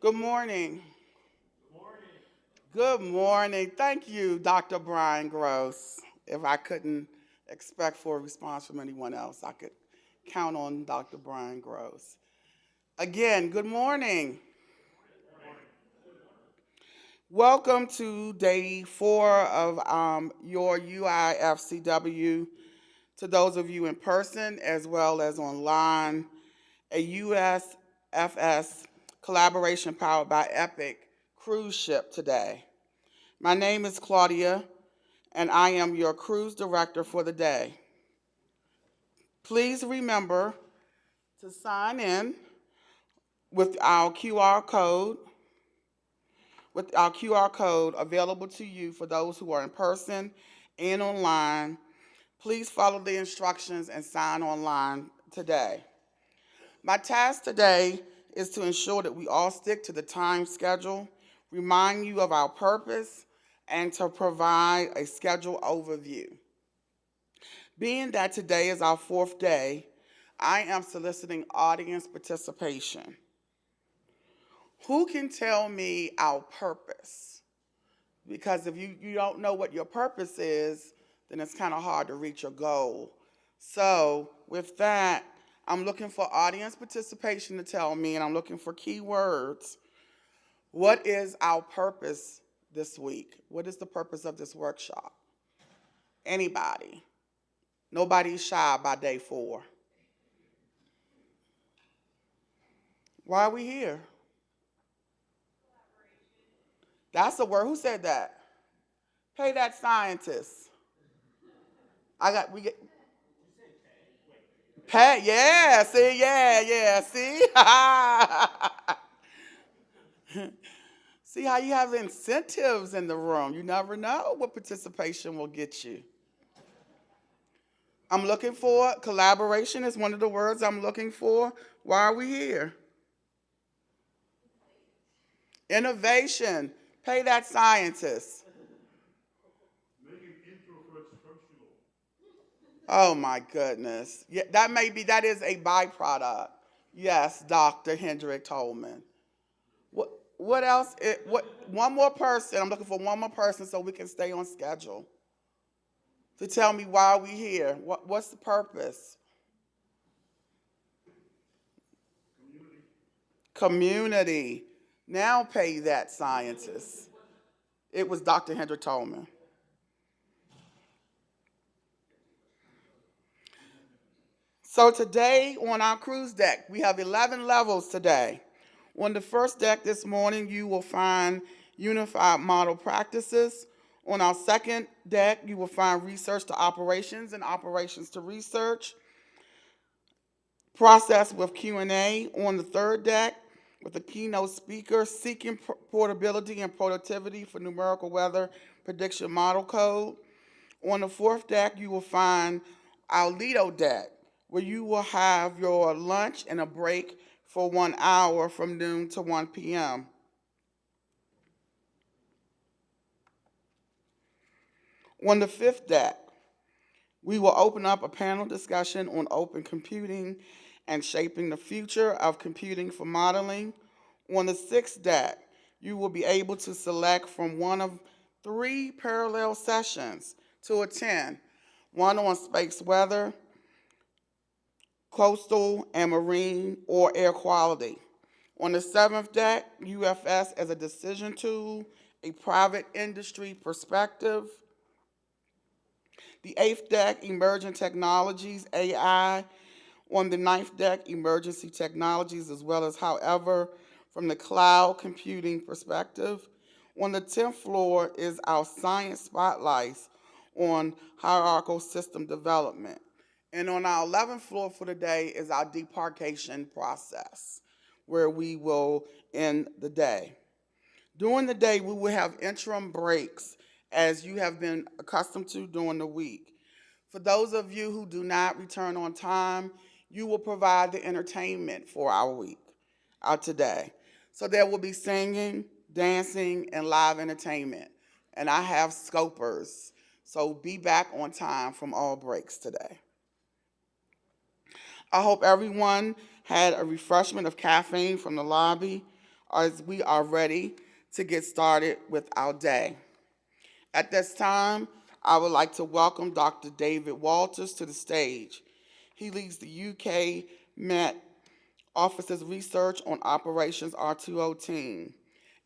Good morning. Good morning. Good morning. Thank you, Dr. Brian Gross. If I couldn't expect for a response from anyone else, I could count on Dr. Brian Gross. Again, good morning. Welcome to day 4 of your UIFCW. To those of you in person as well as online, a USFS collaboration powered by EPIC cruise ship today. My name is Claudia, and I am your cruise director for the day. Please remember to sign in with our QR code, available to you for those who are in person and online. Please follow the instructions and sign online today. My task today is to ensure that we all stick to the time schedule, remind you of our purpose, and to provide a schedule overview. Being that today is our 4th day, I am soliciting audience participation. Who can tell me our purpose? Because if you don't know what your purpose is, then it's kind of hard to reach your goal. So with that, I'm looking for audience participation to tell me, and I'm looking for keywords. What is our purpose this week? What is the purpose of this workshop? Anybody? Nobody's shy by day 4. Why are we here? That's a word. Who said that? Pay that scientist. We get pay. Yeah, see, yeah, see. See how you have incentives in the room. You never know what participation will get you. I'm looking for collaboration is one of the words I'm looking for. Why are we here? Innovation. Pay that scientist. Making introverts functional. Oh my goodness. Yeah, that is a byproduct. Yes, Dr. Hendrick Tolman. What else? One more person. I'm looking for one more person so we can stay on schedule. To tell me why we here. What's the purpose? Community. Community. Now pay that scientist. It was Dr. Hendrick Tolman. So today on our cruise deck, we have 11 levels today. On the first deck this morning, you will find unified model practices. On our second deck, you will find research to operations and operations to research. Process with Q&A. On the third deck, with the keynote speaker, seeking portability and productivity for numerical weather prediction model code. On the fourth deck, you will find our Lido deck, where you will have your lunch and a break for 1 hour from noon to 1 p.m. On the fifth deck, we will open up a panel discussion on open computing and shaping the future of computing for modeling. On the sixth deck, you will be able to select from one of 3 parallel sessions to attend, one on space weather, coastal and marine, or air quality. On the seventh deck, UFS as a decision tool, a private industry perspective. The eighth deck, emerging technologies, AI. On the ninth deck, emergency technologies, as well as however, from the cloud computing perspective. On the 10th floor is our science spotlights on hierarchical system development. And on our 11th floor for the day is our deparcation process, where we will end the day. During the day, we will have interim breaks, as you have been accustomed to during the week. For those of you who do not return on time, you will provide the entertainment for our week, our today. So there will be singing, dancing, and live entertainment. And I have scopers, so be back on time from all breaks today. I hope everyone had a refreshment of caffeine from the lobby. as we are ready to get started with our day. At this time, I would like to welcome Dr. David Walters to the stage. He leads the UK Met Office's research on Operations R2O team.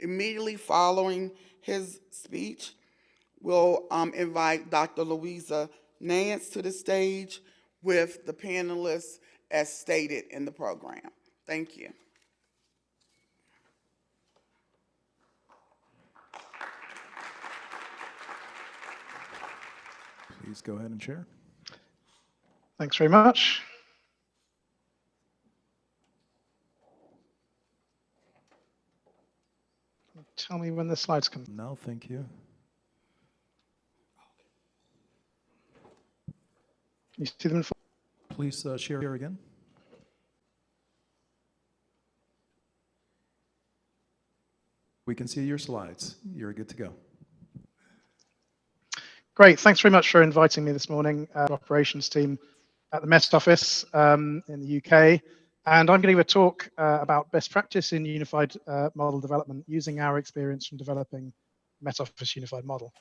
Immediately following his speech, we'll invite Dr. Louisa Nance to the stage with the panelists as stated in the program. Thank you. Please go ahead and share. Thanks very much. Tell me when the slides come. No, thank you. Can you see them? Please share again. We can see your slides. You're good to go. Great. Thanks very much for inviting me this morning, operations team at the Met Office in the UK. And I'm going to give a talk about best practice in unified model development using our experience from developing Met Office Unified Model.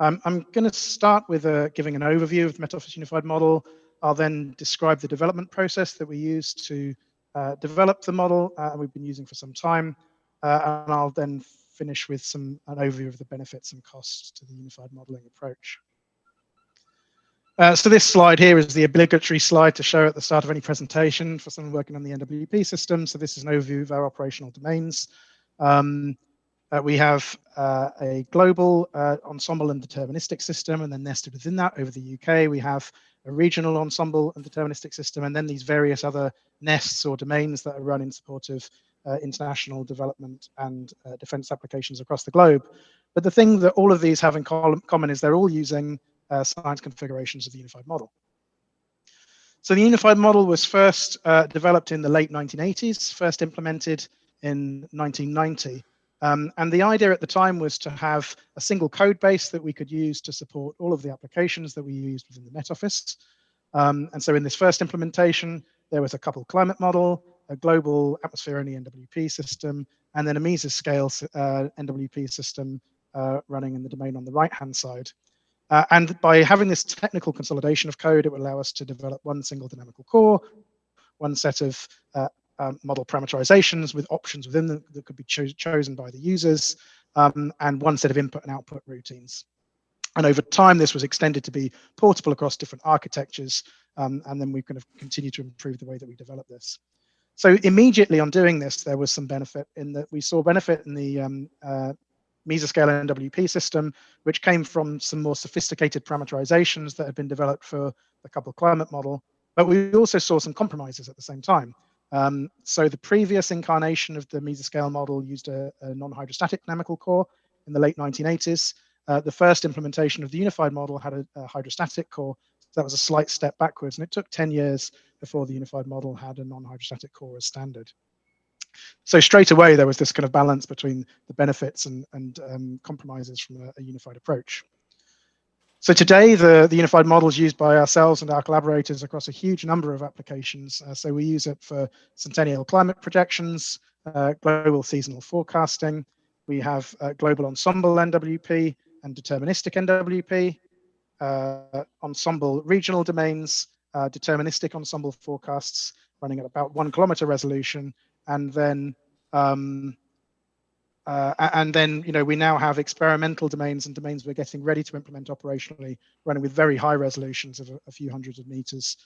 I'm going to start with giving an overview of the Met Office Unified Model. I'll then describe the development process that we use to develop the model we've been using for some time. And I'll then finish with an overview of the benefits and costs to the unified modeling approach. So this slide here is the obligatory slide to show at the start of any presentation for someone working on the NWP system. So this is an overview of our operational domains. We have a global ensemble and deterministic system, and then nested within that over the UK, we have a regional ensemble and deterministic system, and then these various other nests or domains that are run in support of international development and defense applications across the globe. But the thing that all of these have in common is they're all using science configurations of the unified model. So the unified model was first developed in the late 1980s, first implemented in 1990. And the idea at the time was to have a single code base that we could use to support all of the applications that we used within the Met Office. And so in this first implementation, there was a coupled climate model, a global atmosphere-only NWP system, and then a mesoscale NWP system running in the domain on the right-hand side. And by having this technical consolidation of code, it would allow us to develop one single dynamical core, one set of model parameterizations with options within them that could be chosen by the users, and one set of input and output routines. And over time, this was extended to be portable across different architectures, and then we kind of continue to improve the way that we develop this. So immediately on doing this, there was some benefit in that we saw benefit in the mesoscale NWP system, which came from some more sophisticated parameterizations that had been developed for the coupled climate model. But we also saw some compromises at the same time. So the previous incarnation of the mesoscale model used a non-hydrostatic dynamical core in the late 1980s. The first implementation of the unified model had a hydrostatic core. So that was a slight step backwards, and it took 10 years before the unified model had a non-hydrostatic core as standard. So straight away, there was this kind of balance between the benefits and compromises from a unified approach. So today, the unified model is used by ourselves and our collaborators across a huge number of applications. So we use it for centennial climate projections, global seasonal forecasting. We have global ensemble NWP and deterministic NWP, ensemble regional domains, deterministic ensemble forecasts running at about 1 kilometer resolution, and then we now have experimental domains and domains we're getting ready to implement operationally, running with very high resolutions of a few hundreds of meters,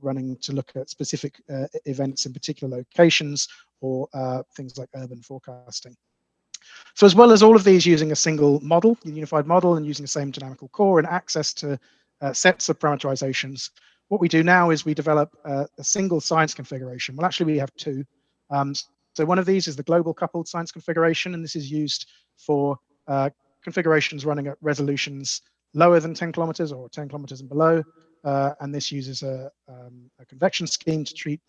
running to look at specific events in particular locations or things like urban forecasting. So as well as all of these using a single model, the unified model, and using the same dynamical core and access to sets of parameterizations, what we do now is we develop a single science configuration. Well, actually, we have two. So one of these is the global coupled science configuration, and this is used for configurations running at resolutions lower than 10 kilometers or 10 kilometers and below. And this uses a convection scheme to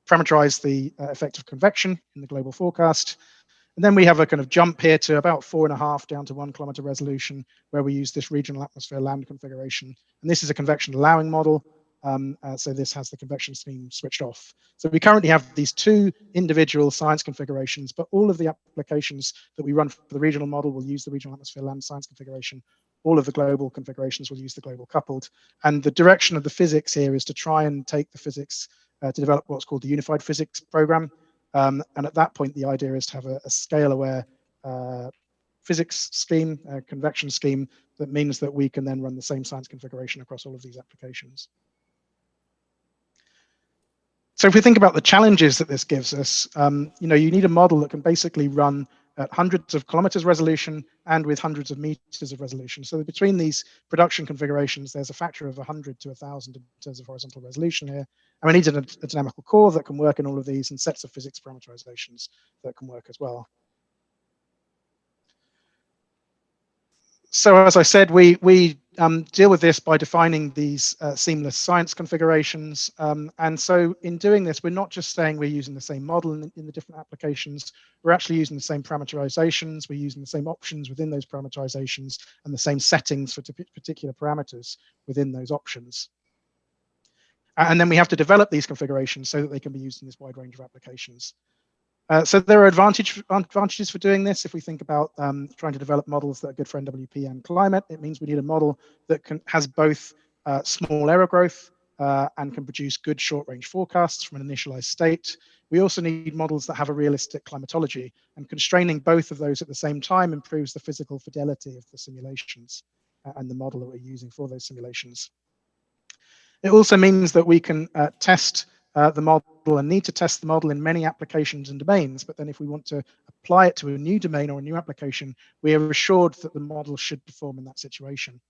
parameterize the effect of convection in the global forecast. And then we have a kind of jump here to about 4.5 down to 1 kilometer resolution, where we use this regional atmosphere land configuration. And this is a convection allowing model. So this has the convection scheme switched off. So we currently have these two individual science configurations, but all of the applications that we run for the regional model will use the regional atmosphere land science configuration. All of the global configurations will use the global coupled. And the direction of the physics here is to try and take the physics to develop what's called the unified physics program. And at that point, the idea is to have a scale-aware physics scheme, convection scheme, that means that we can then run the same science configuration across all of these applications. So if we think about the challenges that this gives us, you need a model that can basically run at hundreds of kilometers resolution and with hundreds of meters of resolution. So between these production configurations, there's a factor of 100 to 1,000 in terms of horizontal resolution here. And we need a dynamical core that can work in all of these and sets of physics parameterizations that can work as well. So as I said, we deal with this by defining these seamless science configurations. And so in doing this, we're not just saying we're using the same model in the different applications, we're actually using the same parameterizations, we're using the same options within those parameterizations and the same settings for particular parameters within those options. And then we have to develop these configurations so that they can be used in this wide range of applications. So there are advantages for doing this. If we think about trying to develop models that are good for NWP and climate, it means we need a model that has both small error growth and can produce good short-range forecasts from an initialized state. We also need models that have a realistic climatology, and constraining both of those at the same time improves the physical fidelity of the simulations and the model that we're using for those simulations. It also means that we can test the model and need to test the model in many applications and domains. But then if we want to apply it to a new domain or a new application, we are assured that the model should perform in that situation.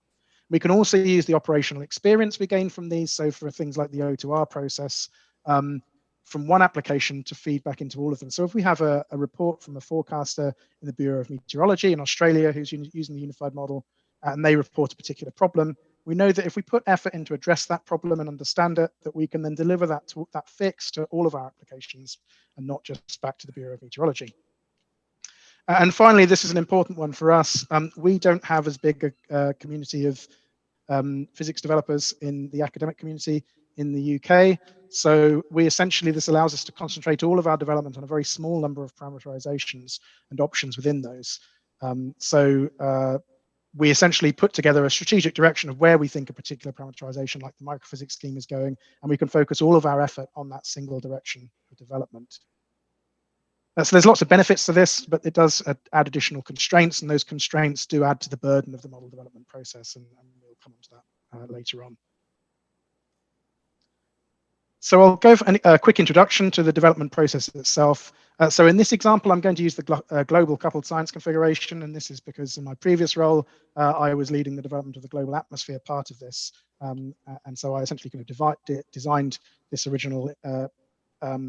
We can also use the operational experience we gain from these. So for things like the O2R process, from one application to feed back into all of them. So if we have a report from a forecaster in the Bureau of Meteorology in Australia who's using the unified model, and they report a particular problem, we know that if we put effort into address that problem and understand it, that we can then deliver that fix to all of our applications and not just back to the Bureau of Meteorology. And finally, this is an important one for us. We don't have as big a community of physics developers in the academic community in the UK. So this allows us to concentrate all of our development on a very small number of parameterizations and options within those. We essentially put together a strategic direction of where we think a particular parameterization like the microphysics scheme is going, and we can focus all of our effort on that single direction of development. So there's lots of benefits to this, but it does add additional constraints, and those constraints do add to the burden of the model development process, and we'll come on to that later on. So I'll go for a quick introduction to the development process itself. So in this example, I'm going to use the global coupled science configuration, and this is because in my previous role, I was leading the development of the global atmosphere part of this. And so I essentially kind of designed this original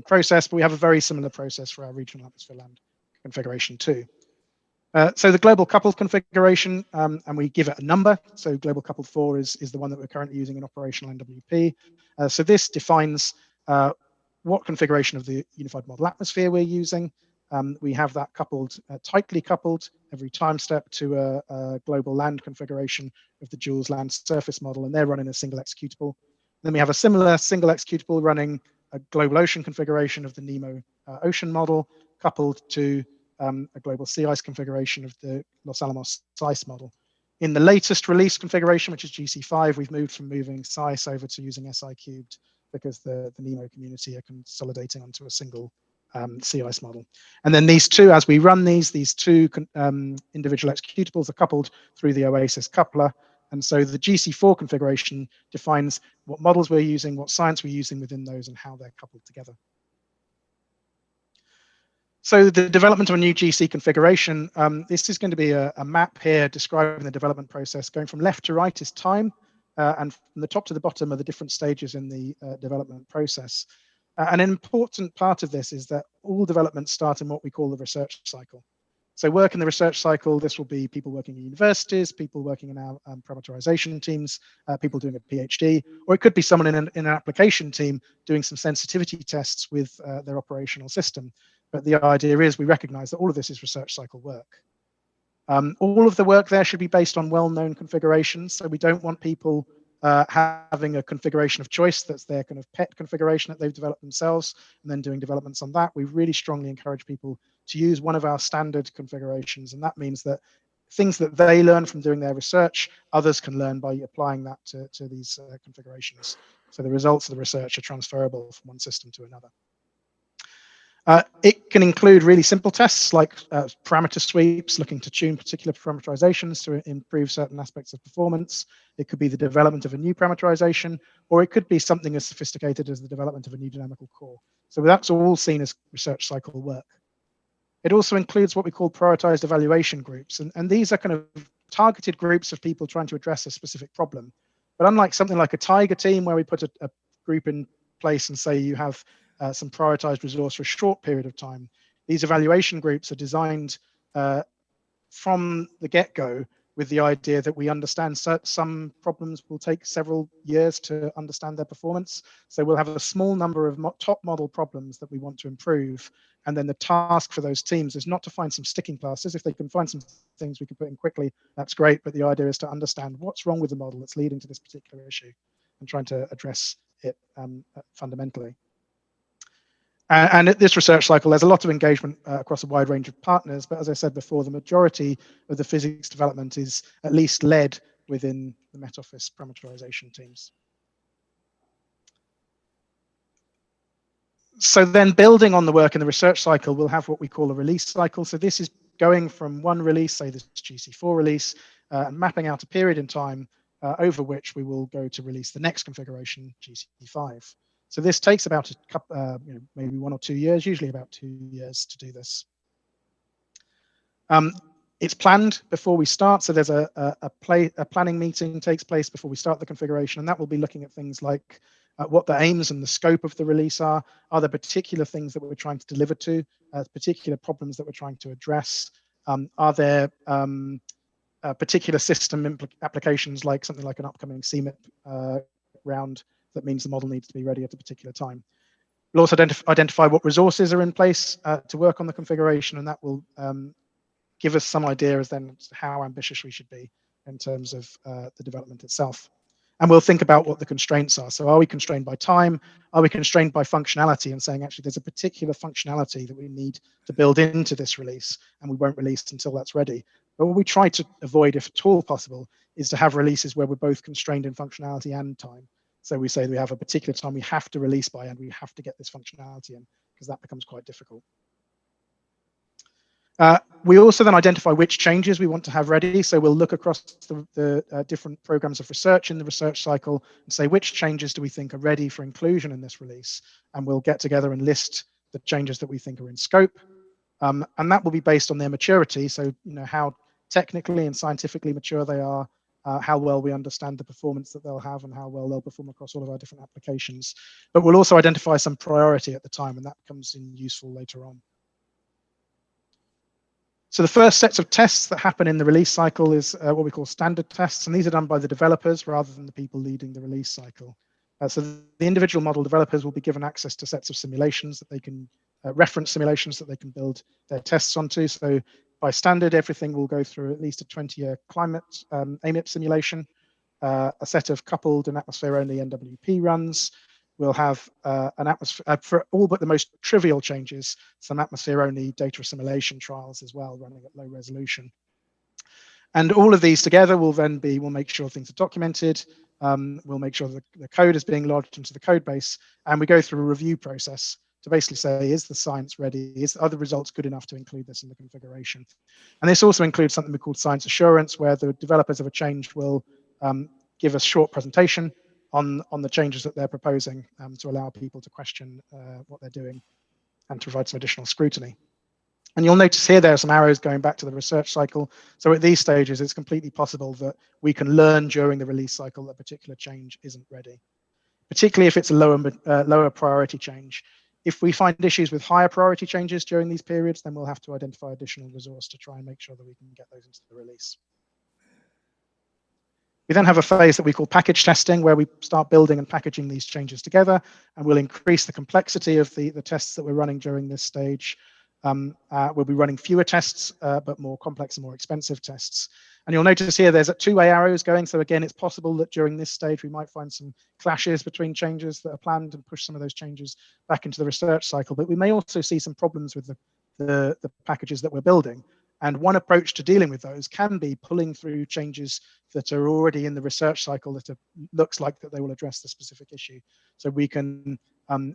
process, but we have a very similar process for our regional atmosphere land configuration too. So the global coupled configuration, and we give it a number. So global coupled 4 is the one that we're currently using in operational NWP. So this defines what configuration of the unified model atmosphere we're using. We have that coupled, tightly coupled every time step to a global land configuration of the Jules land surface model, and they're running a single executable. Then we have a similar single executable running a global ocean configuration of the NEMO ocean model, coupled to a global sea ice configuration of the Los Alamos SICE model. In the latest release configuration, which is GC5, we've moved from moving SICE over to using SI cubed because the NEMO community are consolidating onto a single sea ice model. And then these two, as we run these two individual executables are coupled through the OASIS coupler. And so the GC4 configuration defines what models we're using, what science we're using within those, and how they're coupled together. So the development of a new GC configuration, this is going to be a map here describing the development process. Going from left to right is time, and from the top to the bottom are the different stages in the development process. An important part of this is that all developments start in what we call the research cycle. So work in the research cycle, this will be people working in universities, people working in our parameterization teams, people doing a PhD, or it could be someone in an application team doing some sensitivity tests with their operational system. But the idea is we recognize that all of this is research cycle work. All of the work there should be based on well-known configurations. So we don't want people having a configuration of choice that's their kind of pet configuration that they've developed themselves, and then doing developments on that. We really strongly encourage people to use one of our standard configurations, and that means that things that they learn from doing their research, others can learn by applying that to these configurations. So the results of the research are transferable from one system to another. It can include really simple tests like parameter sweeps, looking to tune particular parameterizations to improve certain aspects of performance. It could be the development of a new parameterization, or it could be something as sophisticated as the development of a new dynamical core. So that's all seen as research cycle work. It also includes what we call prioritized evaluation groups. And these are kind of targeted groups of people trying to address a specific problem. But unlike something like a Tiger team, where we put a group in place and say you have some prioritized resource for a short period of time, these evaluation groups are designed from the get-go with the idea that we understand some problems will take several years to understand their performance. So we'll have a small number of top model problems that we want to improve. And then the task for those teams is not to find some sticking classes. If they can find some things we can put in quickly, that's great. But the idea is to understand what's wrong with the model that's leading to this particular issue and trying to address it fundamentally. And at this research cycle, there's a lot of engagement across a wide range of partners. But as I said before, the majority of the physics development is at least led within the Met Office parameterization teams. So then building on the work in the research cycle, we'll have what we call a release cycle. So this is going from one release, say this GC4 release, and mapping out a period in time over which we will go to release the next configuration, GC5. So this takes about a couple, maybe 1 or 2 years, usually about 2 years to do this. It's planned before we start. So there's a planning meeting takes place before we start the configuration, and that will be looking at things like what the aims and the scope of the release are. Are there particular things that we're trying to deliver to, particular problems that we're trying to address? Are there particular system applications like something like an upcoming CMIP round that means the model needs to be ready at a particular time? We'll also identify what resources are in place to work on the configuration, and that will give us some idea as then how ambitious we should be in terms of the development itself. And we'll think about what the constraints are. So are we constrained by time? Are we constrained by functionality, and saying actually there's a particular functionality that we need to build into this release and we won't release until that's ready? But what we try to avoid, if at all possible, is to have releases where we're both constrained in functionality and time. So we say we have a particular time we have to release by and we have to get this functionality in, because that becomes quite difficult. We also then identify which changes we want to have ready. So we'll look across the different programs of research in the research cycle and say which changes do we think are ready for inclusion in this release. And we'll get together and list the changes that we think are in scope. And that will be based on their maturity. So how technically and scientifically mature they are, how well we understand the performance that they'll have and how well they'll perform across all of our different applications. But we'll also identify some priority at the time, and that comes in useful later on. So the first sets of tests that happen in the release cycle is what we call standard tests, and these are done by the developers rather than the people leading the release cycle. So the individual model developers will be given access to sets of simulations that they can, reference simulations that they can build their tests onto. So by standard, everything will go through at least a 20-year climate AMIP simulation, a set of coupled and atmosphere-only NWP runs. We'll have an atmosphere for all but the most trivial changes, some atmosphere-only data assimilation trials as well, running at low resolution. And all of these together will then be, we'll make sure things are documented. We'll make sure that the code is being lodged into the code base, and we go through a review process to basically say, is the science ready? Are the results good enough to include this in the configuration? And this also includes something we call science assurance, where the developers of a change will give a short presentation on the changes that they're proposing to allow people to question what they're doing and to provide some additional scrutiny. And you'll notice here there are some arrows going back to the research cycle. So at these stages, it's completely possible that we can learn during the release cycle that a particular change isn't ready, particularly if it's a lower priority change. If we find issues with higher priority changes during these periods, then we'll have to identify additional resource to try and make sure that we can get those into the release. We then have a phase that we call package testing, where we start building and packaging these changes together, and we'll increase the complexity of the tests that we're running during this stage. We'll be running fewer tests, but more complex and more expensive tests. And you'll notice here there's two-way arrows going. So again, it's possible that during this stage, we might find some clashes between changes that are planned and push some of those changes back into the research cycle. But we may also see some problems with the packages that we're building. And one approach to dealing with those can be pulling through changes that are already in the research cycle that looks like that they will address the specific issue. So we can,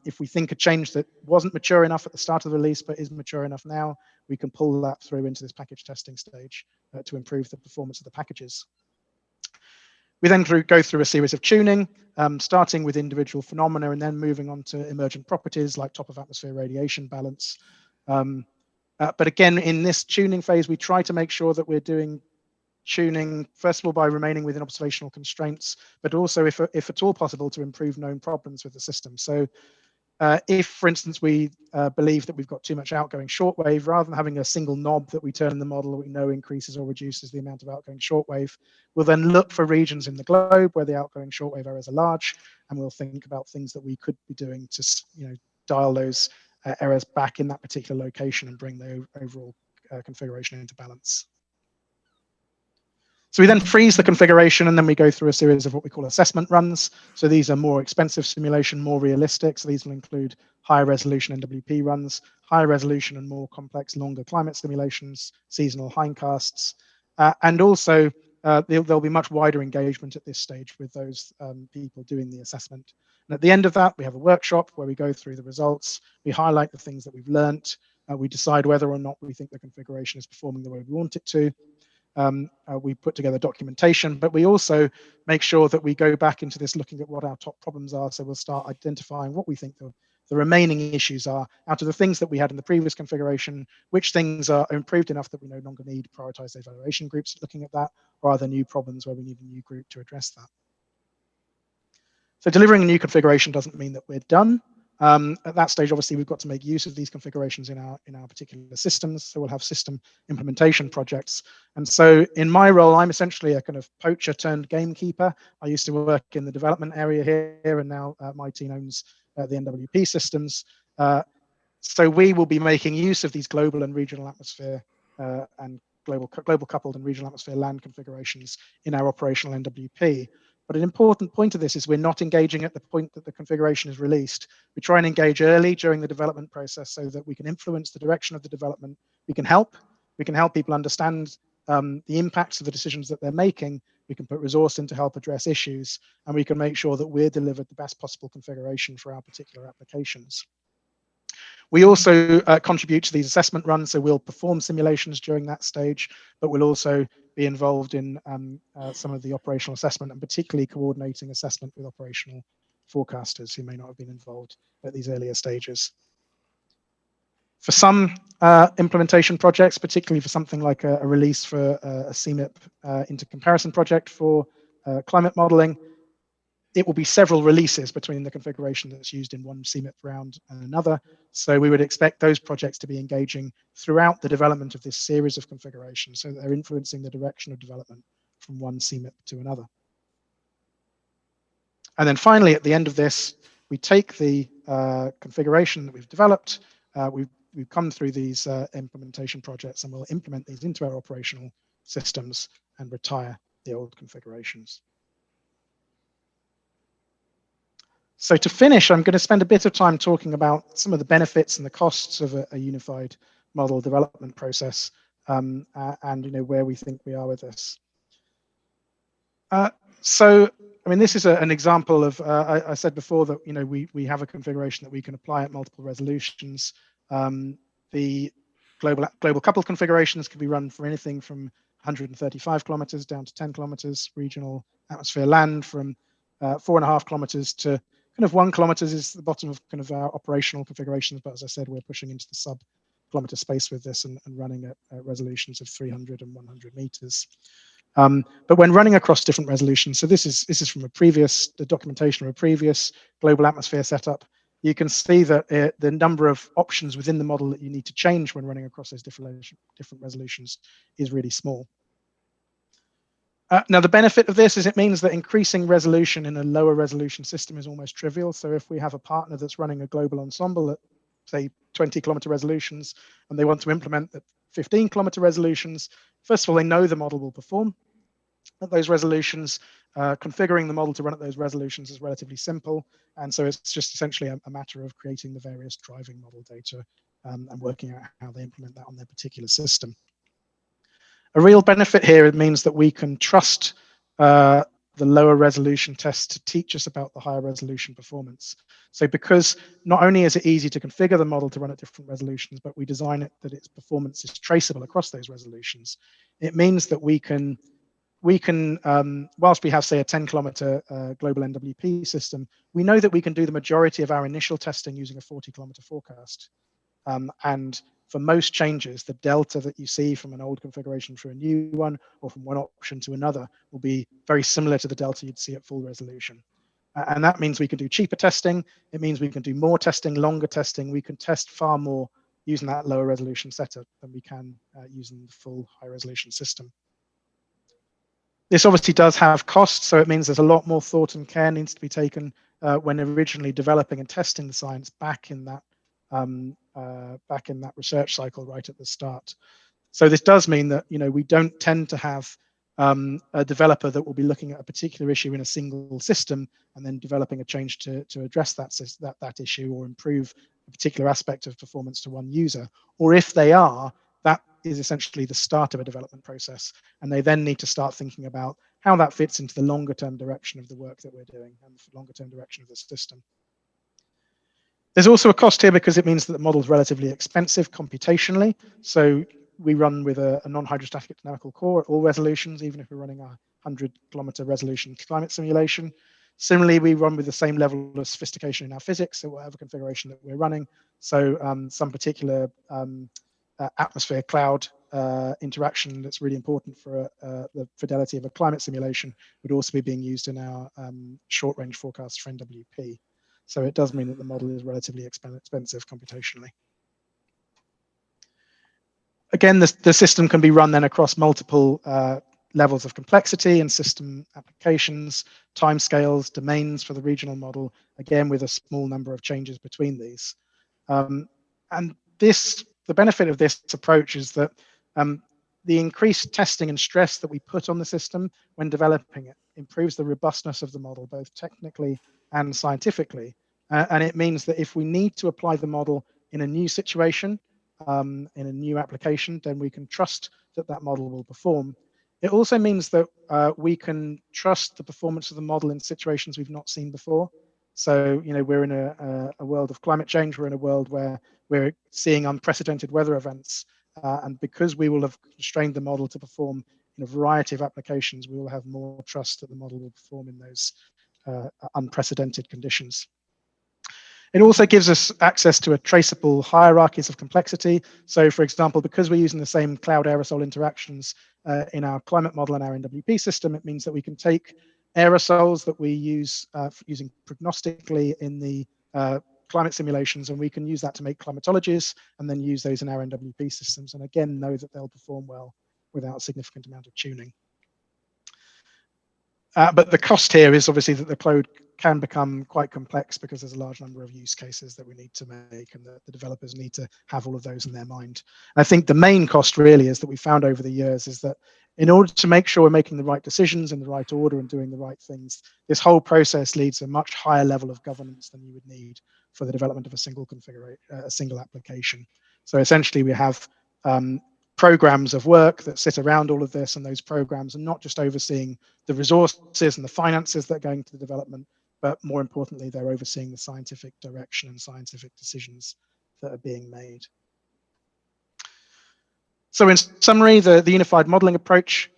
if we think a change that wasn't mature enough at the start of the release but is mature enough now, we can pull that through into this package testing stage to improve the performance of the packages. We then go through a series of tuning, starting with individual phenomena and then moving on to emergent properties like top of atmosphere radiation balance. But again, in this tuning phase, we try to make sure that we're doing tuning, first of all, by remaining within observational constraints, but also, if at all possible, to improve known problems with the system. So if, for instance, we believe that we've got too much outgoing shortwave, rather than having a single knob that we turn in the model that we know increases or reduces the amount of outgoing shortwave, we'll then look for regions in the globe where the outgoing shortwave errors are large, and we'll think about things that we could be doing to, dial those errors back in that particular location and bring the overall configuration into balance. So we then freeze the configuration, and then we go through a series of what we call assessment runs. So these are more expensive simulation, more realistic. So these will include higher resolution NWP runs, higher resolution and more complex, longer climate simulations, seasonal hindcasts, and also there'll be much wider engagement at this stage with those people doing the assessment. And at the end of that, we have a workshop where we go through the results, we highlight the things that we've learnt, we decide whether or not we think the configuration is performing the way we want it to. We put together documentation, but we also make sure that we go back into this looking at what our top problems are. So we'll start identifying what we think the remaining issues are out of the things that we had in the previous configuration, which things are improved enough that we no longer need prioritized evaluation groups looking at that, or are there new problems where we need a new group to address that. So delivering a new configuration doesn't mean that we're done. At that stage, obviously, we've got to make use of these configurations in our particular systems. So we'll have system implementation projects. And so in my role, I'm essentially a kind of poacher turned gamekeeper. I used to work in the development area here, and now my team owns the NWP systems. So we will be making use of these global and regional atmosphere and global coupled and regional atmosphere land configurations in our operational NWP. But an important point of this is we're not engaging at the point that the configuration is released. We try and engage early during the development process so that we can influence the direction of the development. We can help people understand the impacts of the decisions that they're making. We can put resource in to help address issues, and we can make sure that we're delivered the best possible configuration for our particular applications. We also contribute to these assessment runs, so we'll perform simulations during that stage, but we'll also be involved in some of the operational assessment, and particularly coordinating assessment with operational forecasters who may not have been involved at these earlier stages. For some implementation projects, particularly for something like a release for a CMIP intercomparison project for climate modeling, it will be several releases between the configuration that's used in one CMIP round and another. So we would expect those projects to be engaging throughout the development of this series of configurations, so that they're influencing the direction of development from one CMIP to another. And then finally, at the end of this, we take the configuration that we've developed, we've come through these implementation projects, and we'll implement these into our operational systems and retire the old configurations. So to finish, I'm going to spend a bit of time talking about some of the benefits and the costs of a unified model development process, and where we think we are with this. So, I mean, this is an example of, I said before that, we have a configuration that we can apply at multiple resolutions. The global coupled configurations can be run for anything from 135 kilometers down to 10 kilometers, regional atmosphere land from 4.5 kilometers to kind of 1 kilometer is the bottom of kind of our operational configurations. But as I said, we're pushing into the sub-kilometer space with this and running at resolutions of 300 and 100 meters. But when running across different resolutions, so this is from the documentation of a previous global atmosphere setup, you can see that the number of options within the model that you need to change when running across those different resolutions is really small. Now, the benefit of this is it means that increasing resolution in a lower resolution system is almost trivial. So if we have a partner that's running a global ensemble at say 20-kilometer resolutions, and they want to implement at 15-kilometer resolutions, first of all, they know the model will perform at those resolutions. Configuring the model to run at those resolutions is relatively simple, and so it's just essentially a matter of creating the various driving model data and working out how they implement that on their particular system. A real benefit here, it means that we can trust the lower resolution tests to teach us about the higher resolution performance. So because not only is it easy to configure the model to run at different resolutions, but we design it that its performance is traceable across those resolutions, it means that we can whilst we have, say, a 10-kilometer global NWP system, we know that we can do the majority of our initial testing using a 40-kilometer forecast. And for most changes, the delta that you see from an old configuration to a new one, or from one option to another, will be very similar to the delta you'd see at full resolution. And that means we can do cheaper testing. It means we can do more testing, longer testing. We can test far more using that lower resolution setup than we can using the full high resolution system. This obviously does have costs, so it means there's a lot more thought and care needs to be taken when originally developing and testing the science back in that research cycle right at the start. So this does mean that we don't tend to have a developer that will be looking at a particular issue in a single system and then developing a change to address that issue or improve a particular aspect of performance to one user. Or if they are, that is essentially the start of a development process, and they then need to start thinking about how that fits into the longer term direction of the work that we're doing and the longer term direction of the system. There's also a cost here because it means that the model is relatively expensive computationally. So we run with a non-hydrostatic dynamical core at all resolutions, even if we're running a 100-kilometer resolution climate simulation. Similarly, we run with the same level of sophistication in our physics, so whatever configuration that we're running. So some particular atmosphere cloud interaction that's really important for the fidelity of a climate simulation would also be being used in our short range forecasts for NWP. So it does mean that the model is relatively expensive computationally. Again, the system can be run then across multiple levels of complexity and system applications, timescales, domains for the regional model, again with a small number of changes between these. And the benefit of this approach is that the increased testing and stress that we put on the system when developing it improves the robustness of the model, both technically and scientifically. And it means that if we need to apply the model in a new situation, in a new application, then we can trust that that model will perform. It also means that we can trust the performance of the model in situations we've not seen before. So, we're in a world of climate change. We're in a world where we're seeing unprecedented weather events. And because we will have constrained the model to perform in a variety of applications, we will have more trust that the model will perform in those unprecedented conditions. It also gives us access to a traceable hierarchies of complexity. So, for example, because we're using the same cloud aerosol interactions in our climate model and our NWP system, it means that we can take aerosols that we use using prognostically in the climate simulations, and we can use that to make climatologies and then use those in our NWP systems, and again know that they'll perform well without a significant amount of tuning. But the cost here is obviously that the code can become quite complex because there's a large number of use cases that we need to make, and the developers need to have all of those in their mind. And I think the main cost really is that we found over the years is that in order to make sure we're making the right decisions in the right order and doing the right things, this whole process leads to a much higher level of governance than you would need for the development of a single configuration, a single application. So essentially we have programs of work that sit around all of this, and those programs are not just overseeing the resources and the finances that are going to the development, but more importantly, they're overseeing the scientific direction and scientific decisions that are being made. So in summary, the unified modeling approach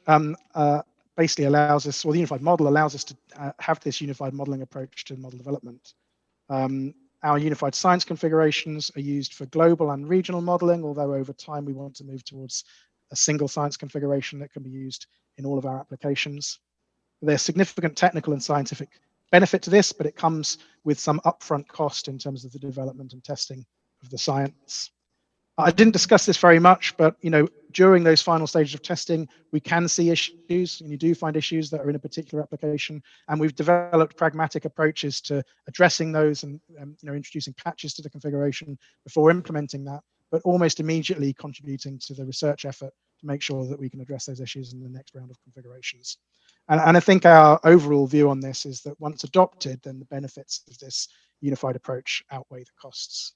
basically allows us, or the unified model allows us to have this unified modeling approach to model development. Our unified science configurations are used for global and regional modeling, although over time we want to move towards a single science configuration that can be used in all of our applications. There's significant technical and scientific benefit to this, but it comes with some upfront cost in terms of the development and testing of the science. I didn't discuss this very much, but during those final stages of testing, we can see issues, and you do find issues that are in a particular application. And we've developed pragmatic approaches to addressing those and introducing patches to the configuration before implementing that, but almost immediately contributing to the research effort to make sure that we can address those issues in the next round of configurations. And I think our overall view on this is that once adopted, then the benefits of this unified approach outweigh the costs.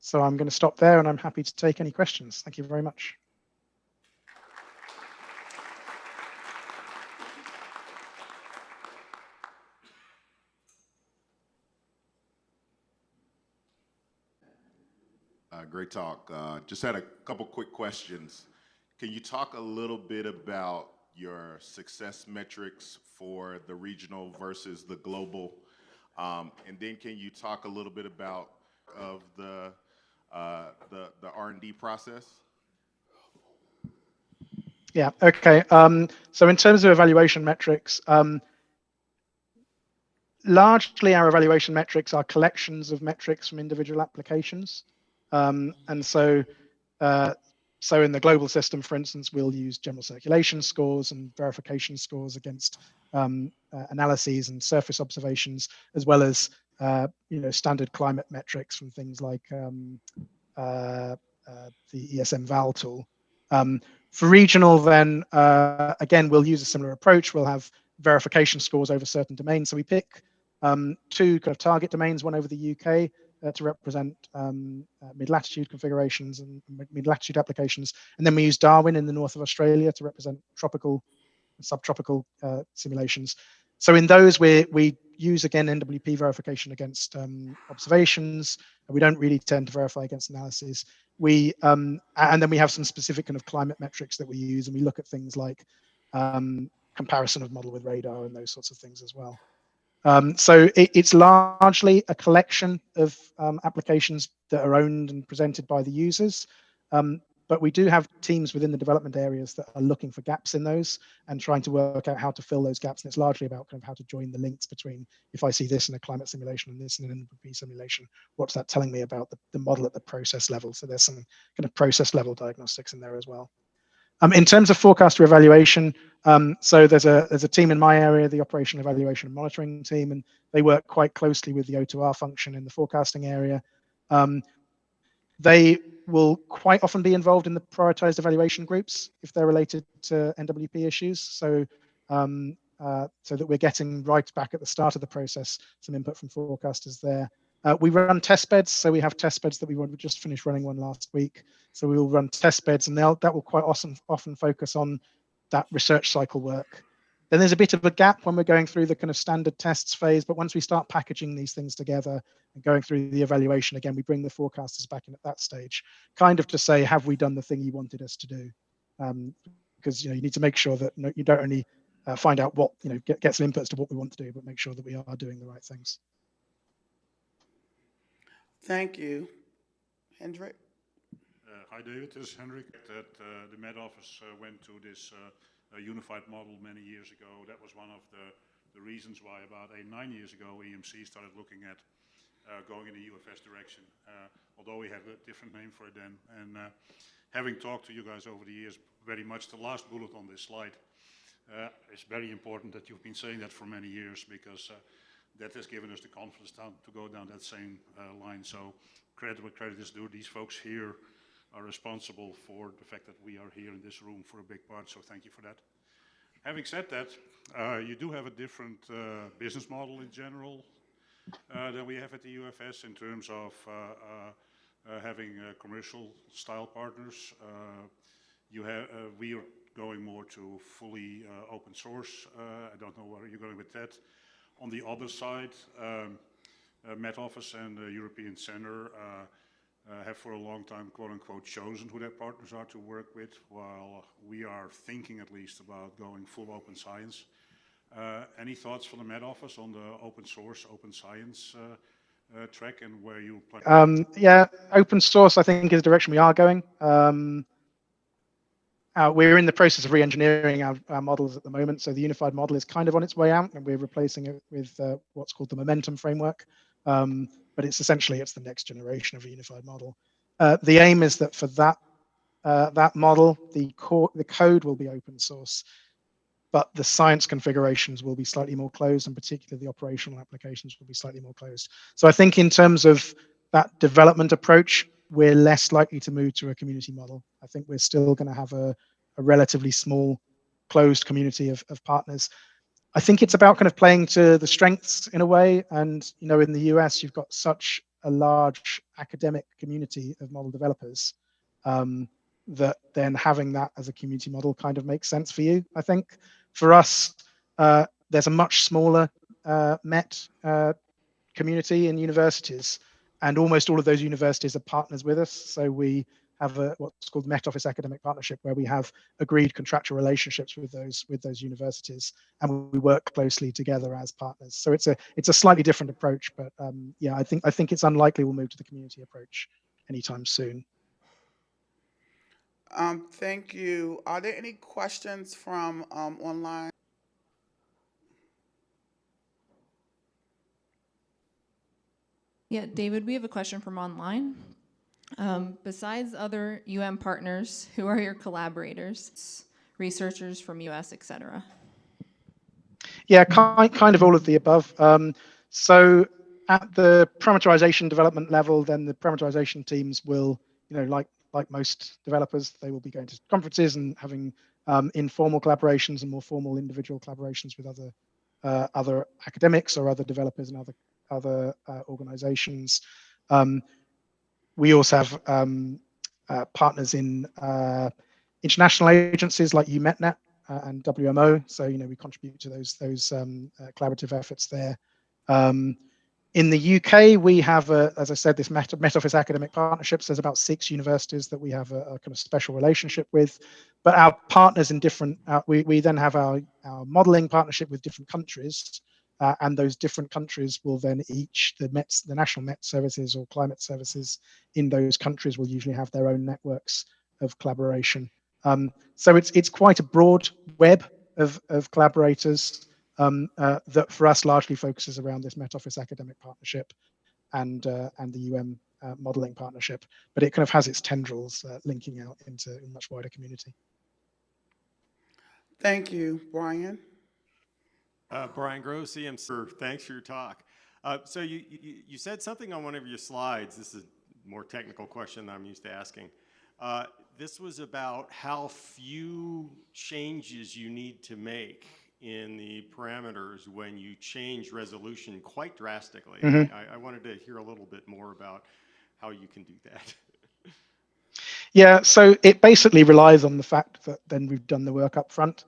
So I'm going to stop there, and I'm happy to take any questions. Thank you very much. Great talk. Just had a couple quick questions. Can you talk a little bit about your success metrics for the regional versus the global? And then can you talk a little bit about the R&D process? Yeah, okay. So in terms of evaluation metrics, largely our evaluation metrics are collections of metrics from individual applications. And so in the global system, for instance, we'll use general circulation scores and verification scores against analyses and surface observations, as well as standard climate metrics from things like the ESM Val tool. For regional, then again, we'll use a similar approach. We'll have verification scores over certain domains. So we pick two kind of target domains, one over the UK to represent mid-latitude configurations and mid-latitude applications. And then we use Darwin in the north of Australia to represent tropical and subtropical simulations. So in those, we use, again, NWP verification against observations. And we don't really tend to verify against analyses. And then we have some specific kind of climate metrics that we use. And we look at things like comparison of model with radar and those sorts of things as well. So it's largely a collection of applications that are owned and presented by the users. But we do have teams within the development areas that are looking for gaps in those and trying to work out how to fill those gaps. And it's largely about kind of how to join the links between, if I see this in a climate simulation and this in an NWP simulation, what's that telling me about the model at the process level? So there's some kind of process level diagnostics in there as well. In terms of forecaster evaluation, so there's a team in my area, the operational evaluation and monitoring team, and they work quite closely with the O2R function in the forecasting area. They will quite often be involved in the prioritized evaluation groups if they're related to NWP issues. So that we're getting right back at the start of the process some input from forecasters there. We run test beds, so we have test beds that we just finished running one last week. So we will run test beds, and that will quite often focus on that research cycle work. Then there's a bit of a gap when we're going through the kind of standard tests phase, but once we start packaging these things together and going through the evaluation again, we bring the forecasters back in at that stage, kind of to say, have we done the thing you wanted us to do? Because you need to make sure that you don't only find out what, get some inputs to what we want to do, but make sure that we are doing the right things. Thank you. Hendrik? Hi, David. This is Hendrik. That the Met Office went to this unified model many years ago. That was one of the reasons why about 9 years ago EMC started looking at going in the UFS direction, although we have a different name for it then. And having talked to you guys over the years, very much the last bullet on this slide, it's very important that you've been saying that for many years, because that has given us the confidence to go down that same line. So credit what credit is due. These folks here are responsible for the fact that we are here in this room for a big part, so thank you for that. Having said that, you do have a different business model in general than we have at the UFS in terms of having commercial style partners. We are going more to fully open source. I don't know where you're going with that. On the other side, Met Office and the European Center have for a long time, quote unquote, chosen who their partners are to work with, while we are thinking at least about going full open science. Any thoughts from the Met Office on the open source, open science track and where you plan? Yeah, open source, I think, is the direction we are going. We're in the process of re-engineering our models at the moment. So the unified model is kind of on its way out, and we're replacing it with what's called the momentum framework. But it's essentially the next generation of a unified model. The aim is that for that model, the code will be open source, but the science configurations will be slightly more closed, and particularly the operational applications will be slightly more closed. So I think in terms of that development approach, we're less likely to move to a community model. I think we're still going to have a relatively small closed community of partners. I think it's about kind of playing to the strengths in a way. And, you know, in the US, you've got such a large academic community of model developers that then having that as a community model kind of makes sense for you. I think for us, there's a much smaller MET community in universities, and almost all of those universities are partners with us. So we have what's called Met Office Academic Partnership, where we have agreed contractual relationships with those universities, and we work closely together as partners. So it's a slightly different approach, but yeah, I think it's unlikely we'll move to the community approach anytime soon. Thank you. Are there any questions from online? Yeah, David, we have a question from online. Besides other partners, who are your collaborators, researchers from US, et cetera? Yeah, kind of all of the above. So at the parameterization development level, then the parameterization teams will, you know, like most developers, they will be going to conferences and having informal collaborations and more formal individual collaborations with other academics or other developers and other organizations. We also have partners in international agencies like UMetNet and WMO. So, you know, we contribute to those collaborative efforts there. In the UK, we have, as I said, this Met Office Academic Partnerships. There's about 6 universities that we have a kind of special relationship with. But our partners in different, we then have our modeling partnership with different countries. And those different countries will then each, the national Met services or climate services in those countries will usually have their own networks of collaboration. So it's quite a broad web of collaborators that for us largely focuses around this Met Office Academic Partnership and the modeling partnership, but it kind of has its tendrils linking out into a much wider community. Thank you, Brian. Brian Grove, CMC. Thanks for your talk. So you said something on one of your slides. This is a more technical question than I'm used to asking. This was about how few changes you need to make in the parameters when you change resolution quite drastically. Mm-hmm. I wanted to hear a little bit more about how you can do that. Yeah, so it basically relies on the fact that then we've done the work up front.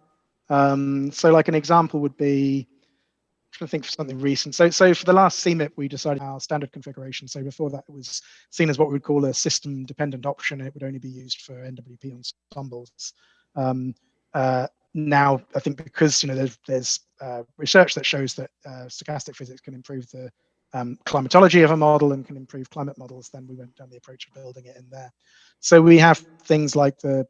So like an example would be, I'm trying to think of something recent. So for the last CMIP, we decided our standard configuration. So before that, it was seen as what we would call a system-dependent option. It would only be used for NWP ensembles. Now, I think because, you know, there's research that shows that stochastic physics can improve the climatology of a model and can improve climate models, then we went down the approach of building it in there. So we have things like the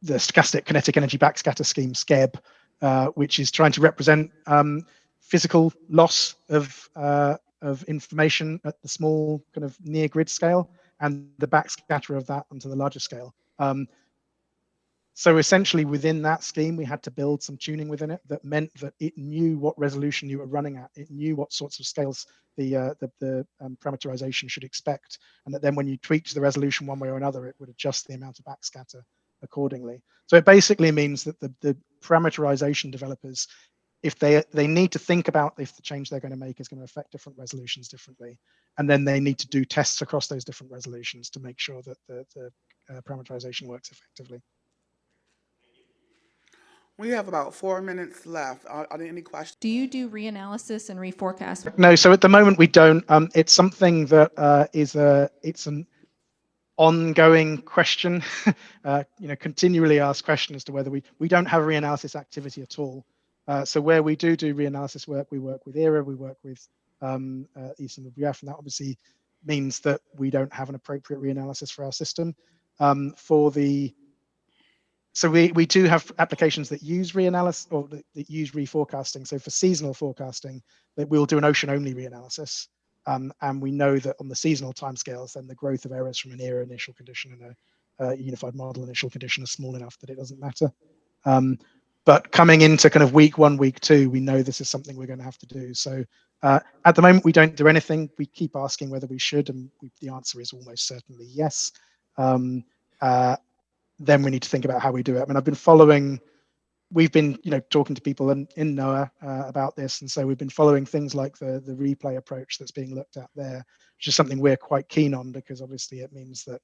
stochastic kinetic energy backscatter scheme, SCEB, which is trying to represent physical loss of information at the small kind of near grid scale and the backscatter of that onto the larger scale. So essentially within that scheme, we had to build some tuning within it that meant that it knew what resolution you were running at. It knew what sorts of scales the parameterization should expect. And that then when you tweaked the resolution one way or another, it would adjust the amount of backscatter accordingly. So it basically means that the parameterization developers, if they need to think about if the change they're going to make is going to affect different resolutions differently, and then they need to do tests across those different resolutions to make sure that the parameterization works effectively. We have about 4 minutes left. Are there any questions? Do you do reanalysis and reforecast? No, so at the moment we don't. It's something that it's an ongoing question, you know, continually asked question as to whether we don't have reanalysis activity at all. So where we do reanalysis work, we work with ERA, we work with ECMWF, and that obviously means that we don't have an appropriate reanalysis for our system. So we do have applications that use reanalysis or that use reforecasting. So for seasonal forecasting, that we'll do an ocean-only reanalysis. And we know that on the seasonal timescales, then the growth of errors from an era initial condition and a unified model initial condition are small enough that it doesn't matter. But coming into kind of week 1, week 2, we know this is something we're going to have to do. So at the moment, we don't do anything. We keep asking whether we should, and the answer is almost certainly yes. Then we need to think about how we do it. I mean, we've been talking to people in NOAA about this, and so we've been following things like the replay approach that's being looked at there, which is something we're quite keen on, because obviously it means that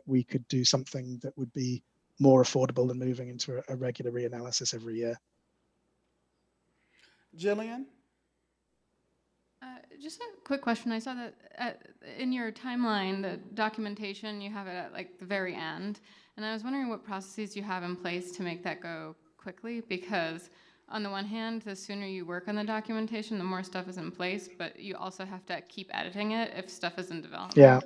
we could do something that would be more affordable than moving into a regular reanalysis every year. Jillian? Just a quick question. I saw that in your timeline, the documentation, you have it at like the very end. And I was wondering what processes you have in place to make that go quickly, because on the one hand, the sooner you work on the documentation, the more stuff is in place, but you also have to keep editing it if stuff is in development. Yeah.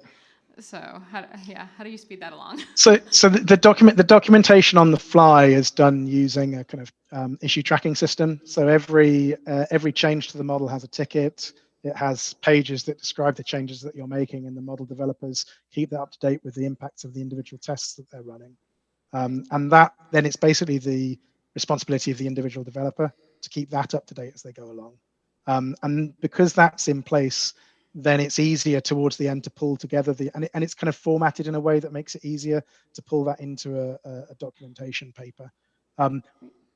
So how do you speed that along? So the documentation on the fly is done using a kind of issue tracking system. So every change to the model has a ticket. It has pages that describe the changes that you're making, and the model developers keep that up to date with the impacts of the individual tests that they're running. And that then it's basically the responsibility of the individual developer to keep that up to date as they go along. And because that's in place, then it's easier towards the end to pull together and it's kind of formatted in a way that makes it easier to pull that into a documentation paper.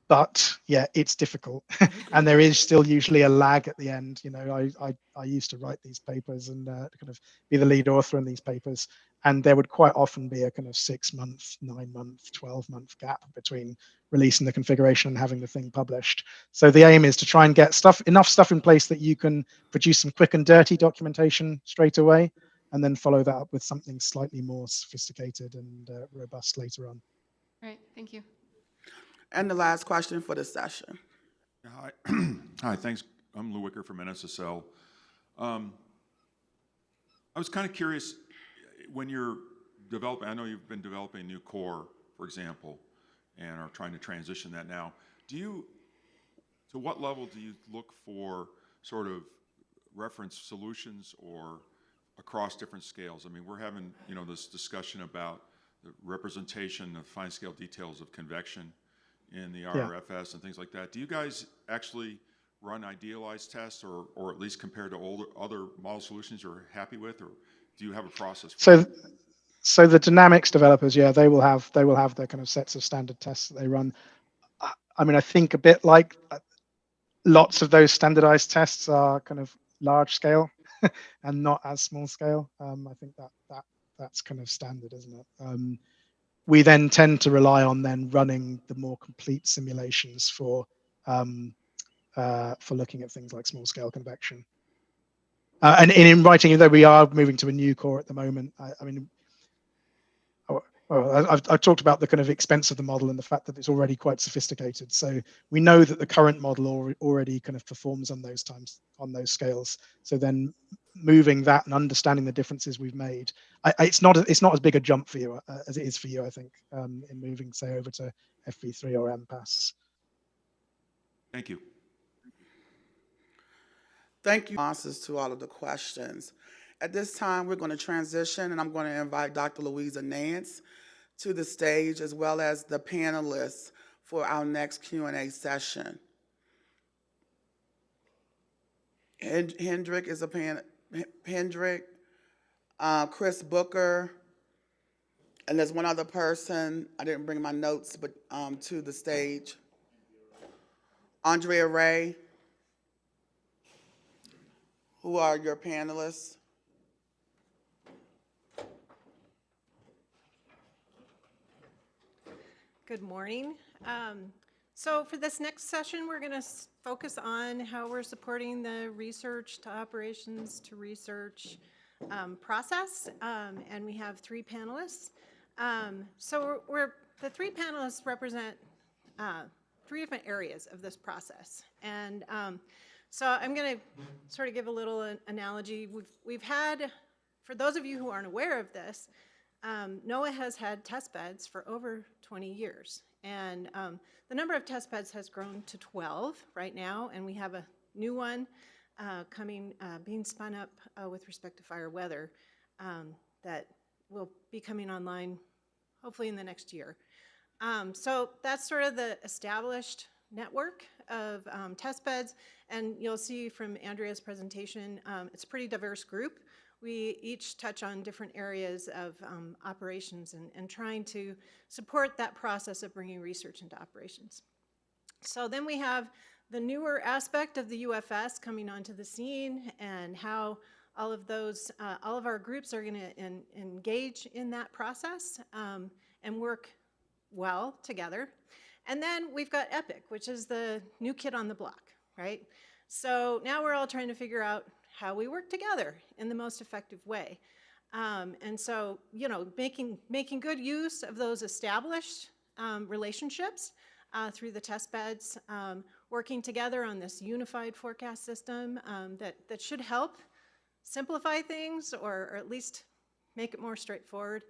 But yeah, it's difficult, and there is still usually a lag at the end. I used to write these papers and kind of be the lead author in these papers, and there would quite often be a kind of 6-month, 9-month, 12-month gap between releasing the configuration and having the thing published. So the aim is to try and get enough stuff in place that you can produce some quick and dirty documentation straight away, and then follow that up with something slightly more sophisticated and robust later on. Right, thank you. And the last question for this session. Hi, hi. Thanks. I'm Lou Wicker from NSSL. I was kind of curious, when you're developing, I know you've been developing a new core, for example, and are trying to transition that now. To what level do you look for sort of reference solutions or across different scales? I mean, we're having, this discussion about the representation of fine scale details of convection in the RRFS and things like that. Do you guys actually run idealized tests, or at least compared to other model solutions you're happy with, or do you have a process for that? So the dynamics developers, they will have their kind of sets of standard tests that they run. I mean, I think a bit like lots of those standardized tests are kind of large scale and not as small scale. I think that's kind of standard, isn't it? We then tend to rely on running the more complete simulations for looking at things like small scale convection. And in writing, though, we are moving to a new core at the moment. I've talked about the kind of expense of the model and the fact that it's already quite sophisticated. So we know that the current model already kind of performs on those scales. So then moving that and understanding the differences we've made, it's not as big a jump for you as it is for you, I think, in moving, say, over to FV3 or MPAS. Thank you. Thank you for answers to all of the questions. At this time, we're going to transition, and I'm going to invite Dr. Louisa Nance to the stage, as well as the panelists for our next Q&A session. Hendrick is Hendrick, Chris Booker, and there's one other person, I didn't bring my notes, but to the stage. Andrea Ray. Who are your panelists? Good morning. So for this next session, we're going to focus on how we're supporting the research to operations to research process, and we have 3 panelists. So the 3 panelists represent 3 different areas of this process, and so I'm going to sort of give a little analogy. We've had, for those of you who aren't aware of this, NOAA has had test beds for over 20 years. And the number of test beds has grown to 12 right now, and we have a new one being spun up with respect to fire weather that will be coming online hopefully in the next year. So that's sort of the established network of test beds, and you'll see from Andrea's presentation, it's a pretty diverse group. We each touch on different areas of operations and trying to support that process of bringing research into operations. So then we have the newer aspect of the UFS coming onto the scene, and how all of our groups are going to engage in that process and work well together. And then we've got EPIC, which is the new kid on the block, right? So now we're all trying to figure out how we work together in the most effective way. And so, you know, making good use of those established relationships through the test beds, working together on this unified forecast system that should help simplify things, or at least make it more straightforward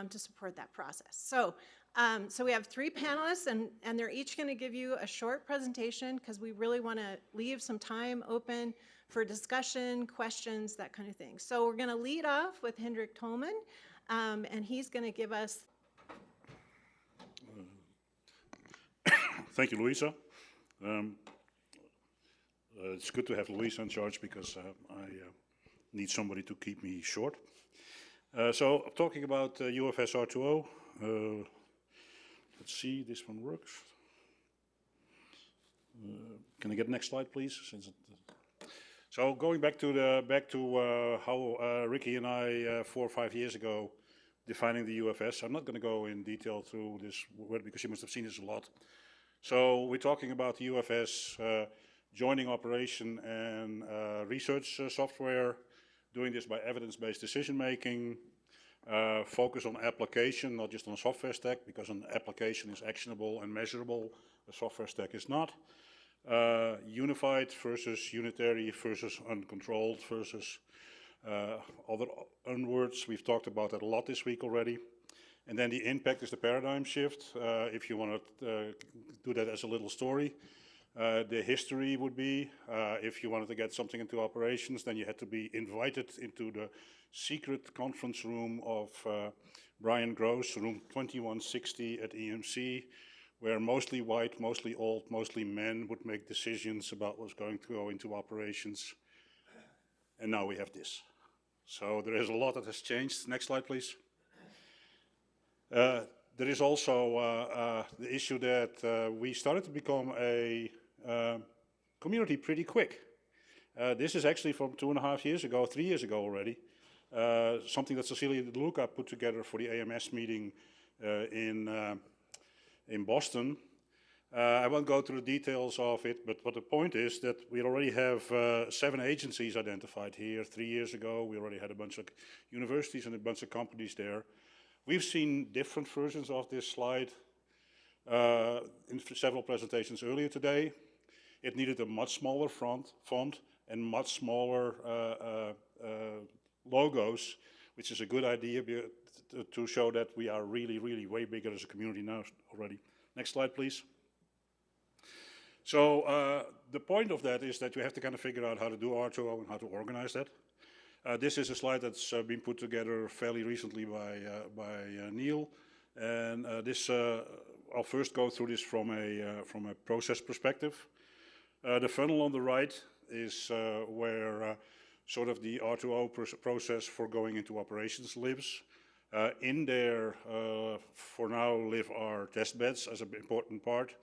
to support that process. So we have 3 panelists, and they're each going to give you a short presentation, because we really want to leave some time open for discussion, questions, that kind of thing. So we're going to lead off with Hendrik Tolman, and he's going to give us. Thank you, Louisa. It's good to have Louisa in charge, because I need somebody to keep me short. So I'm talking about UFS R2O. Let's see, this one works. Can I get the next slide, please? So going back to how Ricky and I 4 or 5 years ago defining the UFS. I'm not going to go in detail through this word, because you must have seen this a lot. So we're talking about the UFS joining operation and research software, doing this by evidence-based decision making, focus on application, not just on software stack, because an application is actionable and measurable, a software stack is not. Unified versus unitary versus uncontrolled versus other words. We've talked about that a lot this week already. And then the impact is the paradigm shift. If you want to do that as a little story, the history would be, if you wanted to get something into operations, then you had to be invited into the secret conference room of Brian Gross, room 2160 at EMC, where mostly white, mostly old, mostly men would make decisions about what's going to go into operations. And now we have this. So there is a lot that has changed. Next slide, please. There is also the issue that we started to become a community pretty quick. This is actually from 2.5 years ago, 3 years ago already. Something that Cecilia De Luca put together for the AMS meeting in Boston. I won't go through the details of it, but what the point is that we already have 7 agencies identified here. 3 years ago, we already had a bunch of universities and a bunch of companies there. We've seen different versions of this slide in several presentations earlier today. It needed a much smaller font and much smaller logos, which is a good idea to show that we are really, really way bigger as a community now already. Next slide, please. So the point of that is that you have to kind of figure out how to do R2O and how to organize that. This is a slide that's been put together fairly recently by Neil, and I'll first go through this from a process perspective. The funnel on the right is where sort of the R2O process for going into operations lives. In there, for now, live our test beds as an important part.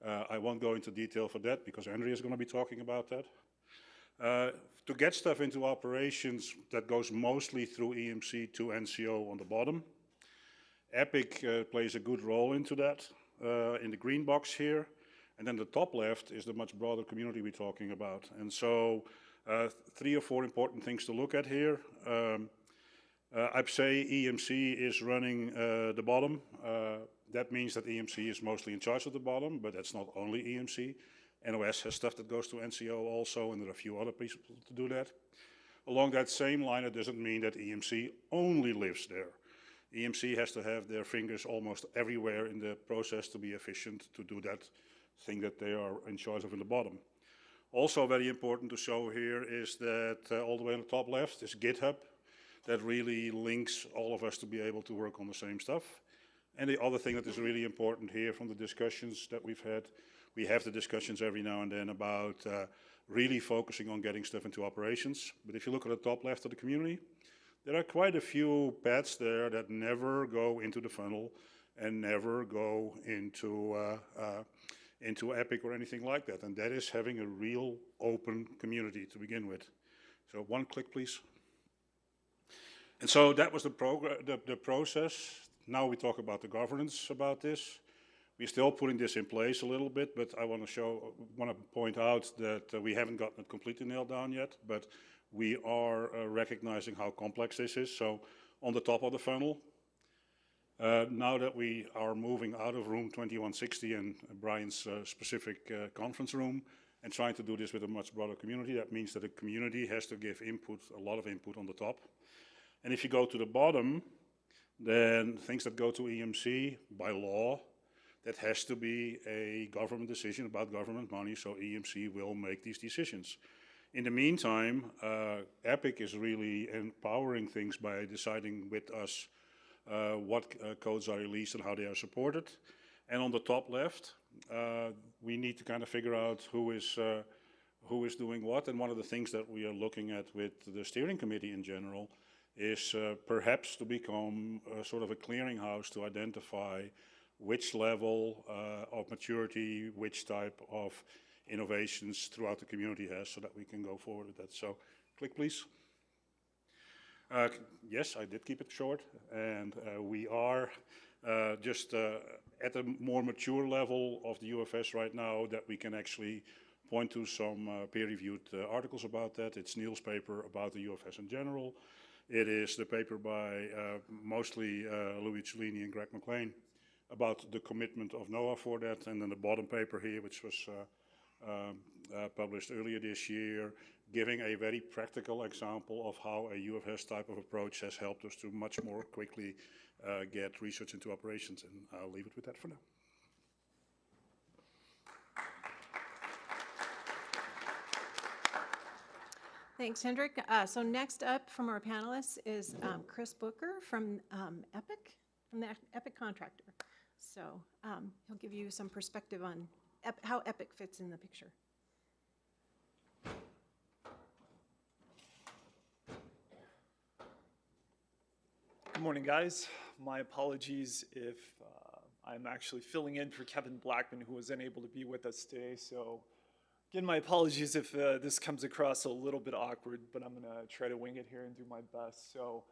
I won't go into detail for that because Andrea is going to be talking about that. To get stuff into operations, that goes mostly through EMC to NCO on the bottom. EPIC plays a good role into that in the green box here. And then the top left is the much broader community we're talking about. And so 3 or 4 important things to look at here. I'd say EMC is running the bottom. That means that EMC is mostly in charge of the bottom, but that's not only EMC. NOS has stuff that goes to NCO also, and there are a few other people to do that. Along that same line, it doesn't mean that EMC only lives there. EMC has to have their fingers almost everywhere in the process to be efficient to do that thing that they are in charge of in the bottom. Also very important to show here is that all the way on the top left is GitHub. That really links all of us to be able to work on the same stuff. And the other thing that is really important here from the discussions that we've had, we have the discussions every now and then about really focusing on getting stuff into operations. But if you look at the top left of the community, there are quite a few paths there that never go into the funnel and never go into EPIC or anything like that. And that is having a real open community to begin with. So one click, please. And so that was the process. Now we talk about the governance about this. We're still putting this in place a little bit, but I want to point out that we haven't gotten it completely nailed down yet, but we are recognizing how complex this is. So on the top of the funnel, now that we are moving out of room 2160 and Brian's specific conference room and trying to do this with a much broader community, that means that the community has to give input, a lot of input on the top. And if you go to the bottom, then things that go to EMC by law, that has to be a government decision about government money, so EMC will make these decisions. In the meantime, EPIC is really empowering things by deciding with us what codes are released and how they are supported. And on the top left, we need to kind of figure out who is doing what. And one of the things that we are looking at with the steering committee in general is perhaps to become sort of a clearinghouse to identify which level of maturity, which type of innovations throughout the community has, so that we can go forward with that. So click, please. Yes, I did keep it short, and we are just at a more mature level of the UFS right now that we can actually point to some peer-reviewed articles about that. It's Neil's paper about the UFS in general. It is the paper by mostly Louis Cellini and Greg McLean about the commitment of NOAA for that, and then the bottom paper here, which was published earlier this year, giving a very practical example of how a UFS type of approach has helped us to much more quickly get research into operations, and I'll leave it with that for now. Thanks, Hendrik. So next up from our panelists is Chris Booker from EPIC, from the EPIC contractor. So he'll give you some perspective on how EPIC fits in the picture. Good morning, guys. My apologies if I'm actually filling in for Kevin Blackman, who was unable to be with us today. So again, my apologies if this comes across a little bit awkward, but I'm gonna try to wing it here and do my best. So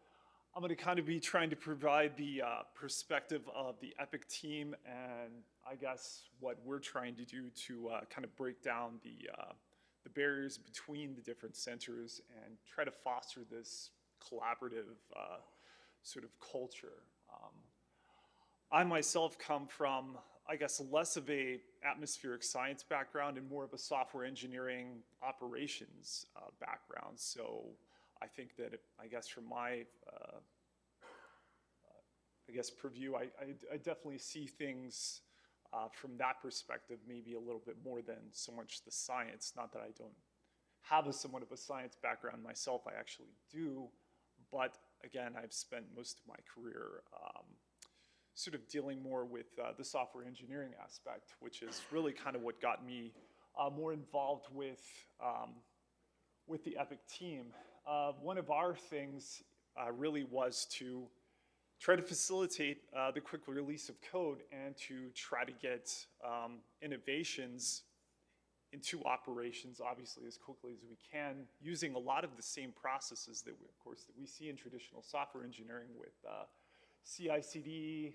I'm gonna kind of be trying to provide the perspective of the EPIC team, and I guess what we're trying to do to kind of break down the barriers between the different centers and try to foster this collaborative sort of culture. I myself come from, I guess, less of a atmospheric science background and more of a software engineering operations background. So I think that, I guess, from my, I guess, purview, I definitely see things from that perspective, maybe a little bit more than so much the science. Not that I don't have somewhat of a science background myself, I actually do, but again, I've spent most of my career sort of dealing more with the software engineering aspect, which is really kind of what got me more involved with the EPIC team. One of our things really was to try to facilitate the quick release of code and to try to get innovations into operations, obviously, as quickly as we can, using a lot of the same processes that we, of course, that we see in traditional software engineering with CI/CD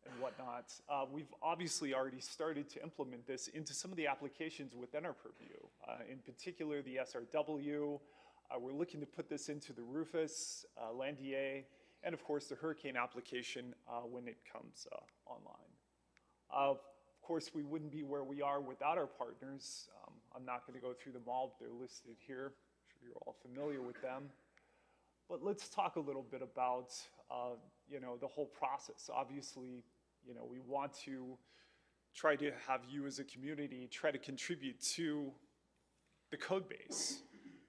and whatnot. We've obviously already started to implement this into some of the applications within our purview, in particular the SRW. We're looking to put this into the Rufus, Landier, and of course the Hurricane application when it comes online. Of course, we wouldn't be where we are without our partners. I'm not going to go through them all, but they're listed here. I'm sure you're all familiar with them. But let's talk a little bit about, you know, the whole process. Obviously, you know, we want to try to have you as a community try to contribute to the code base.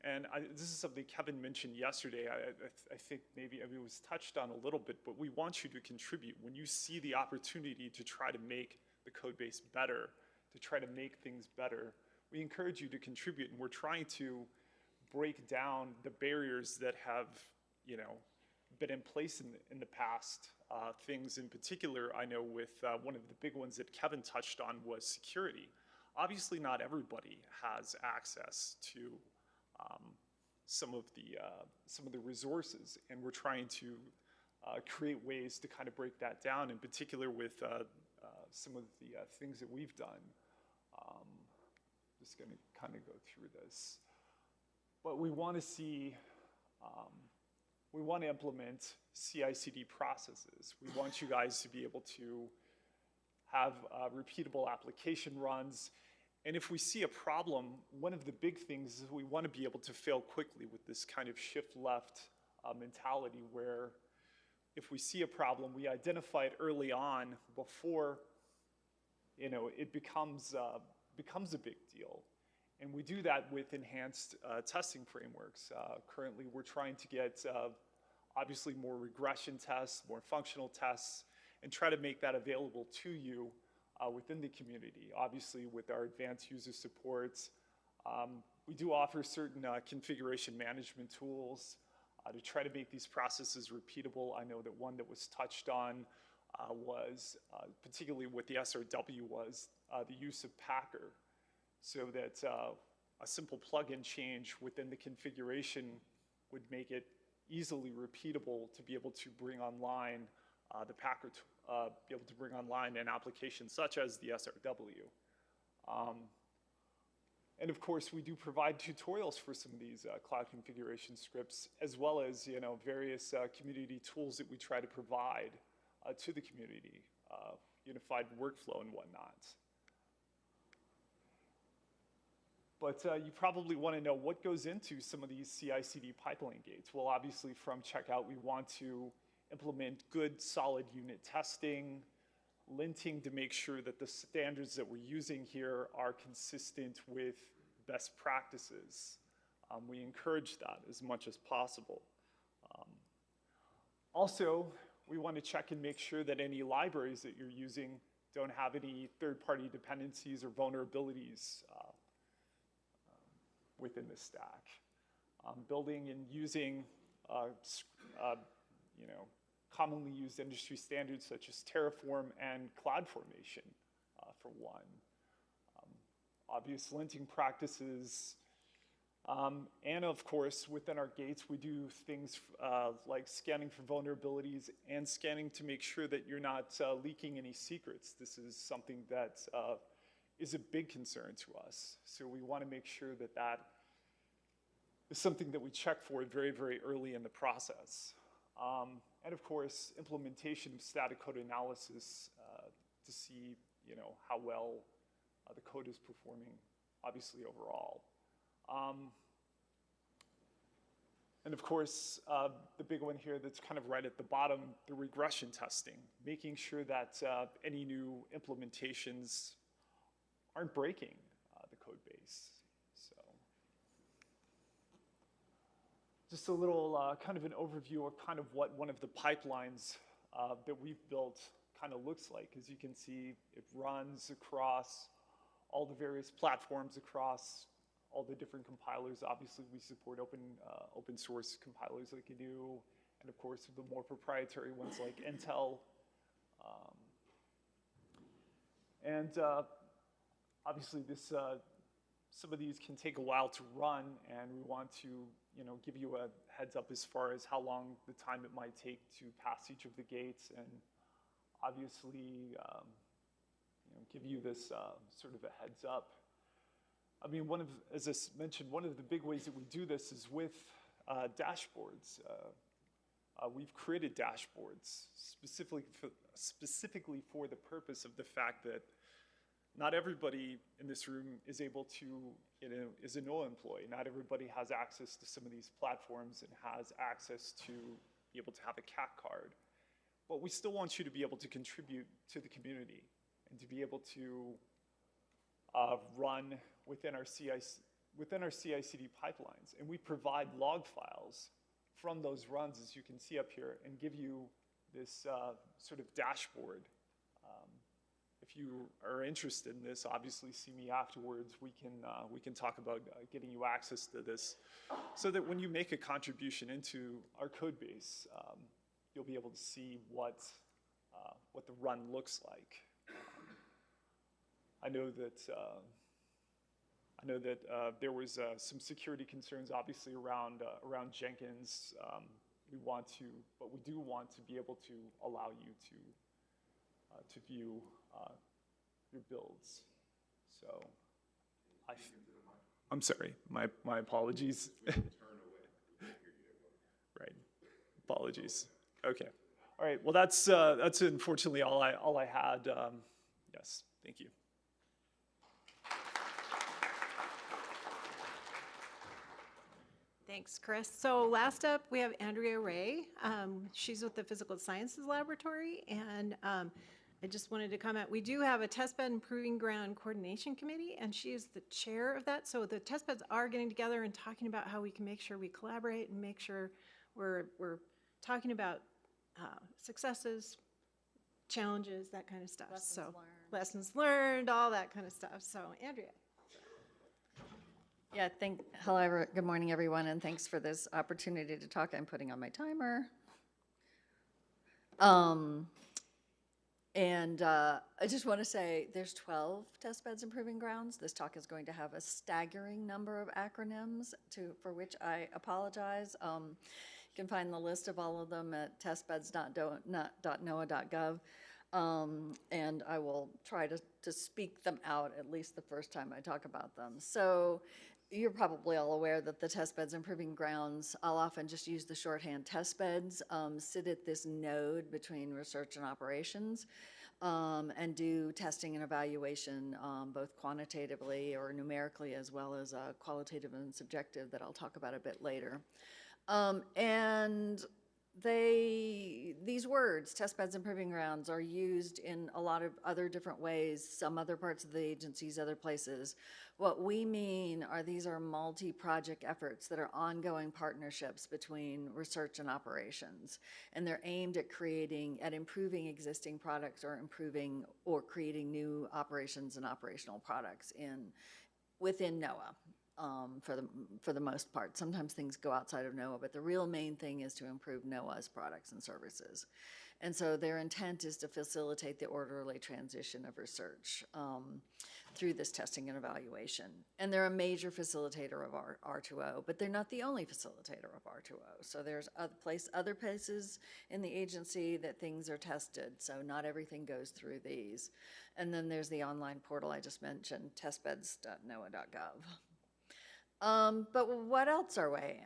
And this is something Kevin mentioned yesterday. I think maybe it was touched on a little bit, but we want you to contribute. When you see the opportunity to try to make the code base better, to try to make things better, we encourage you to contribute. And we're trying to break down the barriers that have, been in place in the past. Things in particular, I know with one of the big ones that Kevin touched on was security. Obviously, not everybody has access to some of the resources, and we're trying to create ways to kind of break that down. In particular, with some of the things that we've done. Just going to kind of go through this, but we want to see. We want to implement CI/CD processes. We want you guys to be able to have repeatable application runs. And if we see a problem, one of the big things is we want to be able to fail quickly with this kind of shift left mentality, where if we see a problem, we identify it early on before it becomes a big deal. And we do that with enhanced testing frameworks. Currently, we're trying to get obviously more regression tests, more functional tests, and try to make that available to you within the community. Obviously, with our advanced user supports, we do offer certain configuration management tools to try to make these processes repeatable. I know that one that was touched on was, particularly with the SRW, was the use of Packer, so that a simple plug-in change within the configuration would make it easily repeatable to be able to bring online the Packer, be able to bring online an application such as the SRW. And of course, we do provide tutorials for some of these cloud configuration scripts, as well as various community tools that we try to provide to the community, unified workflow and whatnot. But you probably want to know what goes into some of these CI/CD pipeline gates. Well, obviously from checkout, we want to implement good, solid unit testing, linting to make sure that the standards that we're using here are consistent with best practices. We encourage that as much as possible. Also, we want to check and make sure that any libraries that you're using don't have any third-party dependencies or vulnerabilities within the stack. Building and using commonly used industry standards such as Terraform and CloudFormation for one. Obvious linting practices. And of course, within our gates, we do things like scanning for vulnerabilities and scanning to make sure that you're not leaking any secrets. This is something that is a big concern to us. So we want to make sure that that is something that we check for very, very early in the process. And of course, implementation of static code analysis to see how well the code is performing, obviously, overall. And of course, the big one here that's kind of right at the bottom, the regression testing, making sure that any new implementations aren't breaking the code base. So just a little kind of an overview of kind of what one of the pipelines that we've built kind of looks like. As you can see, it runs across all the various platforms, across all the different compilers. Obviously, we support open source compilers like GNU, and of course, the more proprietary ones like Intel. Obviously, some of these can take a while to run, and we want to give you a heads up as far as how long the time it might take to pass each of the gates, and obviously give you this sort of a heads up. I mean, as I mentioned, one of the big ways that we do this is with dashboards. We've created dashboards specifically for the purpose of the fact that not everybody in this room is able to, is a NOAA employee. Not everybody has access to some of these platforms and has access to be able to have a CAT card. But we still want you to be able to contribute to the community and to be able to run within our CI/CD pipelines. And we provide log files from those runs, as you can see up here, and give you this sort of dashboard. If you are interested in this, obviously see me afterwards. We can talk about getting you access to this, so that when you make a contribution into our code base, you'll be able to see what the run looks like. I know that there was some security concerns, obviously, around Jenkins. But we do want to be able to allow you to view your builds. So, I'm sorry. My apologies. Right. Apologies. Okay. All right. Well, that's unfortunately all I had. Yes. Thank you. Thanks, Chris. So last up, we have Andrea Ray. She's with the Physical Sciences Laboratory, and I just wanted to comment, we do have a testbed and proving ground coordination committee, and she is the chair of that. So the testbeds are getting together and talking about how we can make sure we collaborate and make sure we're talking about successes, challenges, that kind of stuff. Lessons learned, all that kind of stuff. So Andrea. Yeah, hello, good morning, everyone, and thanks for this opportunity to talk. I'm putting on my timer. I just want to say there's 12 test beds and proving grounds. This talk is going to have a staggering number of acronyms for which I apologize. You can find the list of all of them at testbeds.noaa.gov. And I will try to speak them out at least the first time I talk about them. So you're probably all aware that the test beds and proving grounds, I'll often just use the shorthand test beds, sit at this node between research and operations, and do testing and evaluation both quantitatively or numerically, as well as qualitative and subjective that I'll talk about a bit later. And these words, test beds and proving grounds, are used in a lot of other different ways, some other parts of the agencies, other places. What we mean are these are multi-project efforts that are ongoing partnerships between research and operations. And they're aimed at improving existing products or creating new operations and operational products within NOAA. For the most part. Sometimes things go outside of NOAA, but the real main thing is to improve NOAA's products and services. And so their intent is to facilitate the orderly transition of research through this testing and evaluation. And they're a major facilitator of R2O, but they're not the only facilitator of R2O. So there's other places in the agency that things are tested, so not everything goes through these. And then there's the online portal I just mentioned, testbeds.noaa.gov. But what else are we?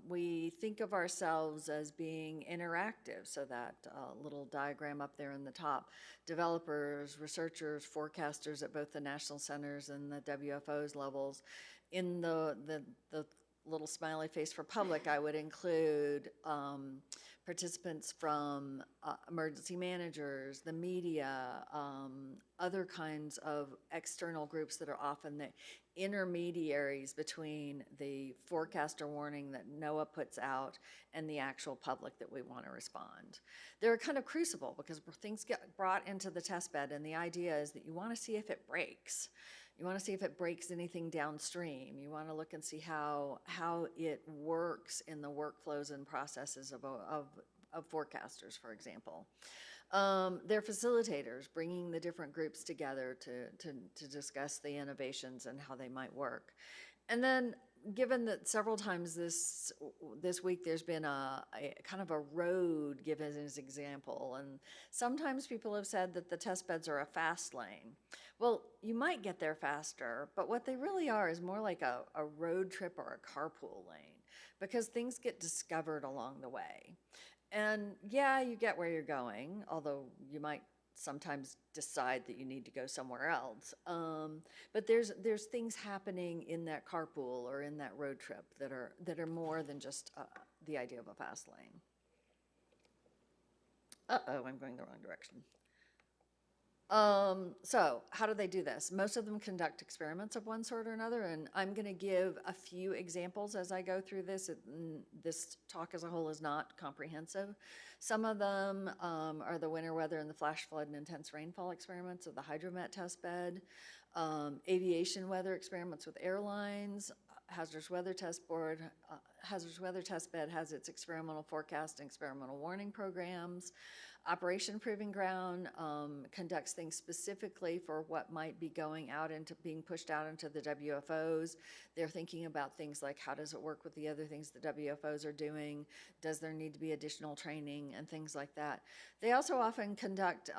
We think of ourselves as being interactive, so that little diagram up there in the top, developers, researchers, forecasters at both the national centers and the WFO's levels. In the little smiley face for public, I would include participants from emergency managers, the media, other kinds of external groups that are often the intermediaries between the forecast or warning that NOAA puts out and the actual public that we want to respond. They're a kind of crucible because things get brought into the test bed, and the idea is that you want to see if it breaks. You want to see if it breaks anything downstream. You want to look and see how it works in the workflows and processes of forecasters, for example. They're facilitators, bringing the different groups together to discuss the innovations and how they might work. And then, given that several times this week there's been a kind of a road given as an example, and sometimes people have said that the test beds are a fast lane. Well, you might get there faster, but what they really are is more like a road trip or a carpool lane, because things get discovered along the way. And yeah, you get where you're going, although you might sometimes decide that you need to go somewhere else. But there's things happening in that carpool or in that road trip that are more than just the idea of a fast lane. Uh-oh, I'm going the wrong direction. So how do they do this? Most of them conduct experiments of one sort or another, and I'm going to give a few examples as I go through this. This talk as a whole is not comprehensive. Some of them are the winter weather and the flash flood and intense rainfall experiments of the hydromet test bed, aviation weather experiments with airlines, hazardous weather test bed has its experimental forecast and experimental warning programs. Operation Proving Ground conducts things specifically for what might be going out into being pushed out into the WFOs. They're thinking about things like how does it work with the other things the WFOs are doing? Does there need to be additional training and things like that? They also often conduct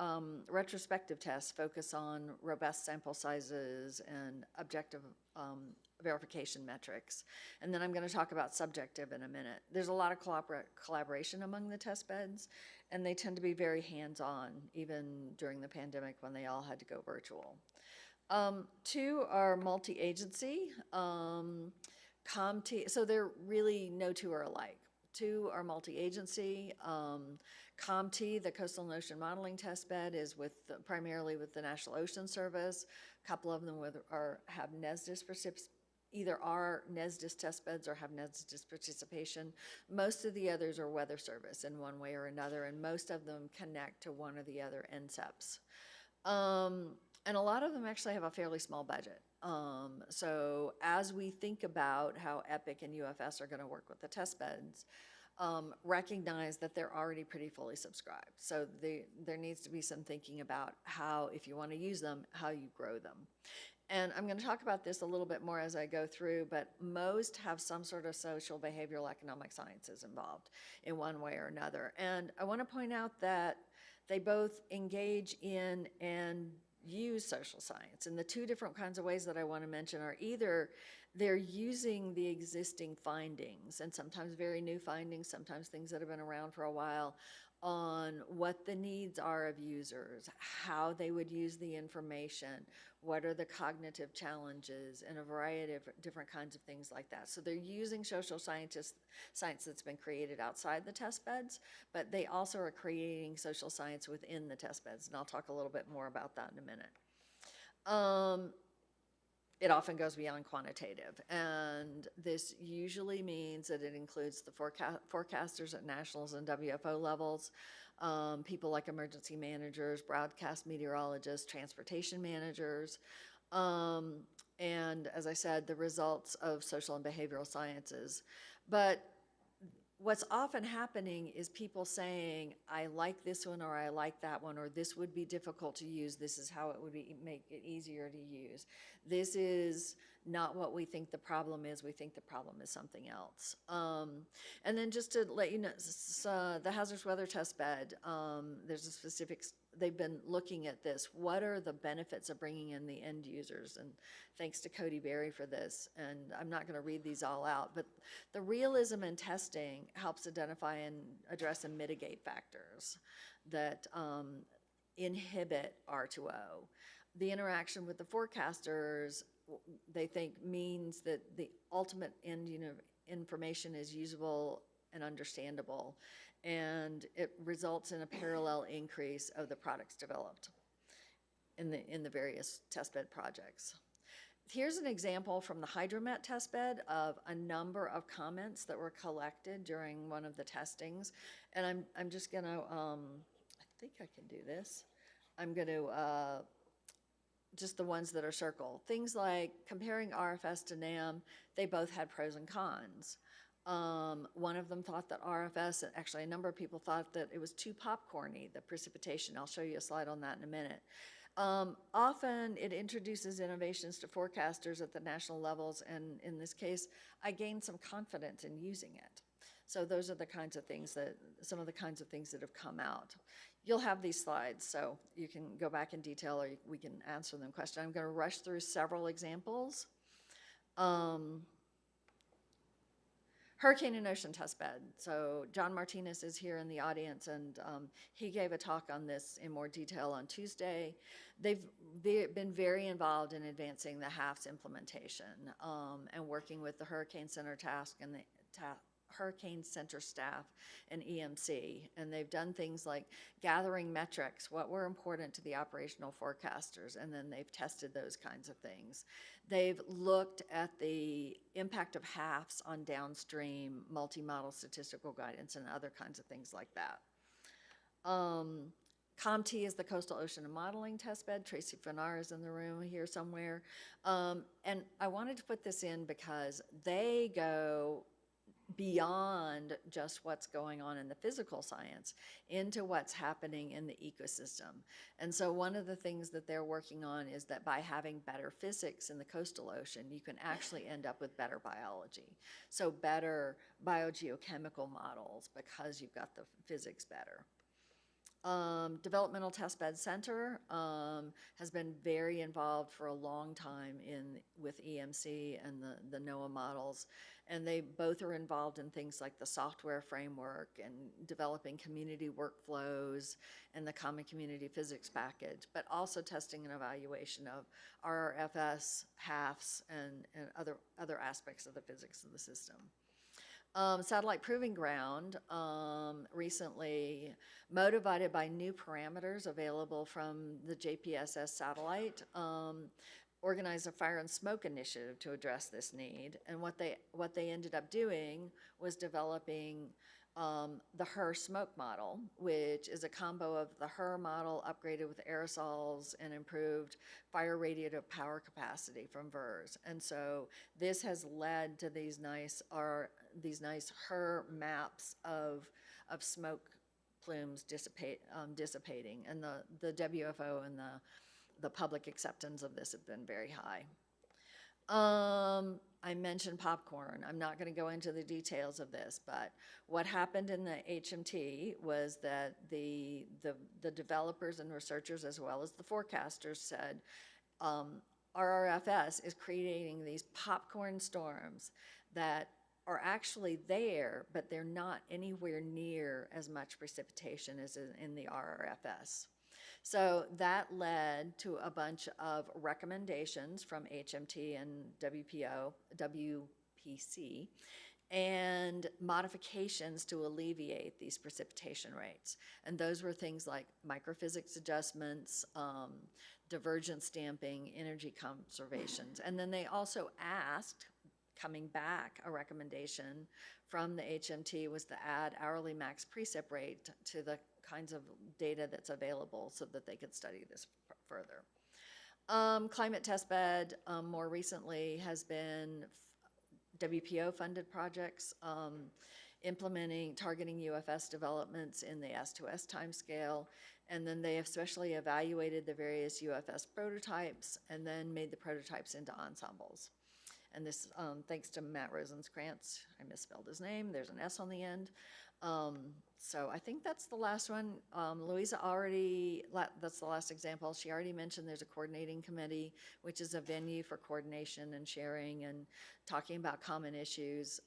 retrospective tests, focus on robust sample sizes and objective verification metrics. And then I'm going to talk about subjective in a minute. There's a lot of collaboration among the test beds, and they tend to be very hands-on, even during the pandemic when they all had to go virtual. Two are multi-agency. ComT, so they're really no two are alike. Two are multi-agency. ComT, the Coastal and Ocean Modeling Test Bed, is primarily with the National Ocean Service. A couple of them have NESDIS either are NESDIS test beds or have NESDIS participation. Most of the others are Weather Service in one way or another, and most of them connect to one or the other NCEPs. And a lot of them actually have a fairly small budget. So as we think about how EPIC and UFS are going to work with the test beds, recognize that they're already pretty fully subscribed. So there needs to be some thinking about how, if you want to use them, how you grow them. And I'm going to talk about this a little bit more as I go through, but most have some sort of social, behavioral, economic sciences involved in one way or another. And I want to point out that they both engage in and use social science. And the two different kinds of ways that I want to mention are either they're using the existing findings, and sometimes very new findings, sometimes things that have been around for a while, on what the needs are of users, how they would use the information, what are the cognitive challenges, and a variety of different kinds of things like that. So they're using social science that's been created outside the test beds, but they also are creating social science within the test beds, and I'll talk a little bit more about that in a minute. It often goes beyond quantitative, and this usually means that it includes the forecasters at nationals and WFO levels, people like emergency managers, broadcast meteorologists, transportation managers, and as I said, the results of social and behavioral sciences. But what's often happening is people saying, I like this one, or I like that one, or this would be difficult to use. This is how it would make it easier to use. This is not what we think the problem is. We think the problem is something else. And then just to let you know, the hazardous weather test bed, there's a specific, they've been looking at this. What are the benefits of bringing in the end users? And thanks to Cody Berry for this. And I'm not going to read these all out, but the realism in testing helps identify and address and mitigate factors that inhibit R2O. The interaction with the forecasters, they think, means that the ultimate end information is usable and understandable, and it results in a parallel increase of the products developed in the various testbed projects. Here's an example from the hydromet testbed of a number of comments that were collected during one of the testings, and I'm just going to, I think I can do this. I'm going to just the ones that are circled. Things like comparing RFS to NAM, they both had pros and cons. One of them thought that RFS, actually a number of people thought that it was too popcorny, the precipitation. I'll show you a slide on that in a minute. Often it introduces innovations to forecasters at the national levels, and in this case, I gained some confidence in using it. So those are the kinds of things that, some of the kinds of things that have come out. You'll have these slides, so you can go back in detail, or we can answer them question. I'm going to rush through several examples. Hurricane and ocean testbed. So John Martinez is here in the audience, and he gave a talk on this in more detail on Tuesday. They've been very involved in advancing the HAFS implementation and working with the Hurricane Center task and the hurricane center staff and EMC, and they've done things like gathering metrics, what were important to the operational forecasters, and then they've tested those kinds of things. They've looked at the impact of HAFs on downstream multi-model statistical guidance and other kinds of things like that. COMT is the Coastal Ocean and Modeling Testbed. Tracy Fanar is in the room here somewhere. And I wanted to put this in because they go beyond just what's going on in the physical science into what's happening in the ecosystem. And so one of the things that they're working on is that by having better physics in the coastal ocean, you can actually end up with better biology. So better biogeochemical models because you've got the physics better. Developmental Testbed Center has been very involved for a long time with EMC and the NOAA models, and they both are involved in things like the software framework and developing community workflows and the Common Community Physics Package, but also testing and evaluation of RRFS, HAFs, and other aspects of the physics of the system. Satellite Proving Ground recently, motivated by new parameters available from the JPSS satellite, organized a fire and smoke initiative to address this need. And what they ended up doing was developing the HER smoke model, which is a combo of the HER model upgraded with aerosols and improved fire radiative power capacity from VERS. And so this has led to these nice HER maps of smoke plumes dissipating, and the WFO and the public acceptance of this have been very high. I mentioned popcorn. I'm not going to go into the details of this, but what happened in the HMT was that the developers and researchers, as well as the forecasters, said RRFS is creating these popcorn storms that are actually there, but they're not anywhere near as much precipitation as in the RRFS. So that led to a bunch of recommendations from HMT and WPC and modifications to alleviate these precipitation rates. And those were things like microphysics adjustments, divergence damping, energy conservations. And then they also asked, coming back, a recommendation from the HMT was to add hourly max precip rate to the kinds of data that's available so that they could study this further. Climate Testbed more recently has been WPO funded projects targeting UFS developments in the S2S timescale, and then they have especially evaluated the various UFS prototypes and then made the prototypes into ensembles. And this, thanks to Matt Rosencrantz, I misspelled his name, there's an S on the end. So I think that's the last one. Louisa that's the last example. She already mentioned there's a coordinating committee, which is a venue for coordination and sharing and talking about common issues.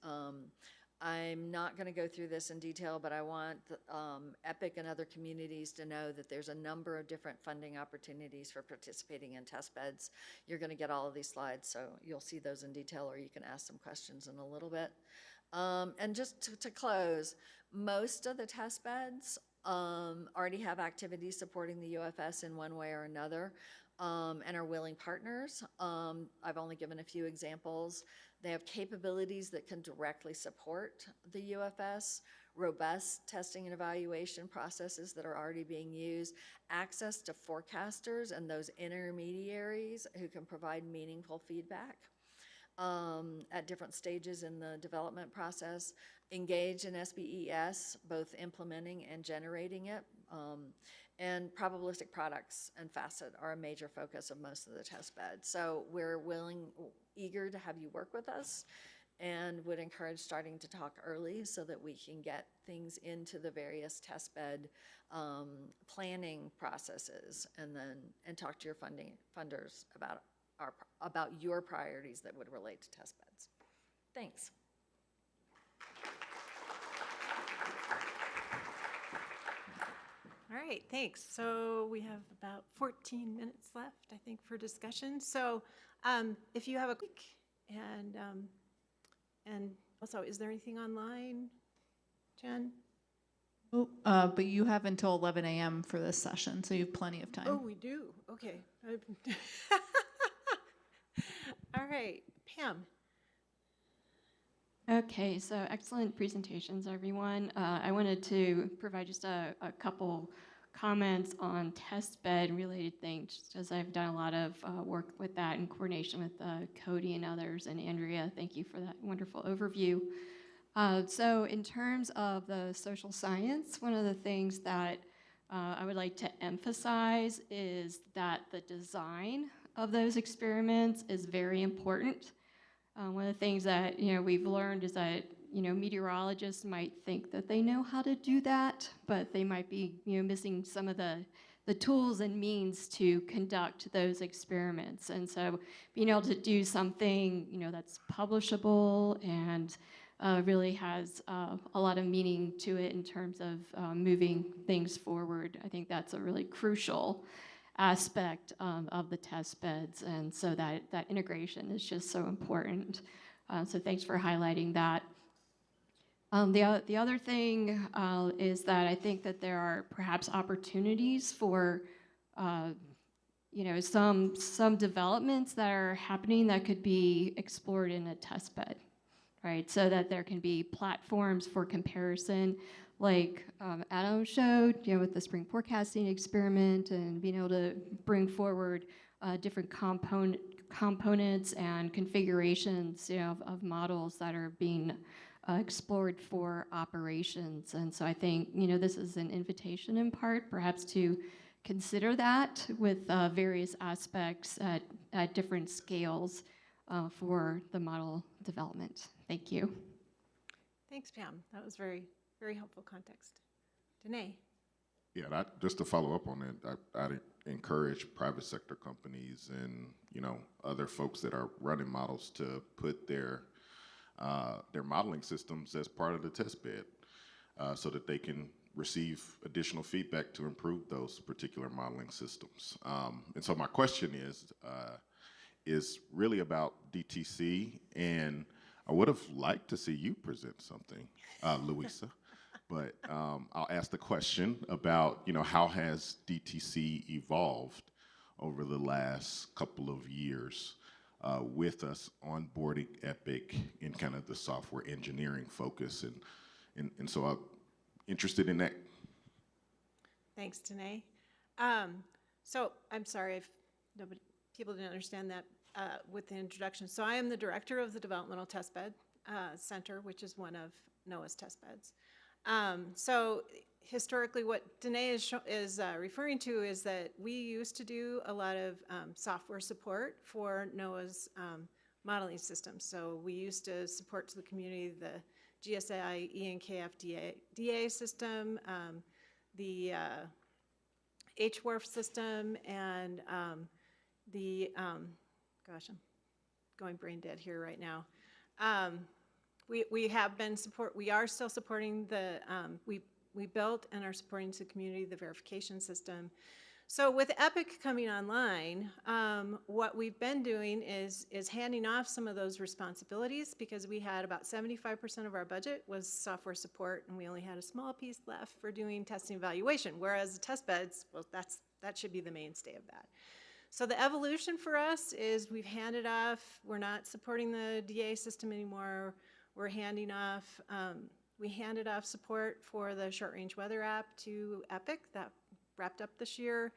I'm not going to go through this in detail, but I want EPIC and other communities to know that there's a number of different funding opportunities for participating in test beds. You're going to get all of these slides, so you'll see those in detail, or you can ask some questions in a little bit. And just to close, most of the test beds already have activities supporting the UFS in one way or another, and are willing partners. I've only given a few examples. They have capabilities that can directly support the UFS, robust testing and evaluation processes that are already being used, access to forecasters and those intermediaries who can provide meaningful feedback at different stages in the development process, engage in SBES, both implementing and generating it, and probabilistic products and FACET are a major focus of most of the test beds. So we're eager to have you work with us, and would encourage starting to talk early so that we can get things into the various test bed planning processes, and talk to your funders about your priorities that would relate to test beds. Thanks. All right, thanks. So we have about 14 minutes left, I think, for discussion. So if you have a quick and Also, is there anything online, Jen? Oh, but you have until 11 a.m. for this session, so you have plenty of time. Oh, we do. Okay. All right, Pam. Okay, so excellent presentations, everyone. I wanted to provide just a couple comments on test bed related things, just as I've done a lot of work with that in coordination with Cody and others, and Andrea, thank you for that wonderful overview. So in terms of the social science, one of the things that I would like to emphasize is that the design of those experiments is very important. One of the things that we've learned is that meteorologists might think that they know how to do that, but they might be missing some of the tools and means to conduct those experiments. And so being able to do something that's publishable and really has a lot of meaning to it in terms of moving things forward, I think that's a really crucial aspect of the test beds, and so that integration is just so important. So thanks for highlighting that. The other thing is that I think that there are perhaps opportunities for some developments that are happening that could be explored in a test bed, right? So that there can be platforms for comparison, like Adam showed, with the spring forecasting experiment, and being able to bring forward different components and configurations, of models that are being explored for operations. And so I think, this is an invitation in part, perhaps to consider that with various aspects at different scales for the model development. Thank you. Thanks, Pam. That was very, very helpful context. Danae. Yeah, just to follow up on it, I'd encourage private sector companies and other folks that are running models to put their modeling systems as part of the test bed, so that they can receive additional feedback to improve those particular modeling systems. And so my question is really about DTC, and I would have liked to see you present something, Louisa. But I'll ask the question about, how has DTC evolved over the last couple of years with us onboarding EPIC in kind of the software engineering focus, and so I'm interested in that. Thanks, Danae. So I'm sorry if people didn't understand that with the introduction. So I am the director of the Developmental Testbed Center, which is one of NOAA's test beds. So historically, what Danae is referring to is that we used to do a lot of software support for NOAA's modeling systems. So we used to support to the community the GSI ENKF DA system, the HWRF system, and gosh, I'm going brain dead here right now. We have been we are still supporting the, we built and are supporting to the community the verification system. So with EPIC coming online, what we've been doing is handing off some of those responsibilities, because we had about 75% of our budget was software support, and we only had a small piece left for doing testing evaluation, whereas the test beds, well, that should be the mainstay of that. So the evolution for us is we've handed off, we're not supporting the DA system anymore. We're handing off, we handed off support for the short-range weather app to EPIC. That wrapped up this year.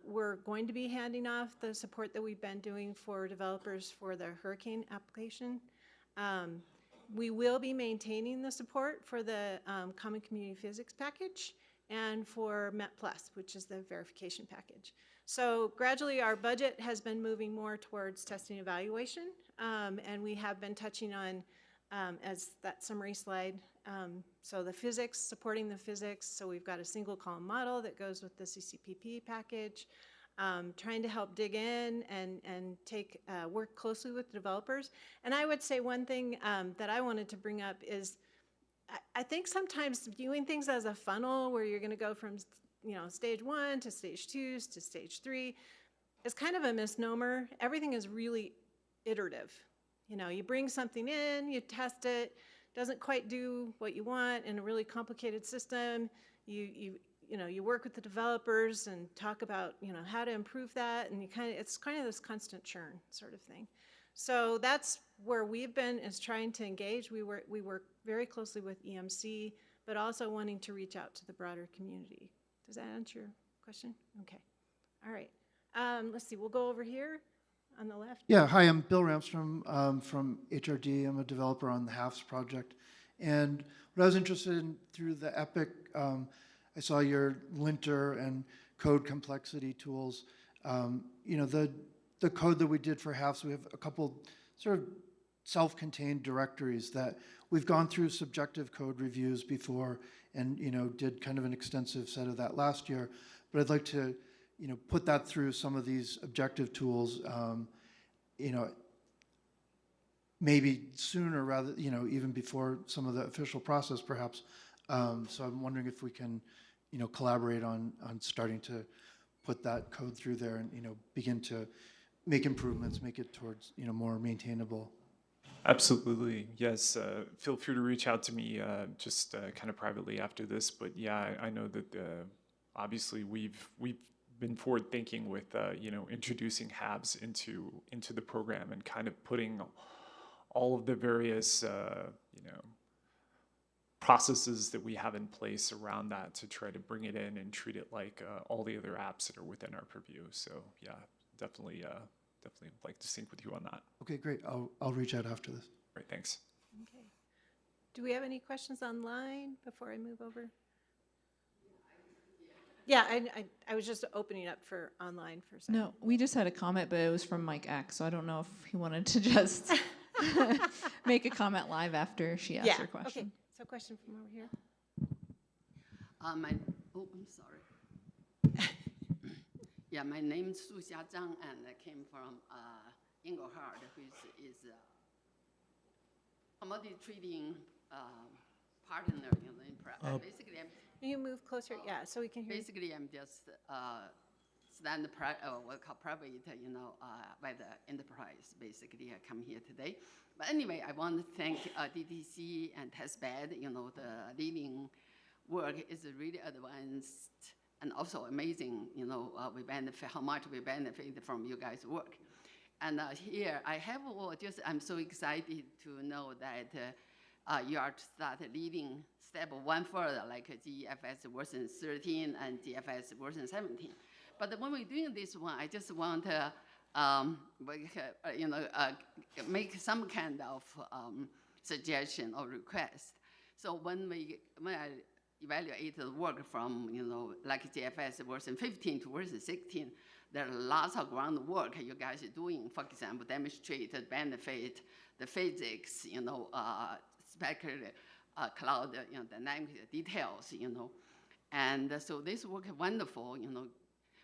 We're going to be handing off the support that we've been doing for developers for the hurricane application. We will be maintaining the support for the Common Community Physics package and for MET+, which is the verification package. So gradually our budget has been moving more towards testing evaluation, and we have been touching on, as that summary slide, so the physics, supporting the physics. So we've got a single column model that goes with the CCPP package, trying to help dig in and work closely with developers. And I would say one thing that I wanted to bring up is I think sometimes viewing things as a funnel where you're going to go from stage 1 to stage 2 to stage 3 is kind of a misnomer. Everything is really iterative. You know, you bring something in, you test it, doesn't quite do what you want in a really complicated system. You know, you work with the developers and talk about, you know, how to improve that, and it's kind of this constant churn sort of thing. So that's where we've been, is trying to engage. We work very closely with EMC, but also wanting to reach out to the broader community. Does that answer your question? Okay. All right. Let's see. We'll go over here on the left. Yeah. Hi, I'm Bill Ramstrom from HRD. I'm a developer on the HAFS project. And what I was interested in through the EPIC, I saw your linter and code complexity tools. You know, the code that we did for HAFS, we have a couple sort of self-contained directories that we've gone through subjective code reviews before, and, you know, did kind of an extensive set of that last year. But I'd like to, you know, put that through some of these objective tools, you know, maybe sooner rather, you know, even before some of the official process perhaps. So I'm wondering if we can, you know, collaborate on starting to put that code through there and, you know, begin to make improvements, make it towards, you know, more maintainable. Absolutely, yes. Feel free to reach out to me just kind of privately after this. But yeah, I know that obviously we've been forward thinking with you know, introducing HABs into the program and kind of putting all of the various you know, processes that we have in place around that to try to bring it in and treat it like all the other apps that are within our purview. So yeah, definitely like to sync with you on that. Okay, great. I'll reach out after this. Great, thanks. Okay. Do we have any questions online before I move over? Yeah, I was just opening up for online for a second. No, we just had a comment, but it was from Mike Ack, so I don't know if he wanted to just make a comment live after she asked her question. Okay, so question from over here. I'm sorry. Yeah, my name is Su-Xia Zhang, and I came from Engelhard, which is a commodity trading partner in basically. Can you move closer? Yeah, so we can hear. Basically, I'm just stand what call private, you know, by the enterprise. Basically, I come here today. But anyway, I want to thank DTC and testbed. You know, the leading work is really advanced and also amazing. You know, we benefit how much we benefit from you guys' work. And here I have I'm so excited to know that you are to start leading step one further, like GFS version 13 and GFS version 17. But when we're doing this one, I just want to, you know, make some kind of suggestion or request. So when I evaluate the work from, you know, like GFS version 15 to version 16, there are lots of groundwork you guys are doing. For example, demonstrate the benefit, the physics, you know, speculative, cloud, you know, dynamic details, you know. And so this work is wonderful, you know.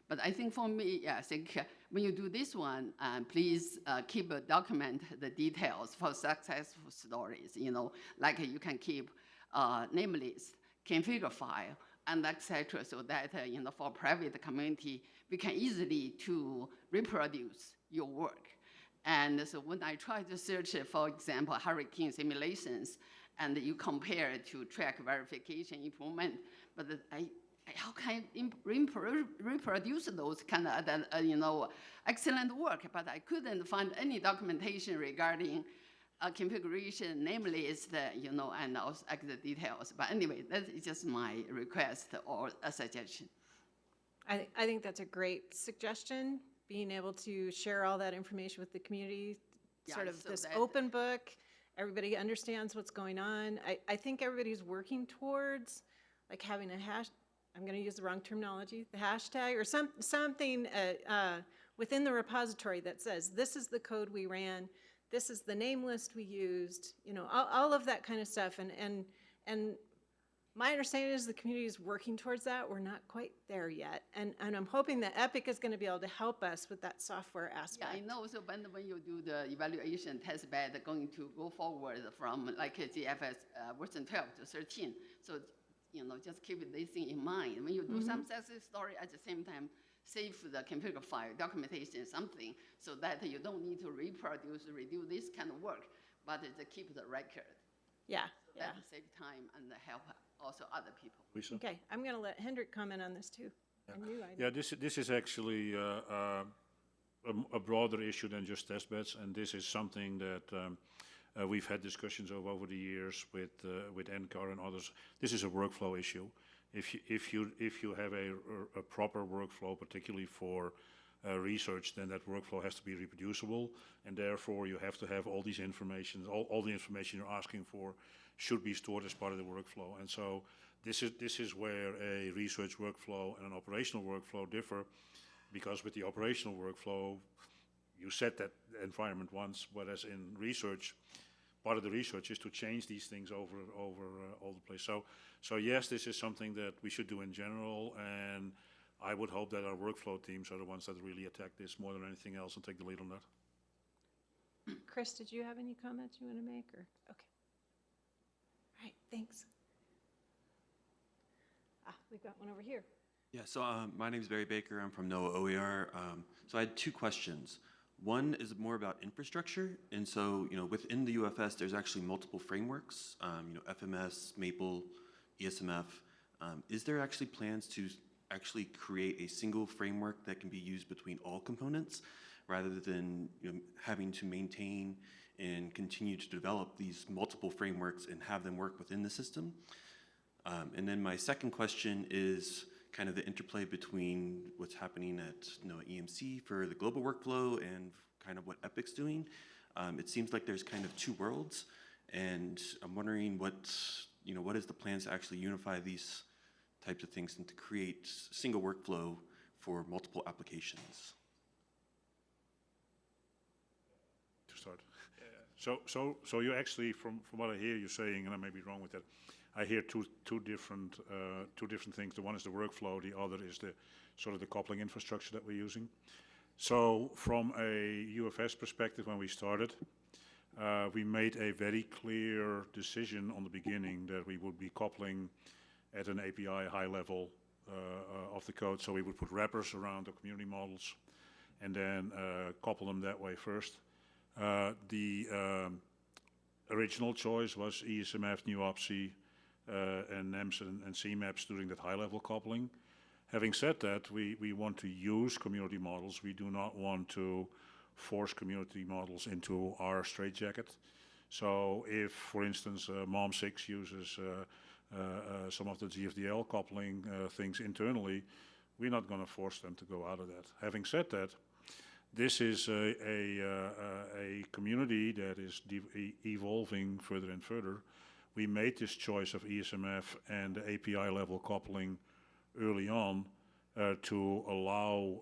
But I think for me, yeah, I think when you do this one, please keep document the details for successful stories, you know, like you can keep name list, configure file, and etc. So that, you know, for private community, we can easily to reproduce your work. And so when I try to search, for example, hurricane simulations, and you compare it to track verification improvement, but how can I reproduce those kind of, you know, excellent work? But I couldn't find any documentation regarding configuration, name list, you know, and also the details. But anyway, that is just my request or a suggestion. I think that's a great suggestion, being able to share all that information with the community, sort of so this open book. Everybody understands what's going on. I think everybody's working towards like having a hash, I'm going to use the wrong terminology, the hashtag or something within the repository that says, this is the code we ran, this is the name list we used, you know, all of that kind of stuff. And my understanding is the community is working towards that. We're not quite there yet. And I'm hoping that EPIC is going to be able to help us with that software aspect. Yeah, I know. So when you do the evaluation test bed, going to go forward from like GFS version 12 to 13. So, you know, just keep this thing in mind. When you do some success story, at the same time, save the computer file, documentation, something, so that you don't need to reproduce, redo this kind of work, but to keep the record. Yeah, So yeah. that save time and help also other people. Lisa? Okay, I'm going to let Hendrik comment on this too. I knew I Yeah, this is actually a broader issue than just test beds, and this is something that we've had discussions of over the years with NCAR and others. This is a workflow issue. If you have a proper workflow, particularly for research, then that workflow has to be reproducible, and therefore you have to have all these information, all the information you're asking for should be stored as part of the workflow. And so this is where a research workflow and an operational workflow differ, because with the operational workflow, you set that environment once, whereas in research, part of the research is to change these things over all the place. So yes, this is something that we should do in general, and I would hope that our workflow teams are the ones that really attack this more than anything else and take the lead on that. Chris, did you have any comments you want to make? Or okay. All right, thanks. We've got one over here. Yeah, so my name is Barry Baker. I'm from NOAA OER. So I had two questions. One is more about infrastructure. And so, within the UFS, there's actually multiple frameworks, FMS, MAPLE, ESMF. Is there actually plans to actually create a single framework that can be used between all components, rather than having to maintain and continue to develop these multiple frameworks and have them work within the system? And then my second question is kind of the interplay between what's happening at EMC for the global workflow and kind of what EPIC's doing. It seems like there's kind of two worlds, and I'm wondering what is the plans to actually unify these types of things and to create single workflow for multiple applications. To start. So you actually, from what I hear you saying, and I may be wrong with that, I hear two different things. The one is the workflow. The other is the sort of the coupling infrastructure that we're using. So from a UFS perspective, when we started, we made a very clear decision on the beginning that we would be coupling at an API high level of the code. So we would put wrappers around the community models and then couple them that way first. The original choice was ESMF, NewOpsy, and NEMS and CMAPs doing that high-level coupling. Having said that, we want to use community models. We do not want to force community models into our straitjacket. So if, for instance, MOM6 uses some of the GFDL coupling things internally, we're not going to force them to go out of that. Having said that, this is a community that is evolving further and further. We made this choice of ESMF and the API level coupling early on to allow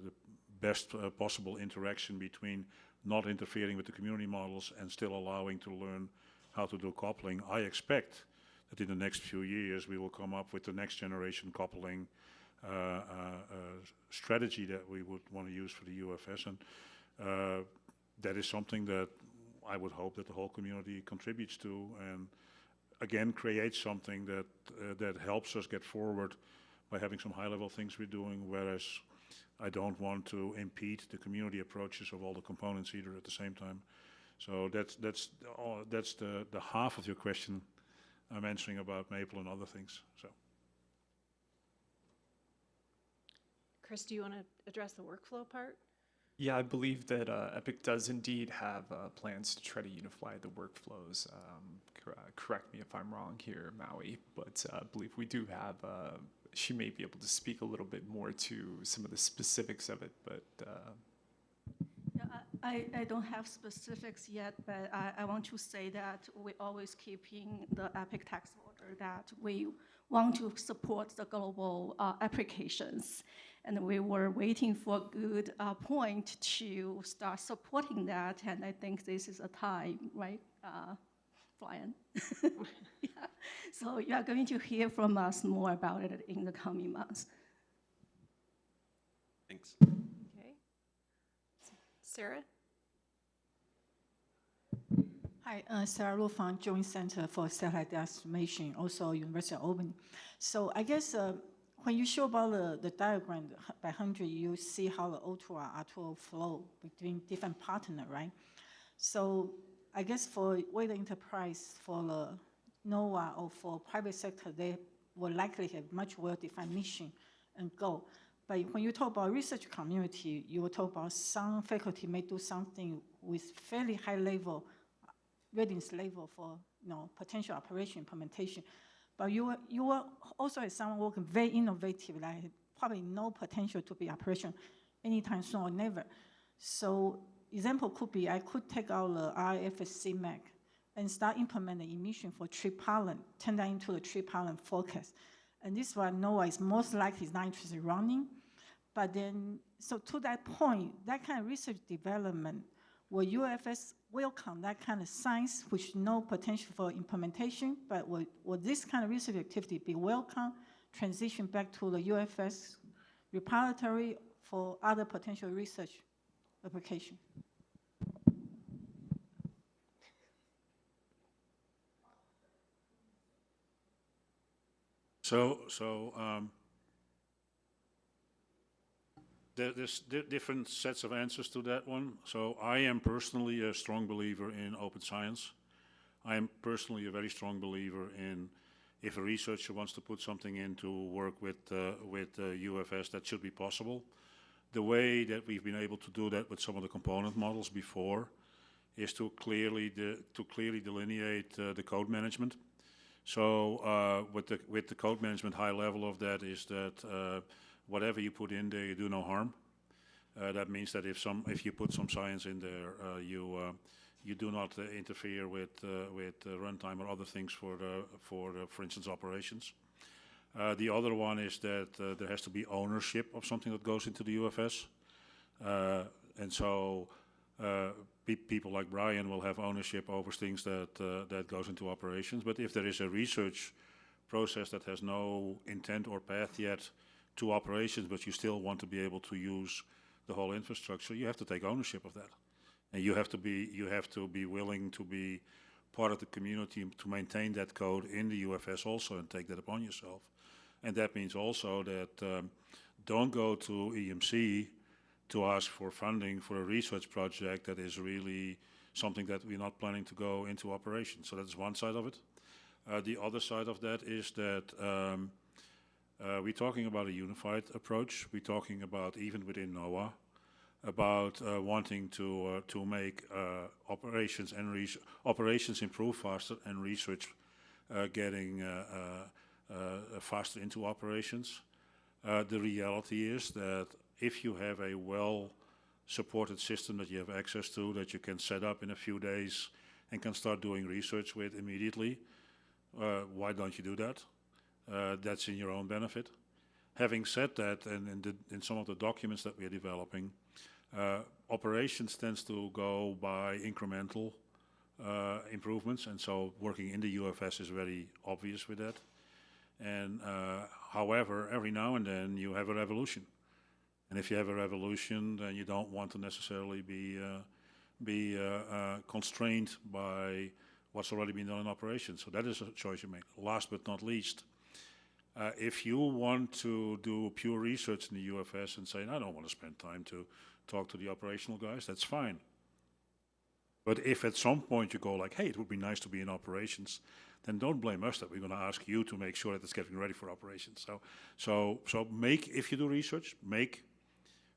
the best possible interaction between not interfering with the community models and still allowing to learn how to do coupling. I expect that in the next few years we will come up with the next generation coupling strategy that we would want to use for the UFS, and that is something that I would hope that the whole community contributes to, and again creates something that helps us get forward by having some high-level things we're doing, whereas I don't want to impede the community approaches of all the components either at the same time. So that's the half of your question I'm answering about Maple and other things. So. Chris, do you want to address the workflow part? Yeah, I believe that EPIC does indeed have plans to try to unify the workflows. Correct me if I'm wrong here, Maui, but I believe we do have, she may be able to speak a little bit more to some of the specifics of it, but. Yeah, I don't have specifics yet, but I want to say that we always keep in the EPIC text order that we want to support the global applications. And we were waiting for a good point to start supporting that. And I think this is a time, right, Brian? Yeah. So you are going to hear from us more about it in the coming months. Thanks. Okay. Sarah? Hi, Sarah Lu from Joint Center for Satellite Estimation, also University of Albany. So I guess when you show about the diagram by 100, you see how the O2 and R2 flow between different partners, right? So I guess for whether enterprise, for the NOAA or for private sector, they will likely have much well-defined mission and goal. But when you talk about research community, you will talk about some faculty may do something with fairly high level, readiness level for potential operation implementation. But you will also have someone working very innovative, like probably no potential to be operation anytime soon or never. So example could be, I could take out the UFS-EPIC and start implementing emission for tree pollen, turn that into a tree pollen forecast. And this one, NOAA is most likely not interested in running. But then, so to that point, that kind of research development, will UFS welcome that kind of science, which no potential for implementation, but will this kind of research activity be welcome, transition back to the UFS repository for other potential research application? There's different sets of answers to that one. So I am personally a strong believer in open science. I am personally a very strong believer in if a researcher wants to put something in to work with UFS, that should be possible. The way that we've been able to do that with some of the component models before is to clearly delineate the code management. So with the code management, high level of that is that whatever you put in there, you do no harm. That means that if you put some science in there, you do not interfere with runtime or other things for instance, operations. The other one is that there has to be ownership of something that goes into the UFS, and so people like Brian will have ownership over things that goes into operations. But if there is a research process that has no intent or path yet to operations, but you still want to be able to use the whole infrastructure, you have to take ownership of that, and you have to be willing to be part of the community to maintain that code in the UFS also and take that upon yourself. And that means also that don't go to EMC to ask for funding for a research project that is really something that we're not planning to go into operation. So that's one side of it. The other side of that is that we're talking about a unified approach. We're talking about, even within NOAA, about wanting to make operations improve faster and research getting faster into operations. The reality is that if you have a well-supported system that you have access to, that you can set up in a few days and can start doing research with immediately, why don't you do that? That's in your own benefit. Having said that, and in some of the documents that we are developing, operations tends to go by incremental improvements, and so working in the UFS is very obvious with that. And however, every now and then you have a revolution. And if you have a revolution, then you don't want to necessarily be constrained by what's already been done in operations. So that is a choice you make. Last but not least, if you want to do pure research in the UFS and say, I don't want to spend time to talk to the operational guys, that's fine. But if at some point you go like, hey, it would be nice to be in operations, then don't blame us that we're going to ask you to make sure that it's getting ready for operations. So if you do research, make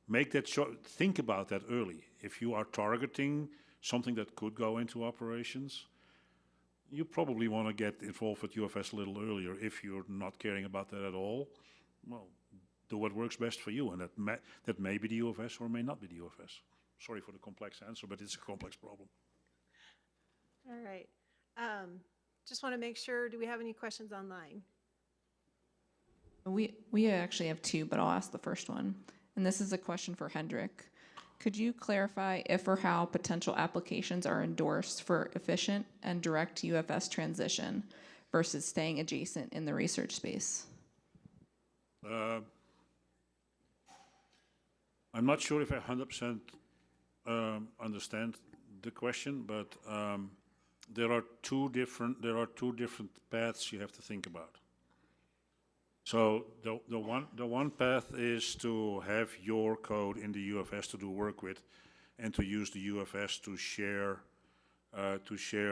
that think about that early. If you are targeting something that could go into operations, you probably want to get involved with UFS a little earlier. If you're not caring about that at all, well, do what works best for you, and that may be the UFS or may not be the UFS. Sorry for the complex answer, but it's a complex problem. All right. Just want to make sure, do we have any questions online? We actually have two, but I'll ask the first one. And this is a question for Hendrik. Could you clarify if or how potential applications are endorsed for efficient and direct UFS transition versus staying adjacent in the research space? I'm not sure if I 100% understand the question, but there are two different paths you have to think about. So the one path is to have your code in the UFS to do work with, and to use the UFS to share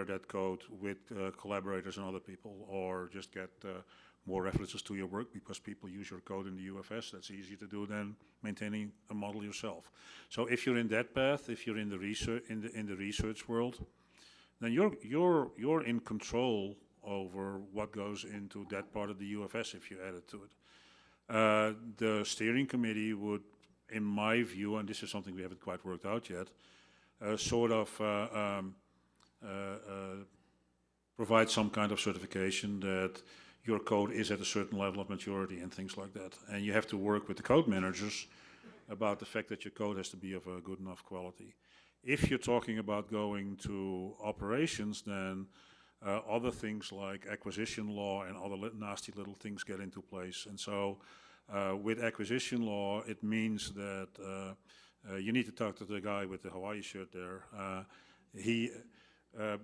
that code with collaborators and other people, or just get more references to your work because people use your code in the UFS. That's easier to do than maintaining a model yourself. So if you're in that path, if you're in the research world, then you're in control over what goes into that part of the UFS if you add it to it. The steering committee would, in my view, and this is something we haven't quite worked out yet, sort of provide some kind of certification that your code is at a certain level of maturity and things like that. And you have to work with the code managers about the fact that your code has to be of a good enough quality. If you're talking about going to operations, then other things like acquisition law and other nasty little things get into place. And so with acquisition law, it means that you need to talk to the guy with the Hawaii shirt there.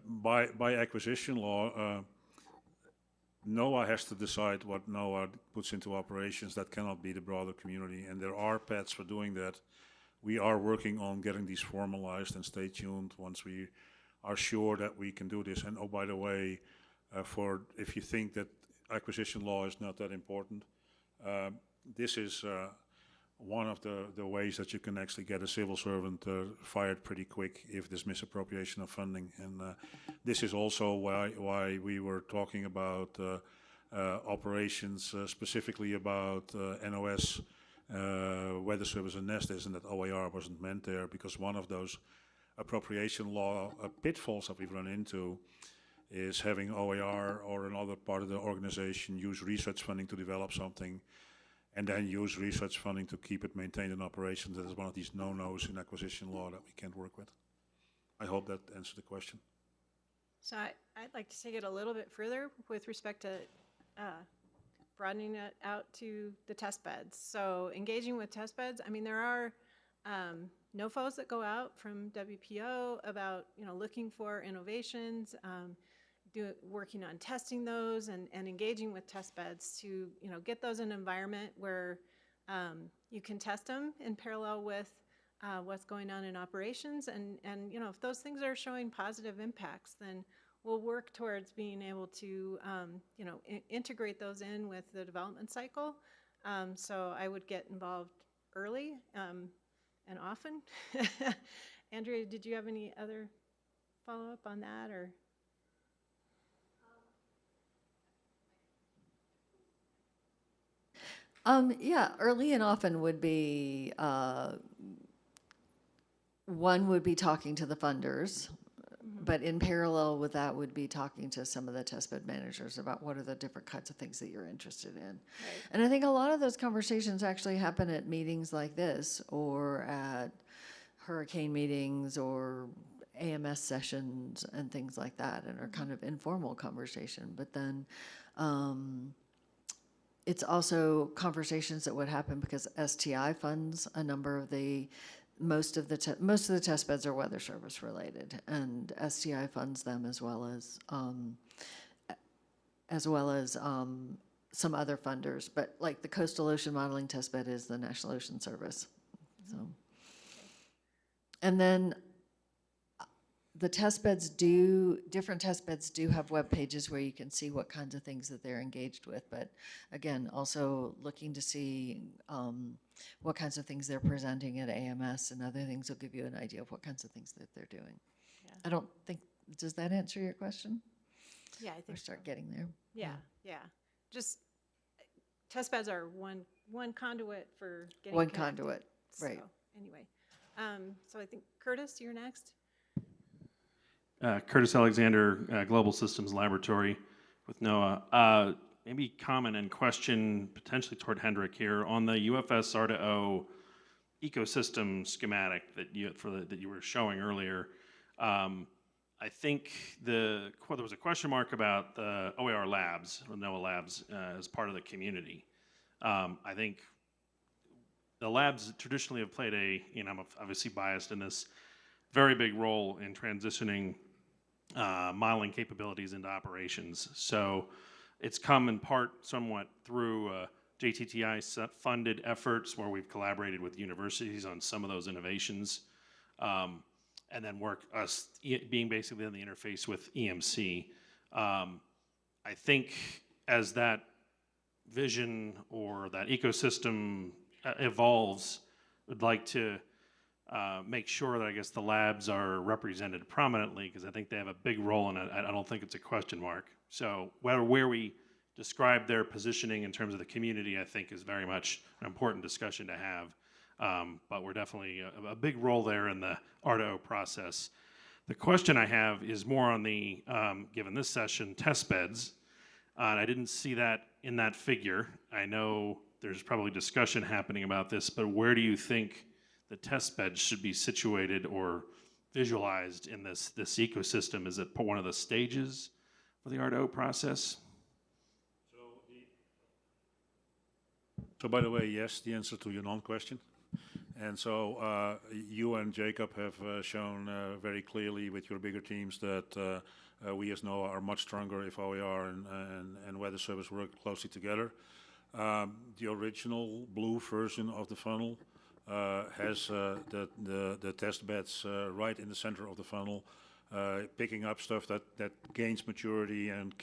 By acquisition law, NOAA has to decide what NOAA puts into operations. That cannot be the broader community, and there are paths for doing that. We are working on getting these formalized, and stay tuned once we are sure that we can do this. And oh, by the way, if you think that acquisition law is not that important, this is one of the ways that you can actually get a civil servant fired pretty quick if there's misappropriation of funding. And this is also why we were talking about operations, specifically about NOS, Weather Service and NEST, and that OAR wasn't meant there, because one of those appropriation law pitfalls that we've run into is having OAR or another part of the organization use research funding to develop something, and then use research funding to keep it maintained in operations. That is one of these no-nos in acquisition law that we can't work with. I hope that answered the question. So I'd like to take it a little bit further with respect to broadening it out to the test beds. So engaging with test beds, I mean, there are NOFOs that go out from WPO about, looking for innovations, working on testing those and engaging with test beds to, get those in an environment where you can test them in parallel with what's going on in operations. And if those things are showing positive impacts, then we'll work towards being able to, integrate those in with the development cycle. So I would get involved early and often. Andrea, did you have any other follow-up on that, or? Yeah, early and often would be, one would be talking to the funders, but in parallel with that would be talking to some of the testbed managers about what are the different kinds of things that you're interested in. Right. And I think a lot of those conversations actually happen at meetings like this, or at hurricane meetings, or AMS sessions and things like that, and are kind of informal conversation. But then it's also conversations that would happen because STI funds a number of most of the test beds are Weather Service related, and STI funds them as well as some other funders. But like the Coastal Ocean Modeling Test Bed is the National Ocean Service. So, and then the different test beds do have web pages where you can see what kinds of things that they're engaged with. But again, also looking to see what kinds of things they're presenting at AMS and other things will give you an idea of what kinds of things that they're doing. Yeah. I don't think, does that answer your question? Yeah, I think or start getting there. Yeah, yeah. Just test beds are one conduit for getting one connected. Conduit, right. So, anyway, so I think Curtis, you're next. Curtis Alexander, Global Systems Laboratory with NOAA. Maybe comment and question potentially toward Hendrik here on the UFS R2O ecosystem schematic that you were showing earlier. I think there was a question mark about the OAR labs, or NOAA labs, as part of the community. I think the labs traditionally have played I'm obviously biased in this, very big role in transitioning modeling capabilities into operations. So it's come in part somewhat through JTTI-funded efforts where we've collaborated with universities on some of those innovations, and then being basically on the interface with EMC. I think as that vision or that ecosystem evolves, would like to make sure that I guess the labs are represented prominently, because I think they have a big role in it. I don't think it's a question mark. So where we describe their positioning in terms of the community, I think is very much an important discussion to have. But we're definitely a big role there in the R2O process. The question I have is more on the, given this session, test beds. And I didn't see that in that figure. I know there's probably discussion happening about this, but where do you think the test beds should be situated or visualized in this ecosystem? Is it one of the stages for the R2O process? So by the way, yes, the answer to your non-question. And so you and Jacob have shown very clearly with your bigger teams that we as NOAA are much stronger if OER and Weather Service work closely together. The original blue version of the funnel has the test beds right in the center of the funnel, picking up stuff that gains maturity and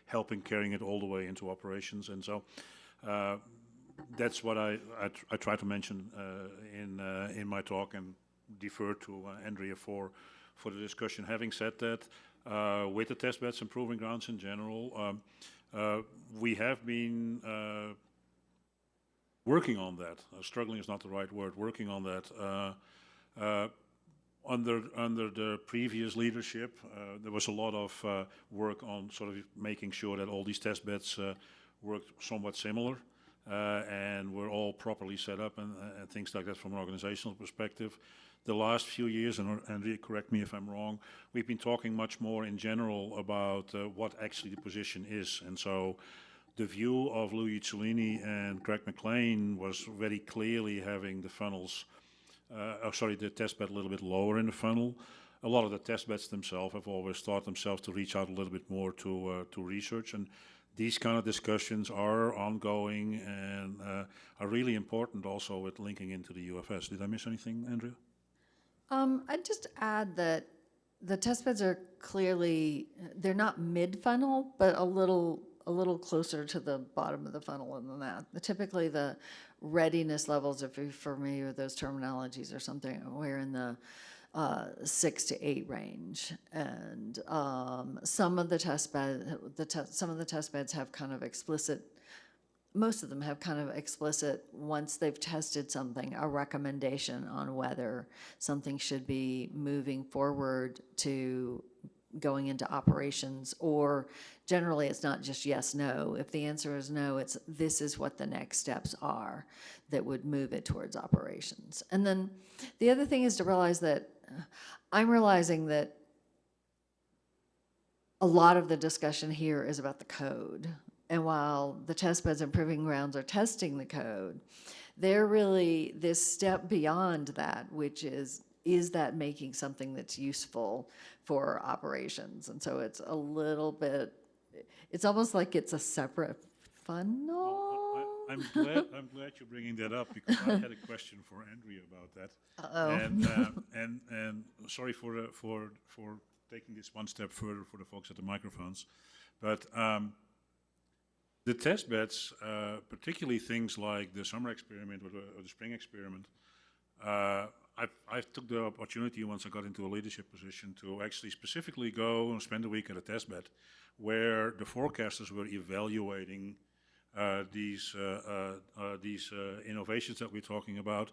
helping carrying it all the way into operations. And so that's what I try to mention in my talk, and defer to Andrea for the discussion. Having said that, with the test beds and proving grounds in general, we have been working on that. Struggling is not the right word. Working on that. Under the previous leadership, there was a lot of work on sort of making sure that all these test beds worked somewhat similar. And we're all properly set up and things like that from an organizational perspective. The last few years, and Andrea, correct me if I'm wrong, we've been talking much more in general about what actually the position is. And so the view of Louis Cellini and Greg McLean was very clearly having the funnels, the test bed a little bit lower in the funnel. A lot of the test beds themselves have always thought themselves to reach out a little bit more to research. And these kind of discussions are ongoing and are really important also with linking into the UFS. Did I miss anything, Andrea? I'd just add that the test beds are clearly, they're not mid-funnel, but a little closer to the bottom of the funnel than that. Typically the readiness levels, if you're familiar with those terminologies or something, we're in the 6 to 8 range, and some of the test beds have kind of explicit. Most of them have kind of explicit, once they've tested something, a recommendation on whether something should be moving forward to going into operations, or generally it's not just yes, no. If the answer is no, it's this is what the next steps are that would move it towards operations. And then the other thing is to realize that I'm realizing that a lot of the discussion here is about the code. And while the test beds and proving grounds are testing the code, they're really this step beyond that, which is that making something that's useful for operations? And so it's a little bit, it's almost like it's a separate funnel. I'm glad you're bringing that up, because I had a question for Andrea about that. And sorry for taking this one step further for the folks at the microphones, but the test beds, particularly things like the summer experiment or the spring experiment, I took the opportunity once I got into a leadership position to actually specifically go and spend a week at a test bed where the forecasters were evaluating these innovations that we're talking about.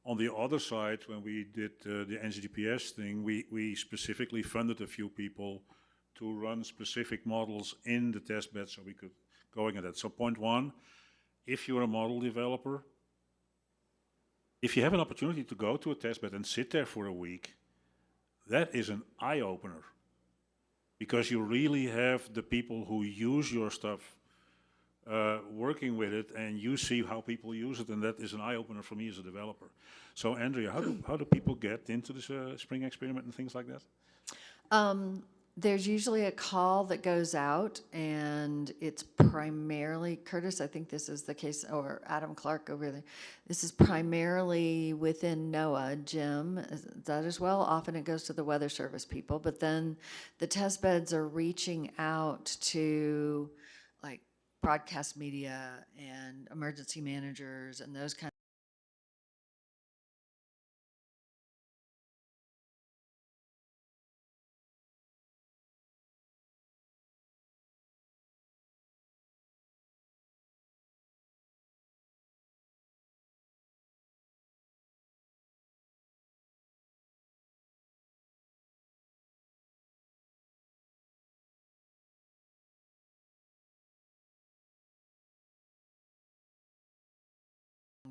On the other side, when we did the NGDPS thing, we specifically funded a few people to run specific models in the test bed so we could go at that. So point one, if you're a model developer, if you have an opportunity to go to a test bed and sit there for a week, that is an eye-opener, because you really have the people who use your stuff working with it, and you see how people use it, and that is an eye-opener for me as a developer. So Andrea, how do people get into this spring experiment and things like that? There's usually a call that goes out, and it's primarily, Curtis, I think this is the case, or Adam Clark over there. This is primarily within NOAA. Jim, is that as well? Often it goes to the Weather Service people, but then the test beds are reaching out to like broadcast media and emergency managers and those kinds.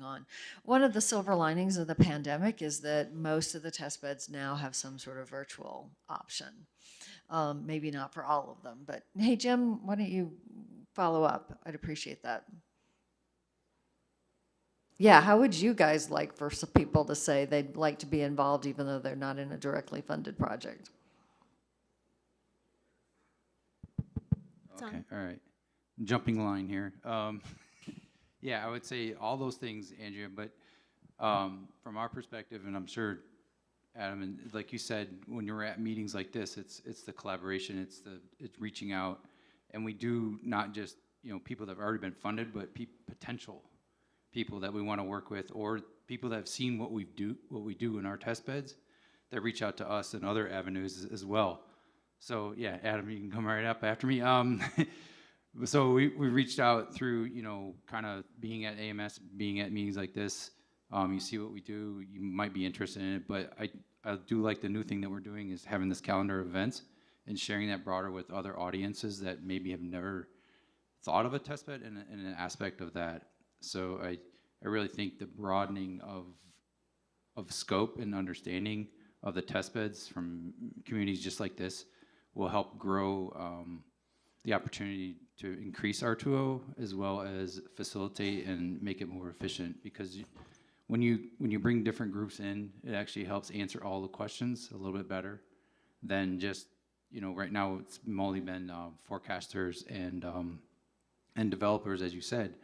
On. One of the silver linings of the pandemic is that most of the test beds now have some sort of virtual option. Maybe not for all of them, but hey, Jim, why don't you follow up? I'd appreciate that. Yeah, how would you guys like for some people to say they'd like to be involved even though they're not in a directly funded project? Okay, all right. Jumping line here. Yeah, I would say all those things, Andrea, but from our perspective, and I'm sure Adam, and like you said, when you're at meetings like this, it's the collaboration, it's reaching out, and we do not just people that have already been funded, but potential people that we want to work with, or people that have seen what we do in our test beds, that reach out to us in other avenues as well. So yeah, Adam, you can come right up after me. So we reached out through, kind of being at AMS, being at meetings like this. You see what we do, you might be interested in it, but I do like the new thing that we're doing is having this calendar of events and sharing that broader with other audiences that maybe have never thought of a test bed in an aspect of that. So I really think the broadening of scope and understanding of the test beds from communities just like this will help grow the opportunity to increase R2O as well as facilitate and make it more efficient, because when you bring different groups in, it actually helps answer all the questions a little bit better than just, right now it's only been forecasters and developers, as you said.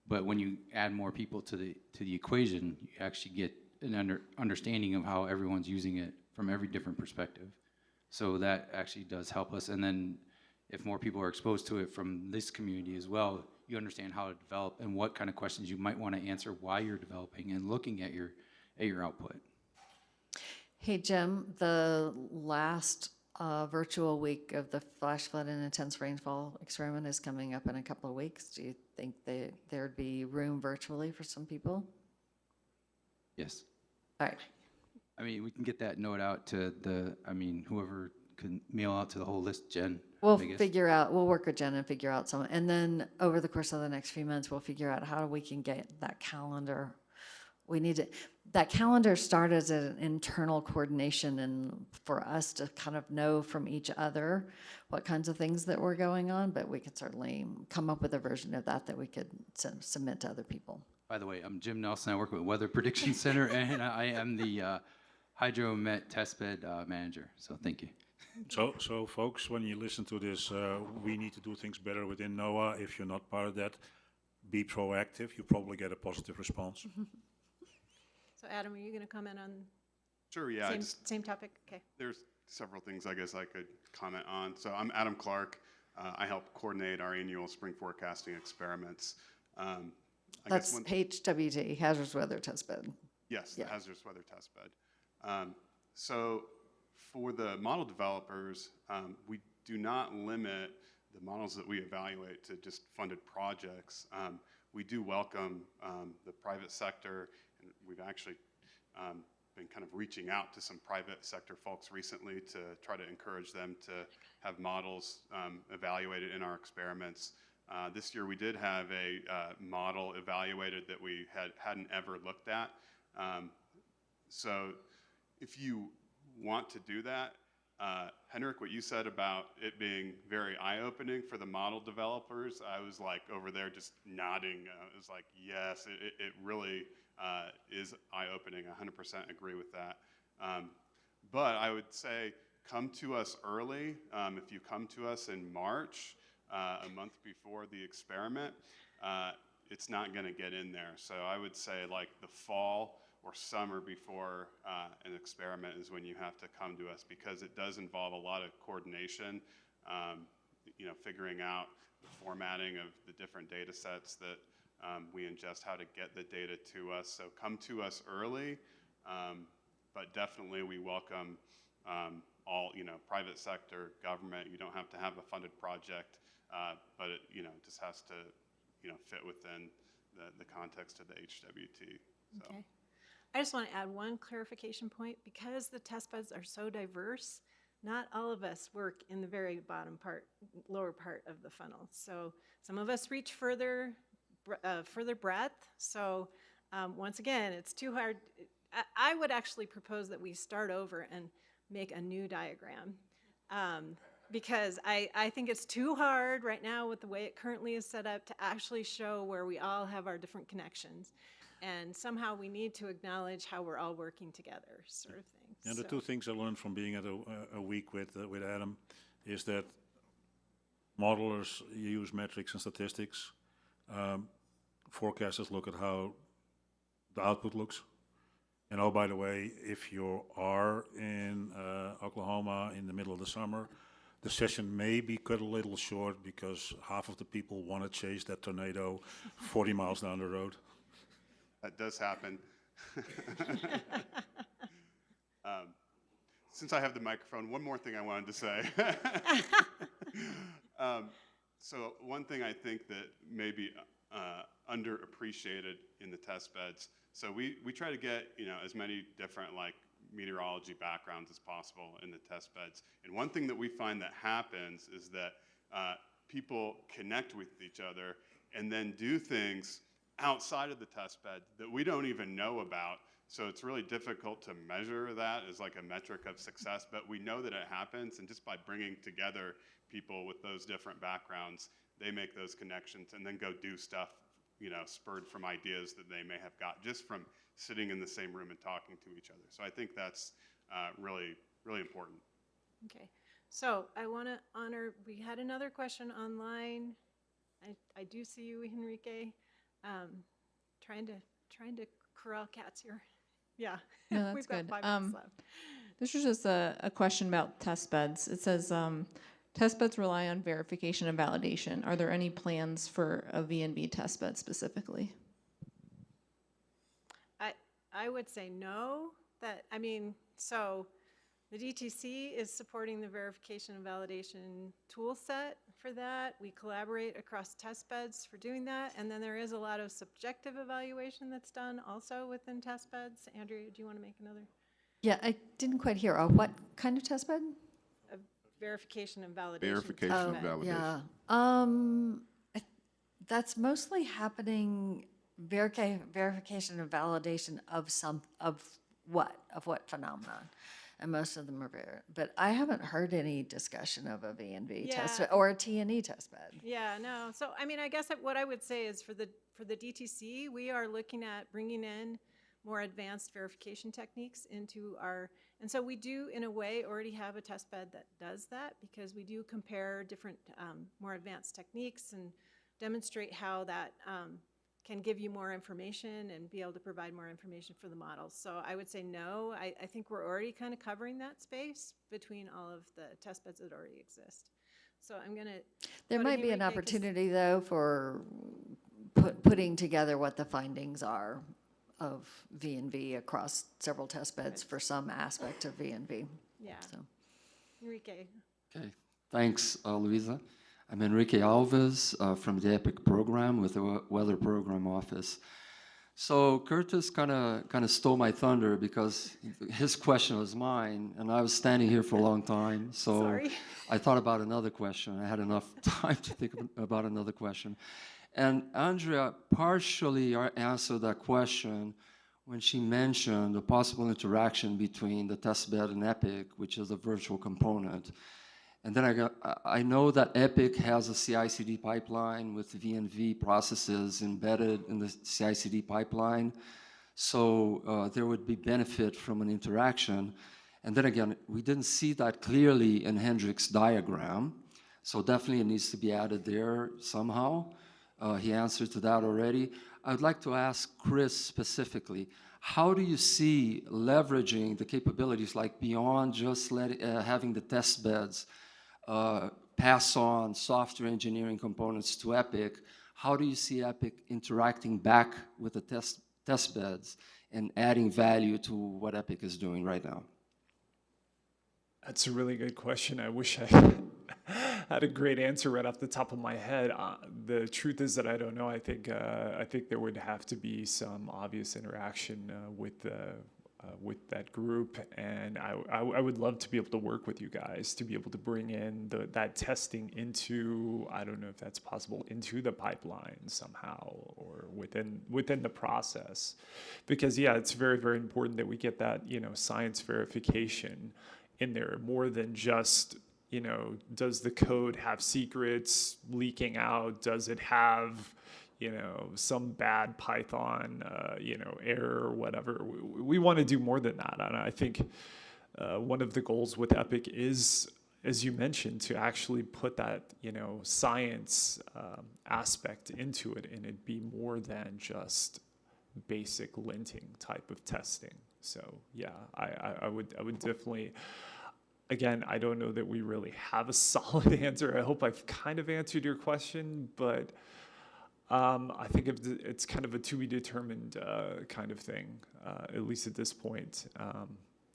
But when you add more people to the equation, you actually get an understanding of how everyone's using it from every different perspective. So that actually does help us. And then if more people are exposed to it from this community as well, you understand how to develop and what kind of questions you might want to answer while you're developing and looking at your output. Hey, Jim, the last virtual week of the flash flood and intense rainfall experiment is coming up in a couple of weeks. Do you think there'd be room virtually for some people? Yes. All right. I mean, we can get that note out to whoever can mail out to the whole list, Jen. We'll work with Jen and figure out some, and then over the course of the next few months, we'll figure out how we can get that calendar. That calendar started as an internal coordination and for us to kind of know from each other what kinds of things that were going on, but we could certainly come up with a version of that we could submit to other people. By the way, I'm Jim Nelson. I work with Weather Prediction Center, and I am the hydromet testbed manager. So thank you. So folks, when you listen to this, we need to do things better within NOAA. If you're not part of that, be proactive. You probably get a positive response. So Adam, are you going to comment on? Sure, yeah. Same topic? Okay. There's several things I guess I could comment on. So I'm Adam Clark. I help coordinate our annual spring forecasting experiments. That's HWT, Hazardous Weather Testbed. Yes, the Hazardous Weather Testbed. So for the model developers, we do not limit the models that we evaluate to just funded projects. We do welcome the private sector, and we've actually been kind of reaching out to some private sector folks recently to try to encourage them to have models evaluated in our experiments. This year we did have a model evaluated that we hadn't ever looked at. So if you want to do that, Henrik, what you said about it being very eye-opening for the model developers, I was like over there just nodding. It was like, yes, it really is eye-opening. I 100% agree with that. But I would say come to us early. If you come to us in March, a month before the experiment, it's not going to get in there. So I would say like the fall or summer before an experiment is when you have to come to us, because it does involve a lot of coordination, you know, figuring out the formatting of the different data sets that we ingest, how to get the data to us. So come to us early, but definitely we welcome all, you know, private sector, government. You don't have to have a funded project, but it, you know, just has to, you know, fit within the context of the HWT. So. Okay. I just want to add one clarification point. Because the test beds are so diverse, not all of us work in the very bottom part, lower part of the funnel. So some of us reach further breadth. So once again, it's too hard. I would actually propose that we start over and make a new diagram. Because I think it's too hard right now with the way it currently is set up to actually show where we all have our different connections. And somehow we need to acknowledge how we're all working together, sort of thing. And the two things I learned from being at a week with Adam is that modelers use metrics and statistics. Forecasters look at how the output looks. And oh, by the way, if you are in Oklahoma in the middle of the summer, the session may be cut a little short because half of the people want to chase that tornado 40 miles down the road. That does happen. Since I have the microphone, one more thing I wanted to say. So one thing I think that may be underappreciated in the test beds. So we try to get, you know, as many different like meteorology backgrounds as possible in the test beds. And one thing that we find that happens is that people connect with each other and then do things outside of the test bed that we don't even know about. So it's really difficult to measure that as like a metric of success, but we know that it happens. And just by bringing together people with those different backgrounds, they make those connections and then go do stuff, you know, spurred from ideas that they may have got just from sitting in the same room and talking to each other. So I think that's really, really important. Okay. So I want to honor, we had another question online. I do see you, Enrique. Trying to corral cats here. Yeah. No, that's We've got good. 5 minutes left. This was just a question about test beds. It says, test beds rely on verification and validation. Are there any plans for a VNV test bed specifically? I would say no. So the DTC is supporting the verification and validation tool set for that. We collaborate across test beds for doing that. And then there is a lot of subjective evaluation that's done also within test beds. Andrea, do you want to make another? Yeah, I didn't quite hear. What kind of test bed? Verification and validation. Verification and validation. Yeah. That's mostly happening, verification and validation of what phenomenon? And most of them are but I haven't heard any discussion of a VNV test bed or a T&E test bed. Yeah, no. So, I mean, I guess what I would say is for the DTC, we are looking at bringing in more advanced verification techniques into our, and so we do, in a way, already have a test bed that does that, because we do compare different more advanced techniques and demonstrate how that can give you more information and be able to provide more information for the models. So I would say no. I think we're already kind of covering that space between all of the test beds that already exist. So I'm going to... There might be an opportunity, though, for putting together what the findings are of VNV across several test beds for some aspect of VNV. Yeah. So. Enrique. Okay, thanks, Luisa. I'm Enrique Alves from the EPIC program with the Weather Program Office. So Curtis kind of stole my thunder because his question was mine, and I was standing here for a long time. So Sorry. I thought about another question. I had enough time to think about another question. And Andrea partially answered that question when she mentioned the possible interaction between the testbed and EPIC, which is a virtual component. And then I know that EPIC has a CI/CD pipeline with VNV processes embedded in the CI/CD pipeline. So there would be benefit from an interaction. And then again, we didn't see that clearly in Hendrik's diagram, so definitely it needs to be added there somehow. He answered to that already. I would like to ask Chris specifically, how do you see leveraging the capabilities like beyond just having the test beds pass on software engineering components to EPIC? How do you see EPIC interacting back with the test beds and adding value to what EPIC is doing right now? That's a really good question. I wish I had a great answer right off the top of my head. The truth is that I don't know. I think there would have to be some obvious interaction with that group, and I would love to be able to work with you guys to be able to bring in that testing into, I don't know if that's possible, into the pipeline somehow or within the process, because yeah, it's very, very important that we get that, you know, science verification in there, more than just, you know, does the code have secrets leaking out? Does it have, you know, some bad Python, you know, error or whatever? We want to do more than that. And I think one of the goals with EPIC is, as you mentioned, to actually put that, you know, science aspect into it, and it be more than just basic linting type of testing. So yeah, I would definitely. Again, I don't know that we really have a solid answer. I hope I've kind of answered your question, but I think it's kind of a to be determined kind of thing, at least at this point.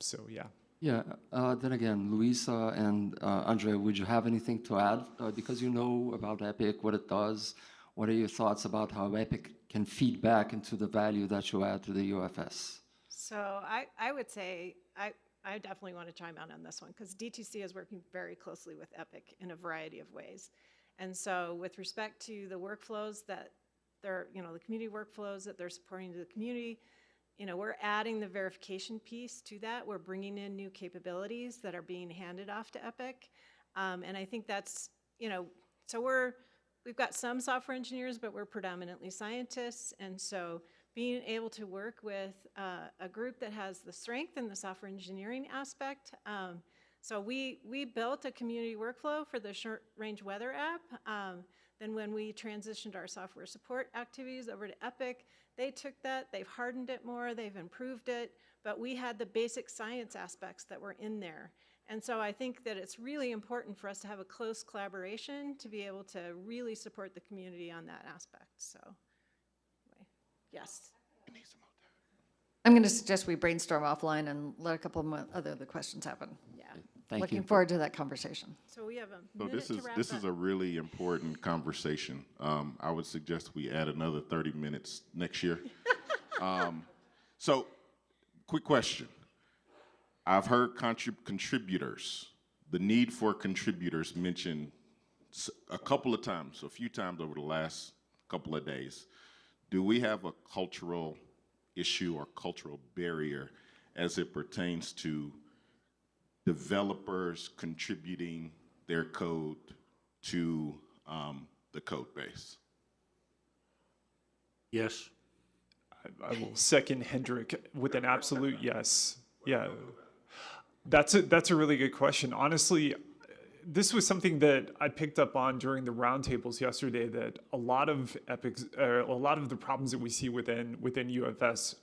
So yeah. Yeah. Then again, Luisa and Andrea, would you have anything to add? Because you know about EPIC, what it does. What are your thoughts about how EPIC can feed back into the value that you add to the UFS? So I would say I definitely want to chime in on this one, because DTC is working very closely with EPIC in a variety of ways. And so with respect to the workflows that they're, you know, the community workflows that they're supporting to the community, you know, we're adding the verification piece to that. We're bringing in new capabilities that are being handed off to EPIC. And I think that's, you know, so we've got some software engineers, but we're predominantly scientists. And so being able to work with a group that has the strength in the software engineering aspect. So we built a community workflow for the short range weather app. Then when we transitioned our software support activities over to EPIC, they took that, they've hardened it more, they've improved it, but we had the basic science aspects that were in there. And so I think that it's really important for us to have a close collaboration to be able to really support the community on that aspect. So. Yes. I'm going to suggest we brainstorm offline and let a couple of other questions happen. Yeah. Looking forward to that conversation. So we have a So minute to wrap this up. is a really important conversation. I would suggest we add another 30 minutes next year. So, quick question. I've heard contributors, the need for contributors mentioned a couple of times, a few times over the last couple of days. Do we have a cultural issue or cultural barrier as it pertains to developers contributing their code to the code base? Yes. I will second Hendrik with an absolute yes. Yeah. That's a really good question. Honestly, this was something that I picked up on during the roundtables yesterday, that a lot of the problems that we see within UFS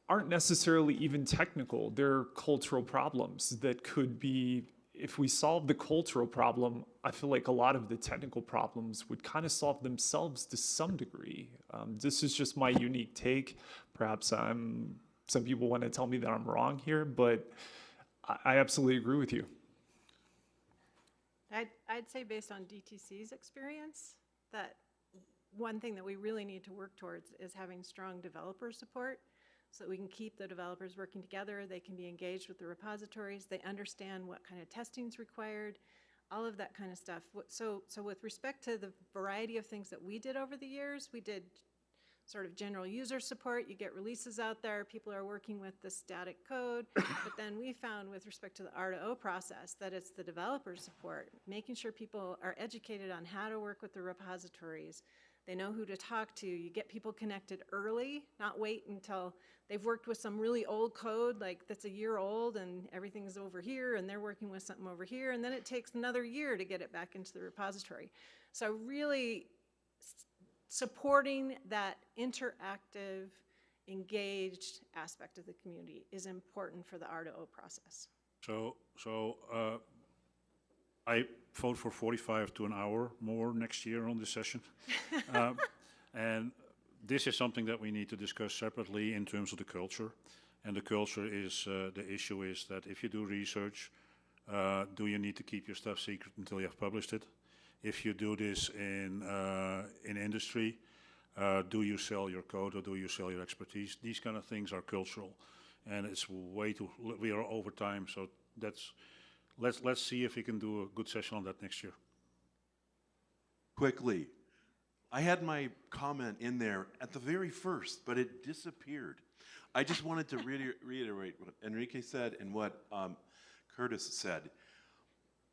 aren't necessarily even technical. They're cultural problems that could be, if we solve the cultural problem, I feel like a lot of the technical problems would kind of solve themselves to some degree. This is just my unique take. Perhaps some people want to tell me that I'm wrong here, but I absolutely agree with you. I'd say based on DTC's experience, that one thing that we really need to work towards is having strong developer support, so that we can keep the developers working together, they can be engaged with the repositories, they understand what kind of testing is required, all of that kind of stuff. So with respect to the variety of things that we did over the years, we did sort of general user support, you get releases out there, people are working with the static code, but then we found with respect to the R2O process that it's the developer support, making sure people are educated on how to work with the repositories, They know who to talk to. You get people connected early, not wait until they've worked with some really old code, like that's a year old and everything's over here and they're working with something over here, and then it takes another year to get it back into the repository. So really supporting that interactive, engaged aspect of the community is important for the R2O process. So I vote for 45 to an hour more next year on this session. And this is something that we need to discuss separately in terms of the culture. And the culture is, the issue is that if you do research, do you need to keep your stuff secret until you have published it? If you do this in industry, do you sell your code or do you sell your expertise? These kind of things are cultural, and it's way too, we are over time, so that's, let's see if we can do a good session on that next year. Quickly, I had my comment in there at the very first, but it disappeared. I just wanted to reiterate what Enrique said and what Curtis said.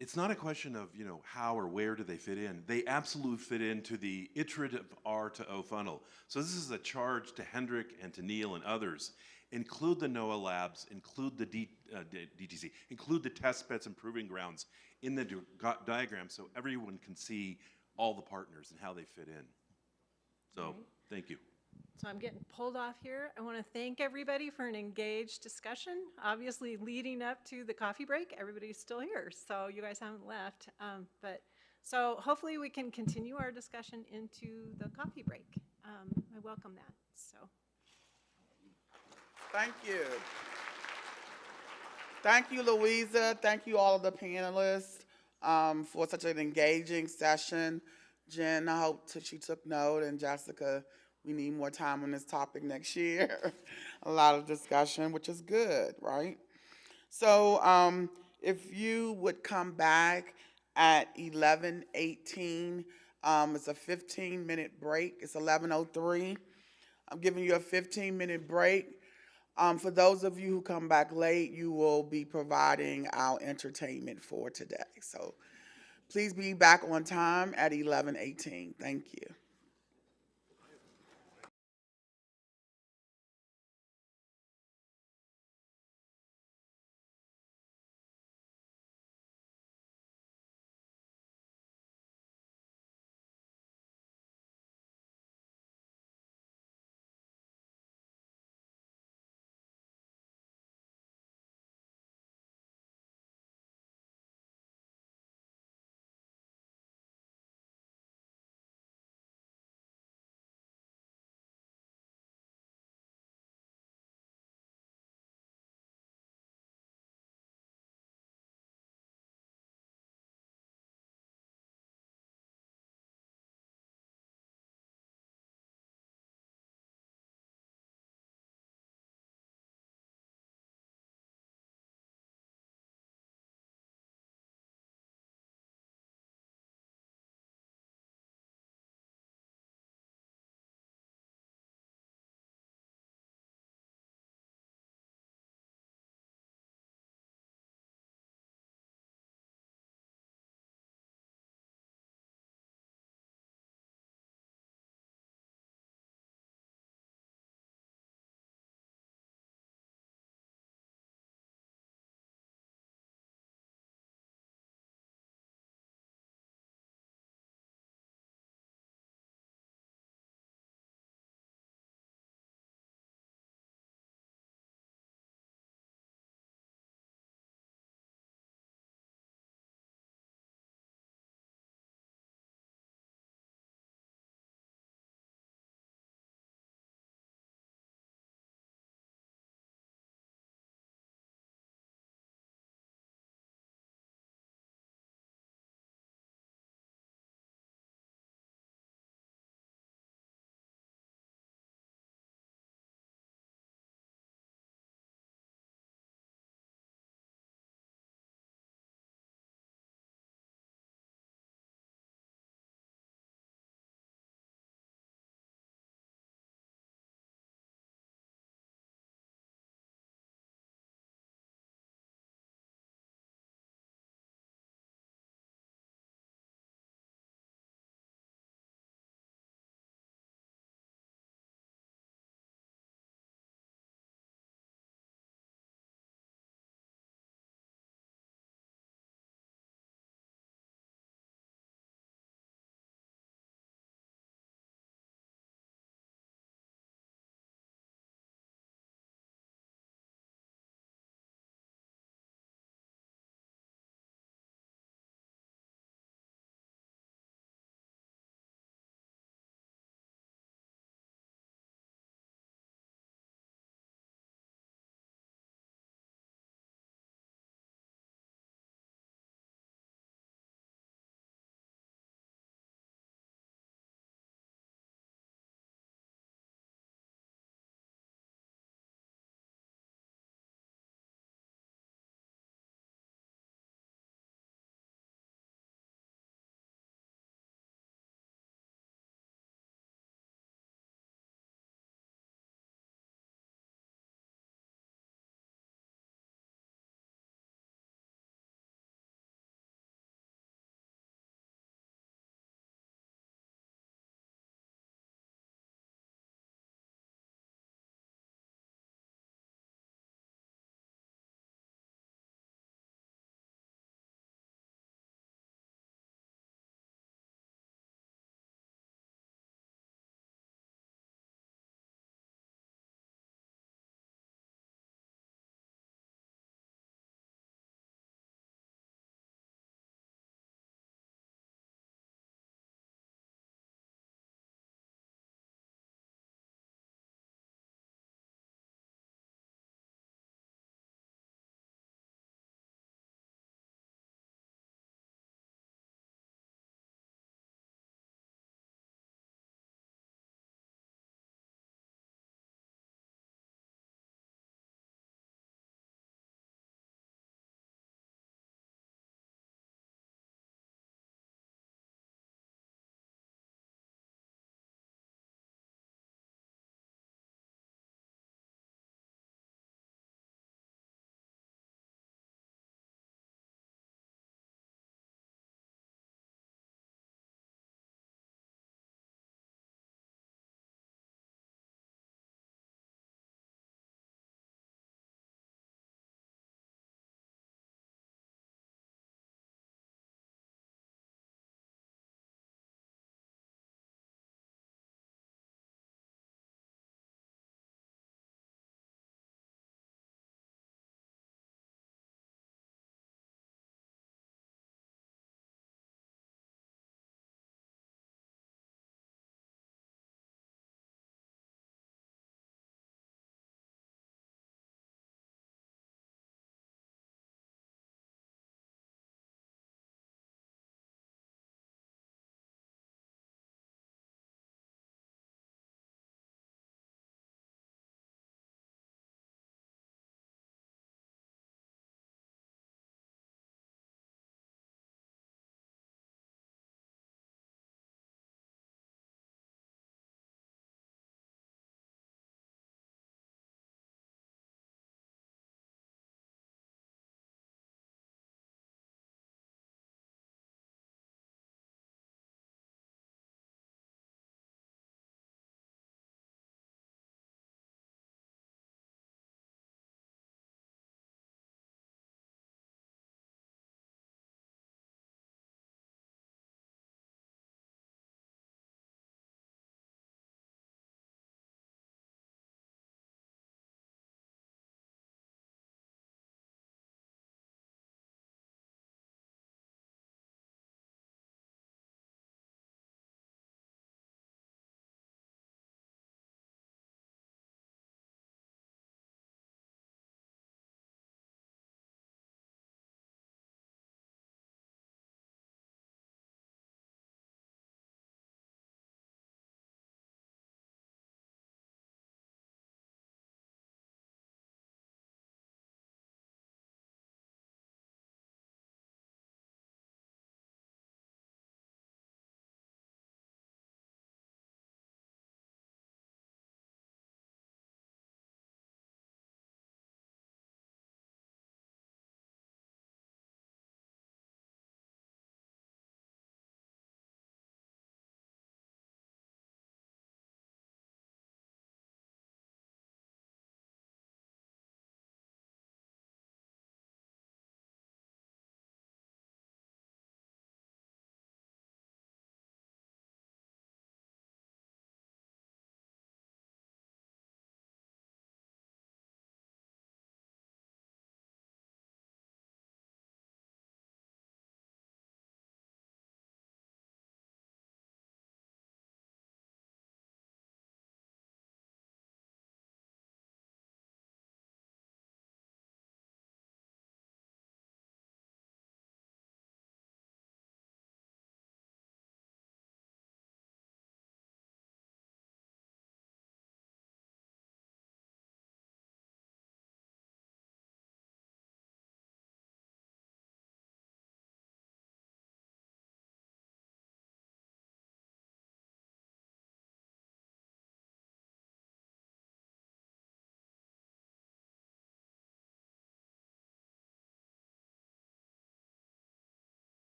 It's not a question of, you know, how or where do they fit in. They absolutely fit into the iterative R2O funnel. So this is a charge to Hendrik and to Neil and others. Include the NOAA labs, include the DTC, include the test beds and proving grounds in the diagram so everyone can see all the partners and how they fit in. So, thank you. So I'm getting pulled off here. I want to thank everybody for an engaged discussion. Obviously, leading up to the coffee break, everybody's still here, so you guys haven't left. So hopefully we can continue our discussion into the coffee break. I welcome that. So. Thank you. Thank you, Louisa. Thank you, all of the panelists, for such an engaging session. Jen, I hope she took note, and Jessica, we need more time on this topic next year. A lot of discussion, which is good, right? So if you would come back at 11:18, it's a 15-minute break. It's 11:03. I'm giving you a 15-minute break. For those of you who come back late, you will be providing our entertainment for today. So please be back on time at 11:18. Thank you.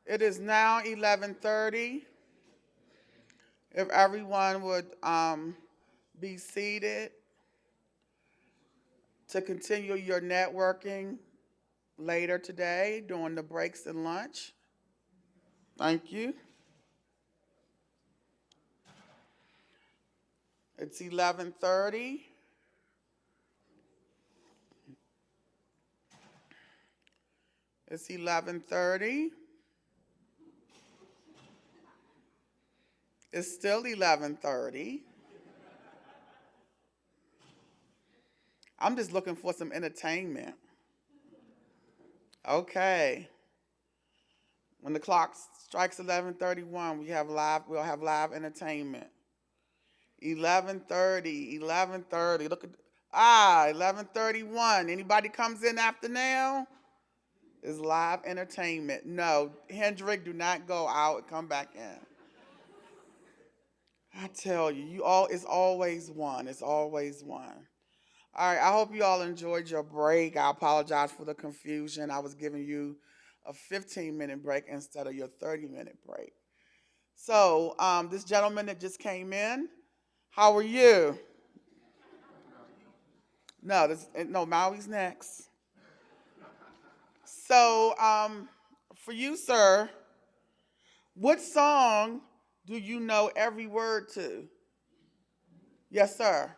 It is now 11:30. If everyone would be seated to continue your networking later today during the breaks and lunch. Thank you. It's 11:30. It's 11:30. It's still 11:30. I'm just looking for some entertainment. Okay. When the clock strikes 11:31, we'll have live entertainment. 11:30, 11:30. Look at 11:31. Anybody comes in after now? Is live entertainment. No, Hendrick, do not go out and come back in. I tell you, it's always one. It's always one. All right, I hope you all enjoyed your break. I apologize for the confusion. I was giving you a 15-minute break instead of your 30-minute break. So, this gentleman that just came in, how are you? No, Maui's next. So, for you, sir, what song do you know every word to? Yes, sir.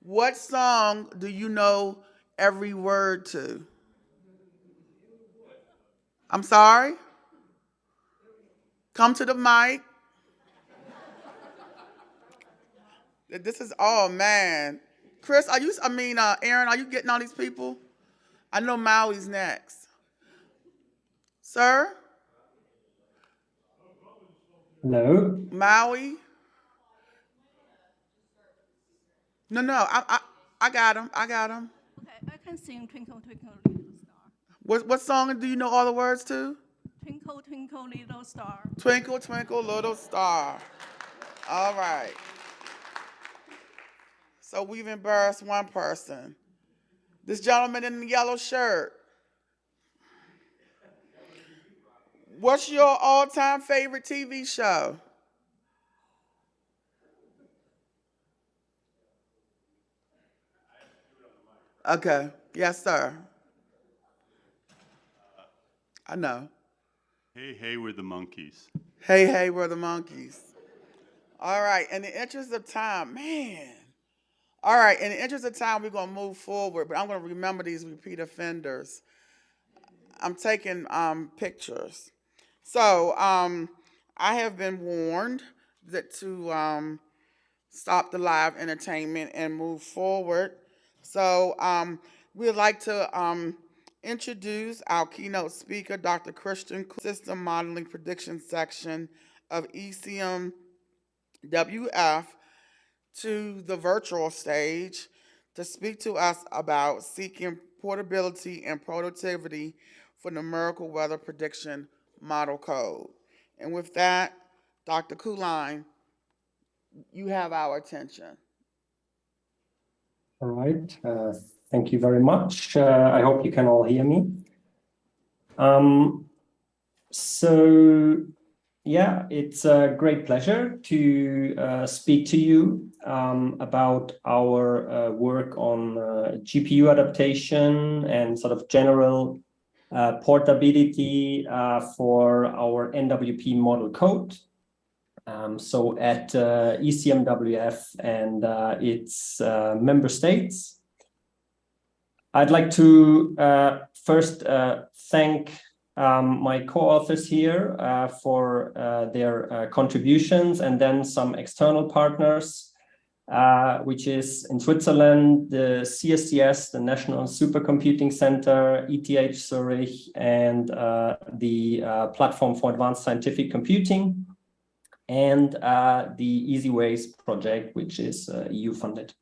What song do you know every word to? I'm sorry? Come to the mic. This is, oh man. Chris, Aaron, are you getting all these people? I know Maui's next. Sir? Hello? Maui? No, I got him. Okay, I can sing Twinkle, Twinkle, Little Star. What song do you know all the words to? Twinkle, Twinkle, Little Star. Twinkle, twinkle, little star. All right. So we've embarrassed one person. This gentleman in the yellow shirt. What's your all-time favorite TV show? Okay. Yes, sir. I know. Hey, hey, we're the monkeys. Hey, hey, we're the monkeys. All right. In the interest of time, man. All right. In the interest of time, we're going to move forward, but I'm going to remember these repeat offenders. I'm taking pictures. So I have been warned that to stop the live entertainment and move forward. So we'd like to introduce our keynote speaker, Dr. Christian System Modeling Prediction Section of ECMWF to the virtual stage to speak to us about seeking portability and productivity for numerical weather prediction model code. And with that, Dr. Kuline, you have our attention. All right. Thank you very much. I hope you can all hear me. Yeah, it's a great pleasure to speak to you about our work on GPU adaptation and sort of general portability for our NWP model code. So at ECMWF and its member states. I'd like to first thank my co-authors here for their contributions, and then some external partners, which is in Switzerland, the CSCS, the National Supercomputing Center, ETH Zurich, and the Platform for Advanced Scientific Computing, and the Easy Ways project, which is EU funded.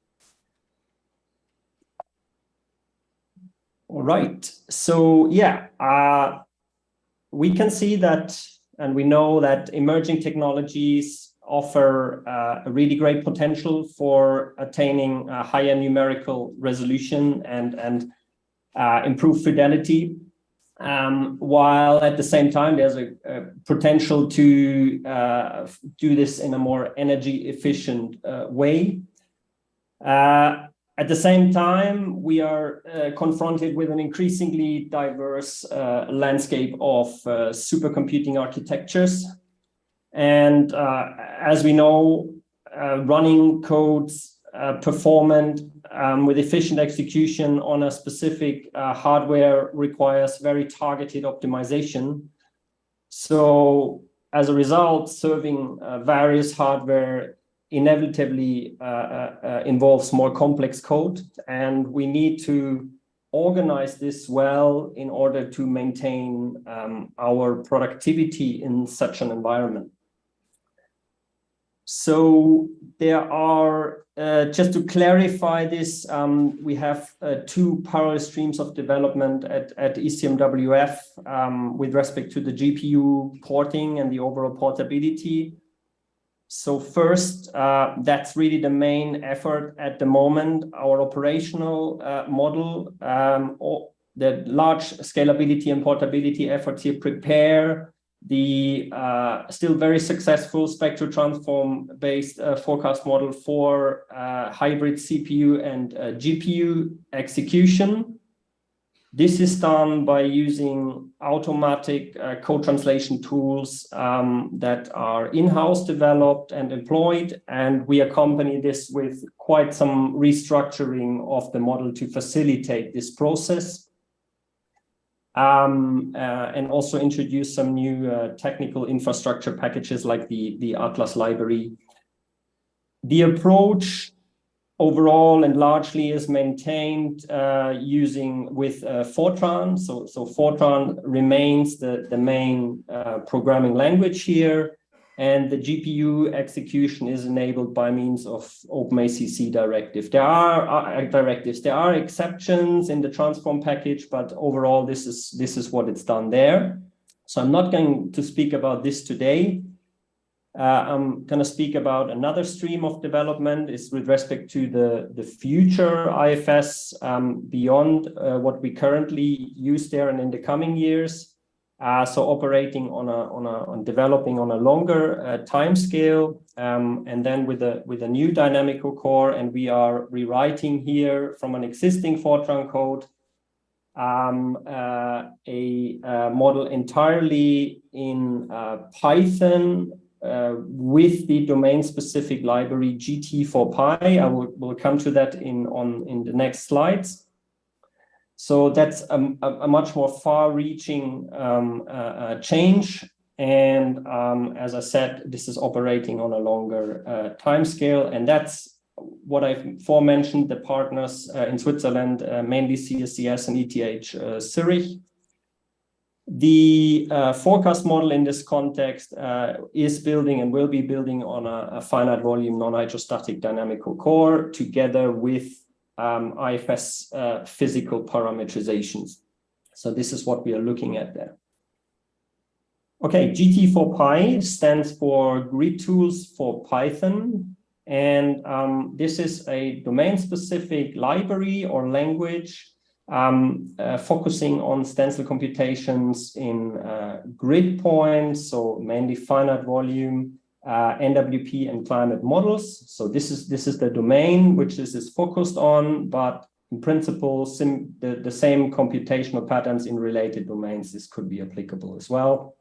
All right, so yeah, we can see that, and we know that emerging technologies offer a really great potential for attaining a higher numerical resolution and improved fidelity. while at the same time there's a potential to do this in a more energy efficient way. At the same time, we are confronted with an increasingly diverse landscape of supercomputing architectures. And as we know, running codes performant with efficient execution on a specific hardware requires very targeted optimization. So as a result, serving various hardware inevitably involves more complex code, and we need to organize this well in order to maintain our productivity in such an environment. So there are, just to clarify this, we have two parallel streams of development at ECMWF with respect to the GPU porting and the overall portability. So first, that's really the main effort at the moment. Our operational model, or the large scalability and portability efforts here prepare the still very successful spectral transform-based forecast model for hybrid CPU and GPU execution. This is done by using automatic code translation tools that are in-house developed and employed, and we accompany this with quite some restructuring of the model to facilitate this process. And also introduce some new technical infrastructure packages like the Atlas library. The approach overall and largely is maintained using with Fortran. So Fortran remains the main programming language here, and the GPU execution is enabled by means of OpenACC directive. There are directives. There are exceptions in the transform package, but overall, this is what it's done there. So I'm not going to speak about this today. I'm going to speak about another stream of development is with respect to the future IFS beyond what we currently use there and in the coming years. So operating on developing on a longer time scale, and then with a new dynamical core, and we are rewriting here from an existing Fortran code a model entirely in Python with the domain-specific library GT4Py. I will come to that in the next slides. So that's a much more far-reaching change. And as I said, this is operating on a longer time scale. And that's what I've aforementioned, the partners in Switzerland, mainly CSCS and ETH Zurich. The forecast model in this context is building and will be building on a finite volume non-hydrostatic dynamical core together with IFS physical parametrizations. So this is what we are looking at there. Okay, GT4Py stands for Grid Tools for Python. And this is a domain-specific library or language focusing on stencil computations in grid points, so mainly finite volume, NWP and climate models. So this is the domain which this is focused on, but in principle, the same computational patterns in related domains, this could be applicable as well.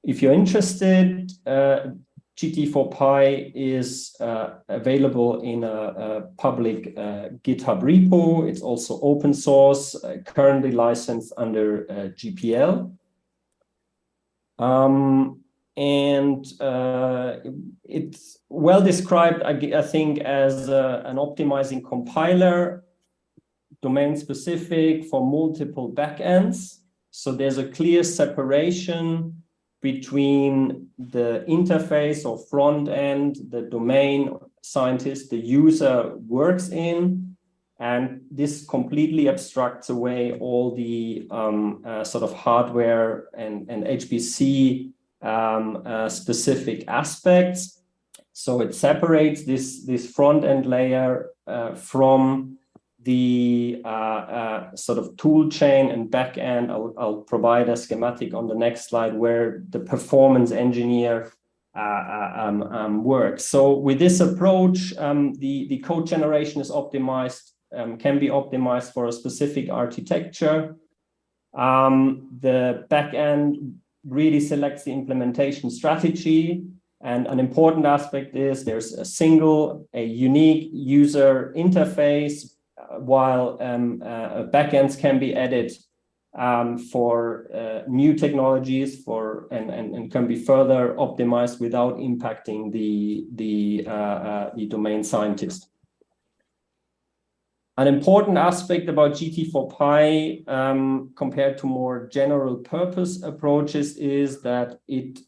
If you're interested, GT4Py is available in a public GitHub repo. It's also open source, currently licensed under GPL. And it's well described, I think, as an optimizing compiler, domain-specific for multiple backends. So there's a clear separation between the interface or front end, the domain scientist, the user works in, and this completely abstracts away all the sort of hardware and HPC specific aspects. So it separates this front end layer from the sort of tool chain and backend. I'll provide a schematic on the next slide where the performance engineer works. So with this approach, the code generation is optimized, can be optimized for a specific architecture. The backend really selects the implementation strategy. And an important aspect is there's a unique user interface, while backends can be added for new technologies and can be further optimized without impacting the domain scientist. An important aspect about GT4Pi compared to more general purpose approaches is that it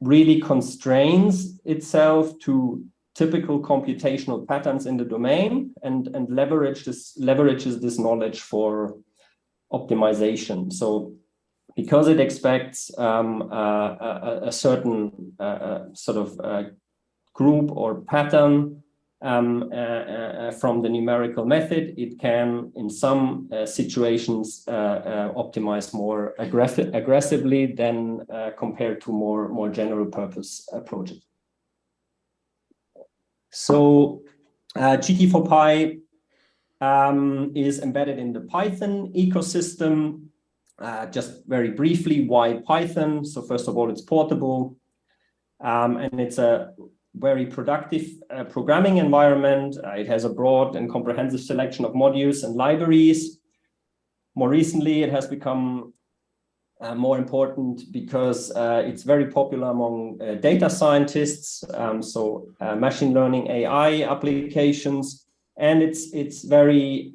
really constrains itself to typical computational patterns in the domain and leverages this knowledge for optimization. So because it expects a certain sort of group or pattern from the numerical method, it can, in some situations, optimize more aggressively than compared to more general purpose approaches. So GT4Pi is embedded in the Python ecosystem. Just very briefly, why Python? So first of all, it's portable, and it's a very productive programming environment. It has a broad and comprehensive selection of modules and libraries. More recently, it has become more important because it's very popular among data scientists, so machine learning AI applications, and it's very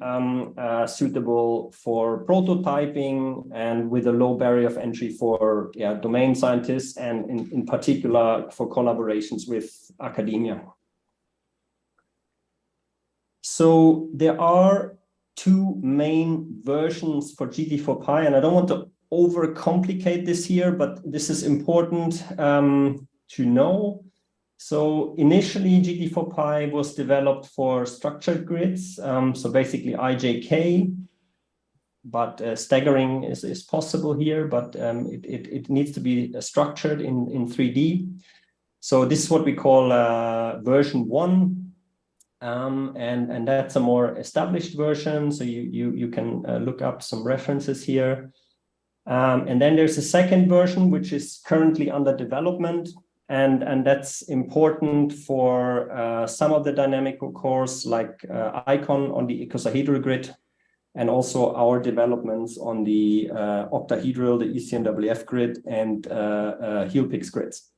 suitable for prototyping and with a low barrier of entry for domain scientists, and in particular for collaborations with academia. So there are two main versions for GT4Pi, and I don't want to overcomplicate this here, but this is important to know. So initially, GT4Pi was developed for structured grids, so basically IJK, but staggering is possible here, but it needs to be structured in 3D. So this is what we call version 1, and that's a more established version, so you can look up some references here. And then there's a second version, which is currently under development. And that's important for some of the dynamical cores like ICON on the icosahedral grid, and also our developments on the octahedral, the ECNWF grid, and HEALPIX grids.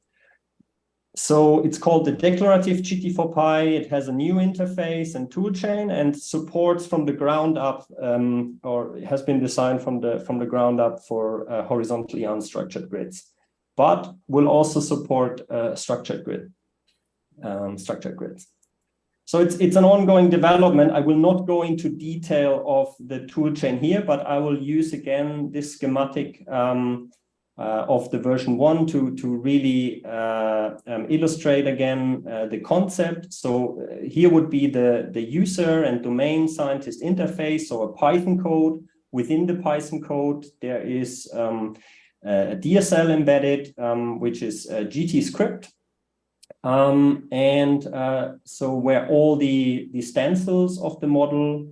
So it's called the declarative GT4Pi. It has a new interface and toolchain and supports from the ground up, or has been designed from the ground up for horizontally unstructured grids, but will also support structured grids. So it's an ongoing development. I will not go into detail of the toolchain here, but I will use again this schematic of the version 1 to really illustrate again the concept. So here would be the user and domain scientist interface, so a Python code. Within the Python code, there is a DSL embedded, which is a GT script. So where all the stencils of the model,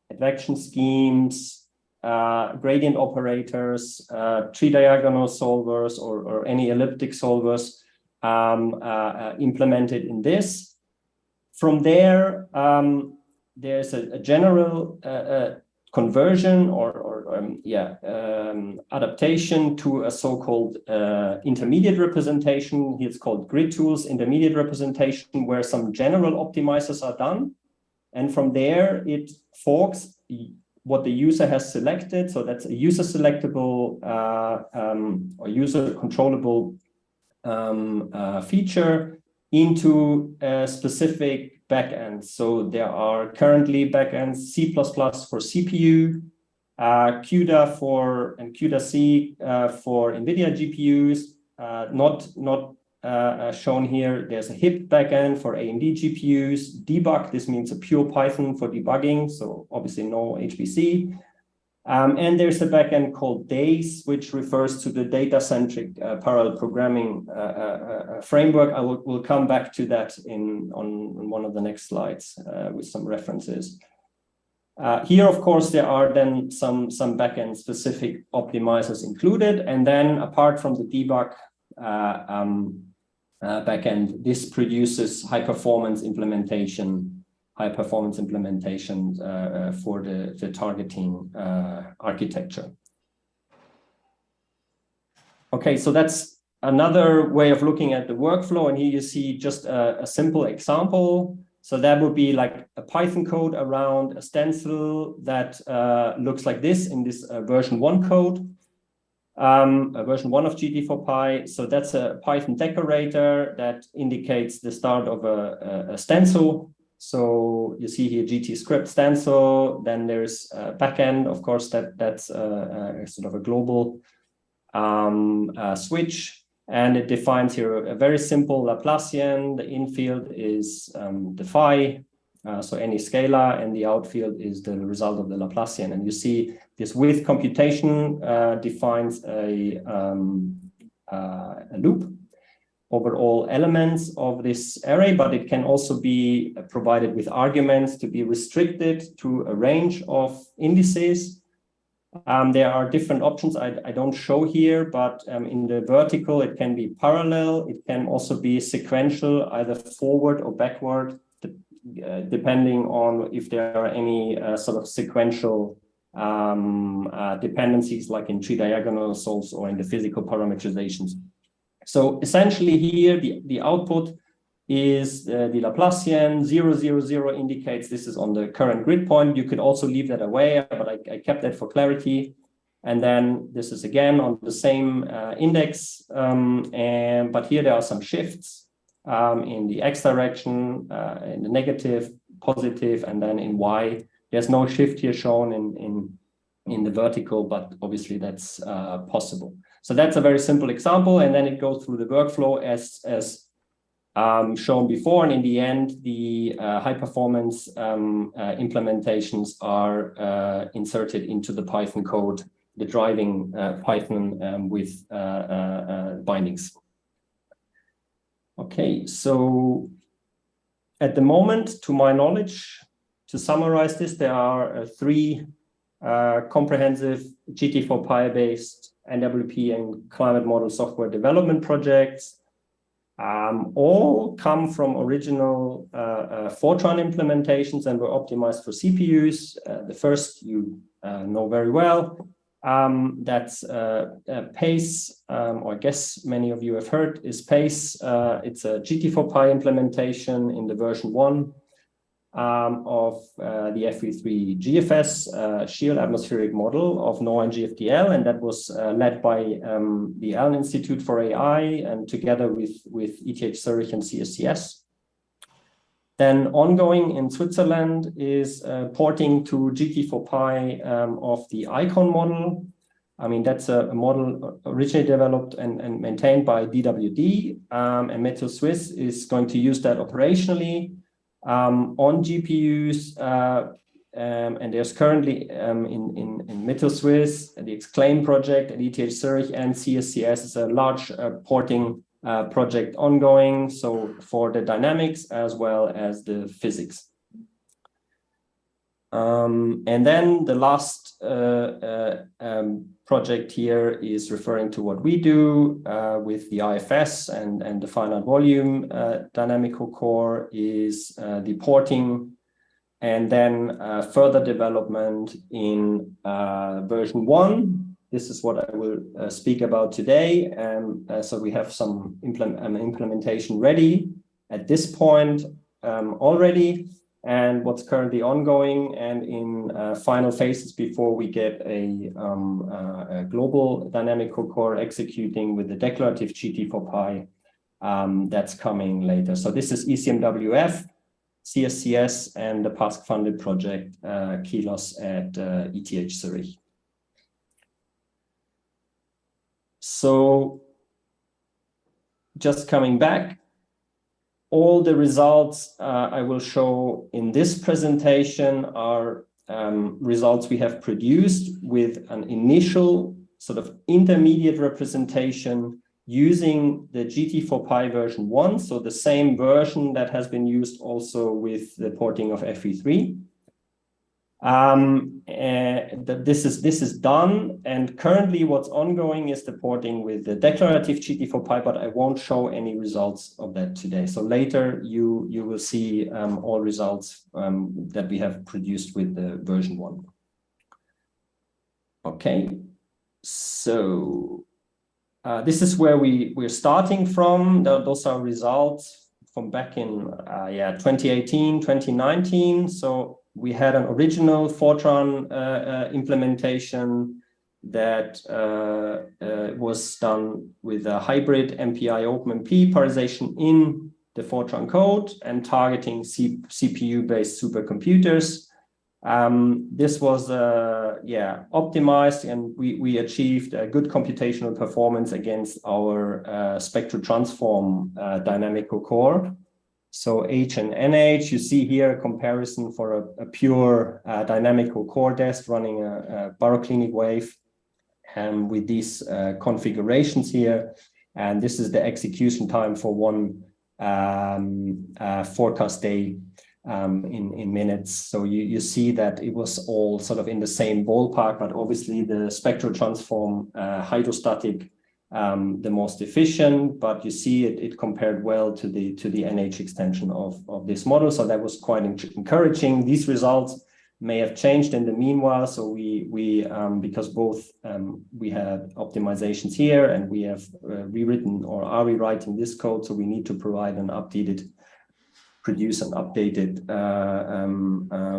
advection schemes, gradient operators, tree diagonal solvers, or any elliptic solvers implemented in this. From there, there's a general conversion adaptation to a so-called intermediate representation. It's called grid tools intermediate representation, where some general optimizers are done. And from there, it forks what the user has selected. So that's a user selectable or user controllable feature into a specific backend. So there are currently backends C++ for CPU, CUDA and CUDA-C for NVIDIA GPUs, not shown here. There's a HIP backend for AMD GPUs. Debug, this means a pure Python for debugging, so obviously no HPC. And there's a backend called DACE, which refers to the data-centric parallel programming framework. We'll come back to that on one of the next slides with some references. Here, of course, there are then some backend specific optimizers included. And then apart from the debug backend, this produces high-performance implementation for the targeting architecture. Okay, so that's another way of looking at the workflow. And here you see just a simple example. So that would be like a Python code around a stencil that looks like this in this version 1 code, version 1 of GT4Pi. So that's a Python decorator that indicates the start of a stencil. So you see here GT script stencil, then there's a backend, of course, that's sort of a global switch. And it defines here a very simple Laplacian. The infield is the phi, so any scalar, and the outfield is the result of the Laplacian. And you see this with computation defines a loop over all elements of this array, but it can also be provided with arguments to be restricted to a range of indices. There are different options I don't show here, but in the vertical, it can be parallel. It can also be sequential, either forward or backward, depending on if there are any sort of sequential dependencies, like in tree diagonal solves or in the physical parameterizations. So essentially here, the output is the Laplacian. 0, 0, 0 indicates this is on the current grid point. You could also leave that away, but I kept that for clarity. And then this is again on the same index. But here there are some shifts in the x direction, in the negative, positive, and then in y. There's no shift here shown in the vertical, but obviously that's possible. So that's a very simple example. And then it goes through the workflow as shown before, and in the end, the high-performance implementations are inserted into the Python code, the driving Python with bindings. Okay, so at the moment, to my knowledge, to summarize this, there are 3 comprehensive GT4Pi-based NWP and climate model software development projects. All come from original Fortran implementations and were optimized for CPUs. The first you know very well. That's PACE, or I guess many of you have heard, is PACE. It's a GT4Pi implementation in the version 1 of the FV3 GFS shear atmospheric model of NOAA and GFDL, and that was led by the Allen Institute for AI and together with ETH Zurich and CSCS. Then ongoing in Switzerland is porting to GT4Pi of the ICON model. I mean, that's a model originally developed and maintained by DWD, and Meteor Swiss is going to use that operationally on GPUs, and there's currently in Meteor Swiss, the Exclaim project at ETH Zurich and CSCS is a large porting project ongoing, so for the dynamics as well as the physics. And then the last project here is referring to what we do with the IFS and the finite volume dynamical core is the porting and then further development in version 1. This is what I will speak about today. So we have some implementation ready at this point already, and what's currently ongoing and in final phases before we get a global dynamical core executing with the declarative GT4Pi that's coming later. So this is ECMWF, CSCS, and the PASC-funded project Kilos at ETH Zurich. So just coming back, all the results I will show in this presentation are results we have produced with an initial sort of intermediate representation using the GT4Pi version 1, so the same version that has been used also with the porting of FE3. This is done, and currently what's ongoing is the porting with the declarative GT4Pi, but I won't show any results of that today. So later you will see all results that we have produced with the version 1. Okay, so this is where we're starting from. Those are results from back in 2018, 2019. So we had an original Fortran implementation that was done with a hybrid MPI OpenMP parsation in the Fortran code and targeting CPU-based supercomputers. This was optimized, and we achieved a good computational performance against our spectral transform dynamical core. So H and NH, you see here a comparison for a pure dynamical core test running a baroclinic wave with these configurations here. And this is the execution time for one forecast day in minutes. So you see that it was all sort of in the same ballpark, but obviously the spectral transform hydrostatic the most efficient, but you see it compared well to the NH extension of this model. So that was quite encouraging. These results may have changed in the meanwhile. So we because both we had optimizations here, and we have rewritten or are rewriting this code. So we need to provide produce an updated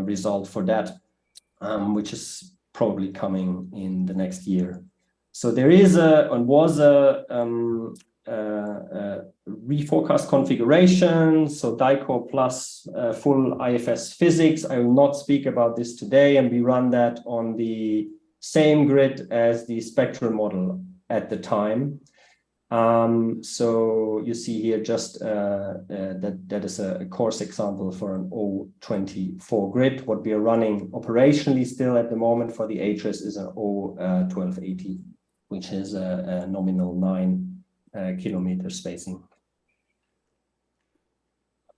result for that, which is probably coming in the next year. So there is was a reforecast configuration, so DICOR plus full IFS physics. I will not speak about this today, and we run that on the same grid as the spectral model at the time. So you see here just that is a coarse example for an O24 grid. What we are running operationally still at the moment for the HRS is an O1280, which is a nominal 9 kilometer spacing.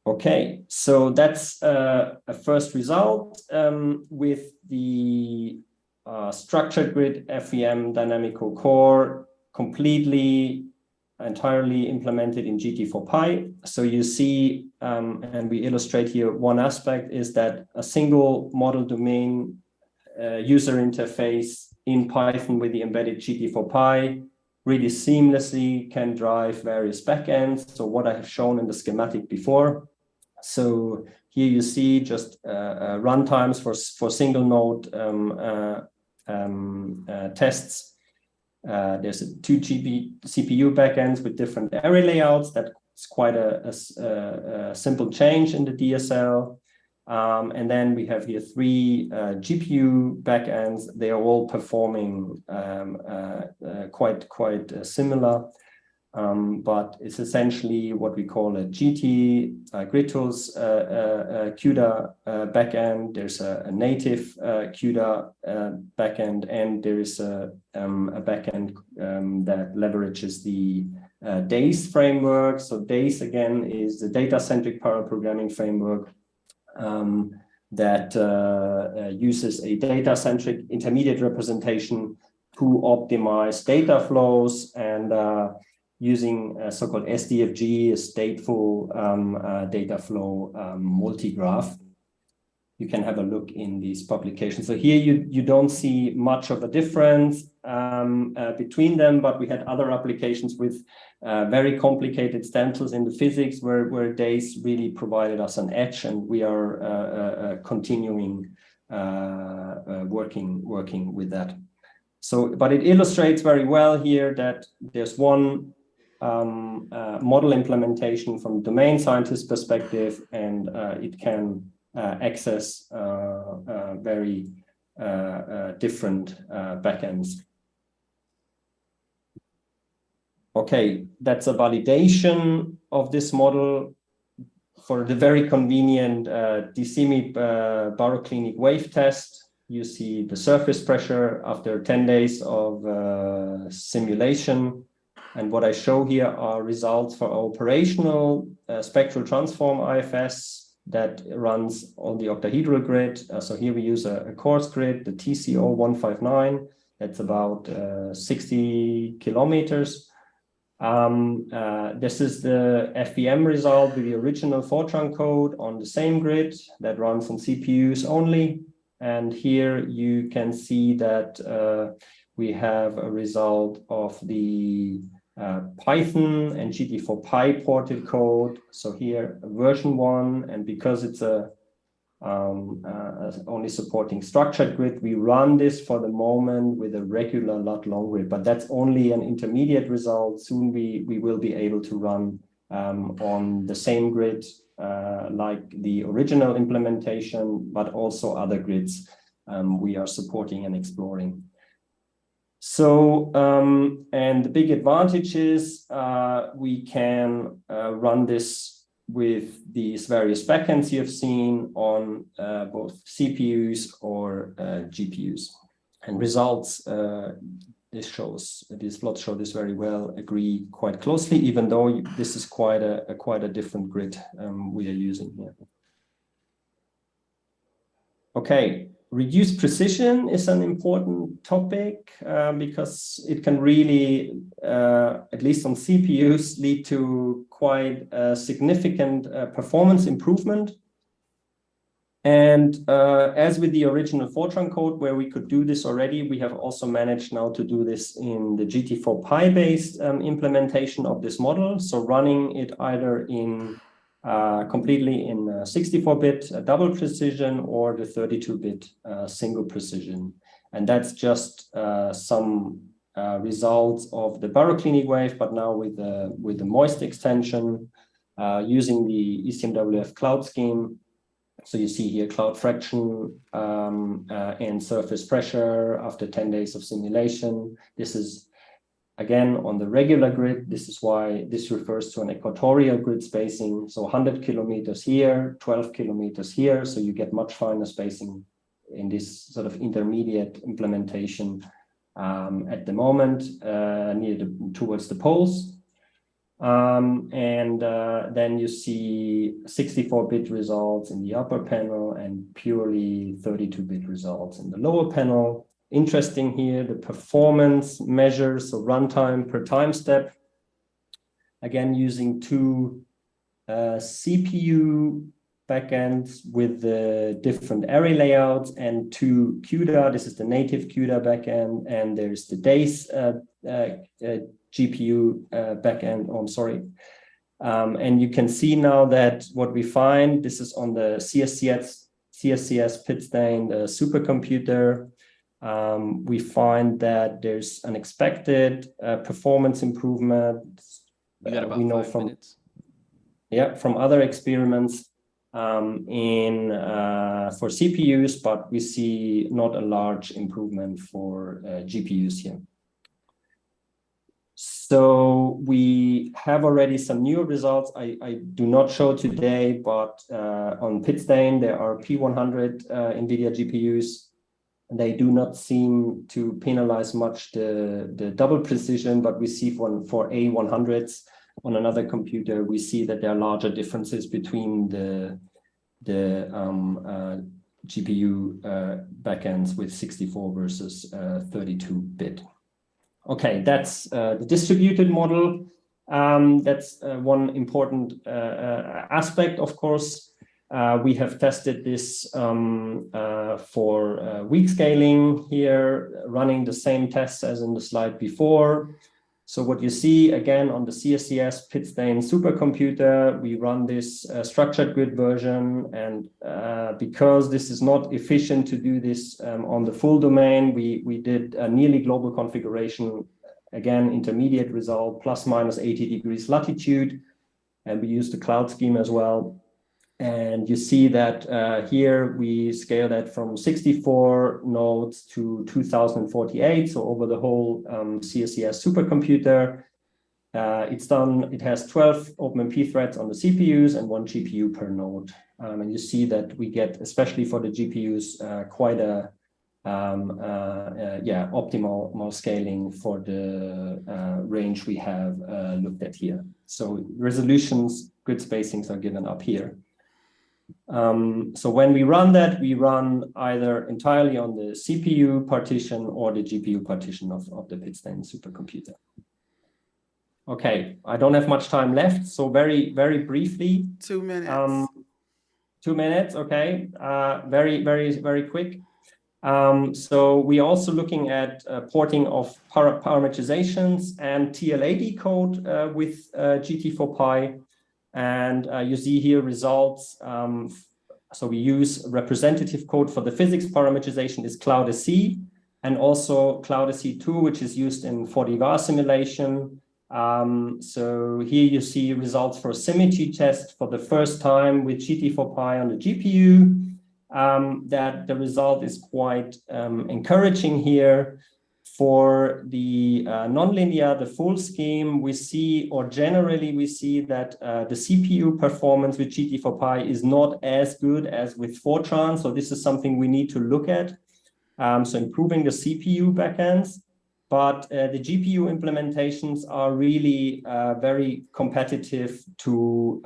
Okay, so that's a first result with the structured grid FEM dynamical core entirely implemented in GT4Pi. So you see, and we illustrate here one aspect is that a single model domain user interface in Python with the embedded GT4Pi really seamlessly can drive various backends. So what I have shown in the schematic before. So here you see just runtimes for single node tests. There's two CPU backends with different array layouts. That's quite a simple change in the DSL. And then we have here 3 GPU backends. They are all performing quite similar, but it's essentially what we call a GT Grittles CUDA backend. There's a native CUDA backend, and there is a backend that leverages the DACE framework. So DACE again is the data-centric parallel programming framework that uses a data-centric intermediate representation to optimize data flows, and using so-called SDFG, a stateful data flow multigraph. You can have a look in these publications. So here you don't see much of a difference between them, but we had other applications with very complicated stencils in the physics where DACE really provided us an edge, and we are continuing working with that. So, but it illustrates very well here that there's one model implementation from domain scientist perspective, and it can access very different backends. Okay, that's a validation of this model for the very convenient DCMIP baroclinic wave test. You see the surface pressure after 10 days of simulation. And what I show here are results for operational spectral transform IFS that runs on the octahedral grid. So here we use a coarse grid, the TCO 159. That's about 60 kilometers. This is the FEM result with the original Fortran code on the same grid that runs on CPUs only. And here you can see that we have a result of the Python and GT4Pi ported code. So here version 1, and because it's only supporting structured grid, we run this for the moment with a regular lat long grid, but that's only an intermediate result. Soon we will be able to run on the same grid like the original implementation, but also other grids we are supporting and exploring. So, and the big advantage is we can run this with these various backends you have seen on both CPUs or GPUs. And results, these plots show this very well, agree quite closely, even though this is quite a different grid we are using here. Okay, reduced precision is an important topic because it can really, at least on CPUs, lead to quite a significant performance improvement. And as with the original Fortran code, where we could do this already, we have also managed now to do this in the GT4Pi based implementation of this model. So running it either in completely in 64-bit double precision or the 32-bit single precision. And that's just some results of the baroclinic wave, but now with the moist extension using the ECMWF cloud scheme. So you see here cloud fraction and surface pressure after 10 days of simulation. This is again on the regular grid. This is why this refers to an equatorial grid spacing. So 100 kilometers here, 12 kilometers here. So you get much finer spacing in this sort of intermediate implementation at the moment towards the poles. Then you see 64-bit results in the upper panel and purely 32-bit results in the lower panel. Interesting here, the performance measures, so runtime per time step. Again, using two CPU backends with the different array layouts and two CUDA. This is the native CUDA backend, and there's the DACE GPU backend. Oh, I'm sorry. And you can see now that what we find, this is on the CSCS Pittstain supercomputer. We find that there's an expected performance improvement. We got about we know 5 from minutes. Yeah, from other experiments for CPUs, but we see not a large improvement for GPUs here. So we have already some newer results I do not show today, but on Pittstain, there are P100 NVIDIA GPUs. They do not seem to penalize much the double precision, but we see for A100s on another computer, we see that there are larger differences between the GPU backends with 64 versus 32-bit. Okay, that's the distributed model. That's one important aspect, of course. We have tested this for weak scaling here, running the same tests as in the slide before. So what you see again on the CSCS Pittstain supercomputer, we run this structured grid version, and because this is not efficient to do this on the full domain, we did a nearly global configuration, again, intermediate result, plus minus 80 degrees latitude, and we used the cloud scheme as well. And you see that here we scale that from 64 nodes to 2048, so over the whole CSCS supercomputer. It has 12 OpenMP threads on the CPUs and 1 GPU per node. And you see that we get, especially for the GPUs, quite a optimal scaling for the range we have looked at here. So resolutions, grid spacings are given up here. So when we run that, we run either entirely on the CPU partition or the GPU partition of the Pittstain supercomputer. Okay, I don't have much time left, so very, very briefly. 2 minutes. 2 minutes, okay. Very, very, very quick. So we're also looking at porting of parametrizations and TLAD code with GT4Pi. And you see here results. So we use representative code for the physics parameterization is CloudSC, and also CloudSC2, which is used in 4D VAR simulation. So here you see results for symmetry test for the first time with GT4Pi on the GPU. That the result is quite encouraging here. For the nonlinear, the full scheme, we see, or generally we see that the CPU performance with GT4Pi is not as good as with Fortran. So this is something we need to look at. So improving the CPU backends. But the GPU implementations are really very competitive to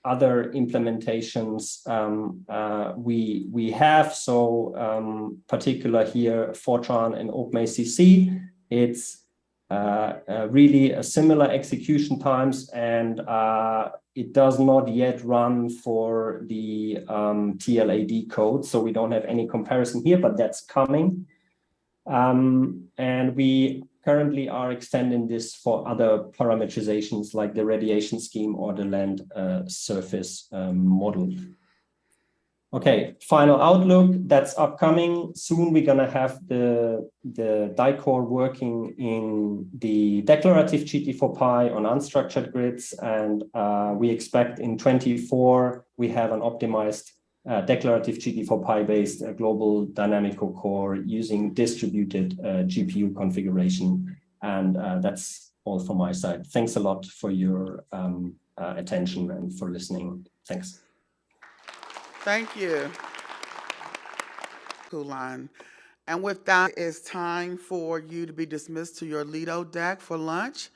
other implementations we have. So particular here, Fortran and OpenACC, it's really a similar execution times, and it does not yet run for the TLAD code. So we don't have any comparison here, but that's coming. And we currently are extending this for other parametrizations like the radiation scheme or the land surface model. Okay, final outlook, that's upcoming. Soon we're gonna have the DICOR working in the declarative GT4Pi on unstructured grids, and we expect in 2024 we have an optimized declarative GT4Pi based global dynamical core using distributed GPU configuration. And that's all from my side. Thanks a lot for your attention and for listening. Thanks. Thank you. Cool line. And with that, it's time for you to be dismissed to your Lido deck for lunch.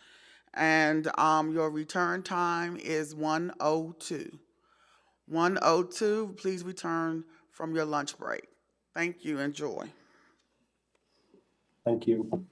And your return time is 1:02. 1:02, please return from your lunch break. Thank you. Enjoy. Thank you.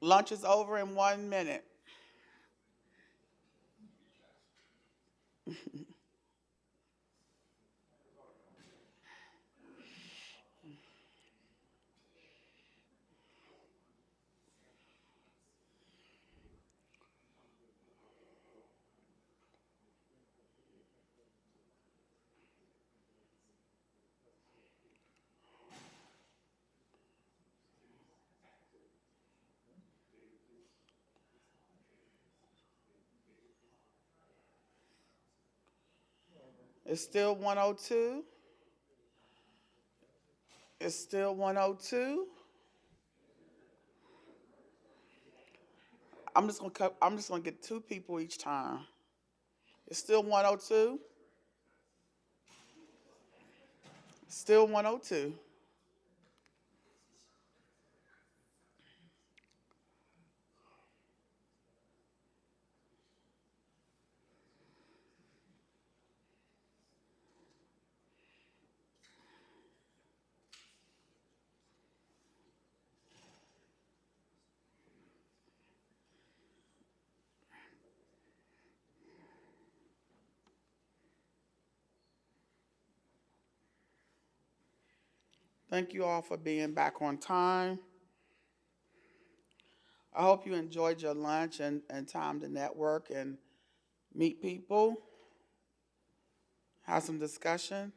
Lunch is over in 1 minute. It's still 102. It's still 102. I'm just gonna get 2 people each time. It's still 102. Still 102. Thank you all for being back on time. I hope you enjoyed your lunch and time to network and meet people, have some discussion.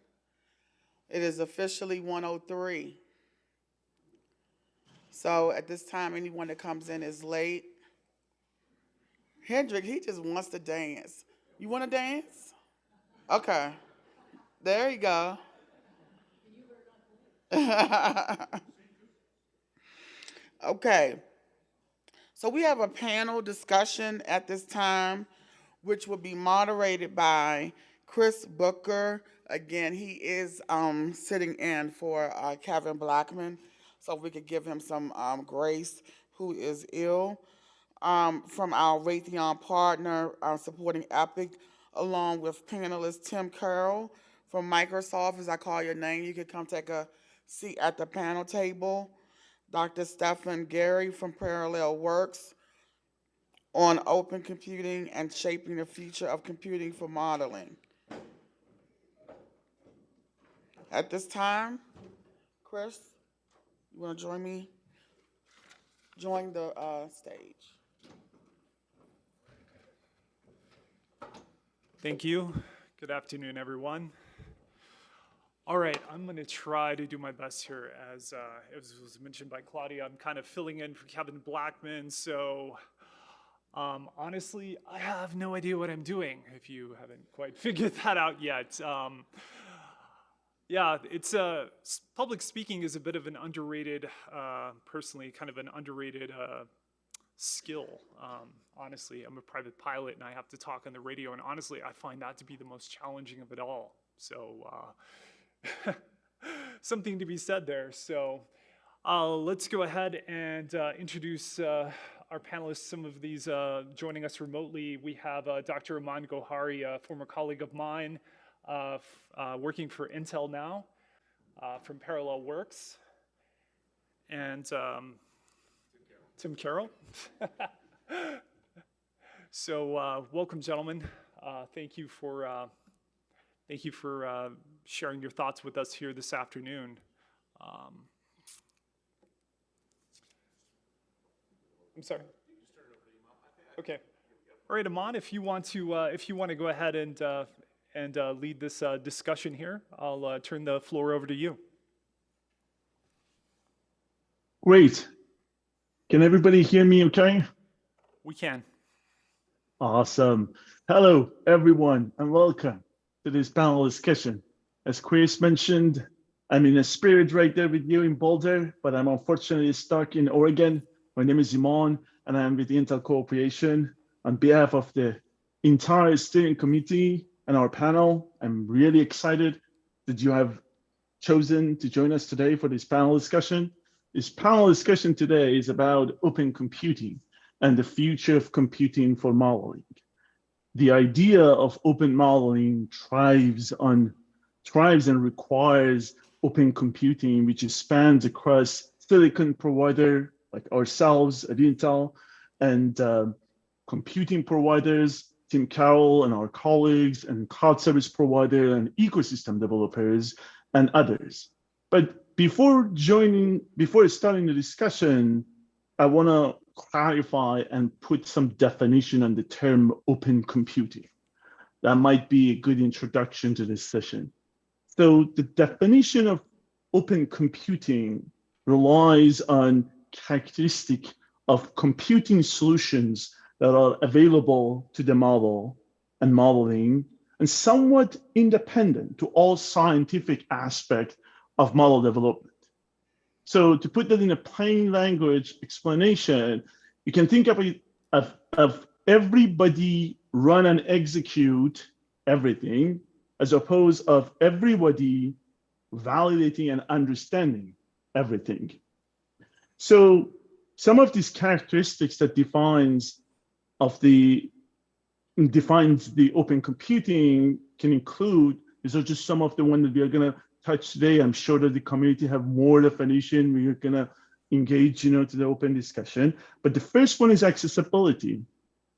It is officially 103. So at this time, anyone that comes in is late. Hendrick, he just wants to dance. You want to dance? Okay. There you go. Okay. So we have a panel discussion at this time, which will be moderated by Chris Booker. Again, he is sitting in for Kevin Blackman, so we could give him some grace, who is ill. From our Raytheon partner supporting EPIC, along with panelist Tim Carroll from Microsoft. As I call your name, you could come take a seat at the panel table. Dr. Stephan Gary from Parallel Works on open computing and shaping the future of computing for modeling. At this time, Chris, you want to join me? Join the stage. Thank you. Good afternoon, everyone. All right, I'm going to try to do my best here. As was mentioned by Claudia, I'm kind of filling in for Kevin Blackman. So honestly, I have no idea what I'm doing, if you haven't quite figured that out yet. Yeah, it's public speaking is a bit of an underrated, personally, kind of an underrated skill. Honestly, I'm a private pilot and I have to talk on the radio, and honestly, I find that to be the most challenging of it all. So something to be said there. So let's go ahead and introduce our panelists. Some of these joining us remotely. We have Dr. Aman Gohari, a former colleague of mine, working for Intel now, from Parallel Works, and Tim Carroll. So welcome, gentlemen. Thank you for sharing your thoughts with us here this afternoon. I'm sorry. Okay. All right, Aman, if you want to go ahead and lead this discussion here, I'll turn the floor over to you. Great. Can everybody hear me okay? We can. Awesome. Hello, everyone, and welcome to this panel discussion. As Chris mentioned, I'm in a spirit right there with you in Boulder, but I'm unfortunately stuck in Oregon. My name is Iman, and I'm with the Intel Corporation. On behalf of the entire steering committee and our panel, I'm really excited that you have chosen to join us today for this panel discussion. This panel discussion today is about open computing and the future of computing for modeling. The idea of open modeling thrives and requires open computing, which spans across silicon provider like ourselves at Intel and computing providers, Tim Carroll and our colleagues, and cloud service provider and ecosystem developers and others. But before starting the discussion, I want to clarify and put some definition on the term open computing. That might be a good introduction to this session. So the definition of open computing relies on characteristic of computing solutions that are available to the model and modeling and somewhat independent to all scientific aspects of model development. So to put that in a plain language explanation, you can think of everybody run and execute everything as opposed of everybody validating and understanding everything. So some of these characteristics that defines the open computing can include, these are just some of the ones that we are going to touch today. I'm sure that the community have more definition. We are going to engage, to the open discussion. But the first one is accessibility.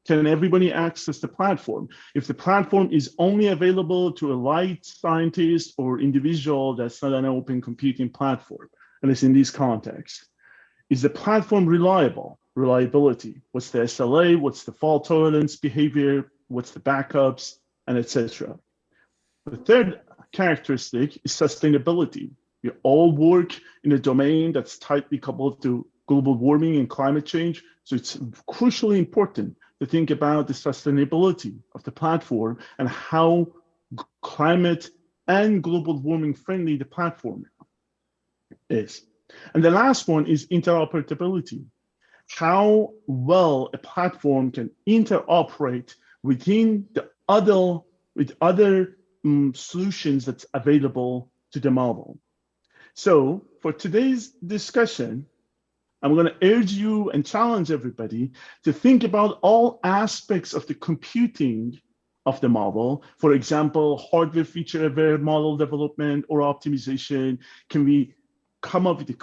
Can everybody access the platform? If the platform is only available to a light scientist or individual, that's not an open computing platform, and it's in this context. Is the platform reliable? Reliability. What's the SLA? What's the fault tolerance behavior? What's the backups, and etc. The third characteristic is sustainability. We all work in a domain that's tightly coupled to global warming and climate change, so it's crucially important to think about the sustainability of the platform and how climate and global warming friendly the platform is. And the last one is interoperability. How well a platform can interoperate within the other solutions that's available to the model. So for today's discussion, I'm going to urge you and challenge everybody to think about all aspects of the computing of the model. For example, hardware feature-aware model development or optimization. Can we come up with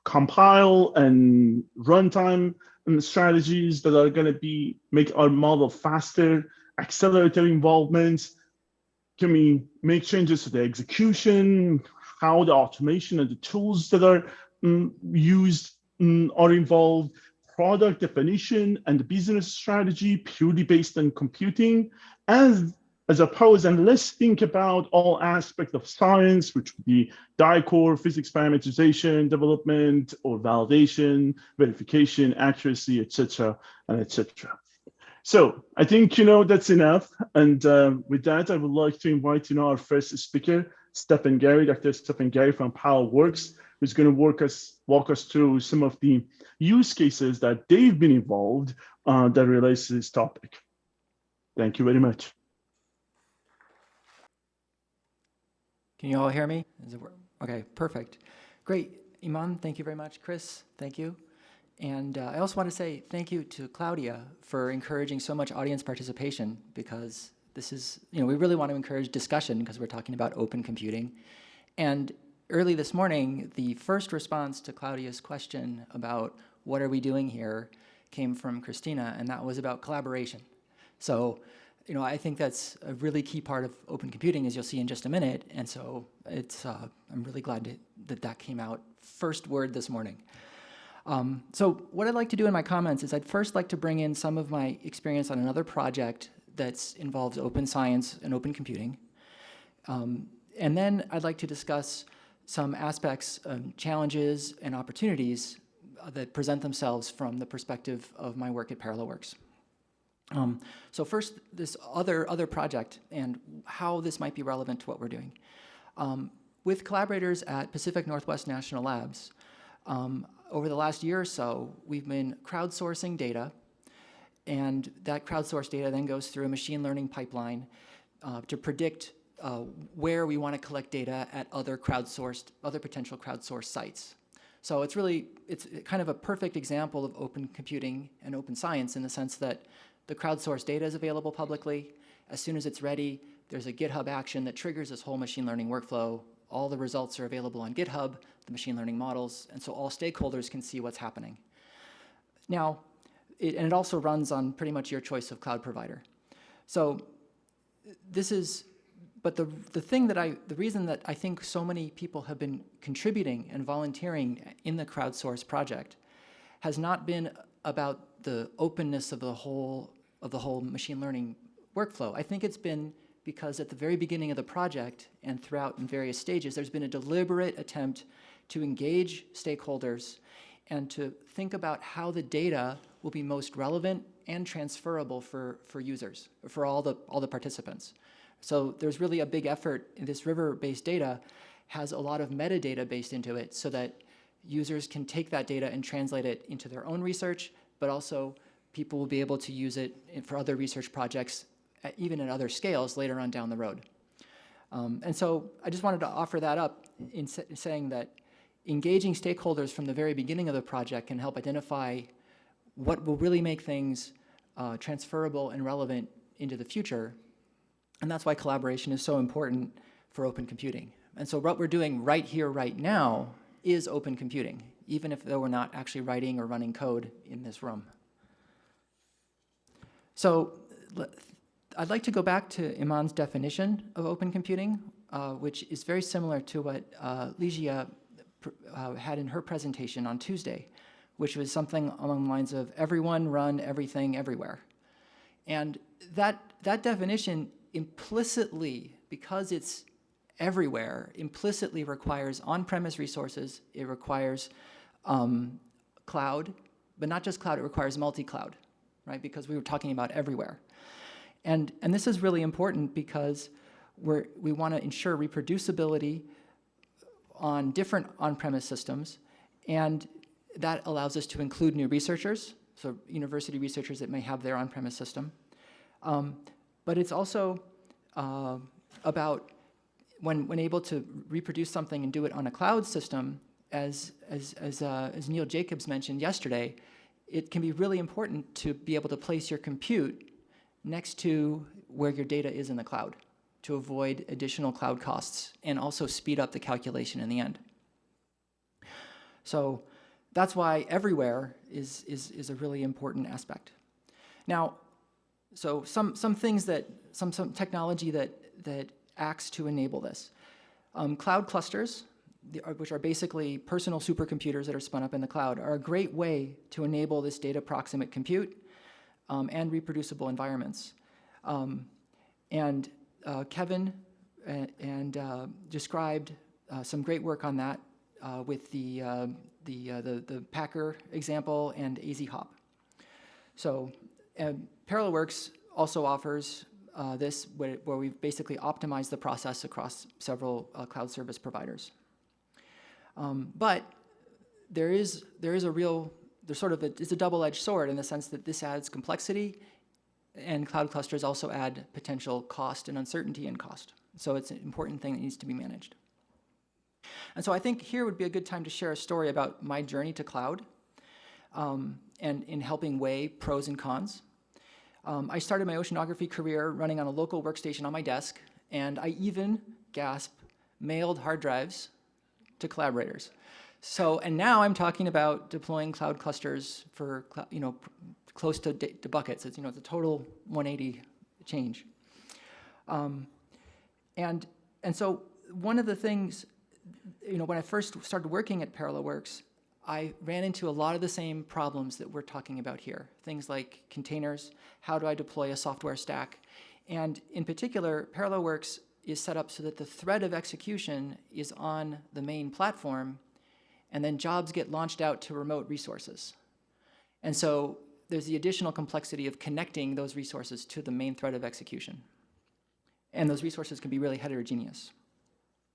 compile and runtime strategies that are going to make our model faster, accelerate their involvements? Can we make changes to the execution, how the automation and the tools that are used are involved, product definition and the business strategy purely based on computing, as opposed, and let's think about all aspects of science, which would be die-core, physics parameterization, development, or validation, verification, accuracy, etc., and etc. So I think, that's enough. And with that, I would like to invite, our first speaker, Stephen Gary, Dr. Stephen Gary from PowerWorks, who's going to walk us through some of the use cases that they've been involved that relates to this topic. Thank you very much. Can you all hear me? Is it work? Okay, perfect. Great. Iman, thank you very much. Chris, thank you. And I also want to say thank you to Claudia for encouraging so much audience participation, because this is, we really want to encourage discussion because we're talking about open computing. And early this morning, the first response to Claudia's question about what are we doing here came from Christina, and that was about collaboration. So, I think that's a really key part of open computing, as you'll see in just a minute. And so it's, I'm really glad that came out first word this morning. So what I'd like to do in my comments is I'd first like to bring in some of my experience on another project that involves open science and open computing. And then I'd like to discuss some aspects, challenges, and opportunities that present themselves from the perspective of my work at ParallelWorks. So first, this other project and how this might be relevant to what we're doing. With collaborators at Pacific Northwest National Labs, over the last year or so, we've been crowdsourcing data, and that crowdsourced data then goes through a machine learning pipeline to predict where we want to collect data at other potential crowdsourced sites. So it's kind of a perfect example of open computing and open science in the sense that the crowdsourced data is available publicly. As soon as it's ready, there's a GitHub action that triggers this whole machine learning workflow. All the results are available on GitHub, the machine learning models, and so all stakeholders can see what's happening. Now, and it also runs on pretty much your choice of cloud provider. So this is, but the reason that I think so many people have been contributing and volunteering in the crowdsource project has not been about the openness of the whole machine learning workflow. I think it's been because at the very beginning of the project and throughout in various stages, there's been a deliberate attempt to engage stakeholders and to think about how the data will be most relevant and transferable for users, for all the participants. So there's really a big effort. This river-based data has a lot of metadata based into it so that users can take that data and translate it into their own research, but also people will be able to use it for other research projects, even at other scales later on down the road. And so I just wanted to offer that up in saying that engaging stakeholders from the very beginning of the project can help identify what will really make things transferable and relevant into the future. And that's why collaboration is so important for open computing. And so what we're doing right here, right now, is open computing, even if though we're not actually writing or running code in this room. So I'd like to go back to Iman's definition of open computing, which is very similar to what Ligia had in her presentation on Tuesday, which was something along the lines of everyone run everything everywhere. And that definition implicitly, because it's everywhere, implicitly requires on-premise resources. It requires cloud, but not just cloud, it requires multi-cloud, right? Because we were talking about everywhere. And this is really important because we want to ensure reproducibility on different on-premise systems, and that allows us to include new researchers, so university researchers that may have their on-premise system. But it's also about when able to reproduce something and do it on a cloud system, as Neil Jacobs mentioned yesterday, it can be really important to be able to place your compute next to where your data is in the cloud to avoid additional cloud costs and also speed up the calculation in the end. So that's why everywhere is a really important aspect. Now, so some things some technology that acts to enable this. Cloud clusters, which are basically personal supercomputers that are spun up in the cloud, are a great way to enable this data proximate compute and reproducible environments. Kevin described some great work on that with the Packer example and AZ-hop. So ParallelWorks also offers this where we've basically optimized the process across several cloud service providers. But it's a double-edged sword in the sense that this adds complexity, and cloud clusters also add potential cost and uncertainty in cost. So it's an important thing that needs to be managed. And so I think here would be a good time to share a story about my journey to cloud and in helping weigh pros and cons. I started my oceanography career running on a local workstation on my desk, and I even, mailed hard drives to collaborators. So, and now I'm talking about deploying cloud clusters for, close to buckets. It's, it's a total 180 change. And so one of the things, when I first started working at ParallelWorks, I ran into a lot of the same problems that we're talking about here. Things like containers, how do I deploy a software stack? And in particular, ParallelWorks is set up so that the thread of execution is on the main platform, and then jobs get launched out to remote resources. And so there's the additional complexity of connecting those resources to the main thread of execution. And those resources can be really heterogeneous.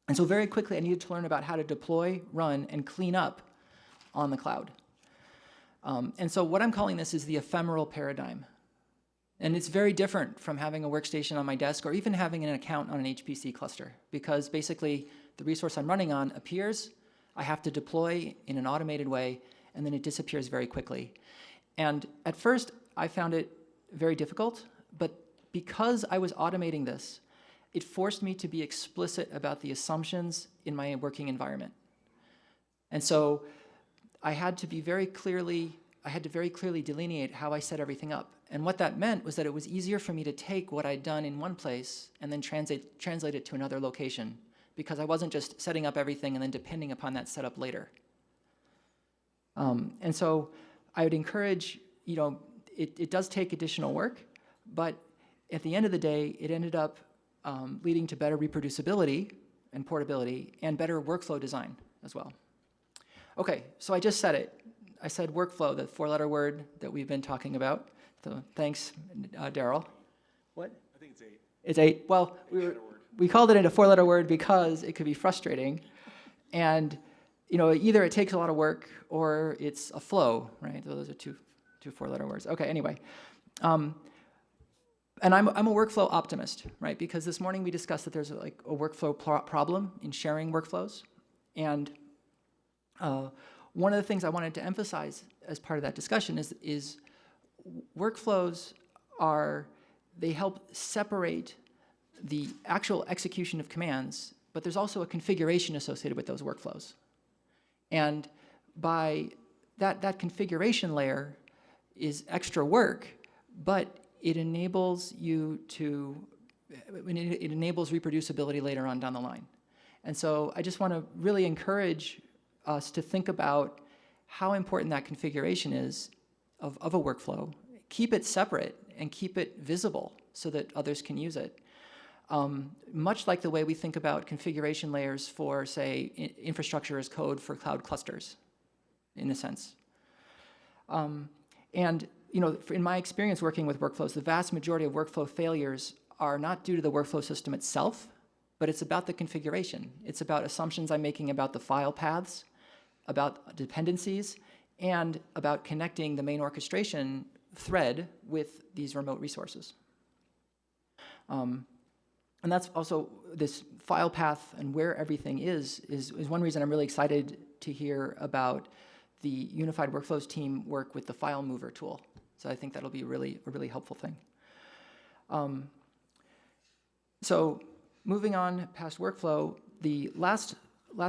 And so very quickly, I needed to learn about how to deploy, run, and clean up on the cloud. And so what I'm calling this is the ephemeral paradigm. And it's very different from having a workstation on my desk or even having an account on an HPC cluster, because basically the resource I'm running on appears, I have to deploy in an automated way, and then it disappears very quickly. And at first, I found it very difficult, but because I was automating this, it forced me to be explicit about the assumptions in my working environment. And so I had to be very clearly I had to very clearly delineate how I set everything up. And what that meant was that it was easier for me to take what I'd done in one place and then translate it to another location, because I wasn't just setting up everything and then depending upon that setup later. And so I would encourage, it does take additional work, but at the end of the day, it ended up leading to better reproducibility and portability and better workflow design as well. Okay, so I just said it. I said workflow, the four-letter word that we've been talking about. So thanks, Daryl. What? I think it's 8. It's 8. Well, we called it a four-letter word because it could be frustrating. And either it takes a lot of work or it's a flow, right? So those are two four-letter words. Okay, anyway. And I'm a workflow optimist, right? Because this morning we discussed that there's a workflow problem in sharing workflows. And one of the things I wanted to emphasize as part of that discussion is workflows they help separate the actual execution of commands, but there's also a configuration associated with those workflows. And by that configuration layer is extra work, but it enables it enables reproducibility later on down the line. And so I just want to really encourage us to think about how important that configuration is of a workflow. Keep it separate and keep it visible so that others can use it. Much like the way we think about configuration layers for, say, infrastructure as code for cloud clusters, in a sense. And in my experience working with workflows, the vast majority of workflow failures are not due to the workflow system itself, but it's about the configuration. It's about assumptions I'm making about the file paths, about dependencies, and about connecting the main orchestration thread with these remote resources. And that's also this file path and where everything is one reason I'm really excited to hear about the Unified Workflows team work with the file mover tool. So I think that'll be a really helpful thing. So moving on past workflow, the last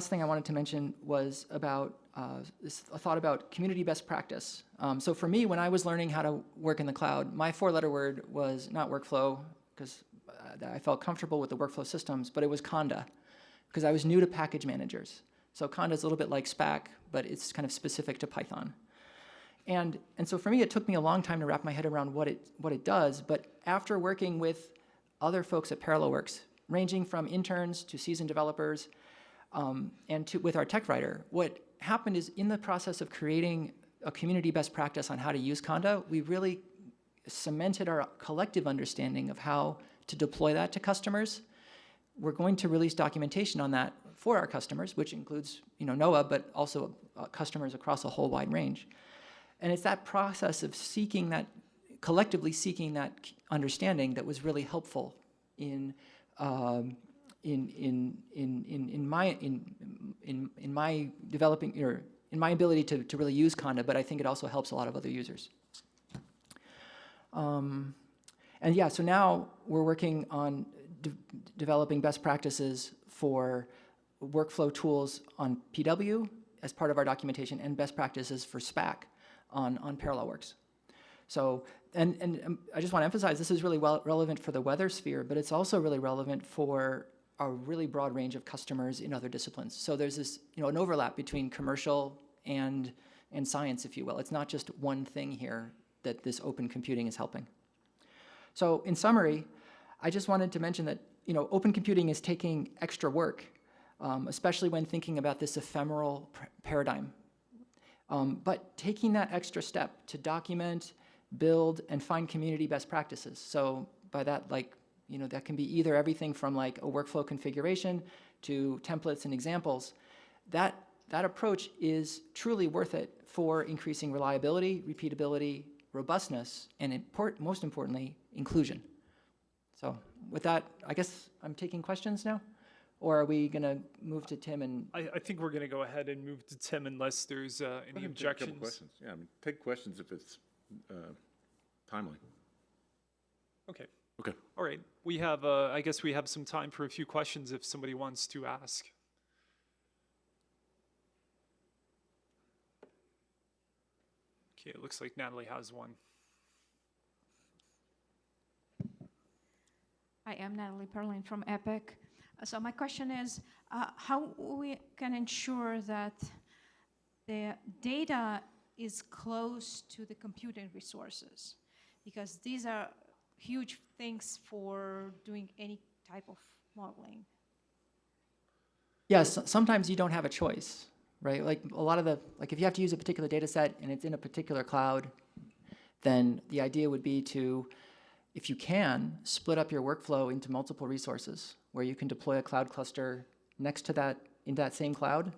thing I wanted to mention was about a thought about community best practice. So for me, when I was learning how to work in the cloud, my four-letter word was not workflow, because I felt comfortable with the workflow systems, but it was Conda, because I was new to package managers. So Conda is a little bit like SPAC, but it's kind of specific to Python. And so for me, it took me a long time to wrap my head around what it does, but after working with other folks at ParallelWorks, ranging from interns to seasoned developers, and with our tech writer, what happened is in the process of creating a community best practice on how to use Conda, we really cemented our collective understanding of how to deploy that to customers. We're going to release documentation on that for our customers, which includes NOAA, but also customers across a whole wide range. And it's that process of collectively seeking that understanding that was really helpful in my developing, or in my ability to really use Conda, but I think it also helps a lot of other users. And yeah, so now we're working on developing best practices for workflow tools on PW as part of our documentation, and best practices for SPAC on ParallelWorks. So, and I just want to emphasize, this is really relevant for the weather sphere, but it's also really relevant for a really broad range of customers in other disciplines. So there's this, an overlap between commercial and science, if you will. It's not just one thing here that this open computing is helping. So in summary, I just wanted to mention that open computing is taking extra work, especially when thinking about this ephemeral paradigm. But taking that extra step to document, build, and find community best practices. So by that, that can be either everything from a workflow configuration to templates and examples. That approach is truly worth it for increasing reliability, repeatability, robustness, and most importantly, inclusion. So with that, I guess I'm taking questions now? Or are we going to move to Tim and... I think we're going to go ahead and move to Tim unless there's any objections. Take a couple questions. Yeah, take questions if it's timely. Okay. Okay. All right. We have, I guess we have some time for a few questions if somebody wants to ask. Okay, it looks like Natalie has one. I am Natalie Perlin from EPIC. So my question is, how we can ensure that the data is close to the computing resources? Because these are huge things for doing any type of modeling. Yes, sometimes you don't have a choice, right? Like a lot of like if you have to use a particular data set and it's in a particular cloud, then the idea would be to, if you can, split up your workflow into multiple resources where you can deploy a cloud cluster next to that, in that same cloud,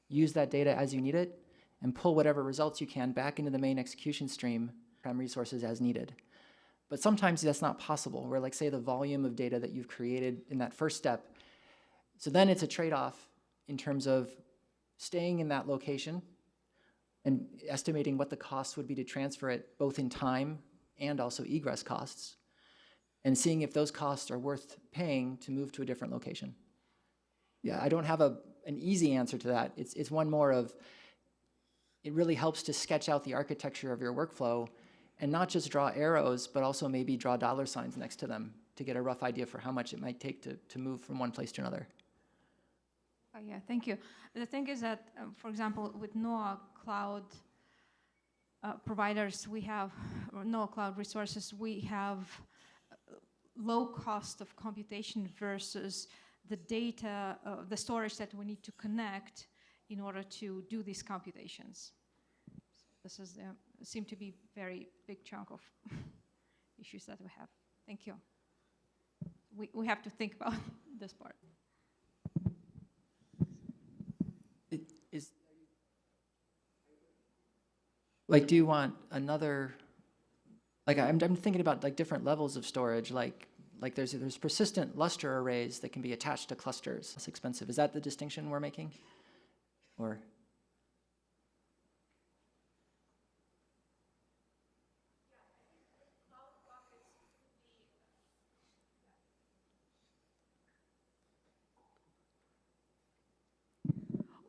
use that data as you need it, and pull whatever results you can back into the main execution stream from resources as needed. But sometimes that's not possible, where like say the volume of data that you've created in that first step. So then it's a trade-off in terms of staying in that location and estimating what the cost would be to transfer it both in time and also egress costs, and seeing if those costs are worth paying to move to a different location. Yeah, I don't have an easy answer to that. It's one more of, it really helps to sketch out the architecture of your workflow and not just draw arrows, but also maybe draw dollar signs next to them to get a rough idea for how much it might take to move from one place to another. Oh, yeah, thank you. The thing is that, for example, with NOAA cloud providers, we have, or NOAA cloud resources, we have low cost of computation versus the data, the storage that we need to connect in order to do these computations. This is seem to be very big chunk of issues that we have. Thank you. We have to think about this part. Like, do you want another, like I'm thinking about like different levels of storage, like there's persistent luster arrays that can be attached to clusters. It's expensive. Is that the distinction we're making? Or?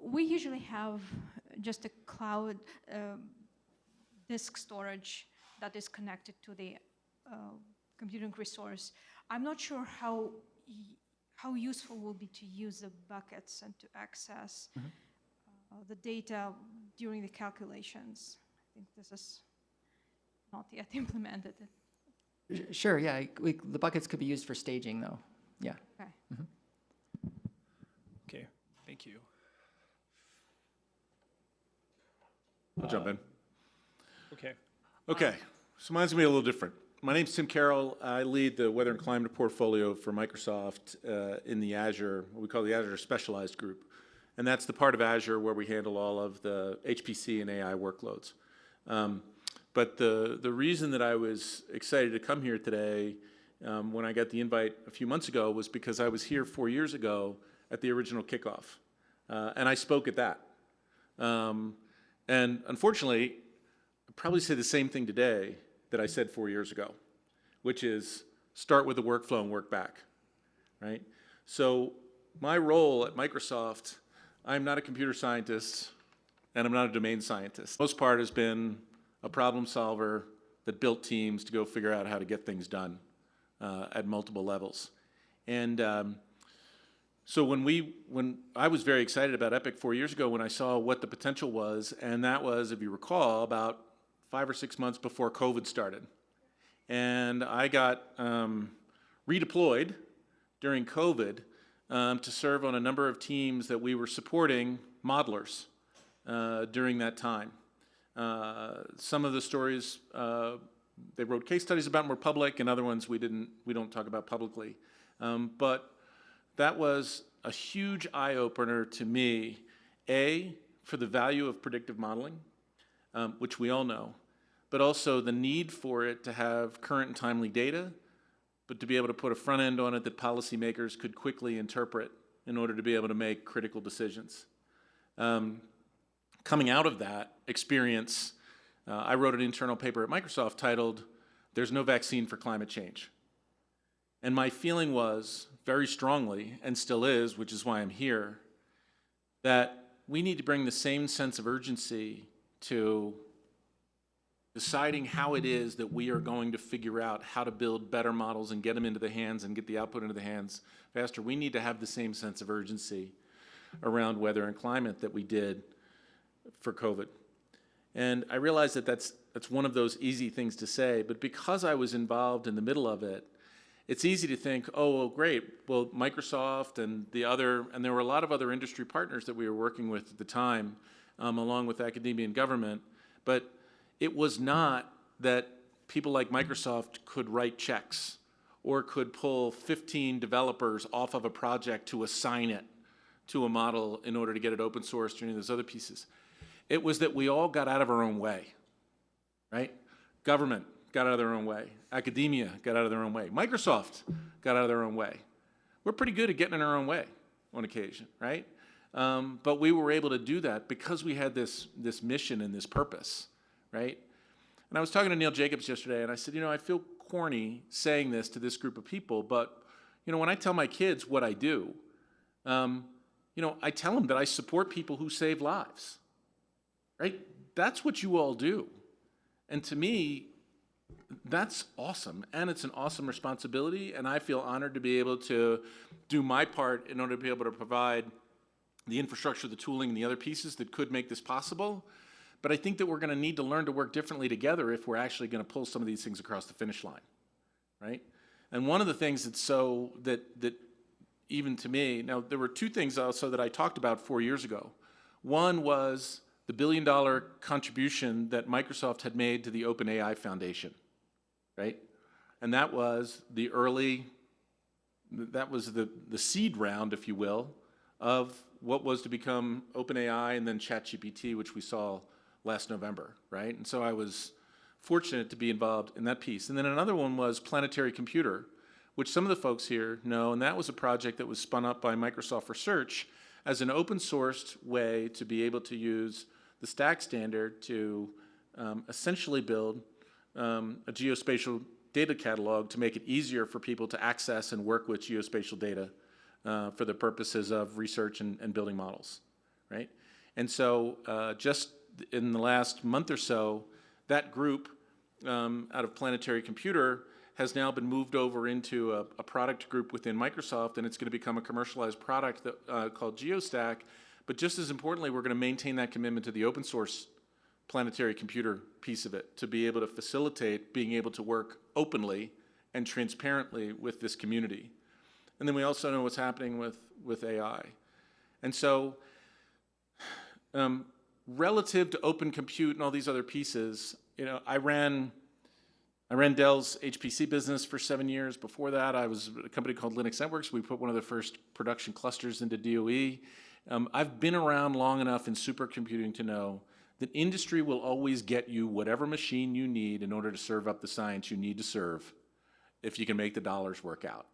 We usually have just a cloud disk storage that is connected to the computing resource. I'm not sure how useful will be to use the buckets and to access the data during the calculations. I think this is not yet implemented. Sure, yeah, the buckets could be used for staging though, yeah. Okay. Okay, thank you. I'll jump in. Okay. Okay, so mine's gonna be a little different. My name's Tim Carroll. I lead the weather and climate portfolio for Microsoft in the Azure, what we call the Azure Specialized Group. And that's the part of Azure where we handle all of the HPC and AI workloads. But the reason that I was excited to come here today when I got the invite a few months ago was because I was here 4 years ago at the original kickoff. And I spoke at that. And unfortunately, I'd probably say the same thing today that I said 4 years ago, which is start with the workflow and work back, right? So my role at Microsoft, I'm not a computer scientist and I'm not a domain scientist. The most part has been a problem solver that built teams to go figure out how to get things done at multiple levels. And so when I was very excited about EPIC 4 years ago when I saw what the potential was, and that was, if you recall, about 5 or 6 months before COVID started. And I got redeployed during COVID to serve on a number of teams that we were supporting modelers during that time. Some of the stories they wrote case studies about and were public, and other ones we don't talk about publicly. But that was a huge eye-opener to me, A, for the value of predictive modeling, which we all know, but also the need for it to have current and timely data, but to be able to put a front end on it that policymakers could quickly interpret in order to be able to make critical decisions. Coming out of that experience, I wrote an internal paper at Microsoft titled, "There's No Vaccine for Climate Change." And my feeling was, very strongly, and still is, which is why I'm here, that we need to bring the same sense of urgency to deciding how it is that we are going to figure out how to build better models and get them into the hands and get the output into the hands faster. We need to have the same sense of urgency around weather and climate that we did for COVID. And I realize that that's one of those easy things to say, but because I was involved in the middle of it, it's easy to think, oh, well, great. Well, Microsoft and there were a lot of other industry partners that we were working with at the time, along with academia and government, but it was not that people like Microsoft could write checks or could pull 15 developers off of a project to assign it to a model in order to get it open sourced or any of those other pieces. It was that we all got out of our own way, right? Government got out of their own way. Academia got out of their own way. Microsoft got out of their own way. We're pretty good at getting in our own way on occasion, right? But we were able to do that because we had this mission and this purpose, right? And I was talking to Neil Jacobs yesterday, and I said, I feel corny saying this to this group of people, but when I tell my kids what I do, I tell them that I support people who save lives, right? That's what you all do. And to me, that's awesome, and it's an awesome responsibility, and I feel honored to be able to do my part in order to be able to provide the infrastructure, the tooling, and the other pieces that could make this possible. But I think that we're going to need to learn to work differently together if we're actually going to pull some of these things across the finish line, right? And one of the things that's that even to me, now there were two things also that I talked about 4 years ago. One was the $1 billion contribution that Microsoft had made to the OpenAI Foundation, right? And that was the seed round, if you will, of what was to become OpenAI and then ChatGPT, which we saw last November, right? And so I was fortunate to be involved in that piece. And then another one was Planetary Computer, which some of the folks here know, and that was a project that was spun up by Microsoft Research as an open sourced way to be able to use the stack standard to essentially build a geospatial data catalog to make it easier for people to access and work with geospatial data for the purposes of research and building models, right? And so just in the last month or so, that group out of Planetary Computer has now been moved over into a product group within Microsoft, and it's going to become a commercialized product that, called GeoStack. But just as importantly, we're going to maintain that commitment to the open source Planetary Computer piece of it to be able to facilitate being able to work openly and transparently with this community. And then we also know what's happening with AI. And so relative to open compute and all these other pieces, I ran Dell's HPC business for 7 years. Before that, I was at a company called Linux Networks. We put one of the first production clusters into DOE. I've been around long enough in supercomputing to know that industry will always get you whatever machine you need in order to serve up the science you need to serve if you can make the dollars work out,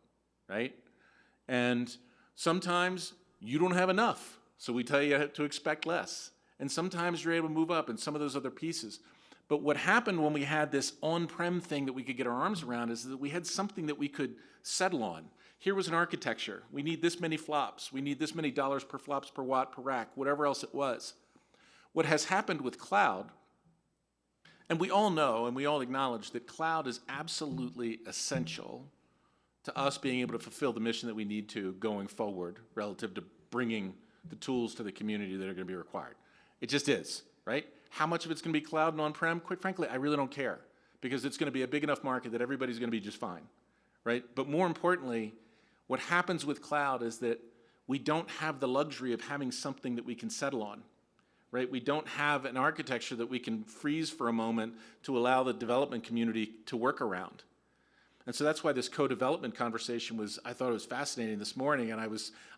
right? And sometimes you don't have enough, so we tell you to expect less. And sometimes you're able to move up in some of those other pieces. But what happened when we had this on-prem thing that we could get our arms around is that we had something that we could settle on. Here was an architecture. We need this many flops. We need this many dollars per flops, per watt, per rack, whatever else it was. What has happened with cloud, and we all know and we all acknowledge that cloud is absolutely essential to us being able to fulfill the mission that we need to going forward relative to bringing the tools to the community that are going to be required. It just is, right? How much of it's going to be cloud and on-prem? Quite frankly, I really don't care because it's going to be a big enough market that everybody's going to be just fine, right? But more importantly, what happens with cloud is that we don't have the luxury of having something that we can settle on, right? We don't have an architecture that we can freeze for a moment to allow the development community to work around. And so that's why this co-development conversation I thought it was fascinating this morning, and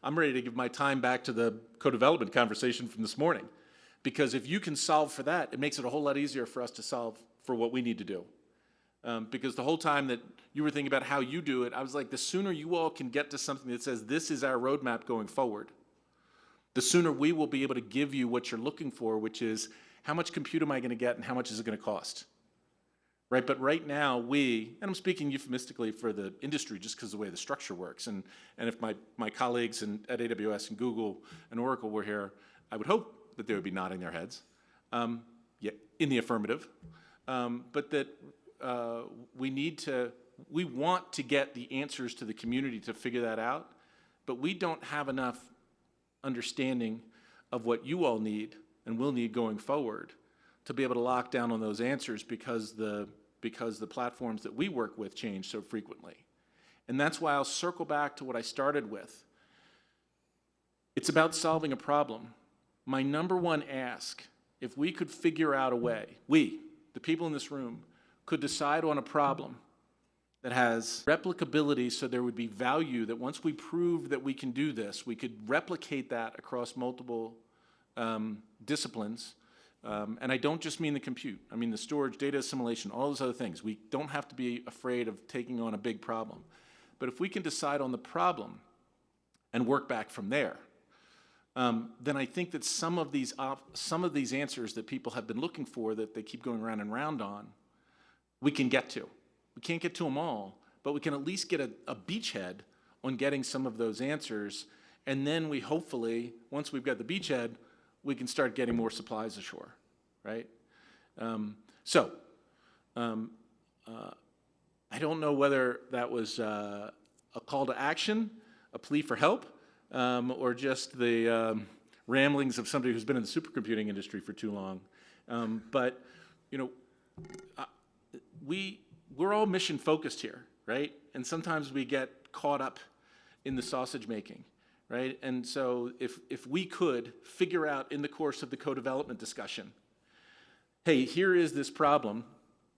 I'm ready to give my time back to the co-development conversation from this morning. Because if you can solve for that, it makes it a whole lot easier for us to solve for what we need to do. Because the whole time that you were thinking about how you do it, I was like, the sooner you all can get to something that says this is our roadmap going forward, the sooner we will be able to give you what you're looking for, which is how much compute am I going to get and how much is it going to cost? Right? But right now and I'm speaking euphemistically for the industry just because of the way the structure works, and if my colleagues at AWS and Google and Oracle were here, I would hope that they would be nodding their heads, in the affirmative. but that we want to get the answers to the community to figure that out, but we don't have enough understanding of what you all need and will need going forward to be able to lock down on those answers because the platforms that we work with change so frequently. And that's why I'll circle back to what I started with. It's about solving a problem. My number one ask, if we could figure out a way, we, the people in this room, could decide on a problem that has replicability so there would be value, that once we prove that we can do this, we could replicate that across multiple disciplines. And I don't just mean the compute. I mean the storage, data assimilation, all those other things. We don't have to be afraid of taking on a big problem. But if we can decide on the problem and work back from there, then I think that some of these answers that people have been looking for, that they keep going round and round on, we can get to. We can't get to them all, but we can at least get a beachhead on getting some of those answers. And then we hopefully, once we've got the beachhead, we can start getting more supplies ashore, right? I don't know whether that was a call to action, a plea for help, or just the ramblings of somebody who's been in the supercomputing industry for too long. But you know, we're all mission focused here, right? And sometimes we get caught up in the sausage making, right? And so if we could figure out in the course of the co-development discussion, hey, here is this problem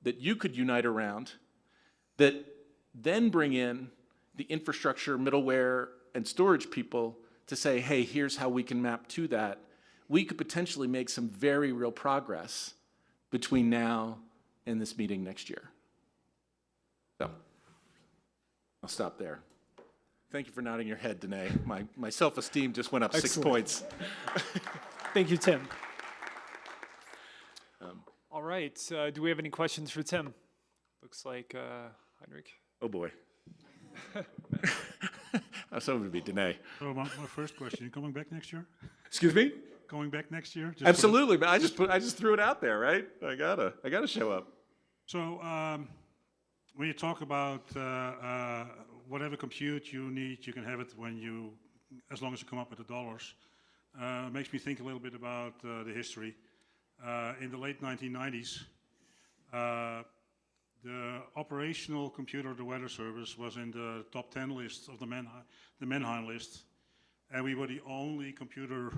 that you could unite around, that then bring in the infrastructure, middleware, and storage people to say, hey, here's how we can map to that, we could potentially make some very real progress between now and this meeting next year. So, I'll stop there. Thank you for nodding your head, Danae. My self-esteem just went up Excellent. 6 points. Thank you, Tim. All right, do we have any questions for Tim? Looks like Heinrich. Oh boy. I was hoping to be Danae. So my first question, you coming back next year? Excuse me? Going back next year? Just Absolutely, but I just threw it out there, right? I gotta show up. So when you talk about whatever compute you need, you can have it as long as you come up with the dollars. Makes me think a little bit about the history. In the late 1990s, the operational computer of the Weather Service was in the top 10 list of the Manheim list, and we were the only computer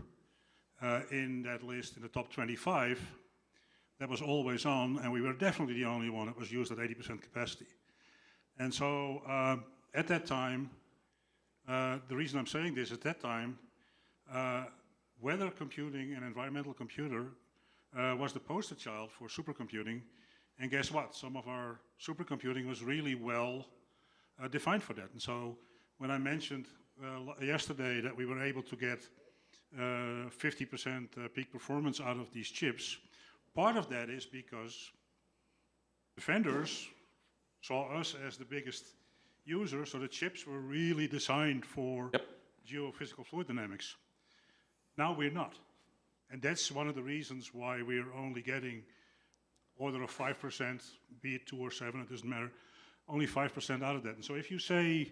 in that list in the top 25 that was always on, and we were definitely the only one that was used at 80% capacity. And so at that time, the reason I'm saying this, at that time, weather computing and environmental computer was the poster child for supercomputing. And guess what? Some of our supercomputing was really well defined for that. And so when I mentioned yesterday that we were able to get 50% peak performance out of these chips, part of that is because the vendors saw us as the biggest user, so the chips were really designed for geophysical fluid dynamics. Now we're not. And that's one of the reasons why we're only getting order of 5%, be it 2 or 7, it doesn't matter, only 5% out of that. And so if you say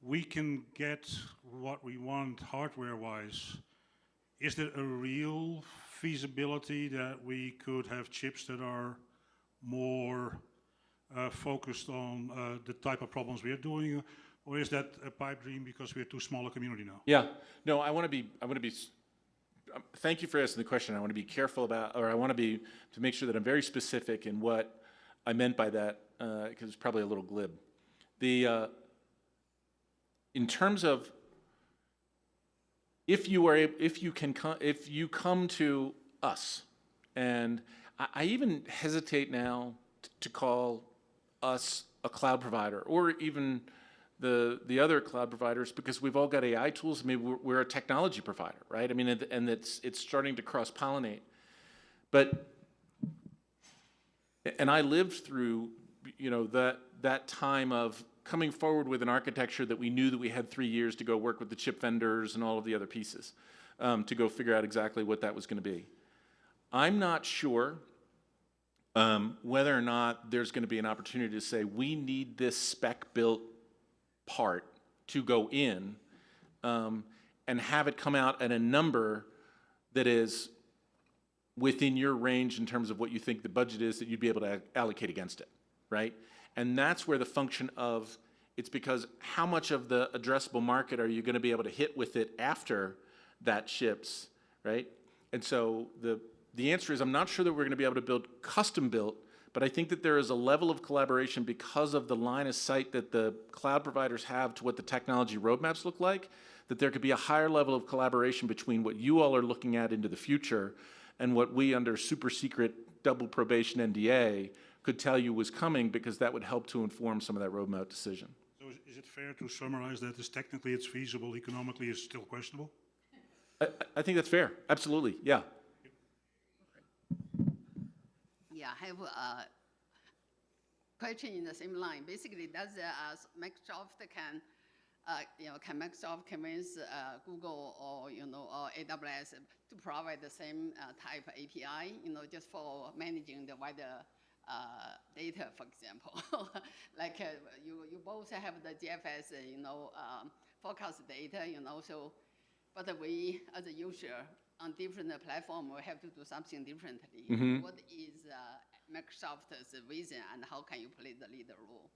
we can get what we want hardware-wise, is there a real feasibility that we could have chips that are more focused on the type of problems we are doing, or is that a pipe dream because we're too small a community now? Yeah, no, I want to be. Thank you for asking the question. I want to be careful about, or I want to make sure that I'm very specific in what I meant by that, because it's probably a little glib. In terms of if you come to us, and I even hesitate now to call us a cloud provider, or even the other cloud providers, because we've all got AI tools. I mean, we're a technology provider, right? I mean, and it's starting to cross-pollinate. And I lived through, that time of coming forward with an architecture that we knew that we had 3 years to go work with the chip vendors and all of the other pieces to go figure out exactly what that was going to be. I'm not sure whether or not there's going to be an opportunity to say, we need this spec-built part to go in, and have it come out at a number that is within your range in terms of what you think the budget is that you'd be able to allocate against it, right? And that's where the function of, it's because how much of the addressable market are you going to be able to hit with it after that ships, right? And so the answer is, I'm not sure that we're going to be able to build custom built, but I think that there is a level of collaboration because of the line of sight that the cloud providers have to what the technology roadmaps look like, that there could be a higher level of collaboration between what you all are looking at into the future and what we under super secret double probation NDA could tell you was coming, because that would help to inform some of that roadmap decision. So is it fair to summarize that as technically it's feasible, economically it's still questionable? I think that's fair. Absolutely. Yeah. Yeah, I have a question in the same line. Basically, does Microsoft can Microsoft convince Google or or AWS to provide the same type API, just for managing the wider data, for example? Like you both have the GFS, forecast data, so, but we as a user on different platform, we have to do something differently. Mm-hmm. What is Microsoft's vision, and how can you play the leader role?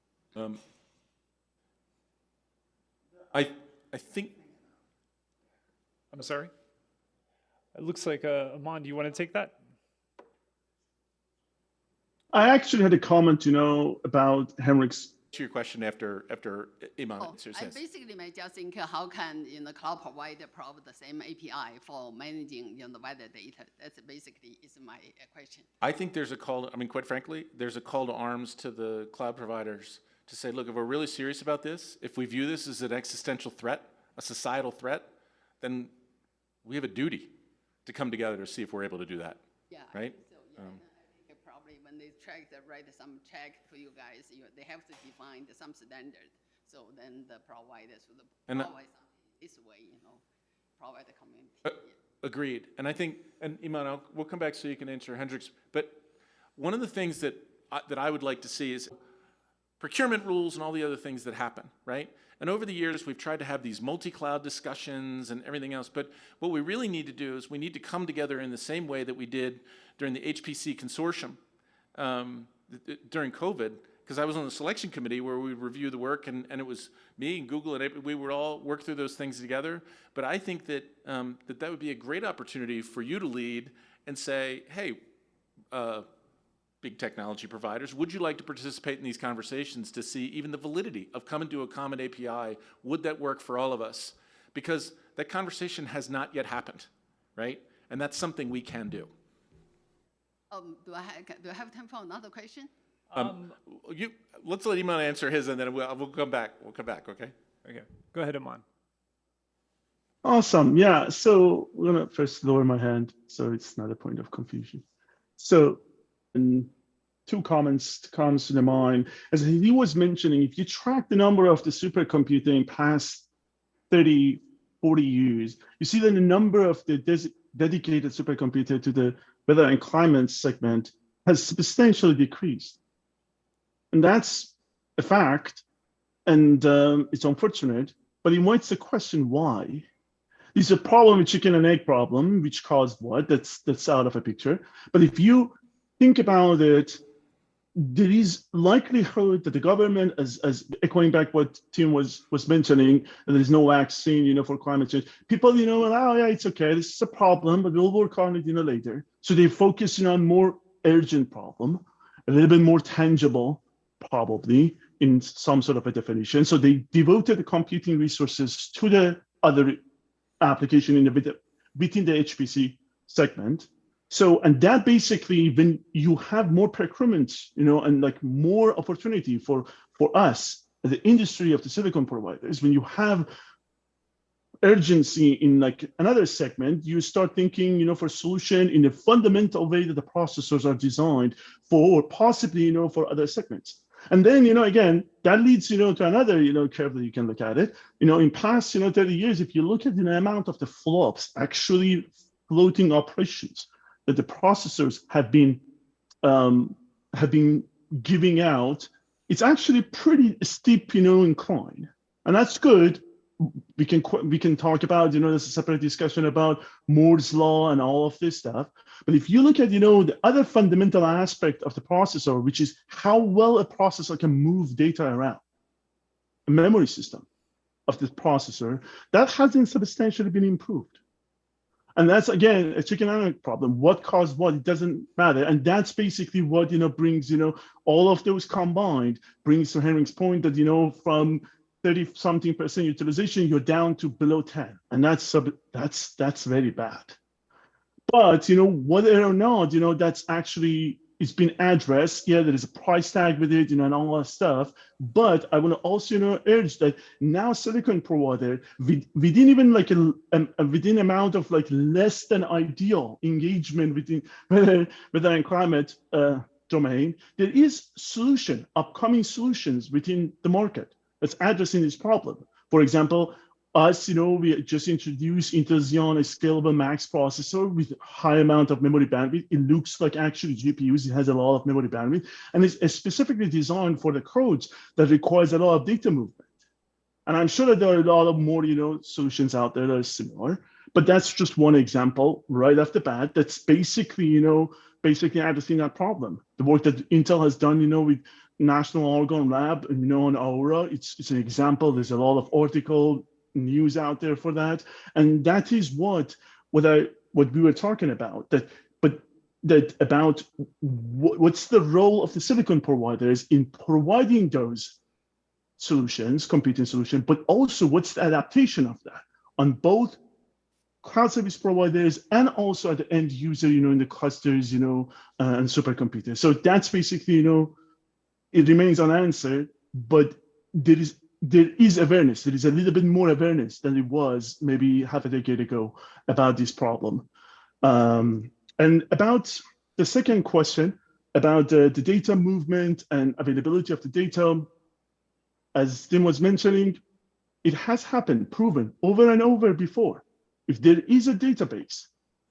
I think. I'm sorry. It looks like Aman, do you want to take that? I actually had a comment, about Henrik's. To your question after Iman answers I this. basically may just think, how can the cloud provider provide the same API for managing the wider data? That's basically is my question. I think there's a call. I mean, quite frankly, there's a call to arms to the cloud providers to say, look, if we're really serious about this, if we view this as an existential threat, a societal threat, then we have a duty to come together to see if we're able to do that. Yeah. Right. So yeah, I think probably when they write some check to you guys, they have to define some standard. So then the providers should provide something this way, provide the community. Agreed. And I think, and Iman, we'll come back so you can answer Hendrik's. But one of the things that I would like to see is procurement rules and all the other things that happen, right? And over the years, we've tried to have these multi-cloud discussions and everything else. But what we really need to do is we need to come together in the same way that we did during the HPC consortium during COVID, because I was on the selection committee where we review the work, and it was me and Google, and we would all work through those things together. But I think that that would be a great opportunity for you to lead and say, hey, big technology providers, would you like to participate in these conversations to see even the validity of coming to a common API? Would that work for all of us? Because that conversation has not yet happened, right? And that's something we can do. Do I have time for another question? Let's let Iman answer his, and then we'll come back. We'll come back, okay? Okay. Go ahead, Aman. Awesome. Yeah. So we're going to first lower my hand so it's not a point of confusion. So, and two comments comes to the mind. As he was mentioning, if you track the number of the supercomputing past 30, 40 years, you see that the number of the dedicated supercomputer to the weather and climate segment has substantially decreased. And that's a fact, and it's unfortunate, but it invites the question why. This is a problem, a chicken and egg problem, which caused what? That's out of a picture. But if you think about it, there is likelihood that the government, as echoing back what Tim was mentioning, that there's no vaccine, for climate change. People, oh yeah, it's okay. This is a problem, but we'll work on it, later. So they focus on more urgent problem, a little bit more tangible, probably in some sort of a definition. So they devoted the computing resources to the other application within the HPC segment. So, and that basically, when you have more procurement, and like more opportunity for us, the industry of the silicon providers, when you have urgency in like another segment, you start thinking, for solution in a fundamental way that the processors are designed for, or possibly, for other segments. And then, again, that leads, to another, curve that you can look at it. In past, 30 years, if you look at the amount of the flops, actually floating operations that the processors have been have been giving out, it's actually pretty steep, incline, and that's good. We can talk about, there's a separate discussion about Moore's law and all of this stuff. But if you look at, the other fundamental aspect of the processor, which is how well a processor can move data around, a memory system of the processor, that hasn't substantially been improved. And that's, again, a chicken and egg problem. What caused what? It doesn't matter. And that's basically what, brings, all of those combined, brings to Henrik's point that, from 30-something% utilization, you're down to below 10. And that's very bad. But, whether or not, that's actually, it's been addressed. Yeah, there is a price tag with it, and all that stuff. But I want to also, urge that now silicon provider, within even like within amount of like less than ideal engagement within weather and climate domain, there is upcoming solutions within the market that's addressing this problem. For example, we just introduced Intel Xeon, a scalable max processor with high amount of memory bandwidth. It looks like actually GPUs. It has a lot of memory bandwidth, and it's specifically designed for the codes that requires a lot of data movement. And I'm sure that there are a lot of more, solutions out there that are similar. But that's just one example right off the bat. That's basically, addressing that problem. The work that Intel has done, with National Argonne Lab, on Aura, it's an example. There's a lot of article news out there for that, and that is what we were talking about. What's the role of the silicon providers in providing those solutions, competing solutions, but also what's the adaptation of that on both cloud service providers and also at the end user, in the clusters, and supercomputers. So that's basically, it remains unanswered, but there is awareness. There is a little bit more awareness than it was maybe half a decade ago about this problem. And about the second question about the data movement and availability of the data, as Tim was mentioning, it has happened, proven over and over before. If there is a database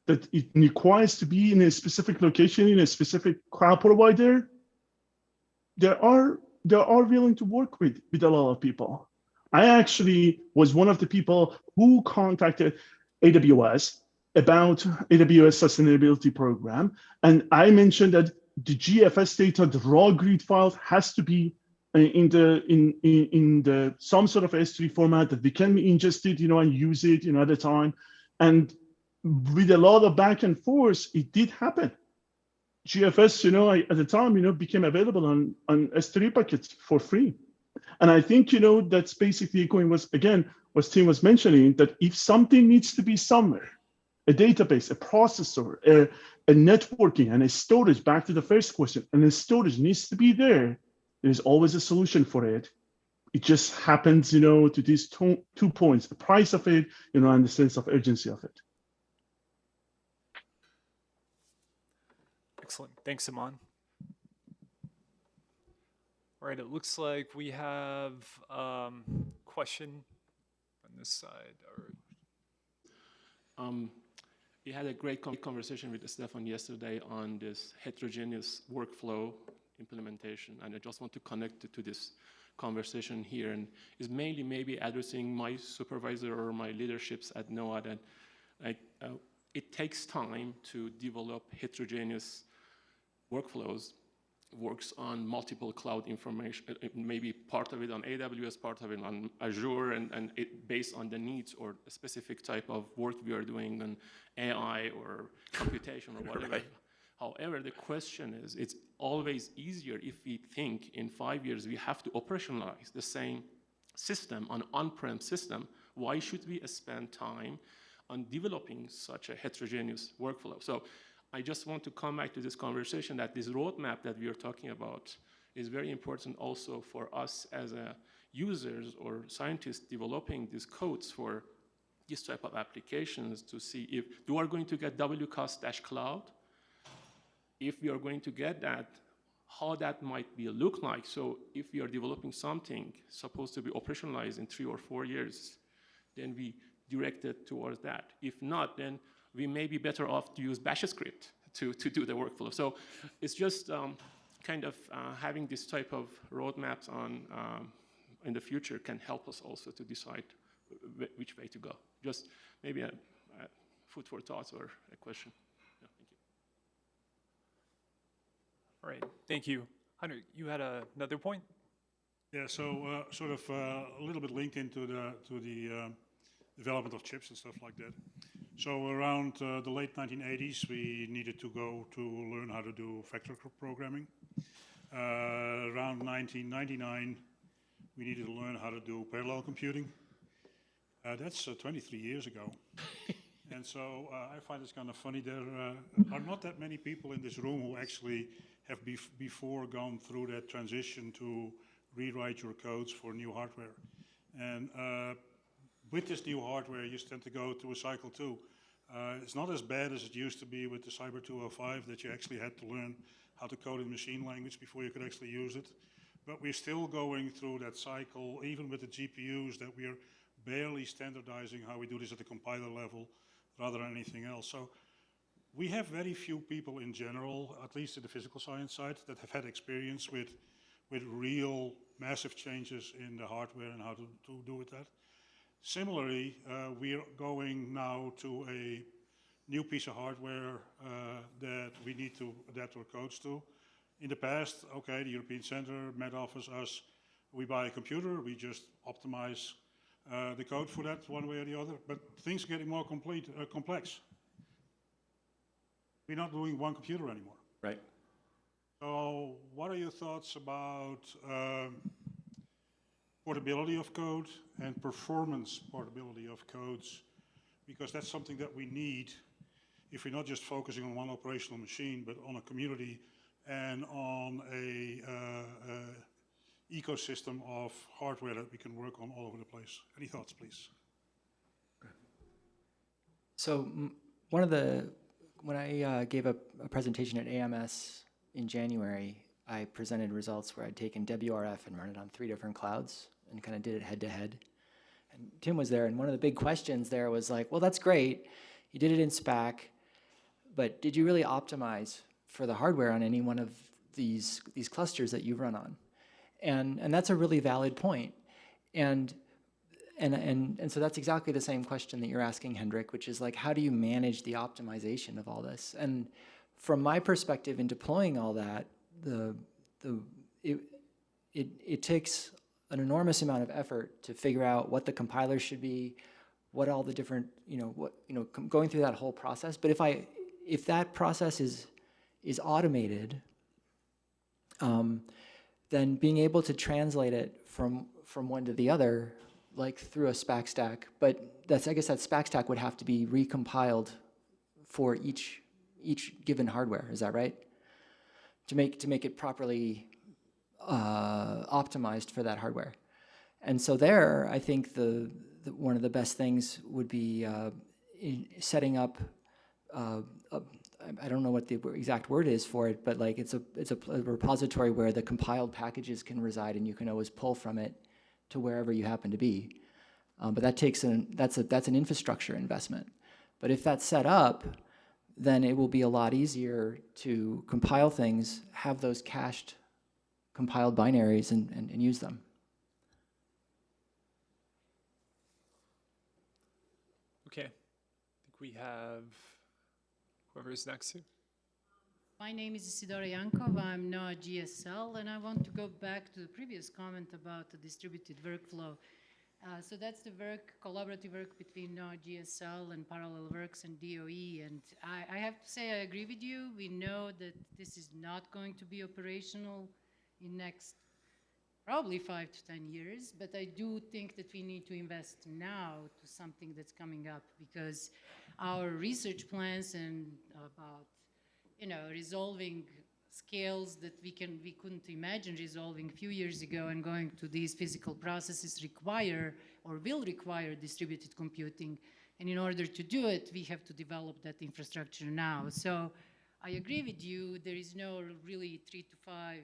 that it requires to be in a specific location, in a specific cloud provider, they are willing to work with a lot of people. I actually was one of the people who contacted AWS about AWS sustainability program. And I mentioned that the GFS data, the raw grid files, has to be in the some sort of S3 format that we can ingest it, and use it, at the time. And with a lot of back and forth, it did happen. GFS, at the time, became available on S3 packets for free. And I think, that's basically going was, again, what Tim was mentioning, that if something needs to be somewhere, a database, a processor, a networking, and a storage, back to the first question, and the storage needs to be there, there's always a solution for it. It just happens, to these two points, the price of it, and the sense of urgency of it. Excellent. Thanks, Iman. All right, it looks like we have question on this side. We had a great conversation with Stefan yesterday on this heterogeneous workflow implementation, and I just want to connect it to this conversation here, and is mainly maybe addressing my supervisor or my leaderships at NOAA. And it takes time to develop heterogeneous workflows, works on multiple cloud information, maybe part of it on AWS, part of it on Azure, and it based on the needs or a specific type of work we are doing on AI or computation or whatever. Right. However, the question is, it's always easier if we think in 5 years we have to operationalize the same system, an on-prem system. Why should we spend time on developing such a heterogeneous workflow? So I just want to come back to this conversation that this roadmap that we are talking about is very important also for us as users or scientists developing these codes for this type of applications to see if you are going to get WCAS-cloud. If we are going to get that, how that might look like. So if we are developing something supposed to be operationalized in 3 or 4 years, then we direct it towards that. If not, then we may be better off to use bash script to do the workflow. So it's just kind of having this type of roadmaps on in the future can help us also to decide which way to go. Just maybe a food for thought or a question. Yeah, thank you. All right, thank you. Hunter, you had another point? Yeah, so sort of a little bit linked into the development of chips and stuff like that. So around the late 1980s, we needed to go to learn how to do vector programming. Around 1999, we needed to learn how to do parallel computing. That's 23 years ago. And so I find it's kind of funny. There are not that many people in this room who actually have before gone through that transition to rewrite your codes for new hardware. And with this new hardware, you tend to go through a cycle too. It's not as bad as it used to be with the Cyber 205 that you actually had to learn how to code in machine language before you could actually use it. But we're still going through that cycle, even with the GPUs, that we're barely standardizing how we do this at the compiler level rather than anything else. So we have very few people in general, at least in the physical science side, that have had experience with real massive changes in the hardware and how to do with that. Similarly, we're going now to a new piece of hardware that we need to adapt our codes to. In the past, okay, the European Center, Met Office, us, we buy a computer, we just optimize the code for that one way or the other, but things are getting more complex. We're not doing one computer anymore. Right. So what are your thoughts about portability of code and performance portability of codes? Because that's something that we need if we're not just focusing on one operational machine, but on a community and on a ecosystem of hardware that we can work on all over the place. Any thoughts, please? So when I gave a presentation at AMS in January, I presented results where I'd taken WRF and run it on 3 different clouds and kind of did it head to head. And Tim was there, and one of the big questions there was like, well, that's great. You did it in SPAC, but did you really optimize for the hardware on any one of these clusters that you run on? And that's a really valid point. And so that's exactly the same question that you're asking, Hendrik, which is like, how do you manage the optimization of all this? And from my perspective in deploying all that, it takes an enormous amount of effort to figure out what the compiler should be, what all the different, going through that whole process. But if that process is automated, then being able to translate it from one to the other, like through a SPAC stack, but I guess that SPAC stack would have to be recompiled for each given hardware. Is that right? To make it properly optimized for that hardware. And so there, I think one of the best things would be setting up. I don't know what the exact word is for it, but like it's a repository where the compiled packages can reside, and you can always pull from it to wherever you happen to be. But that takes that's an infrastructure investment. But if that's set up, then it will be a lot easier to compile things, have those cached compiled binaries, and use them. Okay, I think we have whoever is next here. My name is Isidora Yankov. I'm now at GSL, and I want to go back to the previous comment about the distributed workflow. So that's the collaborative work between GSL and Parallel Works and DOE. And I have to say I agree with you. We know that this is not going to be operational in next probably 5 to 10 years, but I do think that we need to invest now to something that's coming up, because our research plans and about resolving scales that we couldn't imagine resolving a few years ago, and going to these physical processes require or will require distributed computing. And in order to do it, we have to develop that infrastructure now. So I agree with you. There is no really 3 to 5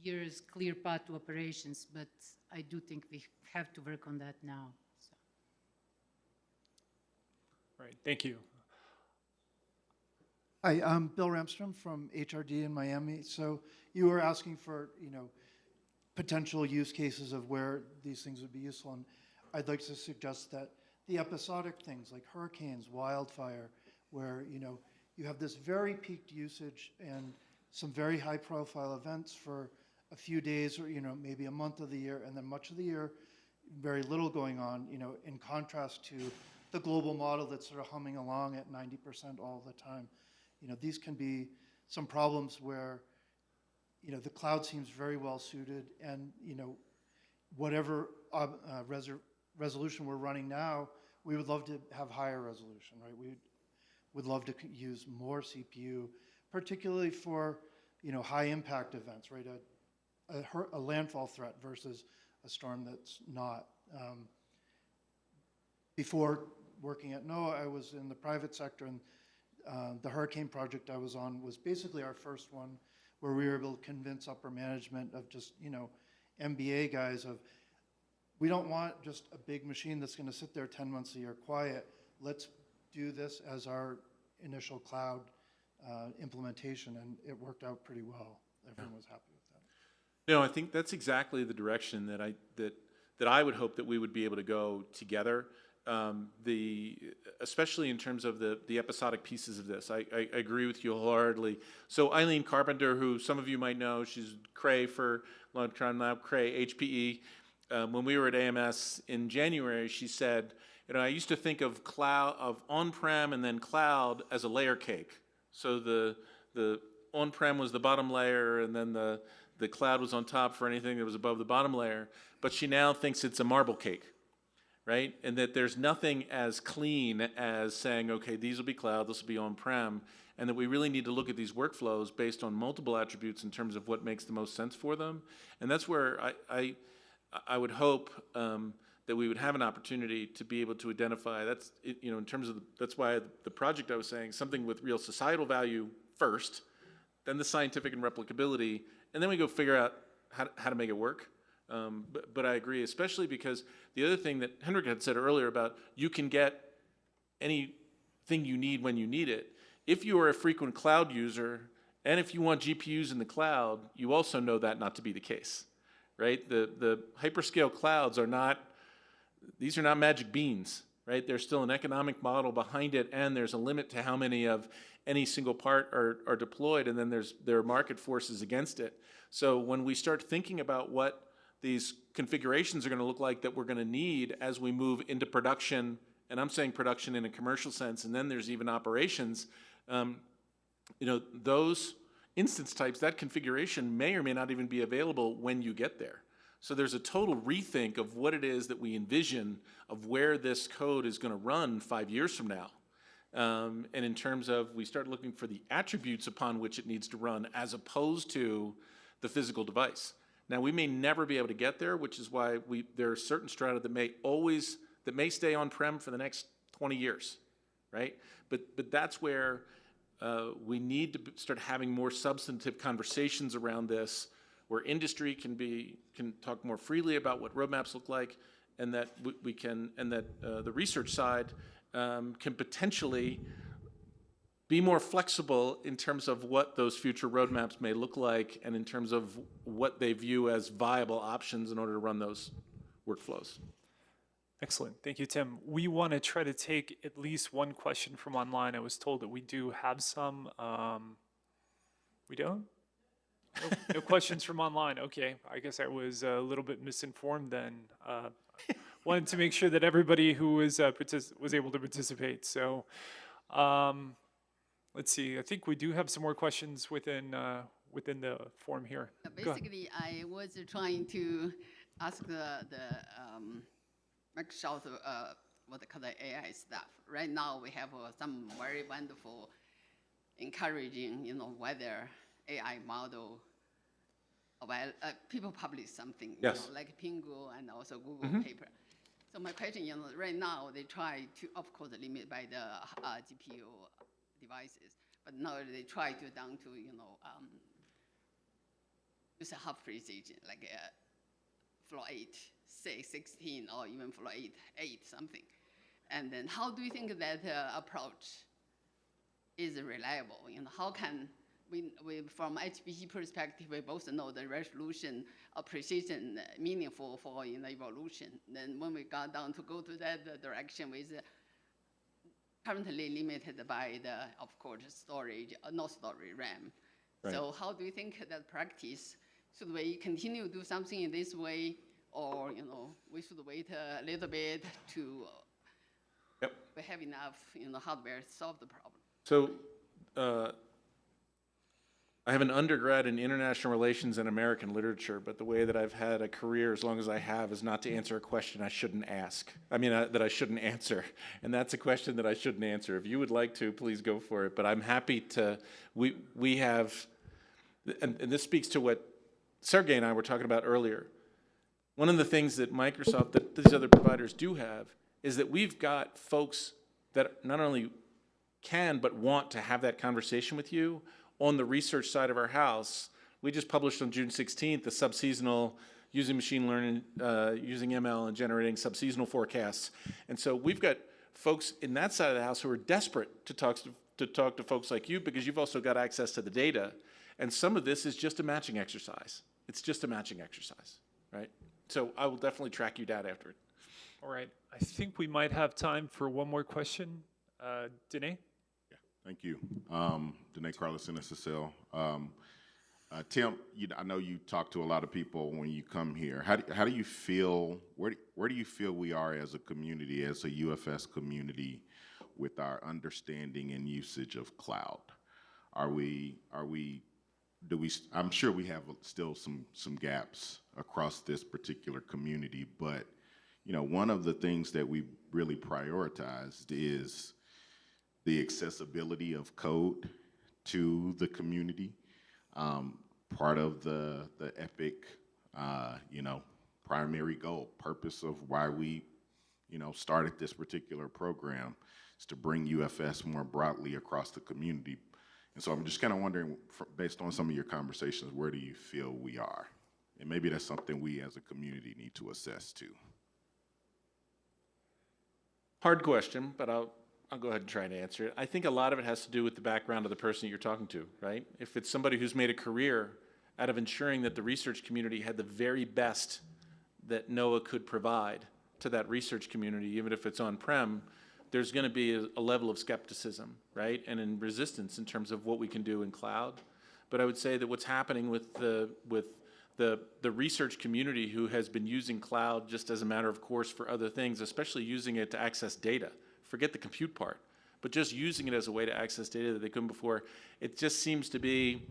years clear path to operations, but I do think we have to work on that now. So. All right, thank you. Hi, I'm Bill Ramstrom from HRD in Miami. So you were asking for, potential use cases of where these things would be useful. And I'd like to suggest that the episodic things like hurricanes, wildfire, where, you have this very peaked usage and some very high profile events for a few days or, maybe a month of the year, and then much of the year, very little going on, in contrast to the global model that's sort of humming along at 90% all the time. These can be some problems where, the cloud seems very well suited, and, whatever resolution we're running now, we would love to have higher resolution, right? We would love to use more CPU, particularly for, high impact events, right? A landfall threat versus a storm that's not. Before working at NOAA, I was in the private sector, and the hurricane project I was on was basically our first one where we were able to convince upper management of just, MBA guys of, we don't want just a big machine that's going to sit there 10 months a year quiet. Let's do this as our initial cloud implementation, and it worked out pretty well. Everyone was happy with that. No, I think that's exactly the direction that I would hope that we would be able to go together. Especially in terms of the episodic pieces of this. I agree with you wholeheartedly. So Eileen Carpenter, who some of you might know, she's Cray for a long time now, Cray, HPE. When we were at AMS in January, she said, I used to think of on-prem and then cloud as a layer cake. So the on-prem was the bottom layer, and then the cloud was on top for anything that was above the bottom layer. But she now thinks it's a marble cake. Right? And that there's nothing as clean as saying, okay, these will be cloud, this will be on-prem, and that we really need to look at these workflows based on multiple attributes in terms of what makes the most sense for them. And that's where I would hope that we would have an opportunity to be able to identify, in terms of, that's why the project I was saying, something with real societal value first, then the scientific and replicability, and then we go figure out how to make it work. But I agree, especially because the other thing that Henrik had said earlier about you can get anything you need when you need it. If you are a frequent cloud user, and if you want GPUs in the cloud, you also know that not to be the case, right? The hyperscale clouds are not magic beans, right? There's still an economic model behind it, and there's a limit to how many of any single part are deployed, and then there are market forces against it. So when we start thinking about what these configurations are going to look like that we're going to need as we move into production, and I'm saying production in a commercial sense, and then there's even operations, those instance types, that configuration may or may not even be available when you get there. So there's a total rethink of what it is that we envision of where this code is going to run 5 years from now. And in terms of, we start looking for the attributes upon which it needs to run as opposed to the physical device. Now, we may never be able to get there, which is why there are certain strata that may stay on-prem for the next 20 years, right? But that's where we need to start having more substantive conversations around this, where industry can talk more freely about what roadmaps look like, and that the research side can potentially be more flexible in terms of what those future roadmaps may look like, and in terms of what they view as viable options in order to run those workflows. Excellent. Thank you, Tim. We want to try to take at least one question from online. I was told that we do have some. We don't? No questions from online. Okay. I guess I was a little bit misinformed then. Wanted to make sure that everybody who was able to participate. So let's see. I think we do have some more questions within the form here. Basically, I was trying to ask the Microsoft what they call the AI stuff. Right now, we have some very wonderful, encouraging, weather AI model. Well, people publish something, yes, like Pingu and also Google paper. So my question, right now they try to, of course, limit by the GPU devices, but now they try to down to, use a half precision, like floor 8, say 16, or even floor 8 something. And then how do you think that approach is reliable? How can we from HPC perspective, we both know the resolution, precision, meaningful for evolution. Then when we got down to go to that direction with currently limited by the, of course, storage, no storage RAM. Right. So how do you think that practice, should we continue to do something in this way, or we should wait a little bit to we have enough hardware to solve the problem? So I have an undergrad in international relations and American literature, but the way that I've had a career as long as I have is not to answer a question I shouldn't ask. I mean, that I shouldn't answer. And that's a question that I shouldn't answer. If you would like to, please go for it. But I'm happy to, we have, and this speaks to what Sergey and I were talking about earlier. One of the things that Microsoft, that these other providers do have, is that we've got folks that not only can, but want to have that conversation with you on the research side of our house. We just published on June 16th the subseasonal, using machine learning, using ML and generating subseasonal forecasts. And so we've got folks in that side of the house who are desperate to talk to folks like you, because you've also got access to the data. And some of this is just a matching exercise. It's just a matching exercise, right? So I will definitely track you down after it. All right, I think we might have time for one more question. Danae? Thank you. Danae Carlson, SSL. Tim, I know you talk to a lot of people when you come here. How do you feel, where do you feel we are as a community, as a UFS community, with our understanding and usage of cloud? I'm sure we have still some gaps across this particular community, but one of the things that we really prioritized is the accessibility of code to the community. Part of the EPIC, primary goal, purpose of why we, started this particular program is to bring UFS more broadly across the community. And so I'm just kind of wondering, based on some of your conversations, where do you feel we are? And maybe that's something we as a community need to assess too. Hard question, but I'll go ahead and try and answer it. I think a lot of it has to do with the background of the person you're talking to, right? If it's somebody who's made a career out of ensuring that the research community had the very best that NOAA could provide to that research community, even if it's on-prem, there's going to be a level of skepticism, right? And in resistance in terms of what we can do in cloud. But I would say that what's happening with the research community who has been using cloud just as a matter of course for other things, especially using it to access data. Forget the compute part, but just using it as a way to access data that they couldn't before. It just seems to be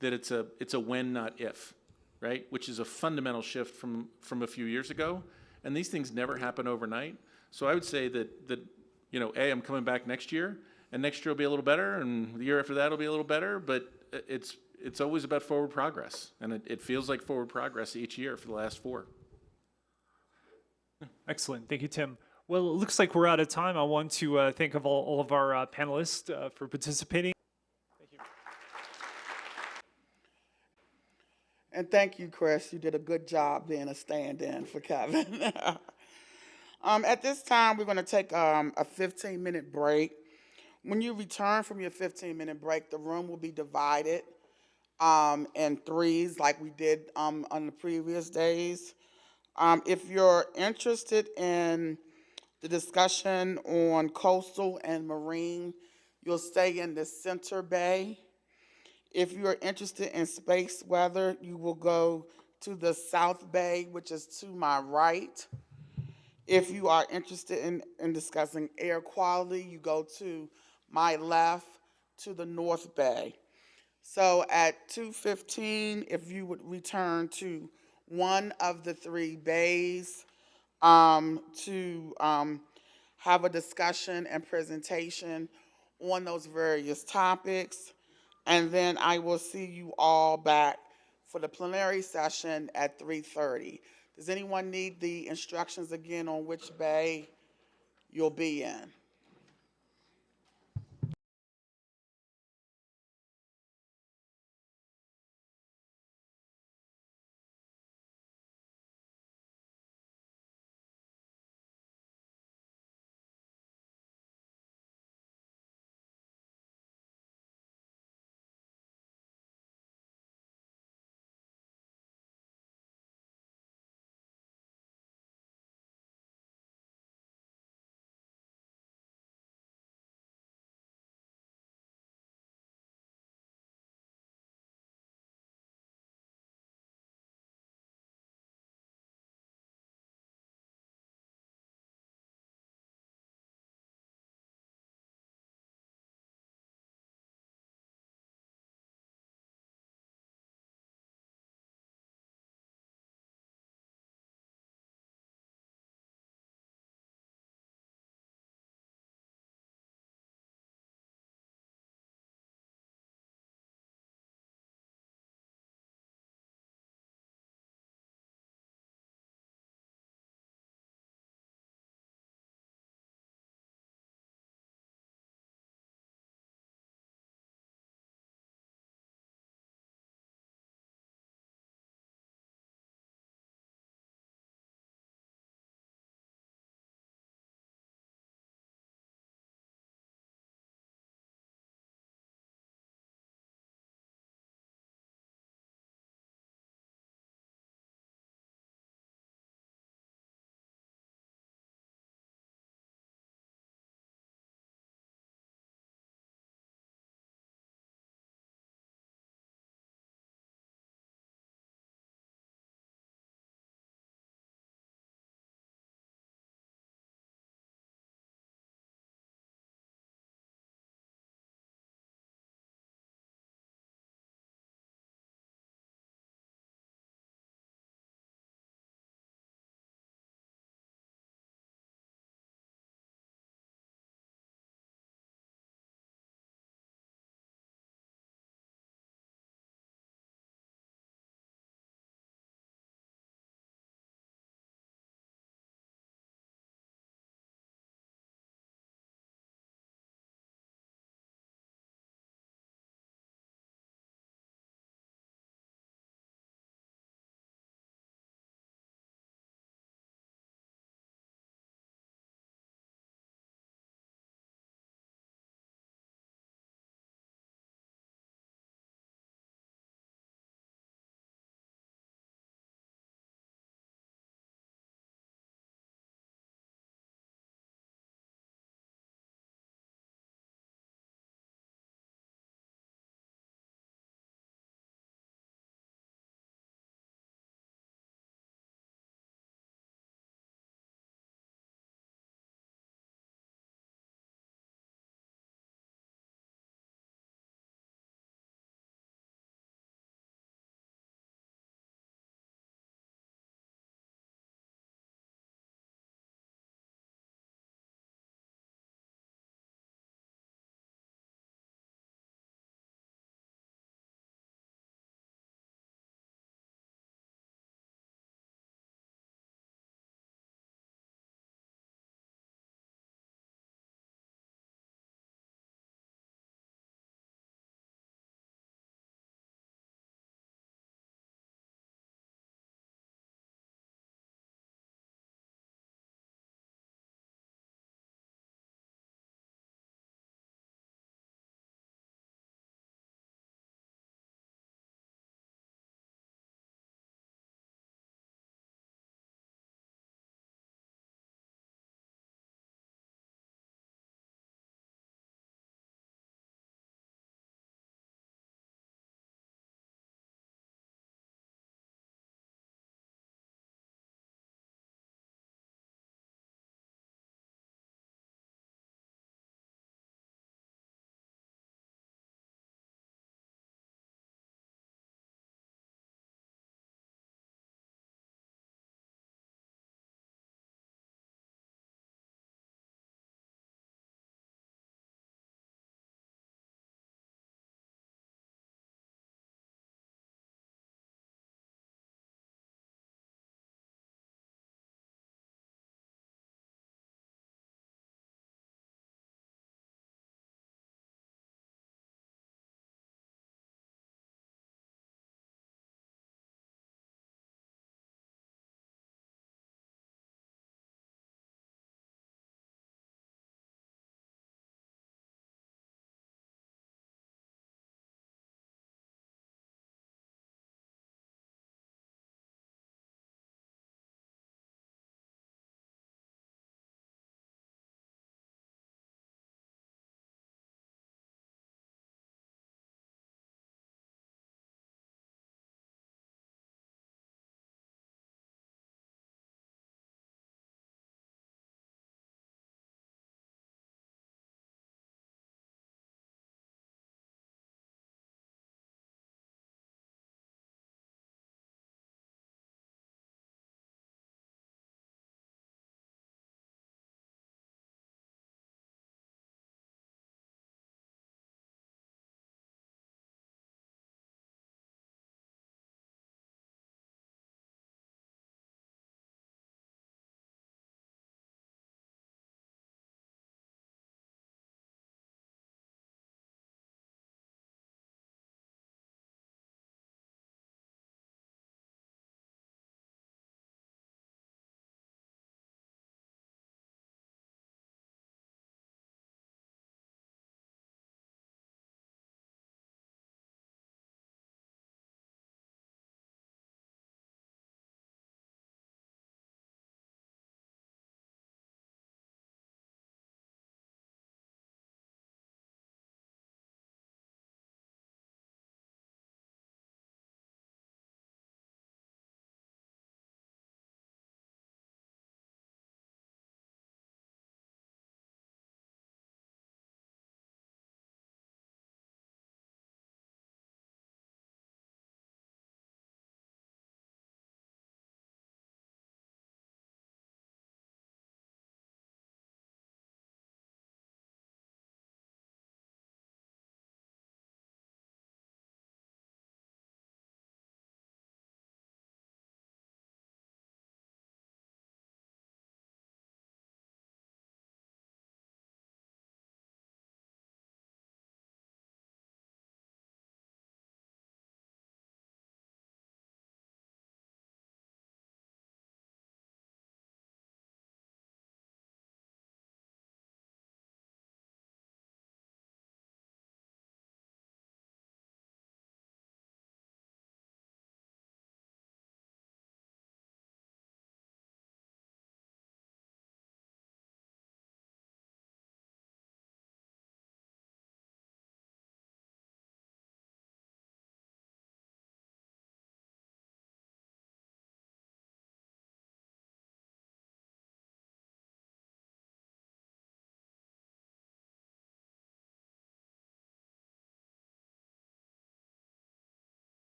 that it's a when, not if, right? Which is a fundamental shift from a few years ago. And these things never happen overnight. So I would say that I'm coming back next year, and next year will be a little better, and the year after that will be a little better, but it's always about forward progress. And it feels like forward progress each year for the last 4. Excellent, thank you, Tim. Well, it looks like we're out of time. I want to thank all of our panelists for participating. Thank you. And thank you, Chris. You did a good job being a stand-in for Kevin. At this time, we're going to take a 15-minute break. When you return from your 15-minute break, the room will be divided in threes like we did on the previous days. If you're interested in the discussion on coastal and marine, you'll stay in the center bay. If you're interested in space weather, you will go to the south bay, which is to my right. If you are interested in discussing air quality, you go to my left to the north bay. So at 2:15, if you would return to one of the 3 bays, to have a discussion and presentation on those various topics. And then I will see you all back for the plenary session at 3:30. Does anyone need the instructions again on which bay you'll be in?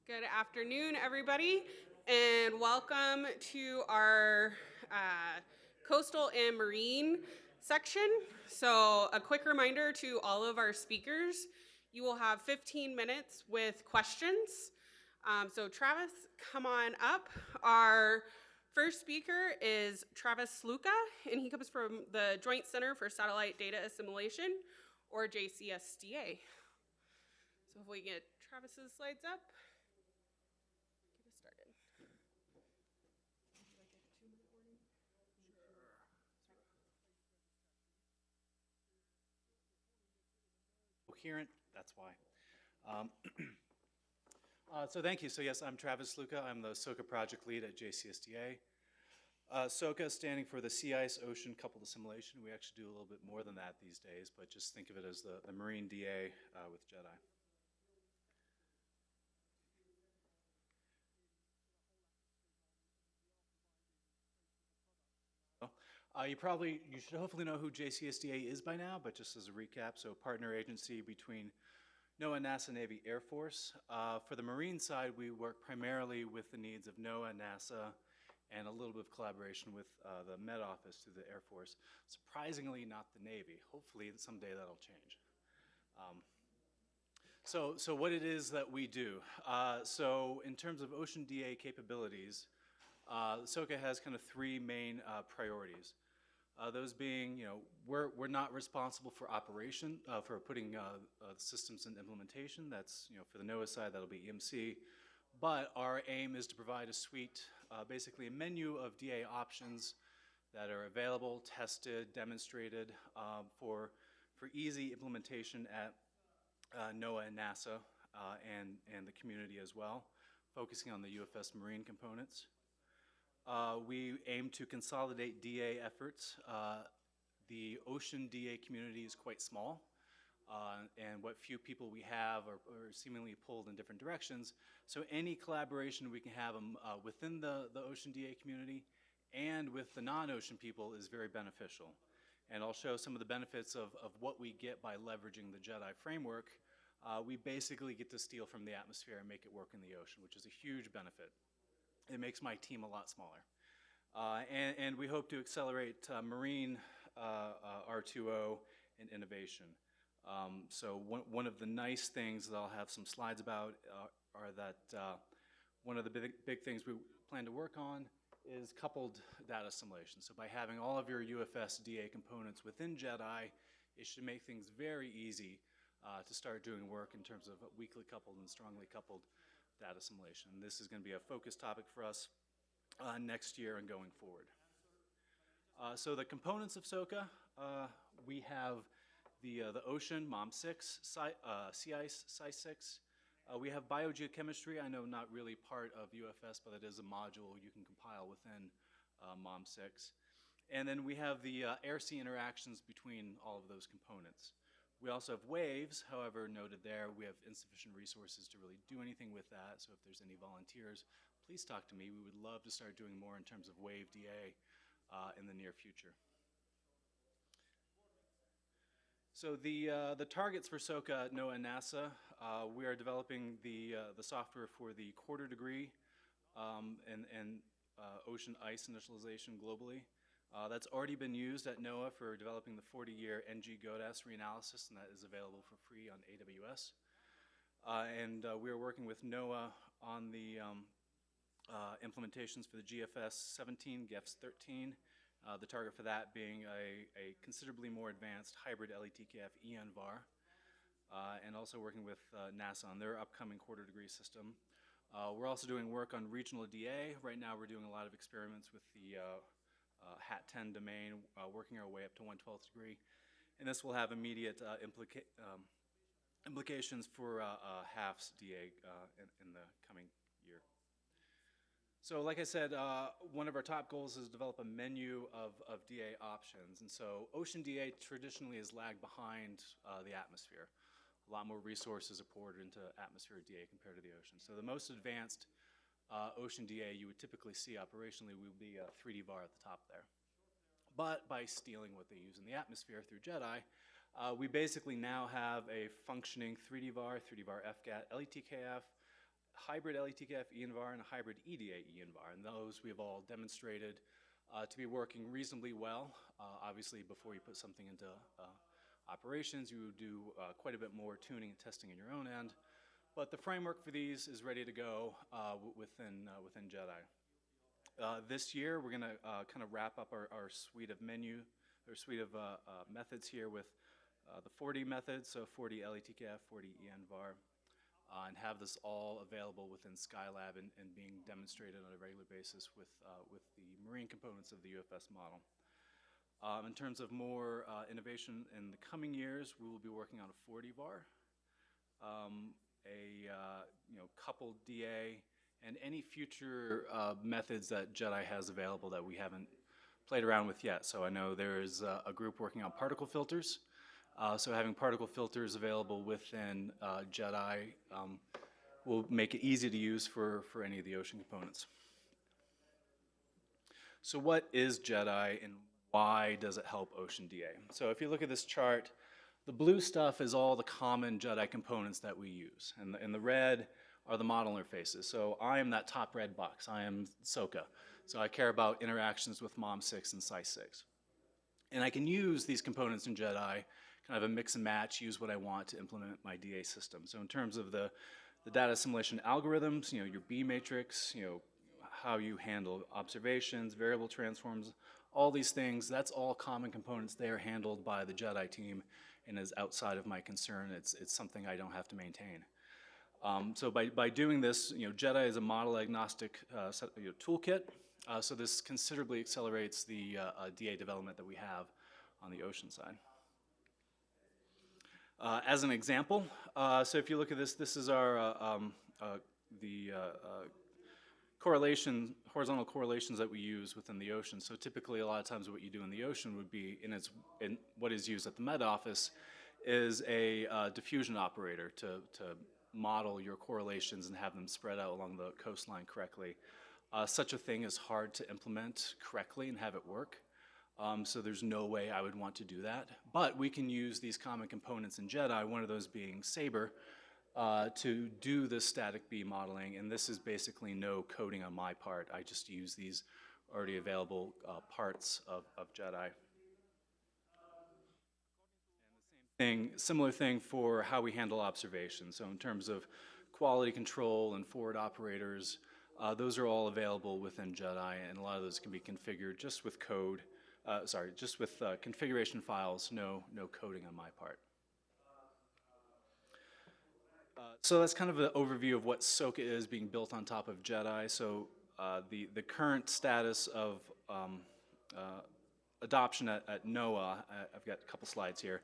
Good afternoon, everybody, and welcome to our coastal and marine section. So a quick reminder to all of our speakers, you will have 15 minutes with questions. So Travis, come on up. Our first speaker is Travis Sluka, and he comes from the Joint Center for Satellite Data Assimilation, or JCSDA. So if we get Travis's slides up. Get us started. Coherent, that's why. So thank you. So yes, I'm Travis Sluka. I'm the SOCA project lead at JCSDA. SOCA standing for the Sea Ice Ocean Coupled Assimilation. We actually do a little bit more than that these days, but just think of it as the Marine DA with JEDI. You should hopefully know who JCSDA is by now, but just as a recap, so partner agency between NOAA, NASA, Navy, Air Force. For the Marine side, we work primarily with the needs of NOAA, NASA, and a little bit of collaboration with the Met Office through the Air Force. Surprisingly, not the Navy. Hopefully someday that'll change. So what it is that we do. So in terms of ocean DA capabilities, SOCA has kind of three main priorities. Those being, we're not responsible for operation, for putting systems into implementation. That's, for the NOAA side, that'll be EMC. But our aim is to provide a suite, basically a menu of DA options that are available, tested, demonstrated for easy implementation at NOAA and NASA and the community as well, focusing on the UFS Marine components. We aim to consolidate DA efforts. The ocean DA community is quite small, and what few people we have are seemingly pulled in different directions. So any collaboration we can have within the ocean DA community and with the non-ocean people is very beneficial. And I'll show some of the benefits of what we get by leveraging the JEDI framework. We basically get to steal from the atmosphere and make it work in the ocean, which is a huge benefit. It makes my team a lot smaller. And we hope to accelerate marine R2O and innovation. So one of the nice things that I'll have some slides about are that one of the big things we plan to work on is coupled data assimilation. So by having all of your UFS DA components within JEDI, it should make things very easy to start doing work in terms of weakly coupled and strongly coupled data assimilation. This is going to be a focus topic for us next year and going forward. So the components of SOCA, we have the ocean, MOM6, sea ice, SI6. We have biogeochemistry. I know not really part of UFS, but it is a module you can compile within MOM6. And then we have the air-sea interactions between all of those components. We also have waves, however, noted there, we have insufficient resources to really do anything with that. So if there's any volunteers, please talk to me. We would love to start doing more in terms of wave DA in the near future. So the targets for SOCA, NOAA, and NASA, we are developing the software for the quarter degree and ocean ice initialization globally. That's already been used at NOAA for developing the 40-year NG GODAS reanalysis, and that is available for free on AWS. And we are working with NOAA on the implementations for the GFS-17, GEFS-13, the target for that being a considerably more advanced hybrid LETKF ENVAR, and also working with NASA on their upcoming quarter degree system. We're also doing work on regional DA. Right now we're doing a lot of experiments with the HAT-10 domain, working our way up to 1/12th degree. And this will have immediate implications for HAFS DA in the coming year. So like I said, one of our top goals is to develop a menu of DA options. And so ocean DA traditionally has lagged behind the atmosphere. A lot more resources are poured into atmospheric DA compared to the ocean. So the most advanced ocean DA you would typically see operationally would be a 3D VAR at the top there. But by stealing what they use in the atmosphere through JEDI, we basically now have a functioning 3D VAR, 3D VAR FGAT, LETKF, hybrid LETKF ENVAR and a hybrid EDA ENVAR, and those we've all demonstrated to be working reasonably well. Obviously, before you put something into operations, you do quite a bit more tuning and testing in your own end, but the framework for these is ready to go within JEDI. This year, we're going to kind of wrap up our suite of methods here with the 4D methods, so 4D LETKF, 4D ENVAR, and have this all available within Skylab and being demonstrated on a regular basis with the marine components of the UFS model. In terms of more innovation in the coming years, we will be working on a 4D VAR, coupled DA, and any future methods that JEDI has available that we haven't played around with yet. So I know there is a group working on particle filters. So having particle filters available within JEDI will make it easy to use for any of the ocean components. So what is JEDI and why does it help Ocean DA? So if you look at this chart, the blue stuff is all the common JEDI components that we use, and the red are the model interfaces. So I am that top red box. I am SOCA. So I care about interactions with MOM6 and SCI6. And I can use these components in JEDI, kind of a mix and match, use what I want to implement my DA system. So in terms of the data assimilation algorithms, your B matrix, how you handle observations, variable transforms, all these things, that's all common components. They are handled by the JEDI team and is outside of my concern. It's something I don't have to maintain. So by doing this, JEDI is a model agnostic toolkit. So this considerably accelerates the DA development that we have on the ocean side. As an example, so if you look at this, this is our horizontal correlations that we use within the ocean. So typically, a lot of times what you do in the ocean would be, in what is used at the Met Office, is a diffusion operator to model your correlations and have them spread out along the coastline correctly. Such a thing is hard to implement correctly and have it work. So there's no way I would want to do that. But we can use these common components in JEDI, one of those being Sabre, to do this static B modeling. And this is basically no coding on my part. I just use these already available parts of JEDI. Similar thing for how we handle observations. So in terms of quality control and forward operators, those are all available within JEDI, and a lot of those can be configured just with code. Just with configuration files, no coding on my part. So that's kind of an overview of what SOCA is being built on top of JEDI. So the current status of adoption at NOAA, I've got a couple slides here.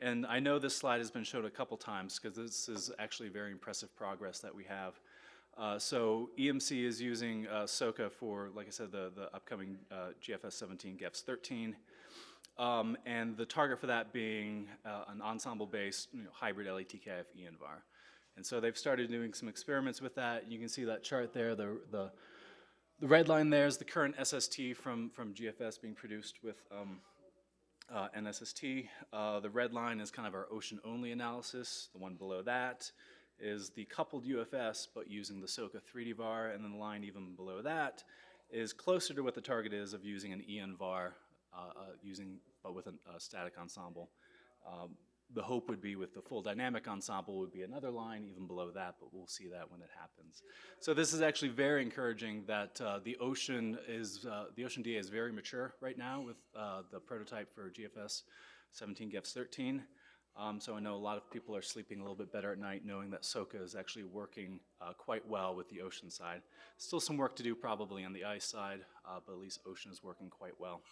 And I know this slide has been showed a couple times because this is actually very impressive progress that we have. So EMC is using SOCA for, like I said, the upcoming GFS-17, GEFS-13, and the target for that being an ensemble-based hybrid LETKF ENVAR. And so they've started doing some experiments with that. You can see that chart there. The red line there is the current SST from GFS being produced with NSST. The red line is kind of our ocean-only analysis. The one below that is the coupled UFS, but using the SOCA 3D VAR, and then the line even below that is closer to what the target is of using an ENVAR, but with a static ensemble. The hope would be with the full dynamic ensemble would be another line even below that, but we'll see that when it happens. So this is actually very encouraging that the ocean DA is very mature right now with the prototype for GFS-17, GEFS-13. So I know a lot of people are sleeping a little bit better at night knowing that SOCA is actually working quite well with the ocean side. Still some work to do probably on the ice side, but at least ocean is working quite well.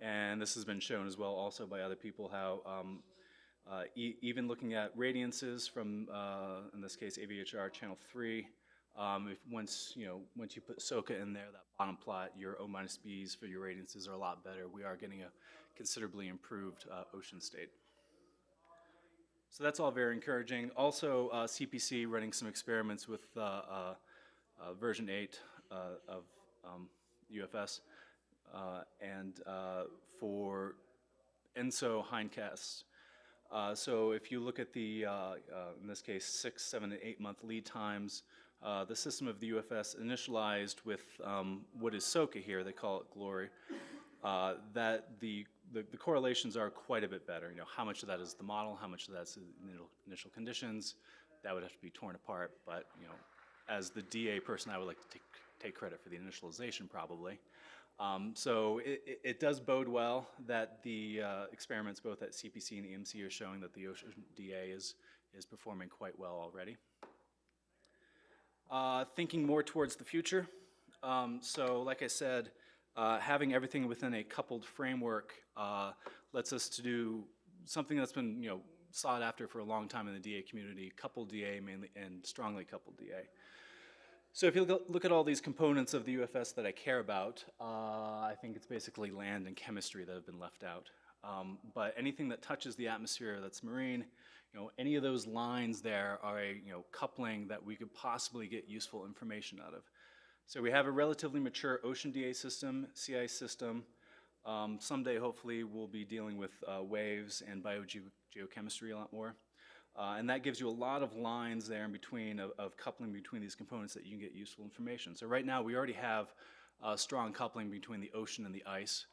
And this has been shown as well also by other people how even looking at radiances from, in this case, AVHR channel 3, once you put SOCA in there, that bottom plot, your O minus Bs for your radiances are a lot better. We are getting a considerably improved ocean state. So that's all very encouraging. Also, CPC running some experiments with version 8 of UFS. And for ENSO hindcasts, So if you look at the, in this case, 6, 7, and 8 month lead times, the system of the UFS initialized with what is SOCA here, they call it Glory, that the correlations are quite a bit better. You know, how much of that is the model, how much of that's the initial conditions, that would have to be torn apart. But, you know, as the DA person, I would like to take credit for the initialization probably. So it does bode well that the experiments both at CPC and EMC are showing that the Ocean DA is performing quite well already. Thinking more towards the future. So like I said, having everything within a coupled framework lets us to do something that's been, you know, sought after for a long time in the DA community, coupled DA mainly, and strongly coupled DA. So if you look at all these components of the UFS that I care about, I think it's basically land and chemistry that have been left out. But anything that touches the atmosphere that's marine, you know, any of those lines there are a, you know, coupling that we could possibly get useful information out of. So we have a relatively mature ocean DA system, CI system. Someday, hopefully, we'll be dealing with waves and biogeochemistry a lot more. And that gives you a lot of lines there in between of coupling between these components that you can get useful information. So right now, we already have strong coupling between the ocean and the ice.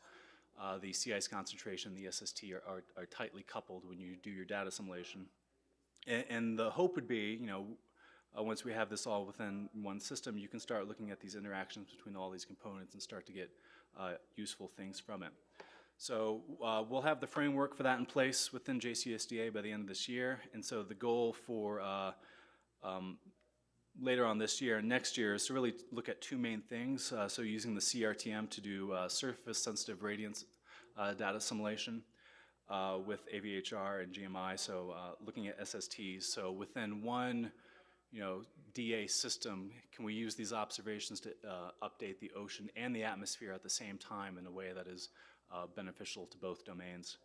The sea ice concentration, the SST are tightly coupled when you do your data assimilation. And the hope would be, you know, once we have this all within one system, you can start looking at these interactions between all these components and start to get useful things from it. So we'll have the framework for that in place within JCSDA by the end of this year. And so the goal for later on this year and next year is to really look at two main things. So using the CRTM to do surface sensitive radiance data assimilation with AVHR and GMI, so looking at SSTs. So within one, you know, DA system, can we use these observations to update the ocean and the atmosphere at the same time in a way that is beneficial to both domains?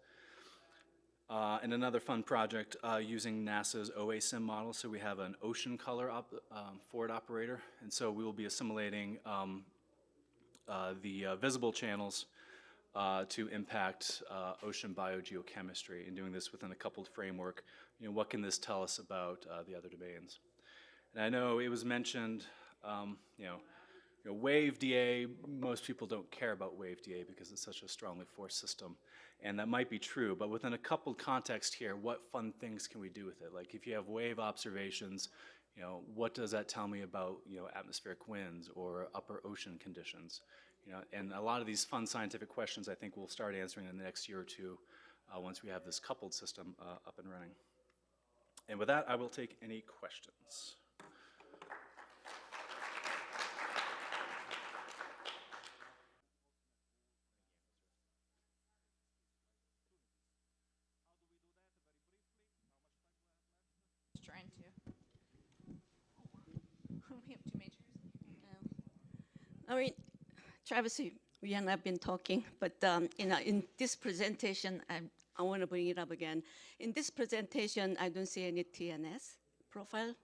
And another fun project using NASA's OASIM model. So we have an ocean color forward operator, and so we will be assimilating the visible channels to impact ocean biogeochemistry, and doing this within a coupled framework. You know, what can this tell us about the other domains? And I know it was mentioned, you know, wave DA, most people don't care about wave DA because it's such a strongly forced system. And that might be true, but within a coupled context here, what fun things can we do with it? Like if you have wave observations, you know, what does that tell me about, you know, atmospheric winds or upper ocean conditions? You know, and a lot of these fun scientific questions I think we'll start answering in the next year or two once we have this coupled system up and running. And with that, I will take any questions. Trying to. We have two majors. I mean, Travis, we and I've been talking, but you know, in this presentation, I want to bring it up again. In this presentation, I don't see any TNS profile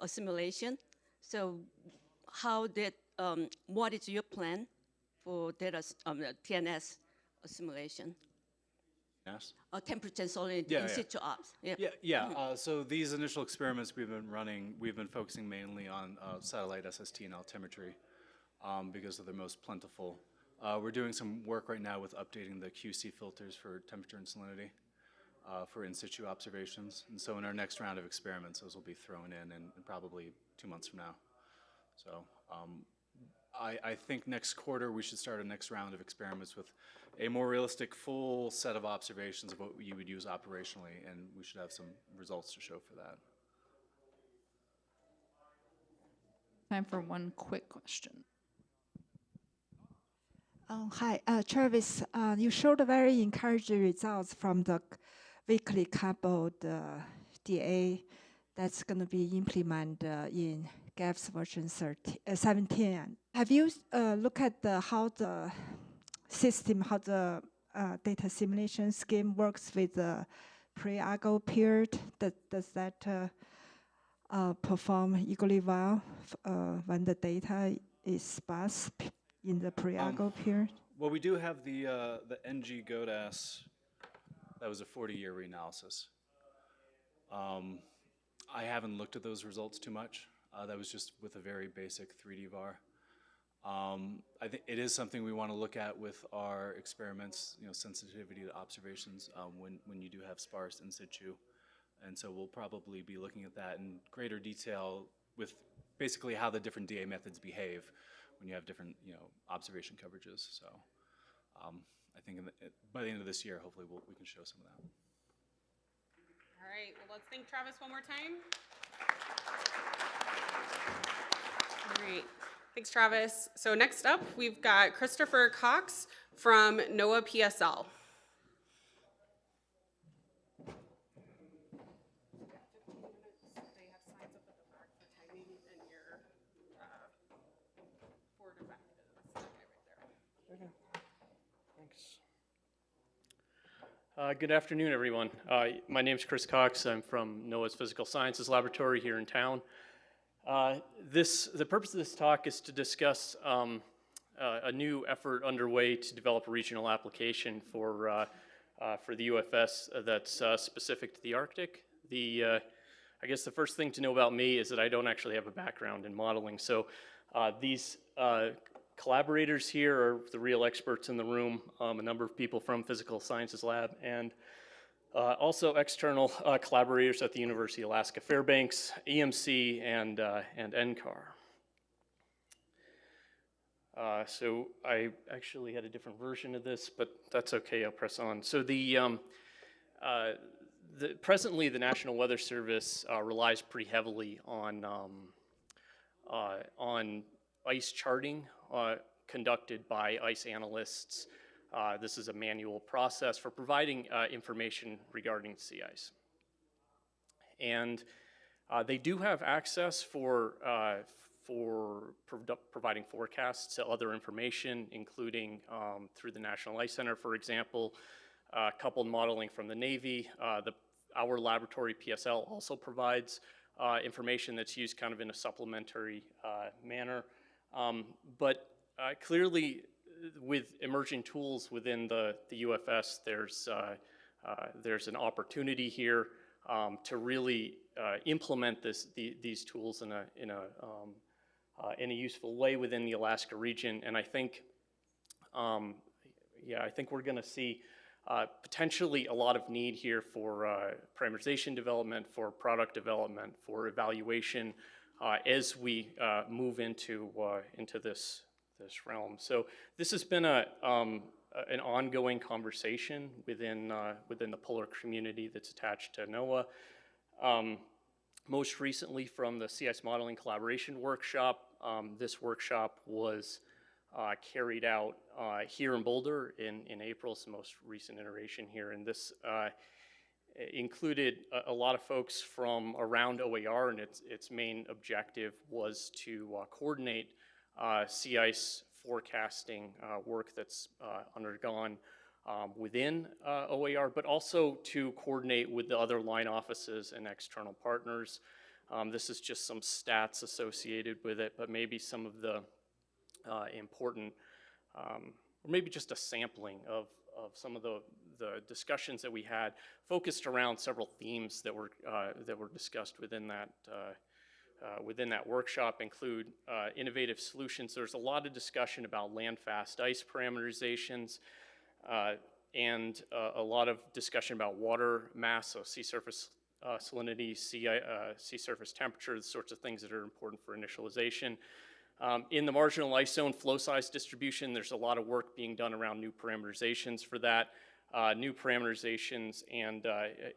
assimilation. So, how did what is your plan for data TNS assimilation? Yes. Temperature and salinity in situ ops. So these initial experiments we've been running, we've been focusing mainly on satellite SST and altimetry because they're most plentiful. We're doing some work right now with updating the QC filters for temperature and salinity for in situ observations. And so in our next round of experiments, those will be thrown in probably 2 months from now. So I think next quarter we should start a next round of experiments with a more realistic full set of observations of what you would use operationally, and we should have some results to show for that. Time for one quick question. Hi, Travis. You showed very encouraging results from the weekly coupled DA that's going to be implemented in GAPS version 17. Have you looked at how the system, how the data simulation scheme works with the pre-ago period? Does that perform equally well when the data is sparse in the pre-ago period? Well, we do have the NG GODAS That was a 40-year reanalysis. I haven't looked at those results too much. That was just with a very basic 3D VAR. I think it is something we want to look at with our experiments, sensitivity to observations when you do have sparse in situ. And so we'll probably be looking at that in greater detail with basically how the different DA methods behave when you have different, observation coverages. So I think by the end of this year, hopefully we can show some of that. All right, well, let's thank Travis one more time. All right, thanks, Travis. So next up, we've got Christopher Cox from NOAA PSL. Good afternoon, everyone. My name is Chris Cox. I'm from NOAA's Physical Sciences Laboratory here in town. The purpose of this talk is to discuss a new effort underway to develop a regional application for the UFS that's specific to the Arctic. I guess the first thing to know about me is that I don't actually have a background in modeling. So these collaborators here are the real experts in the room, a number of people from Physical Sciences Lab, and also external collaborators at the University of Alaska Fairbanks, EMC, and NCAR. So I actually had a different version of this, but that's okay, I'll press on. So presently the National Weather Service relies pretty heavily on ice charting conducted by ice analysts. This is a manual process for providing information regarding sea ice. And they do have access for providing forecasts to other information, including through the National Ice Center, for example, coupled modeling from the Navy. Our laboratory, PSL, also provides information that's used kind of in a supplementary manner. But clearly, with emerging tools within the UFS, there's an opportunity here to really implement these tools in a useful way within the Alaska region. And I think, I think we're going to see potentially a lot of need here for parameterization development, for product development, for evaluation as we move into this realm. So this has been an ongoing conversation within the polar community that's attached to NOAA. Most recently from the Sea Ice Modeling Collaboration Workshop. This workshop was carried out here in Boulder in April. It's the most recent iteration here, and this included a lot of folks from around OAR, and its main objective was to coordinate sea ice forecasting work that's undergone within OAR, but also to coordinate with the other line offices and external partners. This is just some stats associated with it, but maybe some of the important, or maybe just a sampling of some of the discussions that we had, focused around several themes that were discussed within that workshop, include innovative solutions. There's a lot of discussion about land-fast ice parameterizations, and a lot of discussion about water mass, so sea surface salinity, sea surface temperature, the sorts of things that are important for initialization. In the marginal ice zone flow size distribution, there's a lot of work being done around new parameterizations for that. New parameterizations and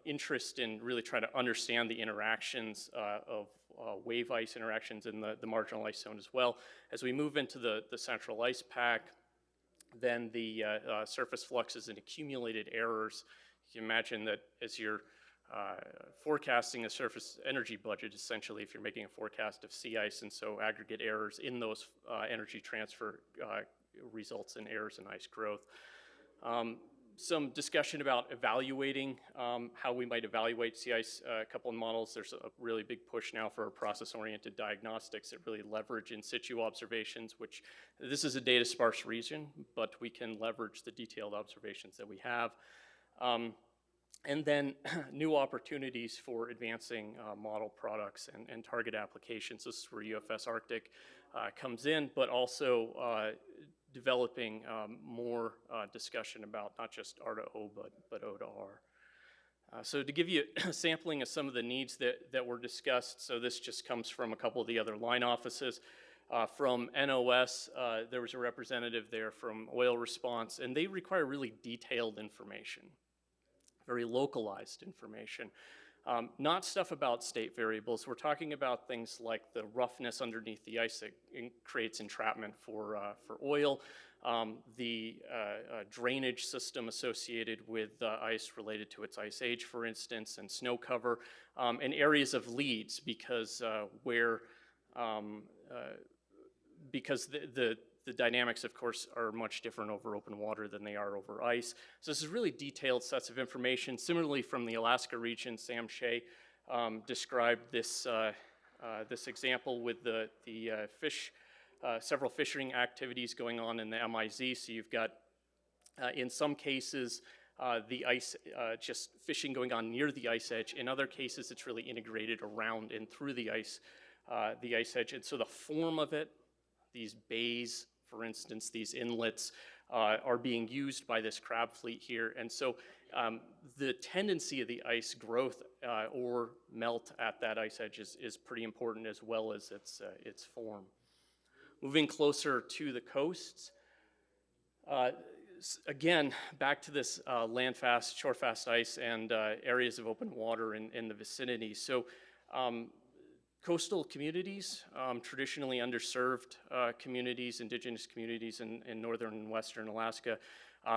interest in really trying to understand the interactions of wave ice interactions in the marginal ice zone as well. As we move into the central ice pack, then the surface fluxes and accumulated errors. You can imagine that as you're forecasting a surface energy budget, essentially, if you're making a forecast of sea ice, and so aggregate errors in those energy transfer results in errors in ice growth. Some discussion about evaluating how we might evaluate sea ice. A couple of models. There's a really big push now for process-oriented diagnostics that really leverage in situ observations, which this is a data sparse region, but we can leverage the detailed observations that we have. And then new opportunities for advancing model products and target applications. This is where UFS-Arctic comes in, but also developing more discussion about not just R to O, but O to R. So to give you a sampling of some of the needs that were discussed, so this just comes from a couple of the other line offices. From NOS, there was a representative there from Oil Response, and they require really detailed information, very localized information. Not stuff about state variables. We're talking about things like the roughness underneath the ice that creates entrapment for oil, the drainage system associated with ice related to its ice age, for instance, and snow cover, and areas of leads because the dynamics, of course, are much different over open water than they are over ice. So this is really detailed sets of information. Similarly, from the Alaska region, Sam Shea described this example with the several fishing activities going on in the MIZ. So you've got, in some cases, the ice, just fishing going on near the ice edge. In other cases, it's really integrated around and through the ice edge. And so the form of it, these bays, for instance, these inlets, are being used by this crab fleet here. And so the tendency of the ice growth or melt at that ice edge is pretty important, as well as its form. Moving closer to the coasts, again, back to this land-fast, shore-fast ice and areas of open water in the vicinity. So coastal communities, traditionally underserved communities, indigenous communities in northern and western Alaska,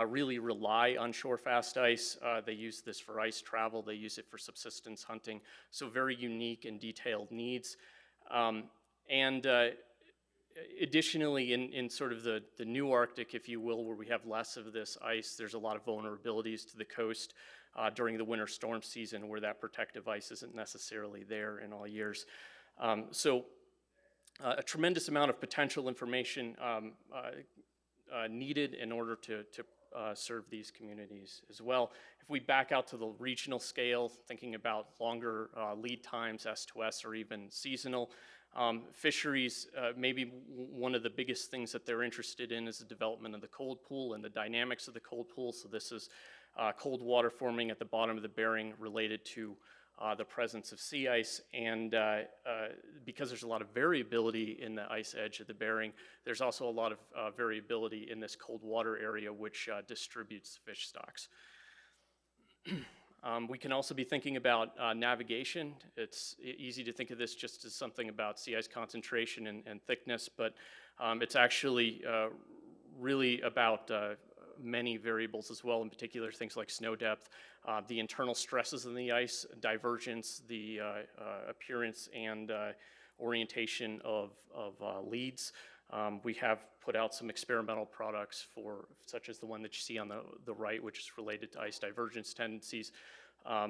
really rely on shore-fast ice. They use this for ice travel. They use it for subsistence hunting. So very unique and detailed needs. Additionally, in sort of the new Arctic, if you will, where we have less of this ice, there's a lot of vulnerabilities to the coast during the winter storm season where that protective ice isn't necessarily there in all years. So a tremendous amount of potential information needed in order to serve these communities as well. If we back out to the regional scale, thinking about longer lead times, S2S, or even seasonal, fisheries, maybe one of the biggest things that they're interested in is the development of the cold pool and the dynamics of the cold pool. So this is cold water forming at the bottom of the Bering related to the presence of sea ice, and because there's a lot of variability in the ice edge of the Bering, there's also a lot of variability in this cold water area, which distributes fish stocks. We can also be thinking about navigation. It's easy to think of this just as something about sea ice concentration and thickness, but it's actually really about many variables as well, in particular things like snow depth, the internal stresses in the ice, divergence, the appearance and orientation of leads. We have put out some experimental products such as the one that you see on the right, which is related to ice divergence tendencies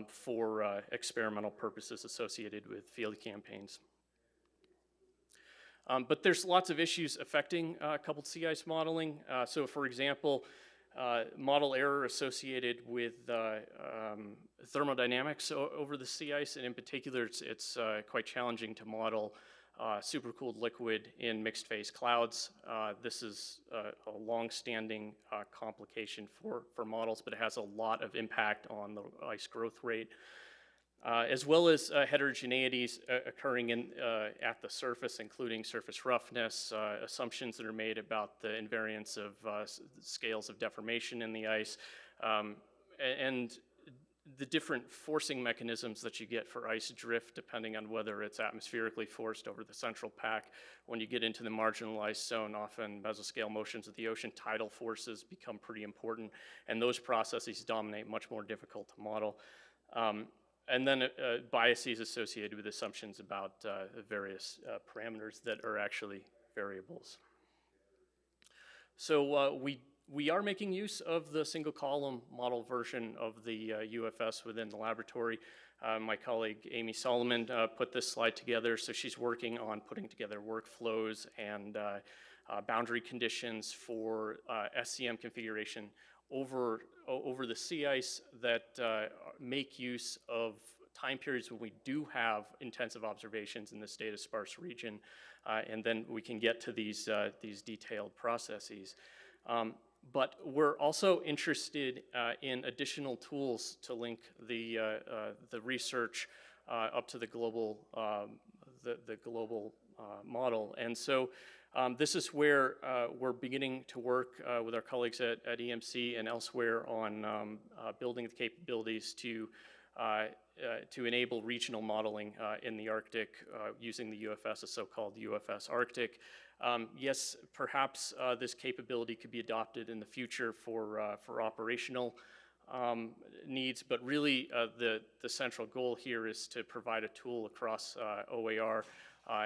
for experimental purposes associated with field campaigns. But there's lots of issues affecting coupled sea ice modeling. So for example, model error associated with thermodynamics over the sea ice, and in particular, it's quite challenging to model supercooled liquid in mixed phase clouds. This is a long-standing complication for models, but it has a lot of impact on the ice growth rate, as well as heterogeneities occurring at the surface, including surface roughness, assumptions that are made about the invariance of scales of deformation in the ice, and the different forcing mechanisms that you get for ice drift, depending on whether it's atmospherically forced over the central pack. When you get into the marginalized zone, often mesoscale motions of the ocean, tidal forces become pretty important, and those processes dominate, much more difficult to model. And then biases associated with assumptions about various parameters that are actually variables. So we are making use of the single column model version of the UFS within the laboratory. My colleague Amy Solomon put this slide together, so she's working on putting together workflows and boundary conditions for SCM configuration over the sea ice that make use of time periods when we do have intensive observations in this data sparse region, and then we can get to these detailed processes. But we're also interested in additional tools to link the research up to the global model. And so this is where we're beginning to work with our colleagues at EMC and elsewhere on building the capabilities to enable regional modeling in the Arctic using the UFS, the so-called UFS Arctic. Yes, perhaps this capability could be adopted in the future for operational needs, but really the central goal here is to provide a tool across OAR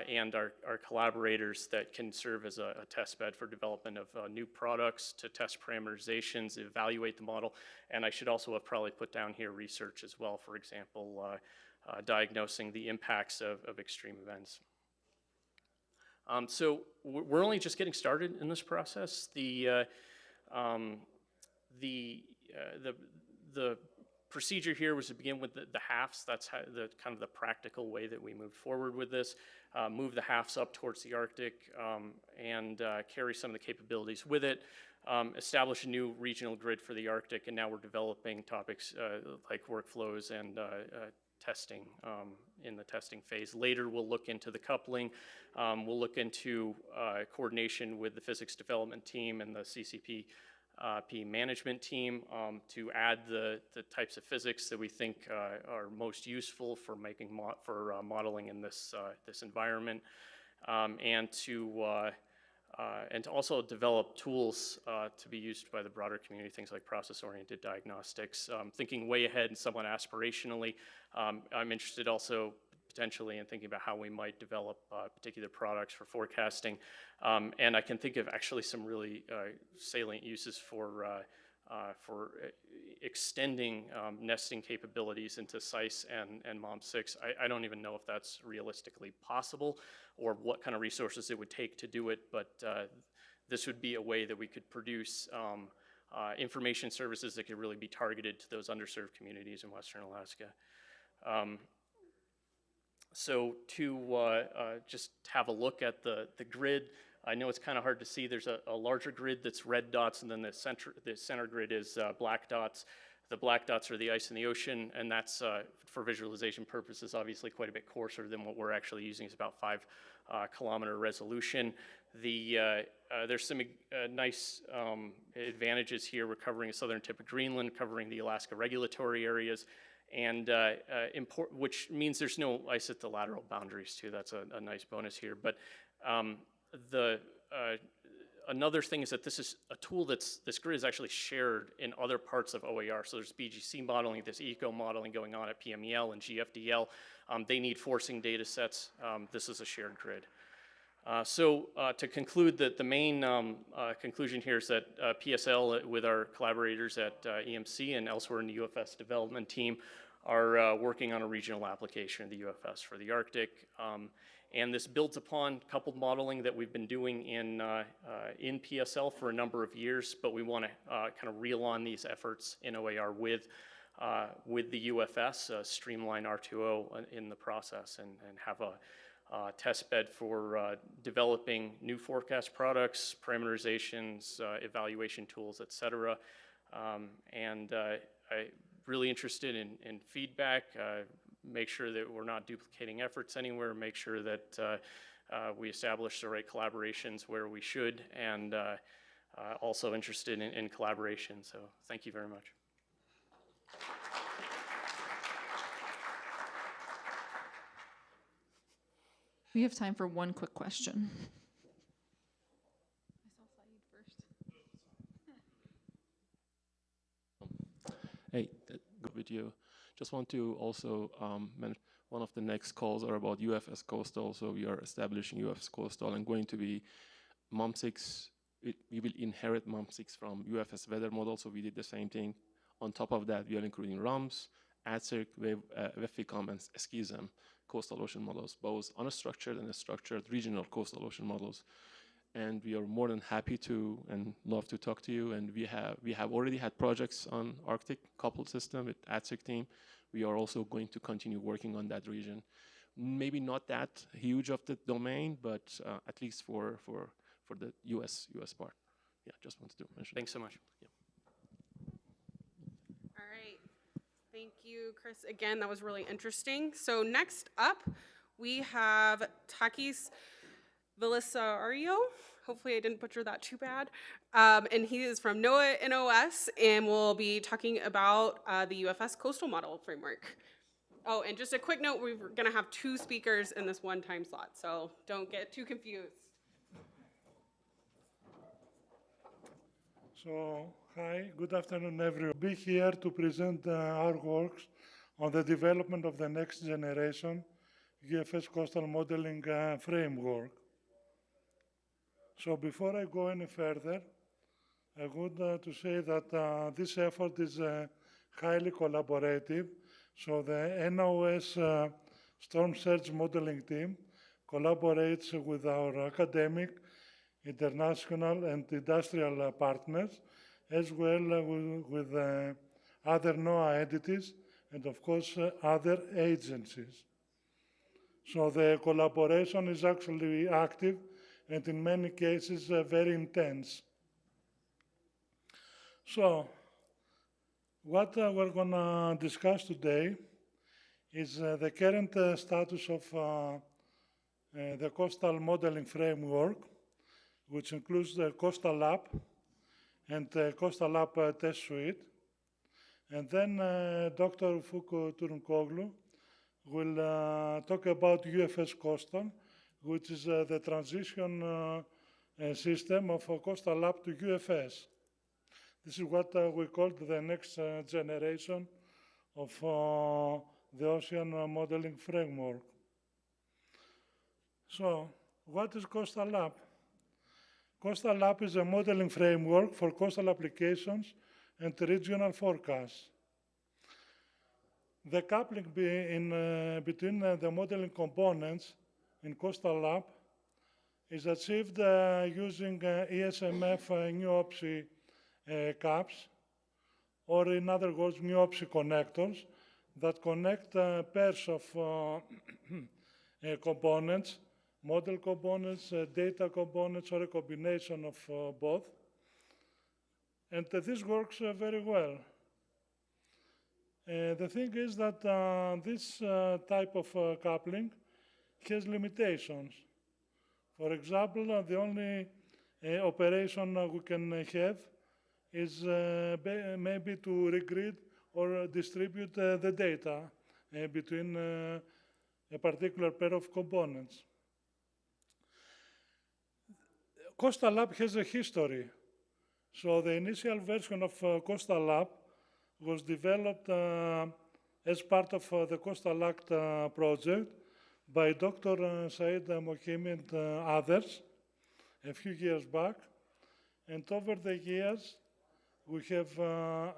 and our collaborators that can serve as a test bed for development of new products, to test parameterizations, evaluate the model, and I should also have probably put down here research as well, for example, diagnosing the impacts of extreme events. So we're only just getting started in this process. The procedure here was to begin with the HAFs. That's how kind of the practical way that we moved forward with this. Move the HAFs up towards the Arctic and carry some of the capabilities with it. Establish a new regional grid for the Arctic, and now we're developing topics like workflows and testing in the testing phase. Later, we'll look into the coupling. We'll look into coordination with the physics development team and the CCP management team to add the types of physics that we think are most useful for making modeling in this environment, and to also develop tools to be used by the broader community, things like process-oriented diagnostics. Thinking way ahead and somewhat aspirationally, I'm interested also potentially in thinking about how we might develop particular products for forecasting. And I can think of actually some really salient uses for extending nesting capabilities into SICE and MOM6. I don't even know if that's realistically possible or what kind of resources it would take to do it, but this would be a way that we could produce information services that could really be targeted to those underserved communities in Western Alaska. So to just have a look at the grid, I know it's kind of hard to see. There's a larger grid that's red dots, and then the center grid is black dots. The black dots are the ice in the ocean, and that's, for visualization purposes, obviously quite a bit coarser than what we're actually using. It's about 5 kilometer resolution. There's some nice advantages here. We're covering the southern tip of Greenland, covering the Alaska regulatory areas, and which means there's no isolateral boundaries too. That's a nice bonus here. But another thing is that this is a tool this grid is actually shared in other parts of OAR. So there's BGC modeling, there's eco modeling going on at PMEL and GFDL. They need forcing data sets. This is a shared grid. So to conclude, the main conclusion here is that PSL with our collaborators at EMC and elsewhere in the UFS development team are working on a regional application of the UFS for the Arctic. And this builds upon coupled modeling that we've been doing in PSL for a number of years, but we want to kind of reel on these efforts in OAR with the UFS, streamline R2O in the process, and have a test bed for developing new forecast products, parameterizations, evaluation tools, et cetera. And I'm really interested in feedback. Make sure that we're not duplicating efforts anywhere, make sure that we establish the right collaborations where we should, and also interested in collaboration. So thank you very much. We have time for one quick question. Hey, good video. Just want to also mention one of the next calls are about UFS Coastal. So we are establishing UFS Coastal and going to be MOM6. We will inherit MOM6 from UFS weather model. So we did the same thing. On top of that, we are including RUMS, ADCIRC, WEFICOM, and SCISM coastal ocean models, both unstructured and structured regional coastal ocean models. and we are more than happy to and love to talk to you. And we have already had projects on Arctic coupled system with ATSIC team. We are also going to continue working on that region. Maybe not that huge of the domain, but at least for the US part. Yeah, just wanted to mention. Thanks so much. Yeah. All right. Thank you, Chris. Again, that was really interesting. So next up, we have Takis Villisario. Hopefully I didn't butcher that too bad. And he is from NOAA NOS, and we'll be talking about the UFS Coastal Model Framework. Oh, and just a quick note, we're going to have 2 speakers in this one time slot, so don't get too confused. So, hi, good afternoon, everyone. Be here to present our works on the development of the next generation UFS coastal modeling framework. So before I go any further, I would to say that this effort is highly collaborative. So the NOS Storm Surge Modeling Team collaborates with our academic, international, and industrial partners, as well with other NOAA entities, and of course other agencies. So the collaboration is actually active and in many cases very intense. So what we're going to discuss today is the current status of the coastal modeling framework, which includes the Coastal Lab and the Coastal Lab test suite. And then Dr. Fuku Turunkoglu will talk about UFS Coastal, which is the transition system of Coastal Lab to UFS. This is what we call the next generation of the ocean modeling framework. So, what is Coastal Lab? Coastal Lab is a modeling framework for coastal applications and regional forecasts. The coupling between the modeling components in Coastal Lab is achieved using ESMF new OPSI caps, or in other words, new OPSI connectors that connect pairs of components, model components, data components, or a combination of both. And this works very well. The thing is that this type of coupling has limitations. For example, the only operation we can have is maybe to regrid or distribute the data between a particular pair of components. Coastal Lab has a history. So the initial version of Coastal Lab was developed as part of the Coastal Act project by Dr. Said Mohimi and others a few years back. And over the years, we have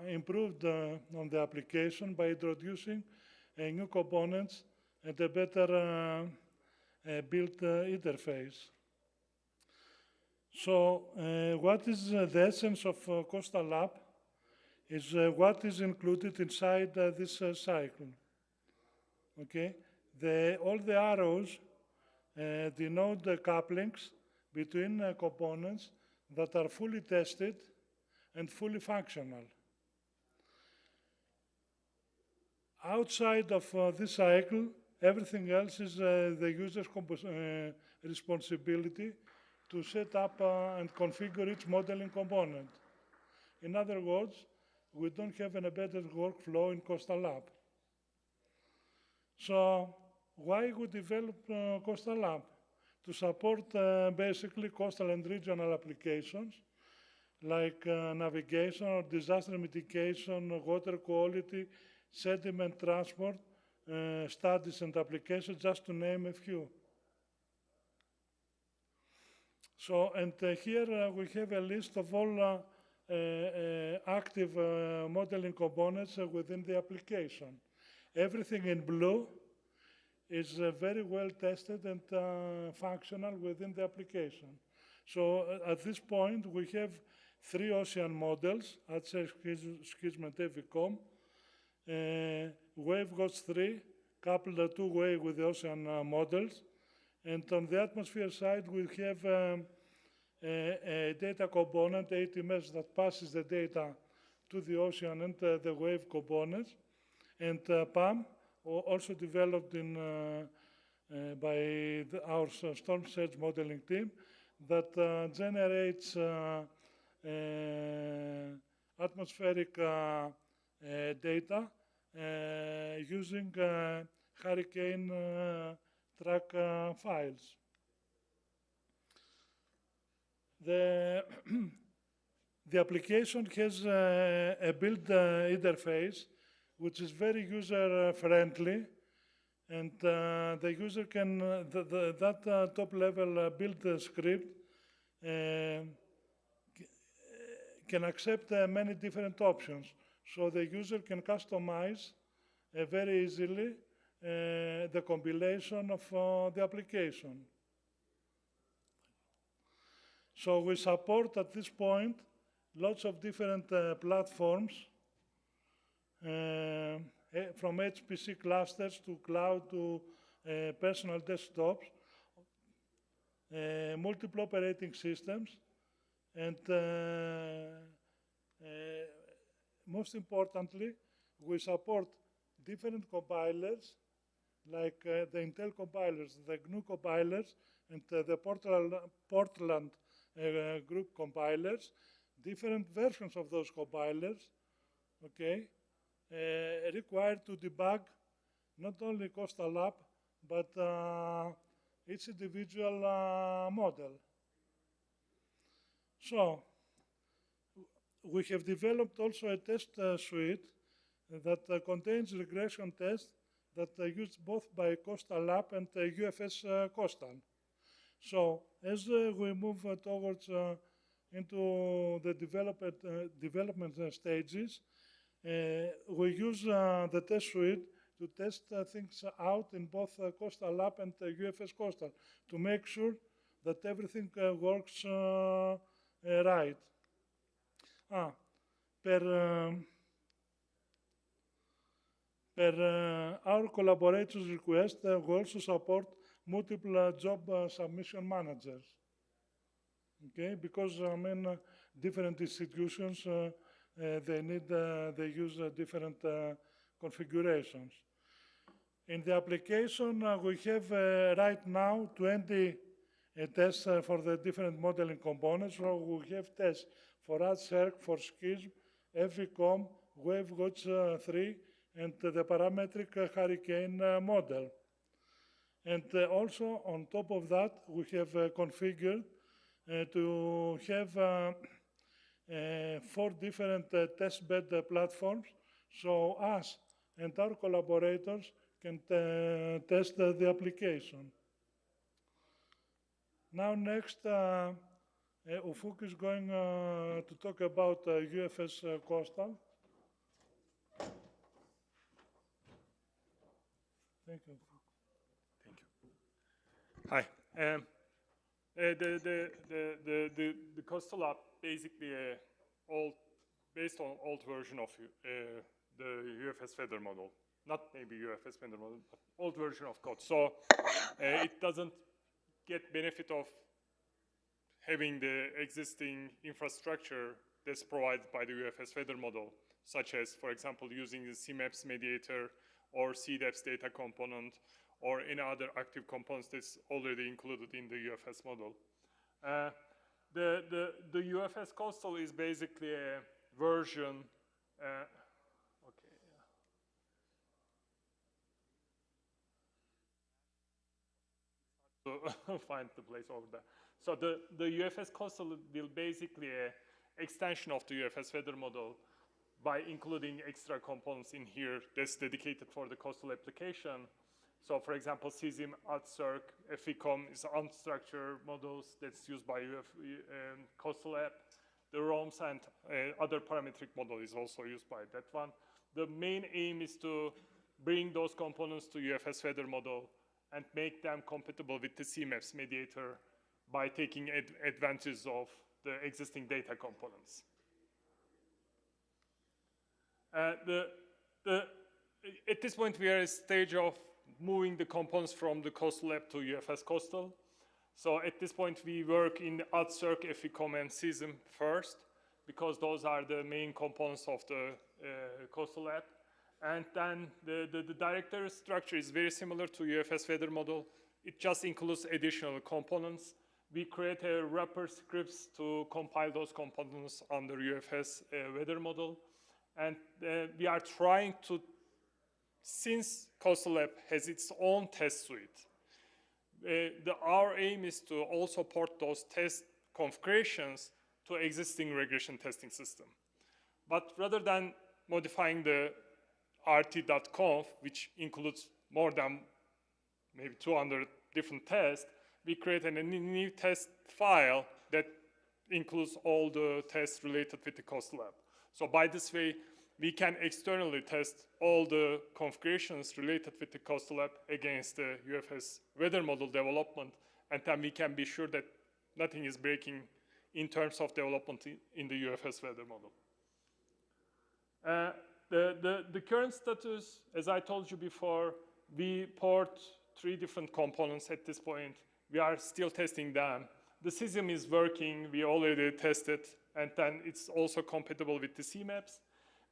improved on the application by introducing new components and a better built interface. So what is the essence of Coastal Lab is what is included inside this cycle. Okay, all the arrows denote the couplings between components that are fully tested and fully functional. Outside of this cycle, everything else is the user's responsibility to set up and configure each modeling component. In other words, we don't have an embedded workflow in Coastal Lab. So why we develop Coastal Lab? To support basically coastal and regional applications like navigation or disaster mitigation, water quality, sediment transport, studies and applications, just to name a few. So, and here we have a list of all active modeling components within the application. Everything in blue is very well tested and functional within the application. So at this point, we have 3 ocean models at Schism and EPIC. Wave GOTS 3 coupled a two-way with the ocean models. And on the atmosphere side, we have a data component, ATMS, that passes the data to the ocean and the wave components. And PAM, also developed by our storm surge modeling team, that generates atmospheric data using hurricane track files. The application has a build interface which is very user-friendly, and the user can, that top-level build script can accept many different options. So the user can customize very easily the compilation of the application. So we support at this point lots of different platforms, from HPC clusters to cloud to personal desktops, multiple operating systems, and most importantly, we support different compilers like the Intel compilers, the GNU compilers, and the Portland group compilers, different versions of those compilers, okay, required to debug not only Coastal App, but each individual model. So, we have developed also a test suite that contains regression tests that are used both by Coastal App and UFS Coastal. So, as we move towards into the development stages, we use the test suite to test things out in both Coastal App and UFS Coastal to make sure that everything works right. Per our collaborators' request, we also support multiple job submission managers. Okay, because different institutions they use different configurations. In the application, we have right now 20 tests for the different modeling components. So we have tests for AdCirc, for Schism, EPIC, Wave GOTS 3, and the parametric hurricane model. And also, on top of that, we have configured to have 4 different testbed platforms, so us and our collaborators can test the application. Now next, Ufuk is going to talk about UFS Coastal. Thank you. Thank you. Hi. The Coastal App basically based on old version of the UFS feather model. Not maybe UFS feather model, but old version of code. So it doesn't get benefit of having the existing infrastructure that's provided by the UFS feather model, such as, for example, using the CMAPS mediator or CDEPS data component or any other active components that's already included in the UFS model. The UFS Coastal is basically a version. So find the place over there. So the UFS Coastal will basically an extension of the UFS feather model by including extra components in here that's dedicated for the coastal application. So for example, CZIM, AdCirc, EPIC is unstructured models that's used by Coastal App. The ROMs and other parametric model is also used by that one. The main aim is to bring those components to UFS feather model and make them compatible with the CMAPS mediator by taking advantage of the existing data components. At this point, we are at a stage of moving the components from the Coastal Lab to UFS Coastal. So at this point, we work in AdCirc, EPIC, and CISM first, because those are the main components of the Coastal Lab. And then the directory structure is very similar to UFS weather model. It just includes additional components. We create a wrapper scripts to compile those components under UFS weather model. And we are trying to, since Coastal Lab has its own test suite, our aim is to also port those test configurations to existing regression testing system. But rather than modifying the rt.conf, which includes more than maybe 200 different tests, we created a new test file that includes all the tests related with the Coastal Lab. So by this way, we can externally test all the configurations related with the Coastal Lab against the UFS weather model development, and then we can be sure that nothing is breaking in terms of development in the UFS weather model. The current status, as I told you before, we port 3 different components at this point. We are still testing them. The CISM is working, we already tested, and then it's also compatible with the CMAPs.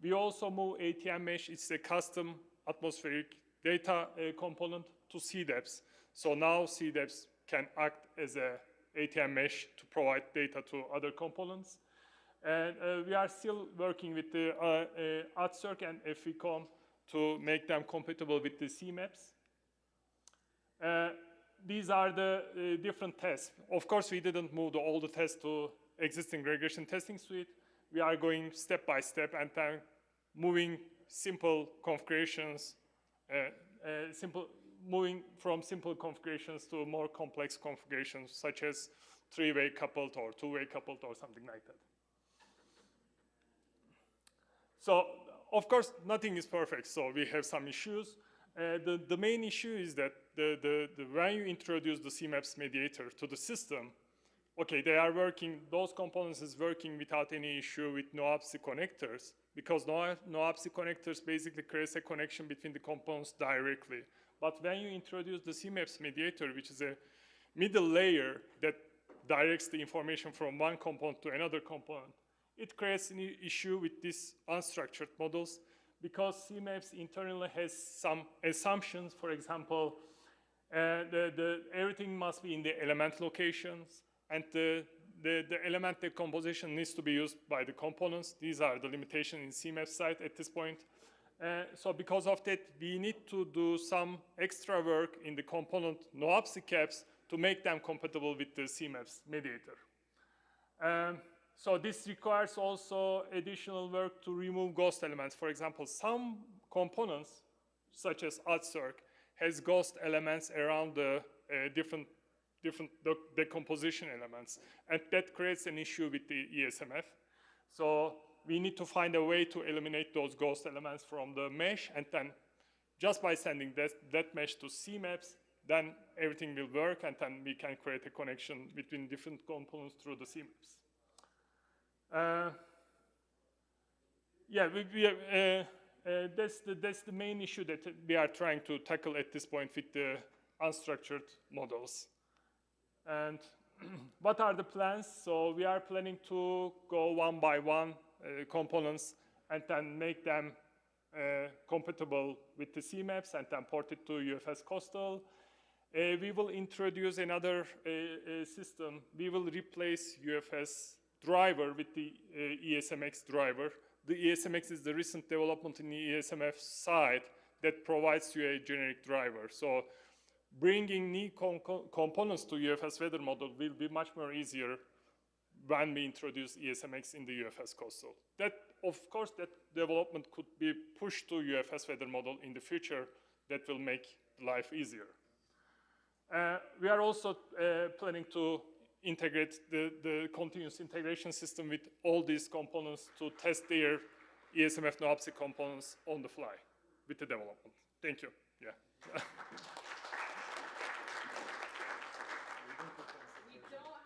We also move ATM mesh, it's a custom atmospheric data component, to CDEPs. So now CDEPs can act as a ATM mesh to provide data to other components. And we are still working with the AdCirc and EPIC to make them compatible with the CMAPs. These are the different tests. Of course, we didn't move all the tests to existing regression testing suite. We are going step by step and then moving simple configurations, moving from simple configurations to more complex configurations, such as 3-way coupled or 2-way coupled or something like that. So, of course, nothing is perfect, so we have some issues. The main issue is that when you introduce the CMAPS mediator to the system, okay, they are working, those components is working without any issue with no APSI connectors, because no APSI connectors basically creates a connection between the components directly. But when you introduce the CMAPS mediator, which is a middle layer that directs the information from one component to another component, it creates an issue with these unstructured models, because CMAPS internally has some assumptions. For example, everything must be in the element locations, and the element decomposition needs to be used by the components. These are the limitations in CMAPS side at this point. So because of that, we need to do some extra work in the component no-APSI caps to make them compatible with the CMAPS mediator. So this requires also additional work to remove ghost elements. For example, some components, such as AdCirc, has ghost elements around the different decomposition elements, and that creates an issue with the ESMF. So we need to find a way to eliminate those ghost elements from the mesh, and then just by sending that mesh to CMAPS, then everything will work, and then we can create a connection between different components through the CMAPS. That's the main issue that we are trying to tackle at this point with the unstructured models. And what are the plans? So we are planning to go one by one components and then make them compatible with the CMAPs and then port it to UFS Coastal. We will introduce another system. We will replace UFS driver with the ESMX driver. The ESMX is the recent development in the ESMF side that provides you a generic driver. So bringing new components to UFS weather model will be much more easier when we introduce ESMX in the UFS Coastal. That, of course, that development could be pushed to UFS weather model in the future. That will make life easier. We are also planning to integrate the continuous integration system with all these components to test their ESMF no-APSI components on the fly with the development. Thank you. Yeah. We don't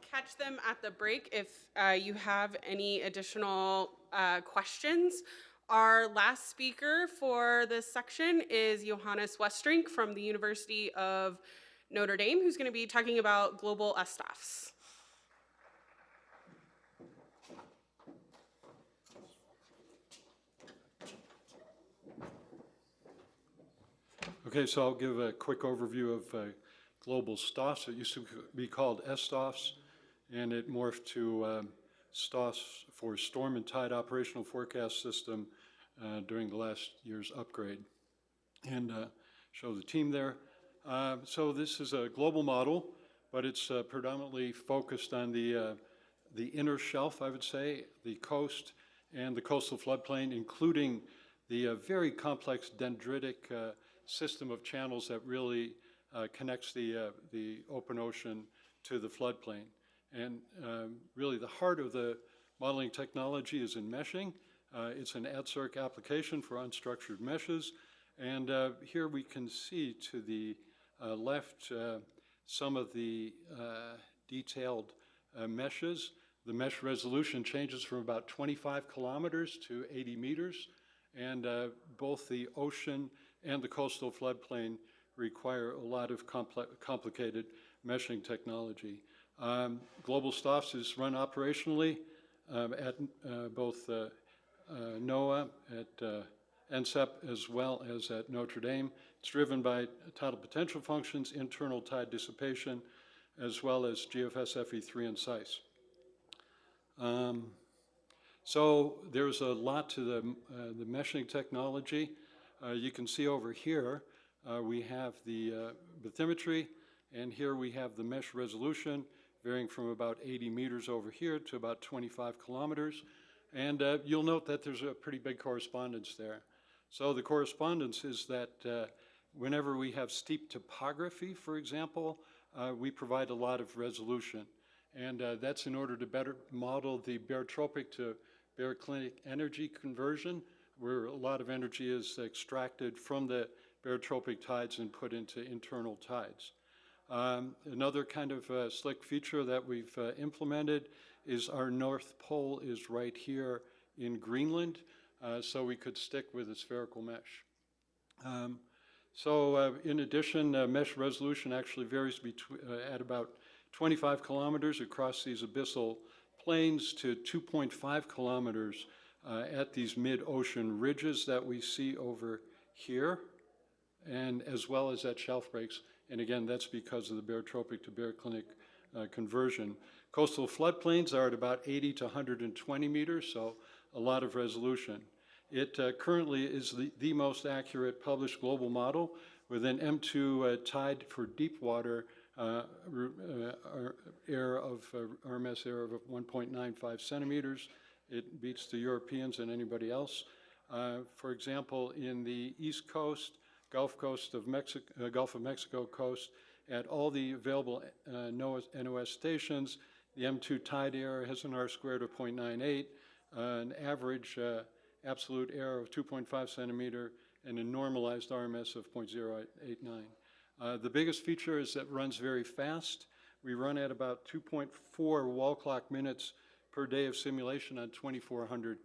catch them at the break if you have any additional questions. Our last speaker for this section is Johannes Westrink from the University of Notre Dame, who's going to be talking about global SDOFs. Okay, so I'll give a quick overview of global STOFs. It used to be called SDOFs, and it morphed to STOFs for Storm and Tide Operational Forecast System during the last year's upgrade. And show the team there. So this is a global model, but it's predominantly focused on the inner shelf, I would say, the coast and the coastal floodplain, including the very complex dendritic system of channels that really connects the open ocean to the floodplain. And really the heart of the modeling technology is in meshing. It's an AdCirc application for unstructured meshes. And here we can see to the left some of the detailed meshes. The mesh resolution changes from about 25 kilometers to 80 meters. And both the ocean and the coastal floodplain require a lot of complicated meshing technology. Global STOFs is run operationally at both NOAA, at NCEP, as well as at Notre Dame. It's driven by tidal potential functions, internal tide dissipation, as well as GFS FE3 and SICE. So there's a lot to the meshing technology. You can see over here, we have the bathymetry, and here we have the mesh resolution, varying from about 80 meters over here to about 25 kilometers. And you'll note that there's a pretty big correspondence there. So the correspondence is that whenever we have steep topography, for example, we provide a lot of resolution. And that's in order to better model the barotropic to baroclinic energy conversion, where a lot of energy is extracted from the barotropic tides and put into internal tides. Another kind of slick feature that we've implemented is our North Pole is right here in Greenland, so we could stick with a spherical mesh. In addition, mesh resolution actually varies at about 25 kilometers across these abyssal plains to 2.5 kilometers at these mid-ocean ridges that we see over here, and as well as at shelf breaks. And again, that's because of the barotropic to baroclinic conversion. Coastal floodplains are at about 80 to 120 meters, so a lot of resolution. It currently is the most accurate published global model with an M2 tide for deep water error of RMS error of 1.95 centimeters. It beats the Europeans and anybody else. For example, in the East Coast, Gulf of Mexico coast, at all the available NOS stations, the M2 tide error has an R squared of 0.98, an average absolute error of 2.5 centimeter, and a normalized RMS of 0.089. The biggest feature is that it runs very fast. We run at about 2.4 wall clock minutes per day of simulation on 2,400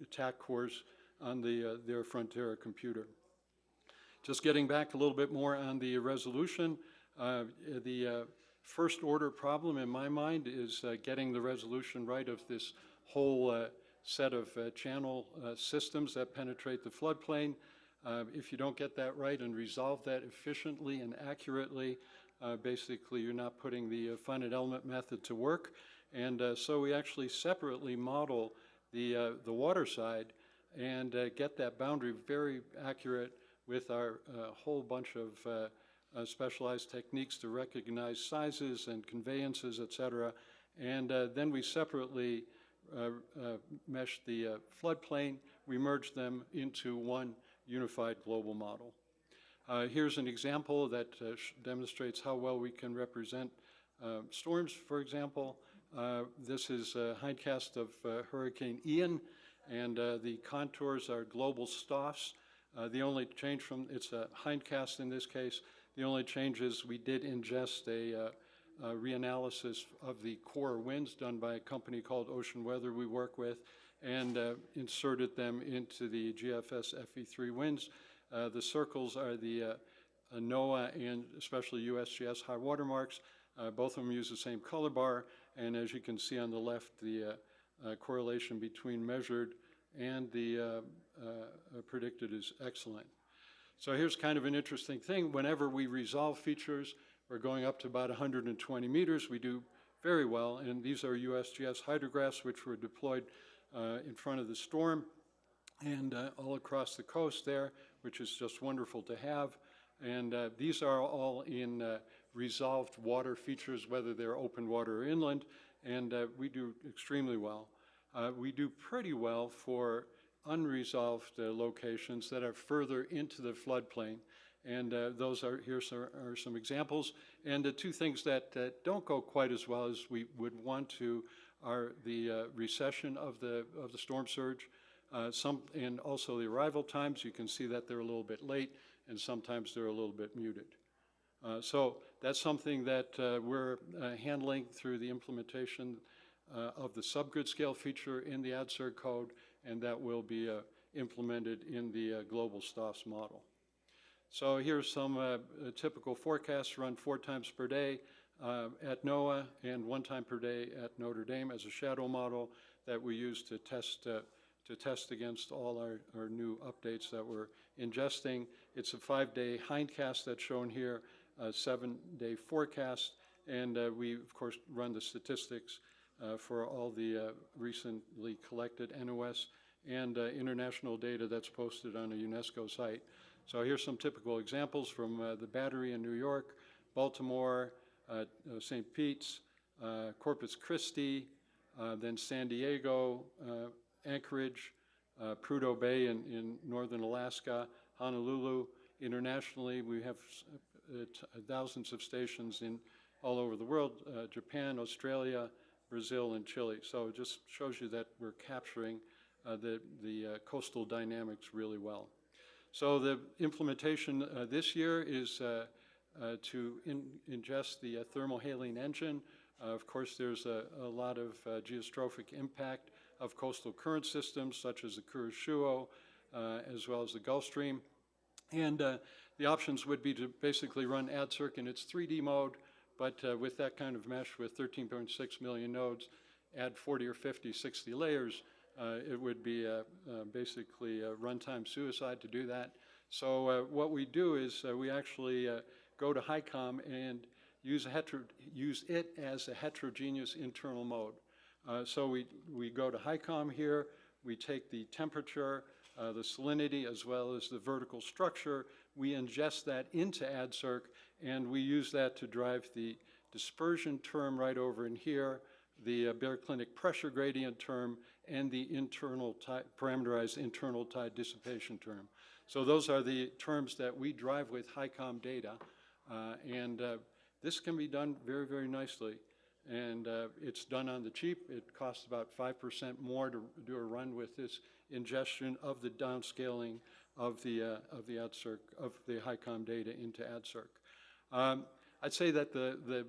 attack cores on their Frontera computer. Just getting back a little bit more on the resolution, the first order problem in my mind is getting the resolution right of this whole set of channel systems that penetrate the floodplain. If you don't get that right and resolve that efficiently and accurately, basically you're not putting the finite element method to work. And so we actually separately model the water side and get that boundary very accurate with our whole bunch of specialized techniques to recognize sizes and conveyances, et cetera. And then we separately mesh the floodplain. We merge them into one unified global model. Here's an example that demonstrates how well we can represent storms, for example. This is a hindcast of Hurricane Ian, and the contours are global STOFs. The only change it's a hindcast in this case, the only change is we did ingest reanalysis of the core winds done by a company called Ocean Weather we work with, and inserted them into the GFS FE3 winds. The circles are the NOAA and especially USGS high water marks. Both of them use the same color bar, and as you can see on the left, the correlation between measured and the predicted is excellent. So here's kind of an interesting thing. Whenever we resolve features, we're going up to about 120 meters. We do very well, and these are USGS hydrographs which were deployed in front of the storm and all across the coast there, which is just wonderful to have. And these are all in resolved water features, whether they're open water or inland, and we do extremely well. We do pretty well for unresolved locations that are further into the floodplain, and those are, here are some examples. And the two things that don't go quite as well as we would want to are the recession of the storm surge, and also the arrival times. You can see that they're a little bit late, and sometimes they're a little bit muted. So that's something that we're handling through the implementation of the subgrid scale feature in the ADCIRC code, and that will be implemented in the global STOFS model. So here's some typical forecasts run 4 times per day at NOAA and 1 time per day at Notre Dame as a shadow model that we use to test against all our new updates that we're ingesting. It's a 5-day hindcast that's shown here, a 7-day forecast, and we, of course, run the statistics for all the recently collected NOS and international data that's posted on a UNESCO site. So here's some typical examples from the Battery in New York, Baltimore, St. Pete's, Corpus Christi, then San Diego, Anchorage, Prudhoe Bay in northern Alaska, Honolulu. Internationally, we have thousands of stations in all over the world, Japan, Australia, Brazil, and Chile. So it just shows you that we're capturing the coastal dynamics really well. So the implementation this year is to ingest the thermohaline engine. Of course, there's a lot of geostrophic impact of coastal current systems, such as the Kuroshio, as well as the Gulf Stream. And the options would be to basically run ADCIRC in its 3D mode, but with that kind of mesh with 13.6 million nodes, add 40 or 50, 60 layers, it would be basically a runtime suicide to do that. So what we do is we actually go to HICOM and use it as a heterogeneous internal mode. So we go to HICOM here, we take the temperature, the salinity, as well as the vertical structure, we ingest that into ADCIRC, and we use that to drive the dispersion term right over in here, the Bear Clinic pressure gradient term, and the internal parameterized internal tide dissipation term. So those are the terms that we drive with HICOM data, and this can be done very, very nicely. And it's done on the cheap. It costs about 5% more to do a run with this ingestion of the downscaling of the ADCIRC, of the HICOM data into ADCIRC. I'd say that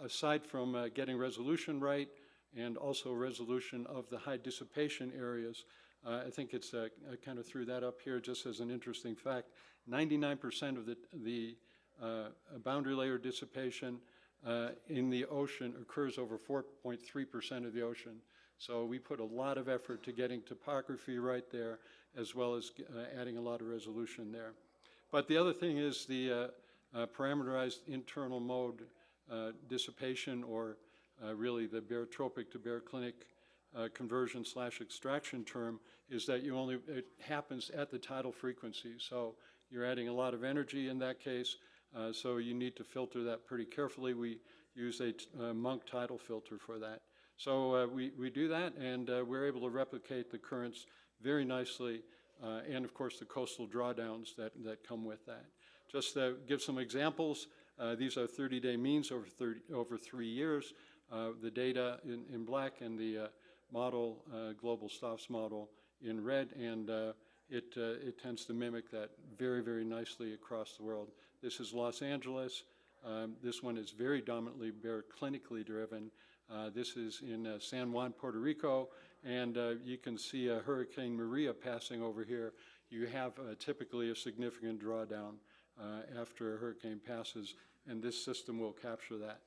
aside from getting resolution right and also resolution of the high dissipation areas, I think it's, I kind of threw that up here just as an interesting fact, 99% of the boundary layer dissipation in the ocean occurs over 4.3% of the ocean. So we put a lot of effort to getting topography right there, as well as adding a lot of resolution there. But the other thing is the parameterized internal mode dissipation, or really the barotropic to baroclinic conversion / extraction term, is that it happens at the tidal frequency. So you're adding a lot of energy in that case, so you need to filter that pretty carefully. We use a Monk tidal filter for that. So we do that, and we're able to replicate the currents very nicely, and of course the coastal drawdowns that come with that. Just to give some examples, these are 30-day means over 3 years. The data in black and the model, global STOFS model in red, and it tends to mimic that very, very nicely across the world. This is Los Angeles, This one is very dominantly clinically driven. This is in San Juan, Puerto Rico, and you can see Hurricane Maria passing over here. You have typically a significant drawdown after a hurricane passes, and this system will capture that.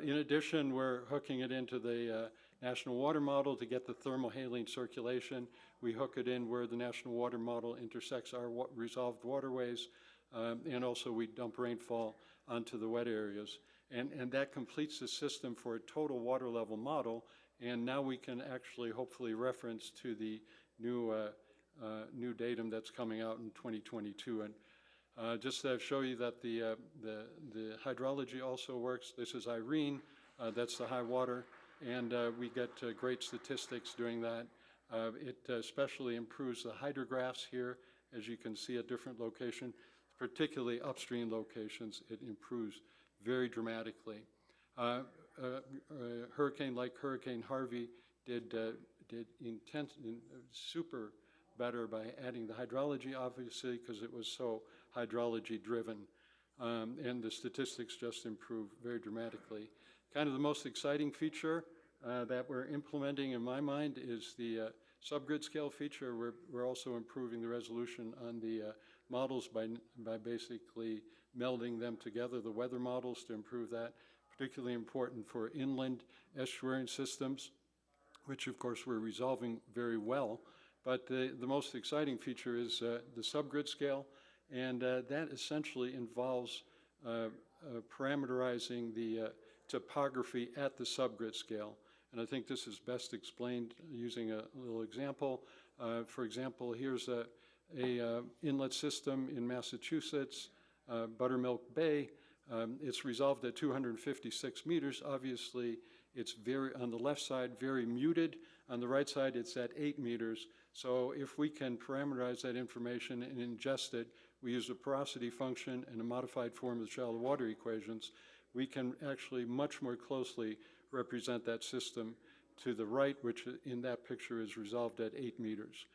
In addition, we're hooking it into the National Water Model to get the thermohaline circulation. We hook it in where the National Water Model intersects our resolved waterways, and also we dump rainfall onto the wet areas. And that completes the system for a total water level model, and now we can actually hopefully reference to the new datum that's coming out in 2022. And just to show you that the hydrology also works, this is Irene, that's the high water, and we get great statistics doing that. It especially improves the hydrographs here, as you can see at different locations, particularly upstream locations, it improves very dramatically. Hurricane like Hurricane Harvey did super better by adding the hydrology, obviously, because it was so hydrology driven. And the statistics just improve very dramatically. Kind of the most exciting feature that we're implementing in my mind is the subgrid scale feature. We're also improving the resolution on the models by basically melding them together, the weather models, to improve that. Particularly important for inland estuarine systems, which of course we're resolving very well. But the most exciting feature is the subgrid scale, and that essentially involves parameterizing the topography at the subgrid scale. And I think this is best explained using a little example. For example, here's a inlet system in Massachusetts, Buttermilk Bay. It's resolved at 256 meters. Obviously, it's very, on the left side, very muted. On the right side, it's at 8 meters. So if we can parameterize that information and ingest it, we use a porosity function and a modified form of the shallow water equations, we can actually much more closely represent that system to the right, which in that picture is resolved at 8 meters.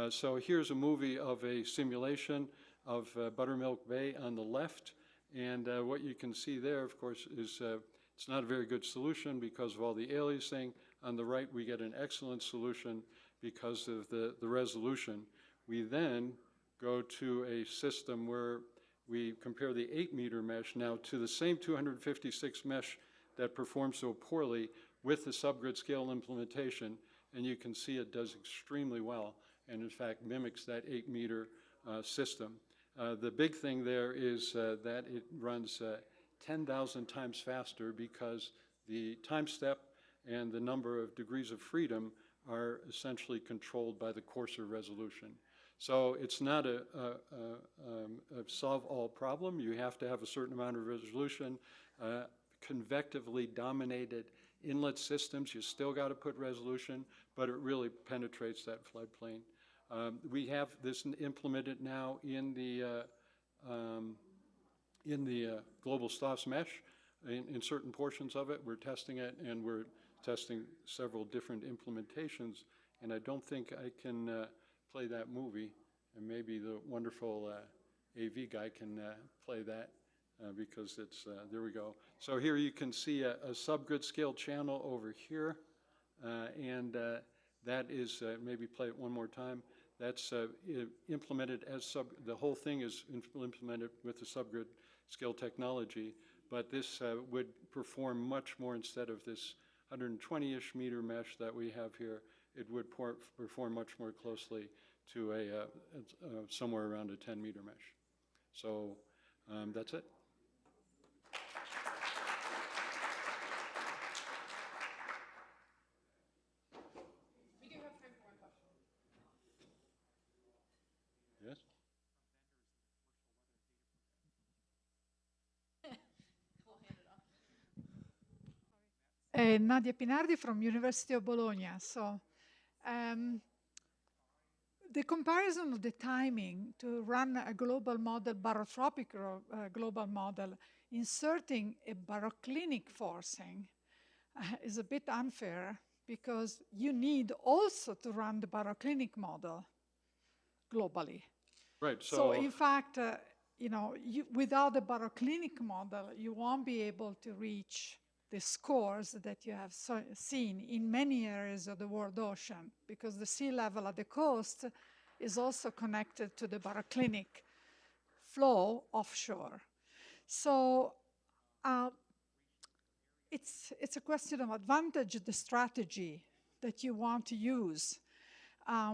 So here's a movie of a simulation of Buttermilk Bay on the left. And what you can see there, of course, is it's not a very good solution because of all the aliasing. On the right, we get an excellent solution because of the resolution. We then go to a system where we compare the 8-meter mesh now to the same 256 mesh that performs so poorly with the subgrid scale implementation. And you can see it does extremely well and, in fact, mimics that 8-meter system. The big thing there is that it runs 10,000 times faster because the time step and the number of degrees of freedom are essentially controlled by the coarser resolution. So it's not a solve-all problem. You have to have a certain amount of resolution. Convectively dominated inlet systems, you still got to put resolution, but it really penetrates that floodplain. We have this implemented now in the global STOFS mesh in certain portions of it. We're testing it, and we're testing several different implementations. And I don't think I can play that movie, and maybe the wonderful AV guy can play that because it's, there we go. So here you can see a subgrid scale channel over here, and that is, maybe play it one more time. That's implemented as the whole thing is implemented with the subgrid scale technology, but this would perform much more instead of this 120-ish meter mesh that we have here. It would perform much more closely to somewhere around a 10-meter mesh. So that's it. We do have time for one question. Yes? Nadia Pinardi from University of Bologna. So the comparison of the timing to run a global model, barotropic global model, inserting a baroclinic forcing is a bit unfair because you need also to run the baroclinic model globally. Right. So in fact, without the baroclinic model, you won't be able to reach the scores that you have seen in many areas of the world ocean, because the sea level at the coast is also connected to the baroclinic flow offshore. So it's a question of advantage, the strategy that you want to use.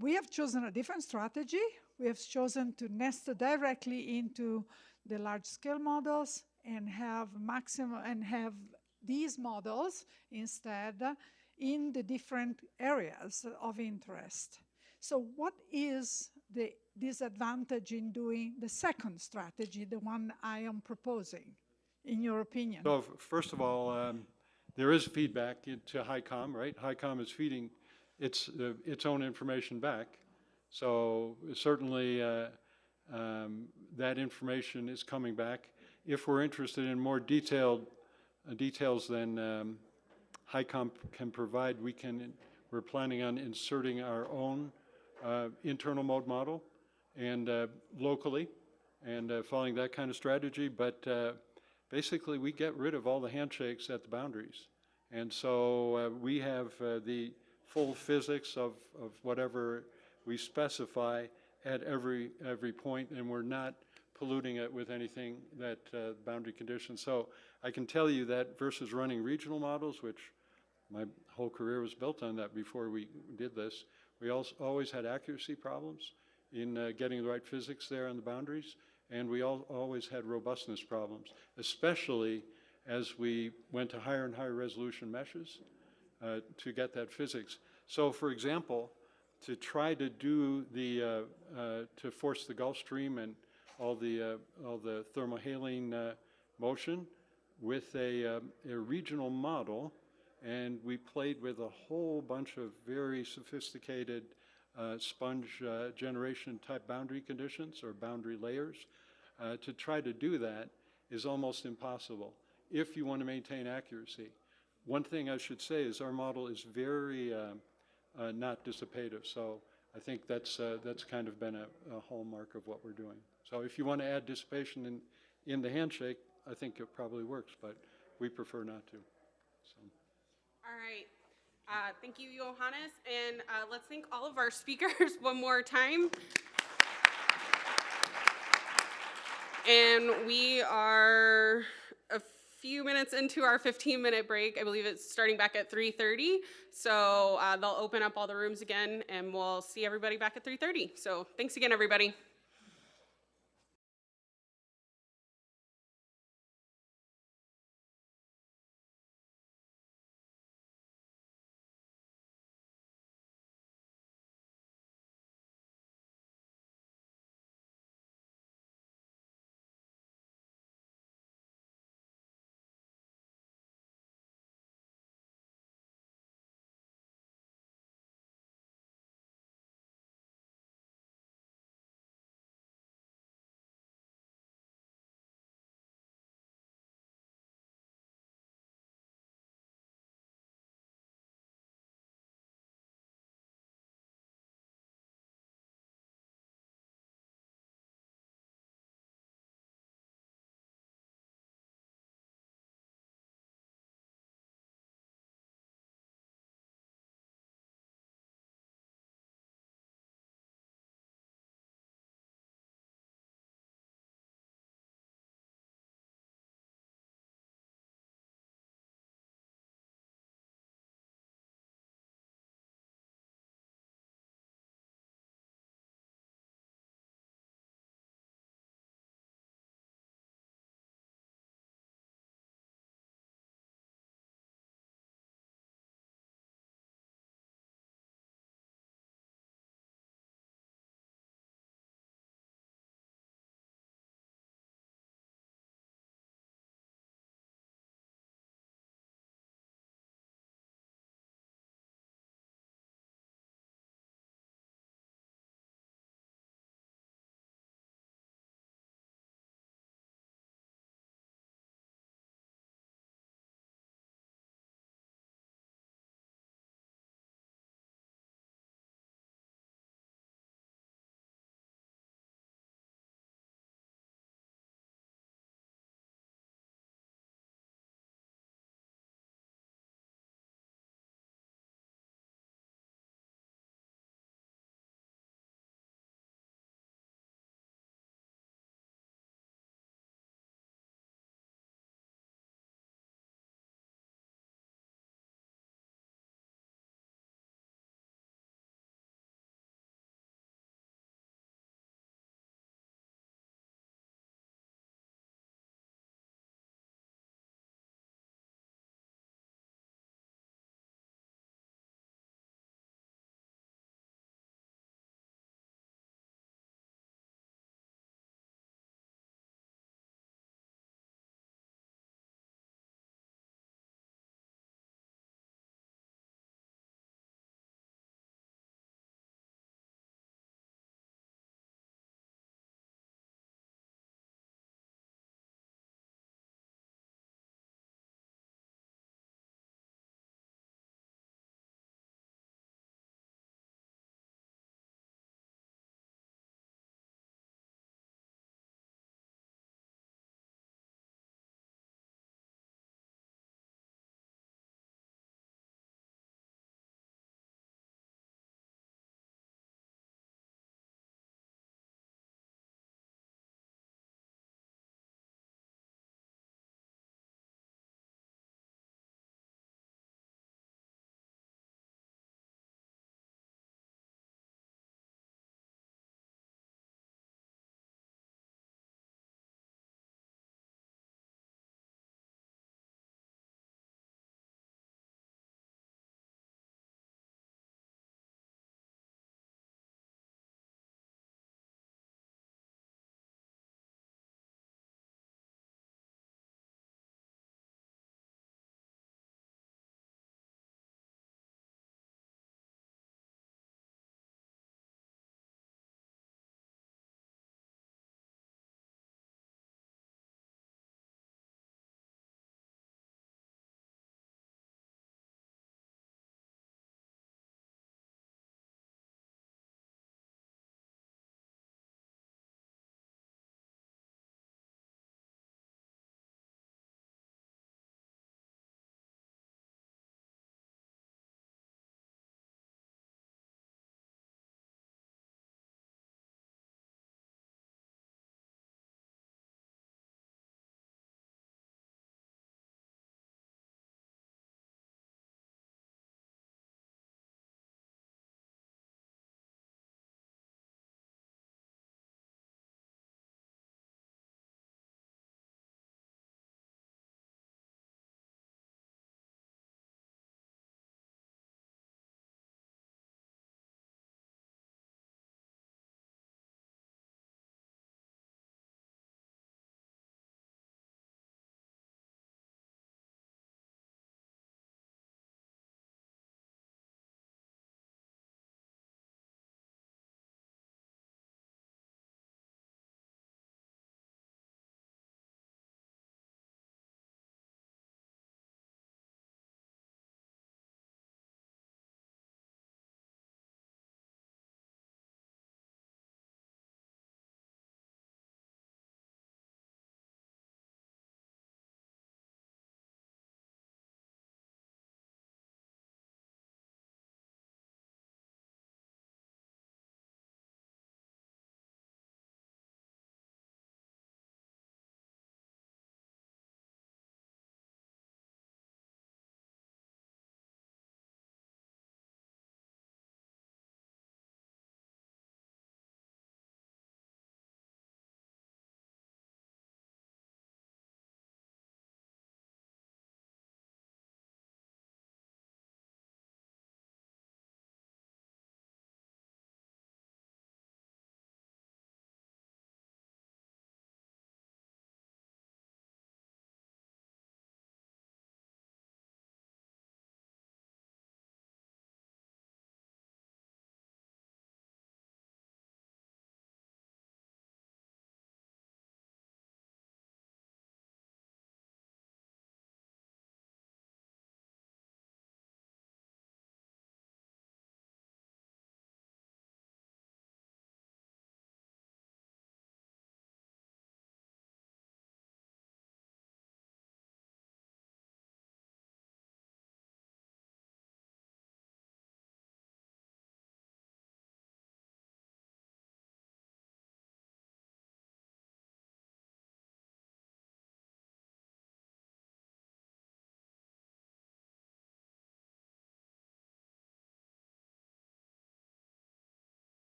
We have chosen a different strategy. We have chosen to nest directly into the large-scale models and have these models instead in the different areas of interest. So what is the disadvantage in doing the second strategy, the one I am proposing, in your opinion? So first of all, there is feedback to HICOM, right? HICOM is feeding its own information back. So certainly that information is coming back. If we're interested in more details than HICOM can provide, we're planning on inserting our own internal mode model and locally and following that kind of strategy. But basically, we get rid of all the handshakes at the boundaries. And so we have the full physics of whatever we specify at every point, and we're not polluting it with anything that boundary conditions. So I can tell you that versus running regional models, which my whole career was built on that before we did this, we also always had accuracy problems in getting the right physics there on the boundaries, and we always had robustness problems, especially as we went to higher and higher resolution meshes to get that physics. So for example, to try to do to force the Gulf Stream and all the thermohaline motion with a regional model, and we played with a whole bunch of very sophisticated sponge generation type boundary conditions or boundary layers. To try to do that is almost impossible if you want to maintain accuracy. One thing I should say is our model is very not dissipative, so I think that's kind of been a hallmark of what we're doing. So if you want to add dissipation in the handshake, I think it probably works, but we prefer not to. So. All right. Thank you, Johannes. And let's thank all of our speakers one more time. And we are a few minutes into our 15-minute break. I believe it's starting back at 3:30. So they'll open up all the rooms again, and we'll see everybody back at 3:30. So thanks again, everybody.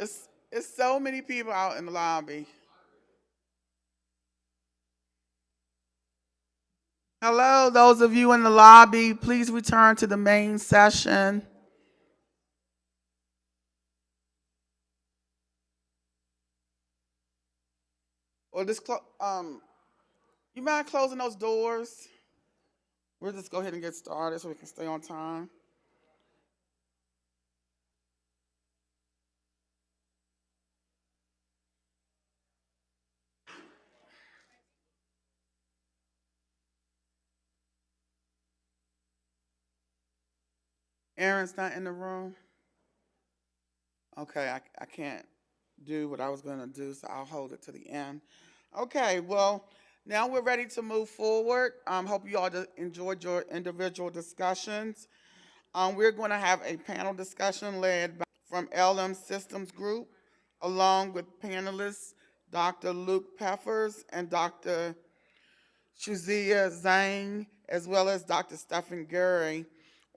It's so many people out in the lobby. Hello, those of you in the lobby, please return to the main session. Or just you mind closing those doors? We'll just go ahead and get started so we can stay on time. Aaron's not in the room. Okay, I can't do what I was going to do, so I'll hold it to the end. Okay, well, now we're ready to move forward. Hope you all enjoyed your individual discussions. We're going to have a panel discussion led from LM Systems Group, along with panelists Dr. Luke Peffers and Dr. Shuzia Zhang, as well as Dr. Stephen Gary,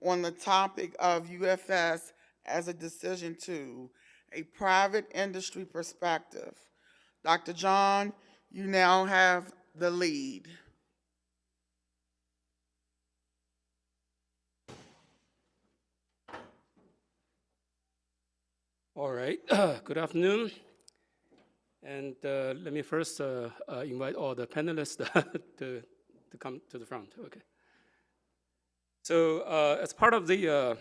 on the topic of UFS as a decision tool, a private industry perspective. Dr. John, you now have the lead. All right, good afternoon. And let me first invite all the panelists to come to the front, okay. So as part of the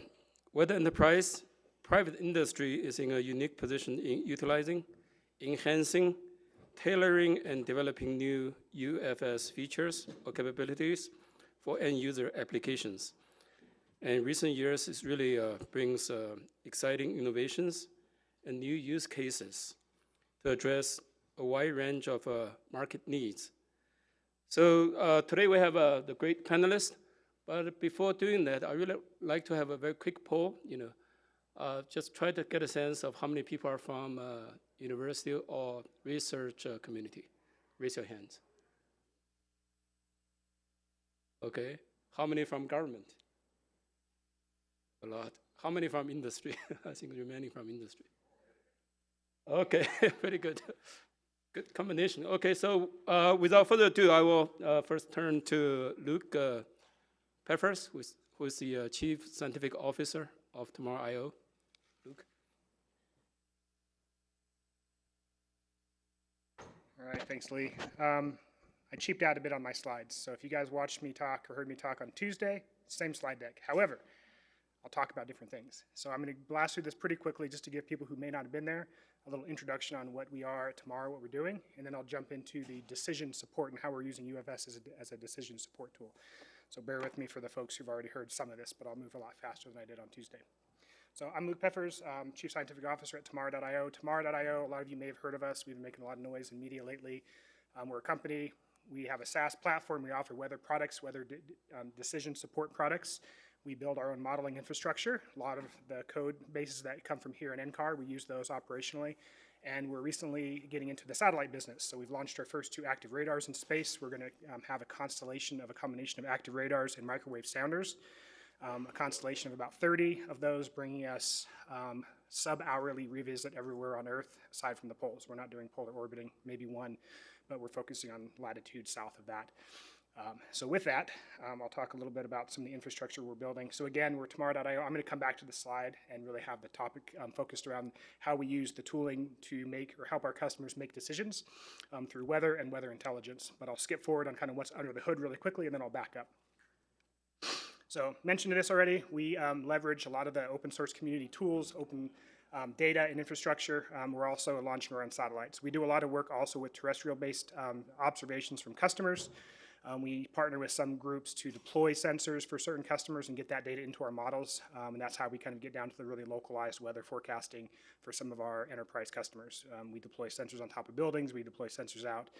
weather enterprise, private industry is in a unique position in utilizing, enhancing, tailoring, and developing new UFS features or capabilities for end user applications. And in recent years, it really brings exciting innovations and new use cases to address a wide range of market needs. So today we have the great panelists, but before doing that, I really like to have a very quick poll, just try to get a sense of how many people are from university or research community. Raise your hands. Okay, how many from government? A lot. How many from industry? I think remaining from industry. Okay, very good. Good combination. Okay, so without further ado, I will first turn to Luke Peffers, who is the Chief Scientific Officer of Tomorrow.io. Luke. All right, thanks, Lee. I cheaped out a bit on my slides, so if you guys watched me talk or heard me talk on Tuesday, same slide deck. However, I'll talk about different things. So I'm going to blast through this pretty quickly just to give people who may not have been there a little introduction on what we are at Tomorrow, what we're doing, and then I'll jump into the decision support and how we're using UFS as a decision support tool. So bear with me for the folks who've already heard some of this, but I'll move a lot faster than I did on Tuesday. So I'm Luke Peffers, Chief Scientific Officer at Tomorrow.io. Tomorrow.io, a lot of you may have heard of us. We've been making a lot of noise in media lately. We're a company. We have a SaaS platform. We offer weather products, weather decision support products. We build our own modeling infrastructure. A lot of the code bases that come from here in NCAR, we use those operationally. And we're recently getting into the satellite business. So we've launched our first 2 active radars in space. We're going to have a constellation of a combination of active radars and microwave sounders. A constellation of about 30 of those, bringing us sub-hourly revisit everywhere on Earth, aside from the poles. We're not doing polar orbiting, maybe one, but we're focusing on latitude south of that. So with that, I'll talk a little bit about some of the infrastructure we're building. So again, we're Tomorrow.io. I'm going to come back to the slide and really have the topic focused around how we use the tooling to make or help our customers make decisions through weather and weather intelligence. But I'll skip forward on kind of what's under the hood really quickly, and then I'll back up. So mentioned this already, we leverage a lot of the open source community tools, open data and infrastructure. We're also launching our own satellites. We do a lot of work also with terrestrial-based observations from customers. We partner with some groups to deploy sensors for certain customers and get that data into our models, and that's how we kind of get down to the really localized weather forecasting for some of our enterprise customers. We deploy sensors on top of buildings, we deploy sensors out,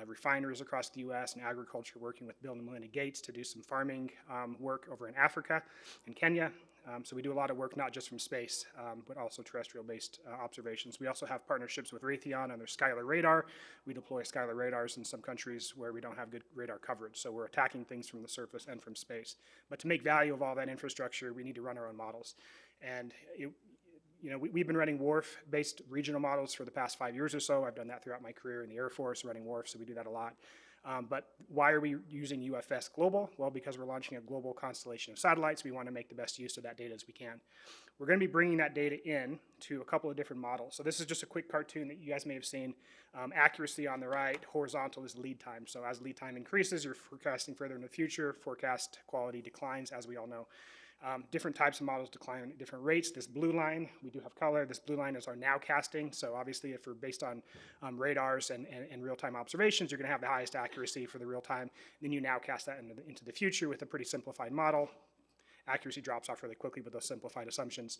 refineries across the US and agriculture, working with Bill and Melinda Gates to do some farming work over in Africa and Kenya. So we do a lot of work not just from space, but also terrestrial-based observations. We also have partnerships with Raytheon on their Skylar radar. We deploy Skylar radars in some countries where we don't have good radar coverage. So we're attacking things from the surface and from space. But to make value of all that infrastructure, we need to run our own models. And we've been running WRF-based regional models for the past 5 years or so. I've done that throughout my career in the Air Force, running WRF, so we do that a lot. But why are we using UFS Global? Well, because we're launching a global constellation of satellites, we want to make the best use of that data as we can. We're going to be bringing that data in to a couple of different models. So this is just a quick cartoon that you guys may have seen. Accuracy on the right, horizontal is lead time. So as lead time increases, you're forecasting further in the future. Forecast quality declines, as we all know. Different types of models decline at different rates. This blue line, we do have color. This blue line is our nowcasting. So obviously, if we're based on radars and real-time observations, you're going to have the highest accuracy for the real-time. Then you nowcast that into the future with a pretty simplified model. Accuracy drops off really quickly with those simplified assumptions.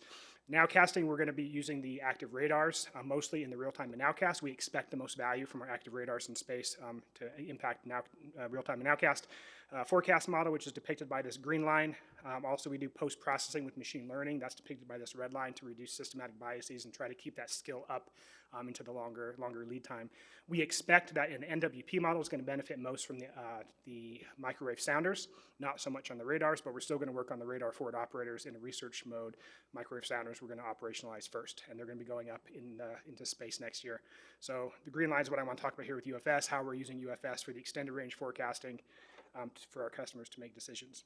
Nowcasting, we're going to be using the active radars, mostly in the real-time and nowcast. We expect the most value from our active radars in space to impact real-time and nowcast. Forecast model, which is depicted by this green line. Also, we do post-processing with machine learning. That's depicted by this red line to reduce systematic biases and try to keep that skill up into the longer lead time. We expect that an NWP model is going to benefit most from the microwave sounders, not so much on the radars, but we're still going to work on the radar forward operators in a research mode. Microwave sounders we're going to operationalize first, and they're going to be going up into space next year. So the green line is what I want to talk about here with UFS, how we're using UFS for the extended range forecasting for our customers to make decisions.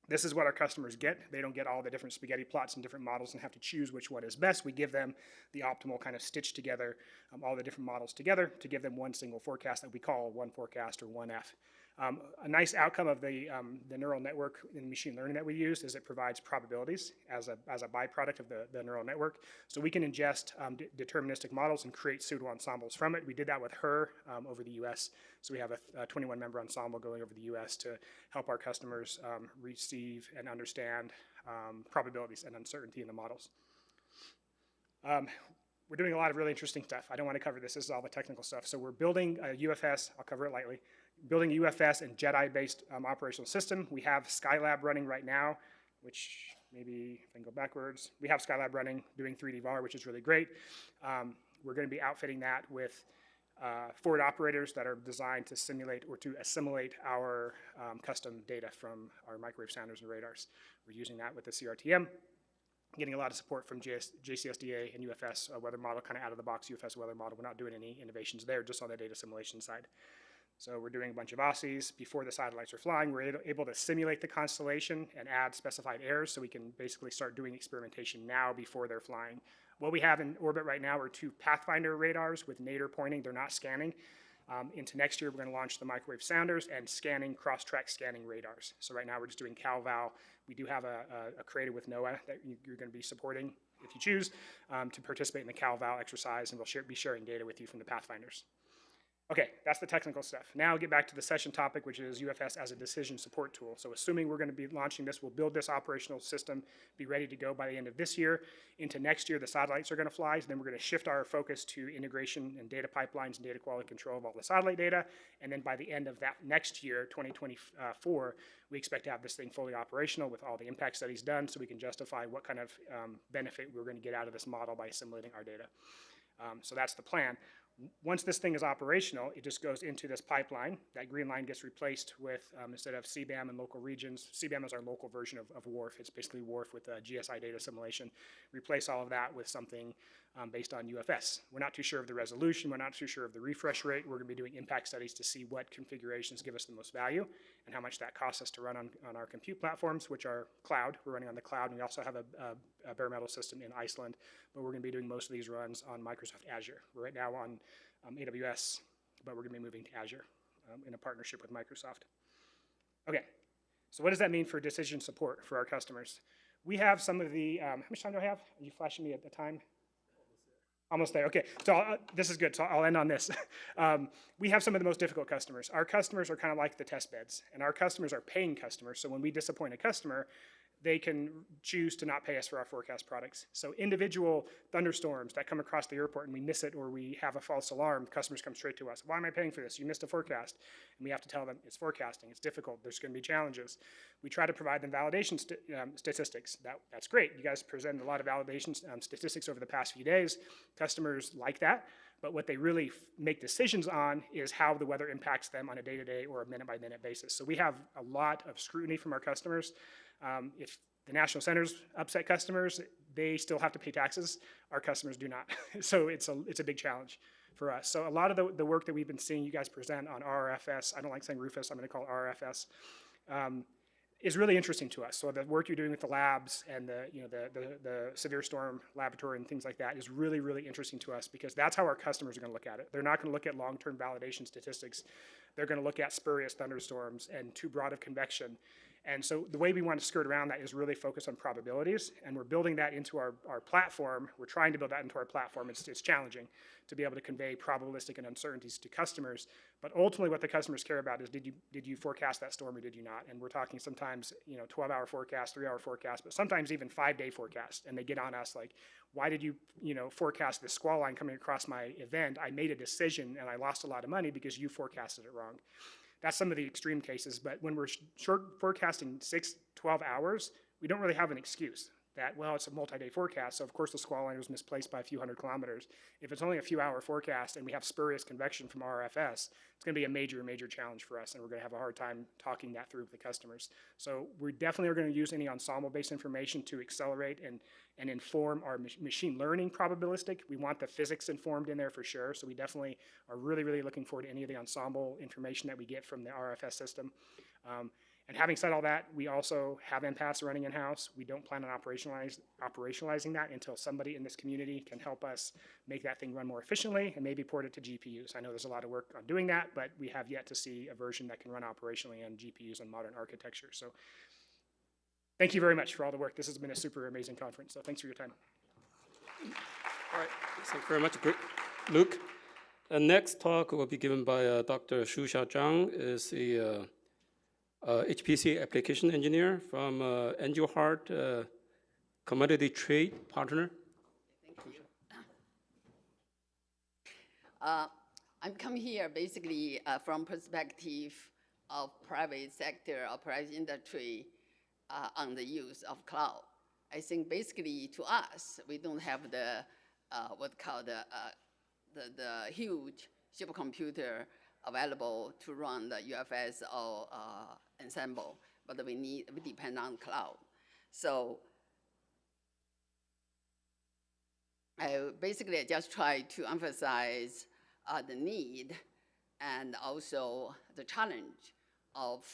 This is what our customers get. They don't get all the different spaghetti plots and different models and have to choose which one is best. We give them the optimal kind of stitch together, all the different models together to give them one single forecast that we call one forecast or 1F. A nice outcome of the neural network in machine learning that we use is it provides probabilities as a byproduct of the neural network. So we can ingest deterministic models and create pseudo ensembles from it. We did that with her over the US. So we have a 21-member ensemble going over the US to help our customers receive and understand probabilities and uncertainty in the models. We're doing a lot of really interesting stuff. I don't want to cover this. This is all the technical stuff. So we're building a UFS. I'll cover it lightly. Building a UFS and JEDI-based operational system. We have Skylab running right now, which maybe if I can go backwards. We have Skylab running, doing 3D VAR, which is really great. We're going to be outfitting that with forward operators that are designed to simulate or to assimilate our custom data from our microwave sounders and radars. We're using that with the CRTM. Getting a lot of support from JCSDA and UFS weather model, kind of out of the box UFS weather model. We're not doing any innovations there, just on the data assimilation side. So we're doing a bunch of OSSIs. Before the satellites are flying, we're able to simulate the constellation and add specified errors so we can basically start doing experimentation now before they're flying. What we have in orbit right now are 2 Pathfinder radars with nadir pointing. They're not scanning. Into next year, we're going to launch the microwave sounders and scanning, cross-track scanning radars. So right now, we're just doing CalVal. We do have a creator with NOAA that you're going to be supporting, if you choose, to participate in the CalVal exercise, and we'll be sharing data with you from the Pathfinders. Okay, that's the technical stuff. Now I'll get back to the session topic, which is UFS as a decision support tool. So assuming we're going to be launching this, we'll build this operational system, be ready to go by the end of this year. Into next year, the satellites are going to fly, so then we're going to shift our focus to integration and data pipelines and data quality control of all the satellite data. And then by the end of that next year, 2024, we expect to have this thing fully operational with all the impact studies done so we can justify what kind of benefit we're going to get out of this model by assimilating our data. So that's the plan. Once this thing is operational, it just goes into this pipeline. That green line gets replaced with, instead of CBAM and local regions, CBAM is our local version of WRF. It's basically WRF with GSI data assimilation. Replace all of that with something based on UFS. We're not too sure of the resolution. We're not too sure of the refresh rate. We're going to be doing impact studies to see what configurations give us the most value and how much that costs us to run on our compute platforms, which are cloud. We're running on the cloud, and we also have a bare metal system in Iceland, but we're going to be doing most of these runs on Microsoft Azure. We're right now on AWS, but we're going to be moving to Azure in a partnership with Microsoft. Okay, so what does that mean for decision support for our customers? We have some of the, how much time do I have? Are you flashing me at the time? Almost there, okay. So this is good, so I'll end on this. We have some of the most difficult customers. Our customers are kind of like the test beds, and our customers are paying customers, so when we disappoint a customer, they can choose to not pay us for our forecast products. So individual thunderstorms that come across the airport and we miss it or we have a false alarm, customers come straight to us. Why am I paying for this? You missed a forecast. And we have to tell them it's forecasting, it's difficult, there's going to be challenges. We try to provide them validation statistics. That's great. You guys presented a lot of validation statistics over the past few days. Customers like that. But what they really make decisions on is how the weather impacts them on a day-to-day or a minute-by-minute basis. So we have a lot of scrutiny from our customers. If the national centers upset customers, they still have to pay taxes. Our customers do not. So it's a big challenge for us. So a lot of the work that we've been seeing you guys present on RFS, I don't like saying Rufus, I'm going to call it RFS, is really interesting to us. So the work you're doing with the labs and the severe storm laboratory and things like that is really, really interesting to us because that's how our customers are going to look at it. They're not going to look at long-term validation statistics. They're going to look at spurious thunderstorms and too broad of convection. And so the way we want to skirt around that is really focus on probabilities, and we're building that into our platform. We're trying to build that into our platform. It's challenging to be able to convey probabilistic and uncertainties to customers, but ultimately what the customers care about is did you forecast that storm or did you not? And we're talking sometimes 12-hour forecast, 3-hour forecast, but sometimes even 5-day forecast, and they get on us like, why did you forecast this squall line coming across my event? I made a decision and I lost a lot of money because you forecasted it wrong. That's some of the extreme cases, but when we're short forecasting 12 hours, we don't really have an excuse that, well, it's a multi-day forecast, so of course the squall line was misplaced by a few hundred kilometers. If it's only a few-hour forecast and we have spurious convection from RFS, it's going to be a major, major challenge for us, and we're going to have a hard time talking that through with the customers. So we definitely are going to use any ensemble-based information to accelerate and inform our machine learning probabilistic. We want the physics informed in there for sure, so we definitely are really, really looking forward to any of the ensemble information that we get from the RFS system. And having said all that, we also have MPAS running in-house. We don't plan on operationalizing that until somebody in this community can help us make that thing run more efficiently and maybe port it to GPUs. I know there's a lot of work on doing that, but we have yet to see a version that can run operationally on GPUs and modern architecture. So thank you very much for all the work. This has been a super amazing conference, so thanks for your time. All right, thank you very much, Luke. The next talk will be given by Dr. Shusha Zhang, is a HPC application engineer from Angel Heart Commodity Trade Partner. Thank you. I'm coming here basically from perspective of private sector or private industry on the use of cloud. I think basically to us, we don't have the what called the huge supercomputer available to run the UFS or ensemble, but we depend on cloud. So I just try to emphasize the need and also the challenge of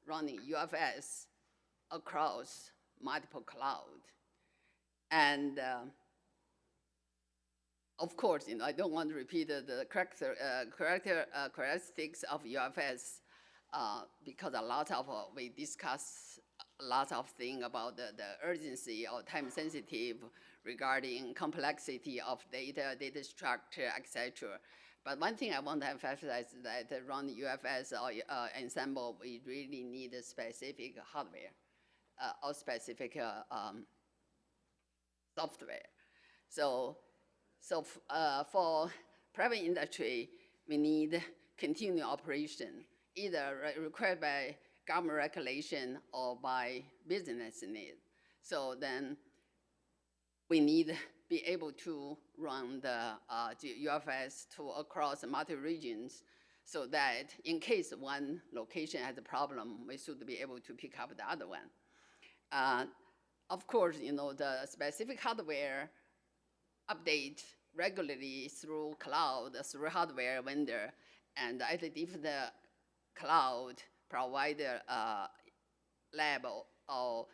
running UFS across multiple clouds. And of course, I don't want to repeat the characteristics of UFS because a lot of, we discuss a lot of things about the urgency or time sensitive regarding complexity of data structure, etc. But one thing I want to emphasize is that run UFS or ensemble, we really need a specific hardware or specific software. So for private industry, we need continuing operation, either required by government regulation or by business need. So then we need to be able to run the UFS across multiple regions so that in case one location has a problem, we should be able to pick up the other one. Of course, the specific hardware update regularly through cloud, through hardware vendor, and if the cloud provider lab or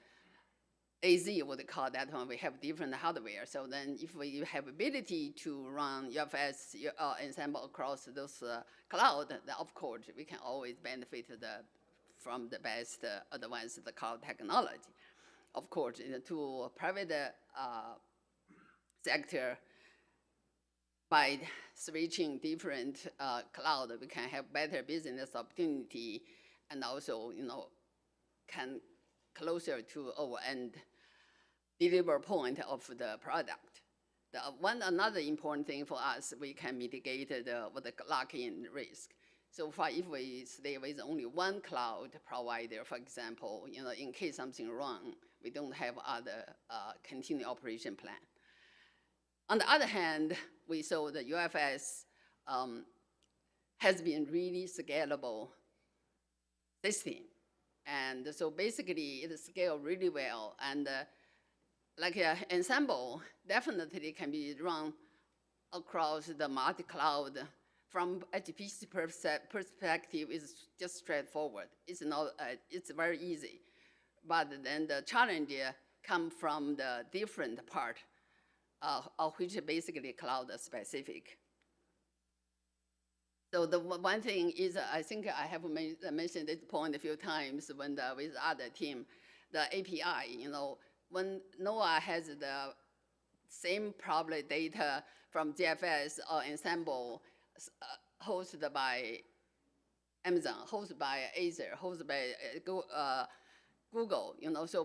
AZ would call that one, we have different hardware. So then if we have ability to run UFS ensemble across those cloud, then of course we can always benefit from the best advanced cloud technology. Of course, to private sector, by switching different cloud, we can have better business opportunity and also, can closer to our end deliver point of the product. Another important thing for us, we can mitigate the lock-in risk. So far, if we stay with only one cloud provider, for example, in case something wrong, we don't have other continued operation plan. On the other hand, we saw the UFS has been really scalable system. And so basically it scaled really well. And like Ensemble definitely can be run across the multi-cloud. From HPC perspective, it's just straightforward. It's not. It's very easy, but then the challenge come from the different part, of which basically cloud specific. So the one thing is, I think I have mentioned this point a few times when with other team, the API. When NOAA has the same public data from GFS or Ensemble, hosted by Amazon, hosted by Azure, hosted by Google,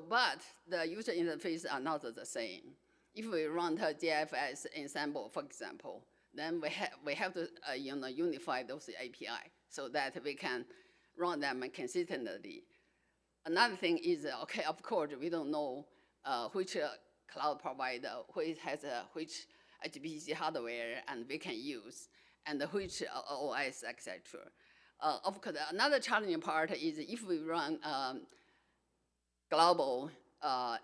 but the user interface are not the same. If we run the GFS Ensemble, for example, then we have to unify those API so that we can run them consistently. Another thing is, okay, of course, we don't know which cloud provider has which HPC hardware and we can use, and which OS, etc. Of course, another challenging part is if we run global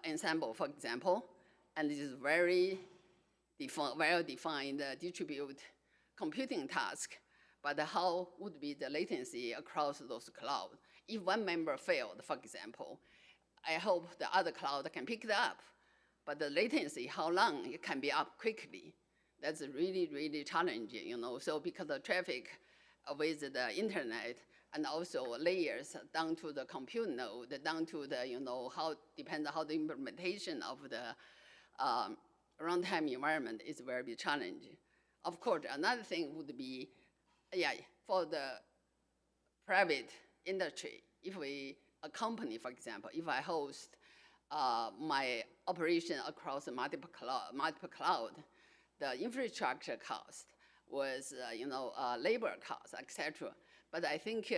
Ensemble, for example, and it is very well-defined distributed computing task, but how would be the latency across those clouds? If one member failed, for example, I hope the other cloud can pick it up, but the latency, how long it can be up quickly, that's really, really challenging, So because of traffic with the internet and also layers down to the compute node, down to the, how depends on how the implementation of the runtime environment is very challenging. Of course, another thing would be, for the private industry, if a company, for example, if I host my operation across multiple cloud, the infrastructure cost was, labor cost, etc. But I think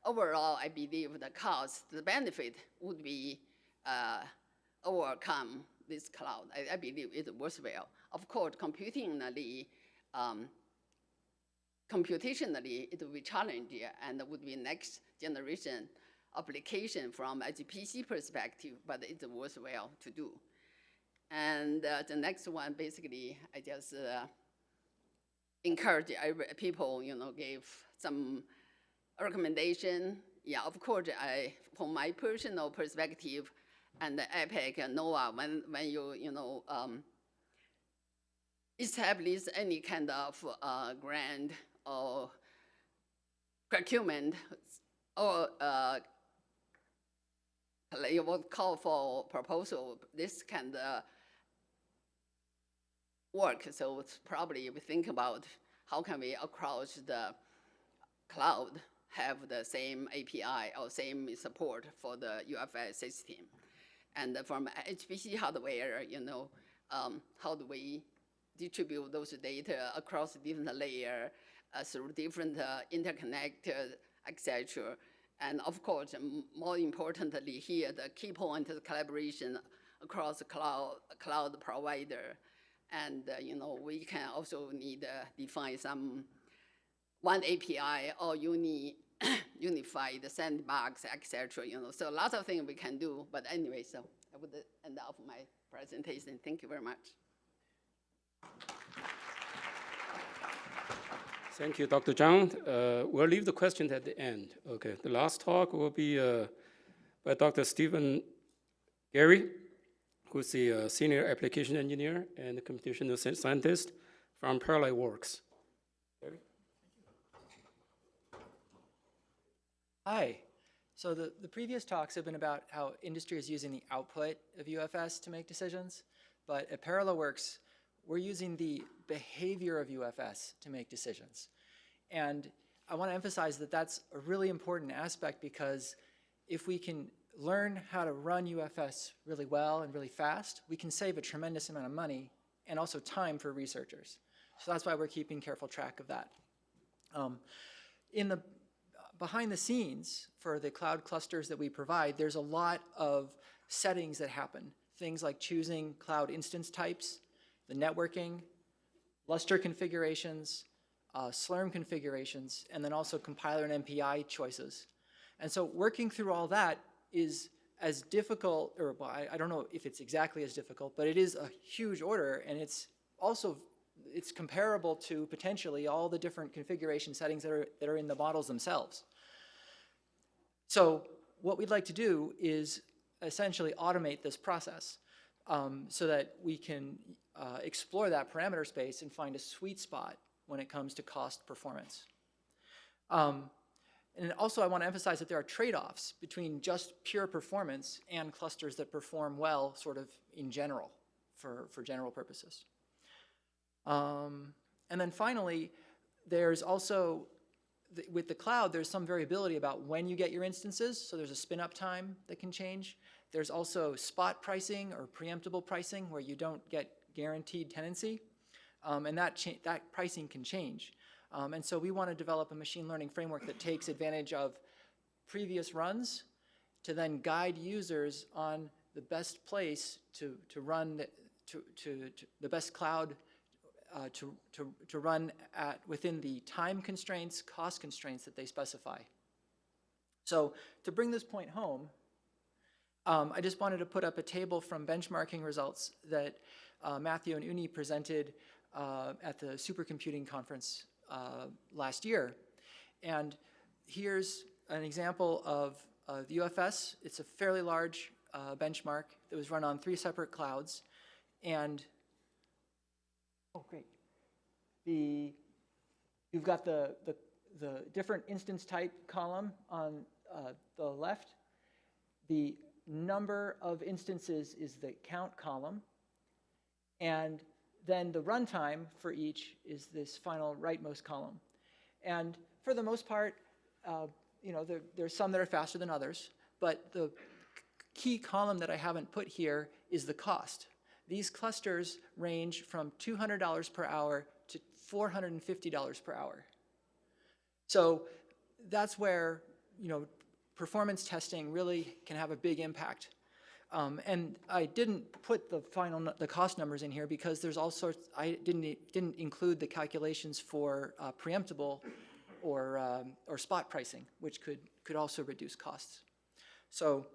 overall, I believe the cost, the benefit would be overcome this cloud. I believe it's worthwhile. Of course, computationally, it will be challenging and would be next generation application from HPC perspective, but it's worthwhile to do. And the next one, basically, I just encourage people, gave some recommendation. Yeah, of course, from my personal perspective, and the EPIC and NOAA, when you establish any kind of grant or procurement or you would call for proposal, this can work. So it's probably we think about how can we across the cloud have the same API or same support for the UFS system. And from HPC hardware, how do we distribute those data across different layers through different interconnect, etc. And of course, more importantly here, the key point is collaboration across the cloud provider. And we can also need define some one API or unify the sandbox, etc. So a lot of things we can do. But anyway, so I would end off my presentation. Thank you very much. Thank you, Dr. Zhang. We'll leave the questions at the end. Okay, the last talk will be by Dr. Stephen Gary, who's the senior application engineer and computational scientist from Parallel Works. Gary? Hi. So the previous talks have been about how industry is using the output of UFS to make decisions, but at Parallel Works, we're using the behavior of UFS to make decisions. And I want to emphasize that that's a really important aspect, because if we can learn how to run UFS really well and really fast, we can save a tremendous amount of money and also time for researchers. So that's why we're keeping careful track of that. Behind the scenes for the cloud clusters that we provide, there's a lot of settings that happen. Things like choosing cloud instance types, the networking, Lustre configurations, Slurm configurations, and then also compiler and MPI choices. And so working through all that is as difficult, or well, I don't know if it's exactly as difficult, but it is a huge order, and it's also comparable to potentially all the different configuration settings that are in the models themselves. So what we'd like to do is essentially automate this process so that we can explore that parameter space and find a sweet spot when it comes to cost performance. And also I want to emphasize that there are trade-offs between just pure performance and clusters that perform well sort of in general for general purposes. And then finally, there's also, with the cloud, there's some variability about when you get your instances. So there's a spin-up time that can change. There's also spot pricing or preemptible pricing where you don't get guaranteed tenancy. And that pricing can change. And so we want to develop a machine learning framework that takes advantage of previous runs to then guide users on the best place to run, the best cloud to run within the time constraints, cost constraints that they specify. So to bring this point home, I just wanted to put up a table from benchmarking results that Matthew and Uni presented at the supercomputing conference last year. And here's an example of the UFS. It's a fairly large benchmark that was run on 3 separate clouds. And oh, great. You've got the different instance type column on the left. The number of instances is the count column. And then the runtime for each is this final rightmost column. And for the most part, there's some that are faster than others. But the key column that I haven't put here is the cost. These clusters range from $200 per hour to $450 per hour. So that's where performance testing really can have a big impact. And I didn't put the cost numbers in here because there's all sorts. I didn't include the calculations for preemptible or spot pricing, which could also reduce costs. So.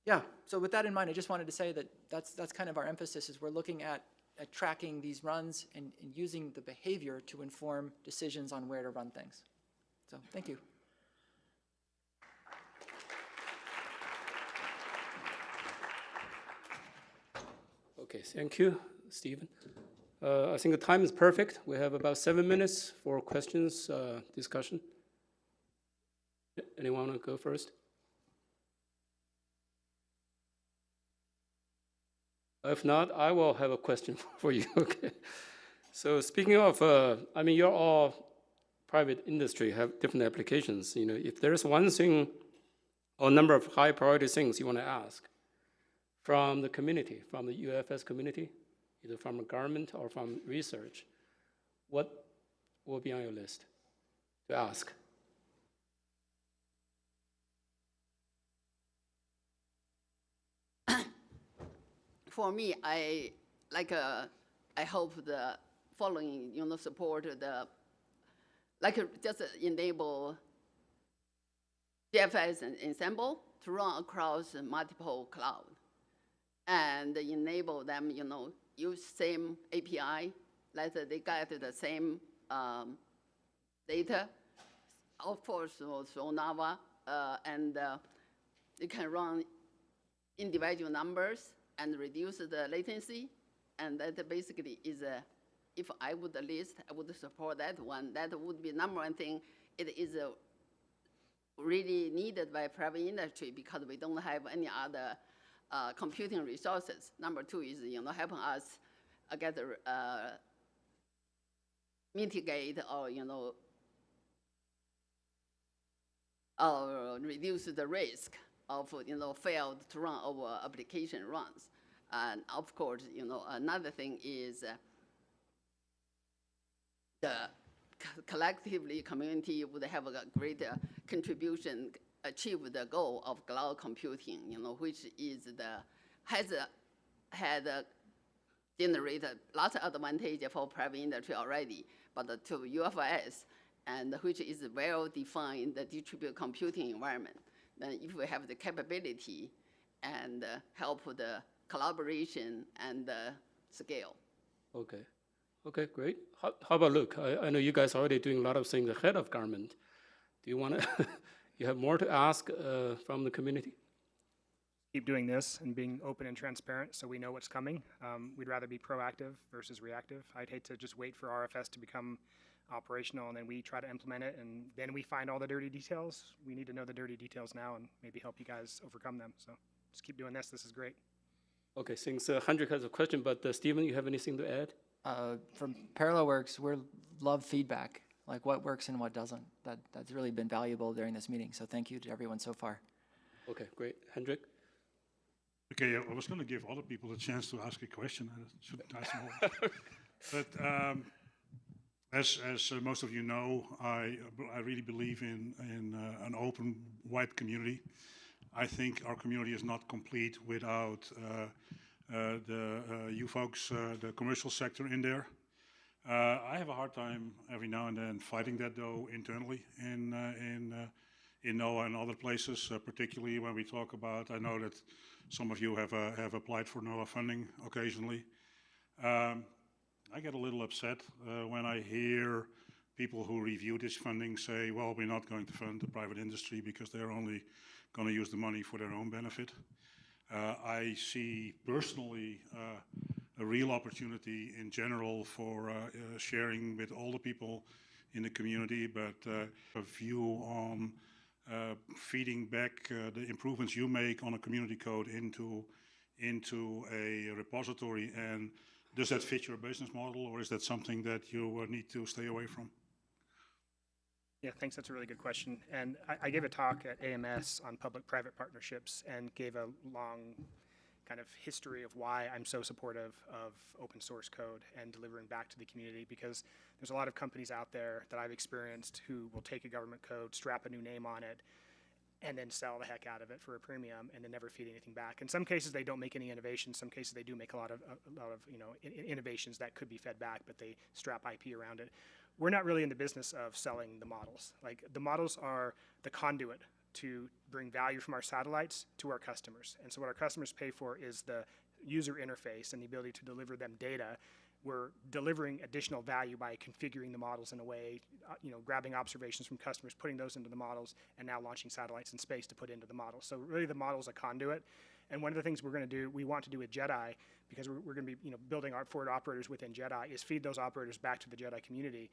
Yeah, so with that in mind, I just wanted to say that that's kind of our emphasis is we're looking at tracking these runs and using the behavior to inform decisions on where to run things. So thank you. Okay, thank you, Stephen. I think the time is perfect. We have about 7 minutes for questions, discussion. Anyone want to go first? If not, I will have a question for you. Okay. So speaking of, you're all private industry, have different applications. If there's one thing or a number of high priority things you want to ask from the community, from the UFS community, either from the government or from research, what will be on your list to ask? For me, I hope the following, support the, just enable GFS and ensemble to run across multiple cloud, and enable them, use same API, that they get the same data, of course, also Nava, and they can run individual numbers and reduce the latency, and that basically is if I would list, I would support that one. That would be number one thing. It is really needed by private industry because we don't have any other computing resources. Number two is helping us get mitigate or reduce the risk of failed to run our application runs. And of course, another thing is the collectively community would have a greater contribution, achieve the goal of cloud computing, which is had generated lots of advantage for private industry already, but to UFS, and which is well-defined distributed computing environment. Then if we have the capability and help the collaboration and scale. Okay. Okay, great. How about Luke? I know you guys are already doing a lot of things ahead of government. Do you want to, you have more to ask from the community? Keep doing this and being open and transparent so we know what's coming. We'd rather be proactive versus reactive. I'd hate to just wait for RFS to become operational and then we try to implement it and then we find all the dirty details. We need to know the dirty details now and maybe help you guys overcome them. So just keep doing this. This is great. Okay, since Hendrik has a question, but Stephen, you have anything to add? From Parallel Works, we love feedback, like what works and what doesn't. That's really been valuable during this meeting, so thank you to everyone so far. Okay, great. Hendrik? Okay, I was going to give other people a chance to ask a question. I shouldn't ask them all. But as most of you know, I really believe in an open, wide community. I think our community is not complete without you folks, the commercial sector in there. I have a hard time every now and then fighting that though internally in NOAA and other places, particularly when we talk about, I know that some of you have applied for NOAA funding occasionally. I get a little upset when I hear people who review this funding say, well, we're not going to fund the private industry because they're only going to use the money for their own benefit. I see personally a real opportunity in general for sharing with all the people in the community, but a view on feeding back the improvements you make on a community code into a repository. And does that fit your business model, or is that something that you need to stay away from? Yeah, thanks. That's a really good question. And I gave a talk at AMS on public-private partnerships and gave a long kind of history of why I'm so supportive of open source code and delivering back to the community, because there's a lot of companies out there that I've experienced who will take a government code, strap a new name on it, and then sell the heck out of it for a premium and then never feed anything back. In some cases, they don't make any innovation. Some cases, they do make a lot of innovations that could be fed back, but they strap IP around it. We're not really in the business of selling the models. Like, the models are the conduit to bring value from our satellites to our customers. And so what our customers pay for is the user interface and the ability to deliver them data. We're delivering additional value by configuring the models in a way, grabbing observations from customers, putting those into the models, and now launching satellites in space to put into the models. So really the model's a conduit. And one of the things we're going to do, we want to do with JEDI, because we're going to be building our forward operators within JEDI, is feed those operators back to the JEDI community.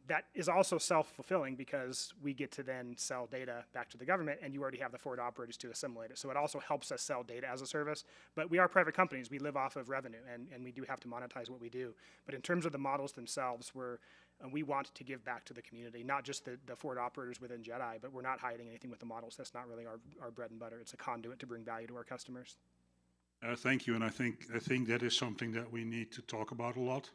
That is also self-fulfilling because we get to then sell data back to the government, and you already have the forward operators to assimilate it. So it also helps us sell data as a service. But we are private companies. We live off of revenue, and we do have to monetize what we do. But in terms of the models themselves, we want to give back to the community, not just the forward operators within JEDI, but we're not hiding anything with the models. That's not really our bread and butter. It's a conduit to bring value to our customers. Thank you, and I think that is something that we need to talk about a lot,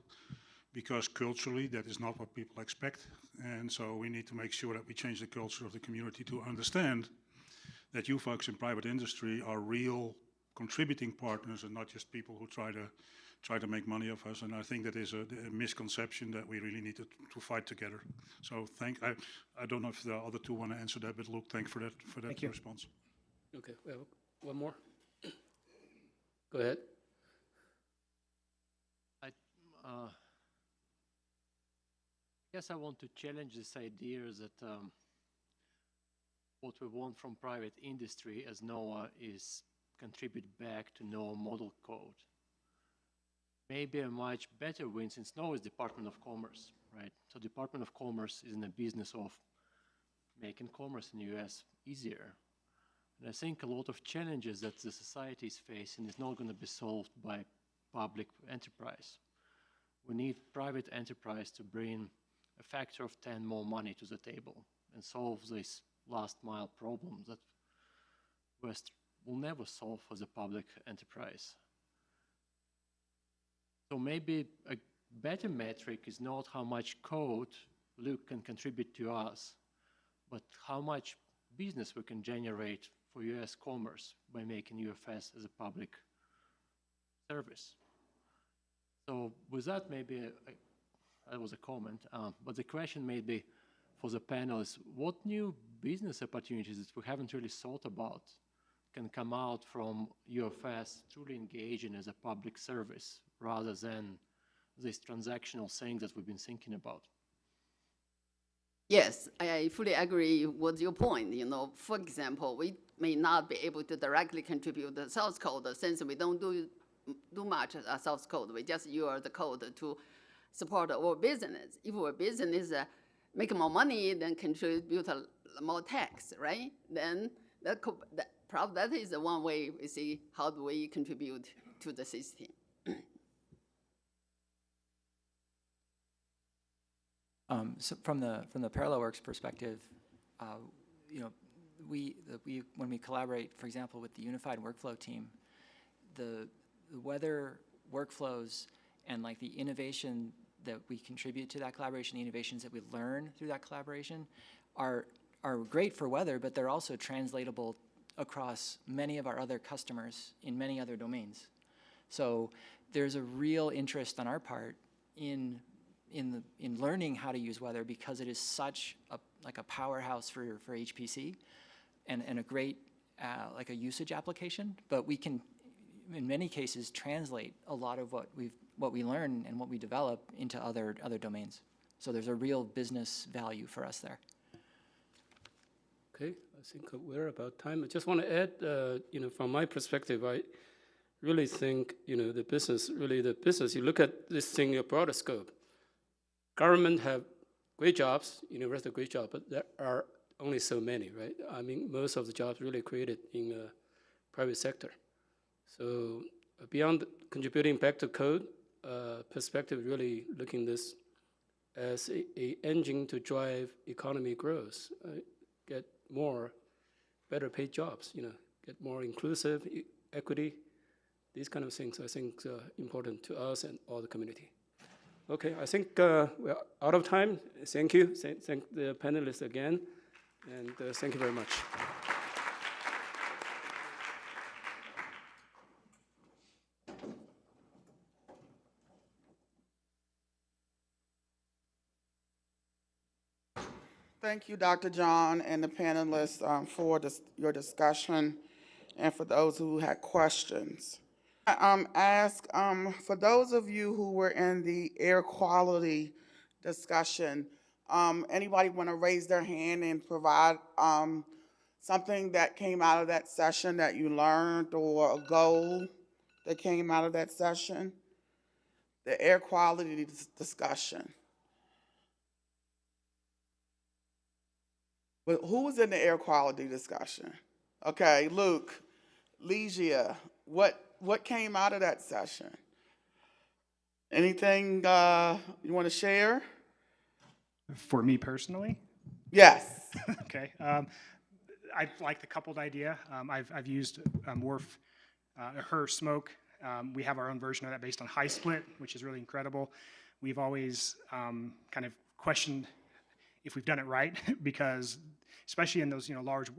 because culturally that is not what people expect, and so we need to make sure that we change the culture of the community to understand that you folks in private industry are real contributing partners and not just people who try to make money off us. And I think that is a misconception that we really need to fight together. So I don't know if the other two want to answer that, but Luke, thanks for that response. Okay, we have one more. Go ahead. I guess I want to challenge this idea that what we want from private industry as NOAA is contribute back to NOAA model code. Maybe a much better win, since NOAA is Department of Commerce, right? So Department of Commerce is in the business of making commerce in the US easier. And I think a lot of challenges that the society is facing is not going to be solved by public enterprise. We need private enterprise to bring a factor of 10 more money to the table and solve these last mile problems that will never solve for the public enterprise. So maybe a better metric is not how much code Luke can contribute to us, but how much business we can generate for US commerce by making UFS as a public service. So with that, maybe that was a comment, but the question may be for the panel is what new business opportunities that we haven't really thought about can come out from UFS truly engaging as a public service rather than this transactional thing that we've been thinking about? Yes, I fully agree with your point. You know, for example, we may not be able to directly contribute the source code since we don't do much source code. We just use the code to support our business. If our business make more money, then contribute more tax, right? Then that is the one way we see how do we contribute to the system. So from the Parallel Works perspective, you know, when we collaborate, for example, with the Unified Workflow team, the weather workflows and like the innovation that we contribute to that collaboration, the innovations that we learn through that collaboration, are great for weather, but they're also translatable across many of our other customers in many other domains. So there's a real interest on our part in learning how to use weather because it is such a powerhouse for HPC and a great like a usage application. But we can, in many cases, translate a lot of what we learn and what we develop into other domains. So there's a real business value for us there. Okay, I think we're about time. I just want to add, you know, from my perspective, I really think, you know, the business, you look at this thing in a broader scope. Government have great jobs, university great job, but there are only so many, right? I mean, most of the jobs really created in private sector. So beyond contributing back to code perspective, really looking this as a engine to drive economy growth, get more better paid jobs, you know, get more inclusive equity, these kind of things I think are important to us and all the community. Okay, I think we're out of time. Thank you. Thank the panelists again, and thank you very much. Thank you, Dr. John, and the panelists for your discussion, and for those who had questions. I ask, for those of you who were in the air quality discussion, anybody want to raise their hand and provide something that came out of that session that you learned, or a goal that came out of that session? The air quality discussion. But who was in the air quality discussion? Okay, Luke, Legia, what came out of that session? Anything you want to share? For me personally? Yes. Okay. I like the coupled idea. I've used her smoke. We have our own version of that based on high split, which is really incredible. We've always kind of questioned if we've done it right, because especially in those large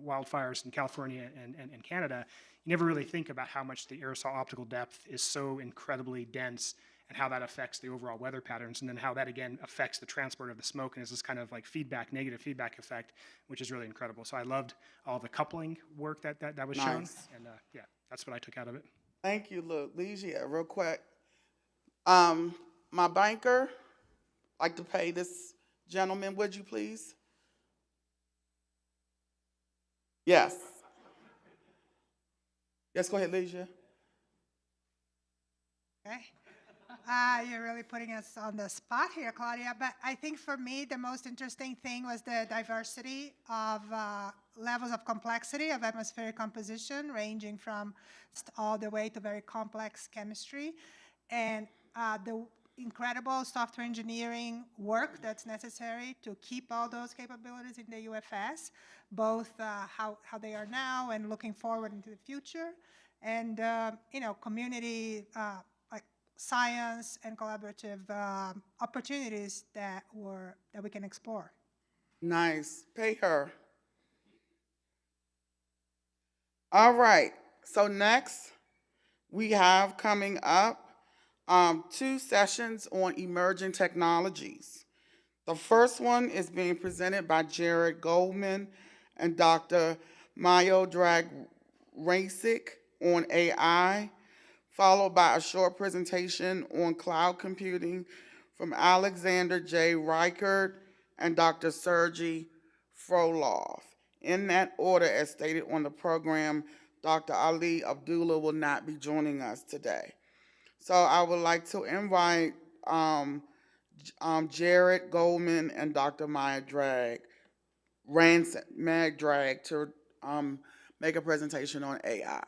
wildfires in California and Canada, you never really think about how much the aerosol optical depth is so incredibly dense, and how that affects the overall weather patterns, and then how that again affects the transport of the smoke, and it's this kind of like negative feedback effect, which is really incredible. So I loved all the coupling work that was shown, and yeah, that's what I took out of it. Thank you, Luke. Legia, real quick. My banker, like to pay this gentleman, would you please? Yes. Yes, go ahead, Legia. Okay. You're really putting us on the spot here, Claudia. But I think for me, the most interesting thing was the diversity of levels of complexity of atmospheric composition, ranging from all the way to very complex chemistry. And the incredible software engineering work that's necessary to keep all those capabilities in the UFS, both how they are now and looking forward into the future, and community like science and collaborative opportunities that we can explore. Nice. Pay her. All right. So next, we have coming up 2 sessions on emerging technologies. The first one is being presented by Jared Goldman and Dr. Miodrag Rasic on AI, followed by a short presentation on cloud computing from Alexander J. Reichert and Dr. Sergey Frolov. In that order, as stated on the program, Dr. Ali Abdullah will not be joining us today. So I would like to invite Jared Goldman and Dr. Miodrag to make a presentation on AI.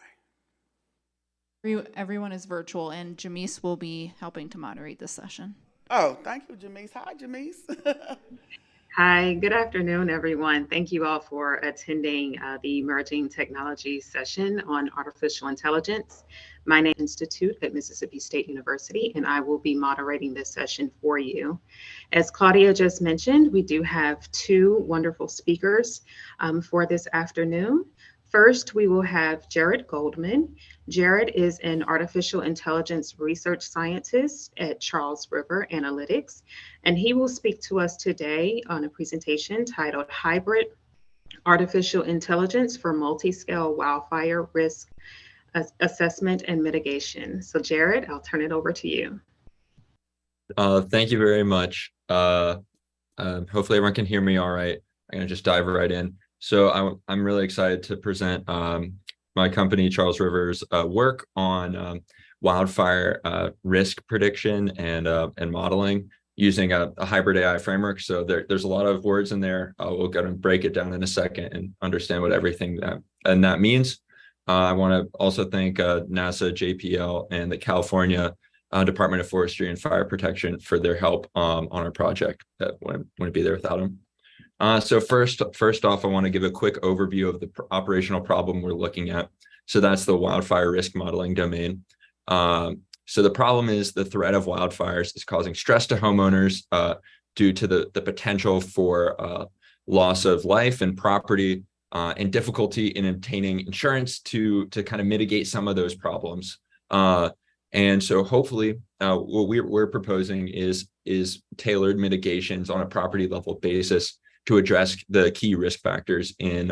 Everyone is virtual, and Jamise will be helping to moderate this session. Oh, thank you, Jamise. Hi, Jamise. Hi, good afternoon, everyone. Thank you all for attending the Emerging Technologies session on artificial intelligence. My name is Institute at Mississippi State University, and I will be moderating this session for you. As Claudia just mentioned, we do have 2 wonderful speakers for this afternoon. First, we will have Jared Goldman. Jared is an artificial intelligence research scientist at Charles River Analytics, and he will speak to us today on a presentation titled Hybrid Artificial Intelligence for Multi-Scale Wildfire Risk Assessment and Mitigation. So Jared, I'll turn it over to you. Thank you very much. Hopefully everyone can hear me all right. I'm gonna just dive right in. So I'm really excited to present my company, Charles River's work on wildfire risk prediction and modeling using a hybrid AI framework. So there's a lot of words in there. We'll go and break it down in a second and understand what everything that means. I want to also thank NASA, JPL, and the California Department of Forestry and Fire Protection for their help on our project. That wouldn't be there without them. So first off, I want to give a quick overview of the operational problem we're looking at. So that's the wildfire risk modeling domain. So the problem is the threat of wildfires is causing stress to homeowners due to the potential for loss of life and property and difficulty in obtaining insurance to kind of mitigate some of those problems. And so hopefully what we're proposing is tailored mitigations on a property level basis to address the key risk factors in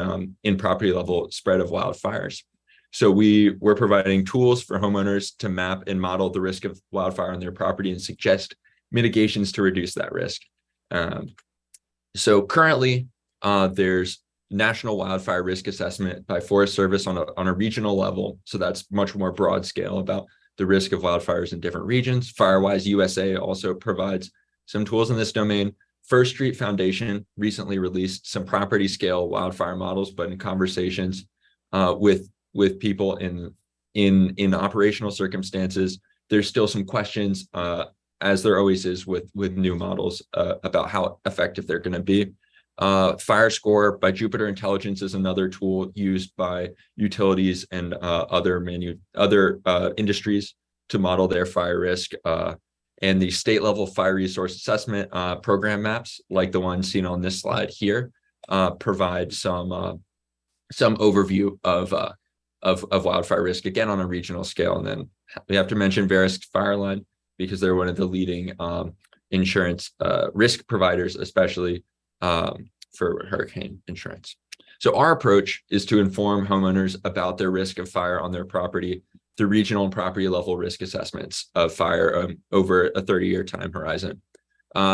property level spread of wildfires. So we're providing tools for homeowners to map and model the risk of wildfire on their property and suggest mitigations to reduce that risk. So currently, there's national wildfire risk assessment by Forest Service on a regional level. So that's much more broad scale about the risk of wildfires in different regions. Firewise USA also provides some tools in this domain. First Street Foundation recently released some property scale wildfire models, but in conversations with people in operational circumstances, there's still some questions, as there always is with new models about how effective they're going to be. Fire Score by Jupiter Intelligence is another tool used by utilities and other industries to model their fire risk. And the state level fire resource assessment program maps, like the one seen on this slide here, provide some overview of wildfire risk, again on a regional scale. And then we have to mention Verisk Fireline because they're one of the leading insurance risk providers, especially for hurricane insurance. So our approach is to inform homeowners about their risk of fire on their property through regional and property level risk assessments of fire over a 30-year time horizon.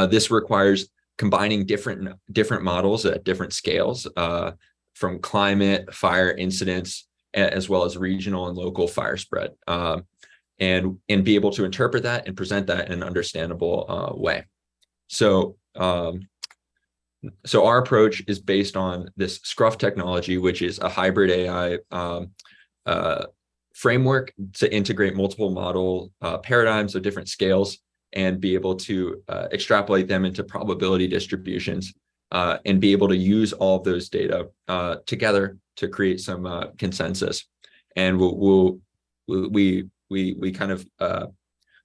This requires combining different models at different scales, from climate, fire incidents, as well as regional and local fire spread, and be able to interpret that and present that in an understandable way. So our approach is based on this Scruff technology, which is a hybrid AI framework to integrate multiple model paradigms of different scales and be able to extrapolate them into probability distributions, and be able to use all of those data together to create some consensus. And we kind of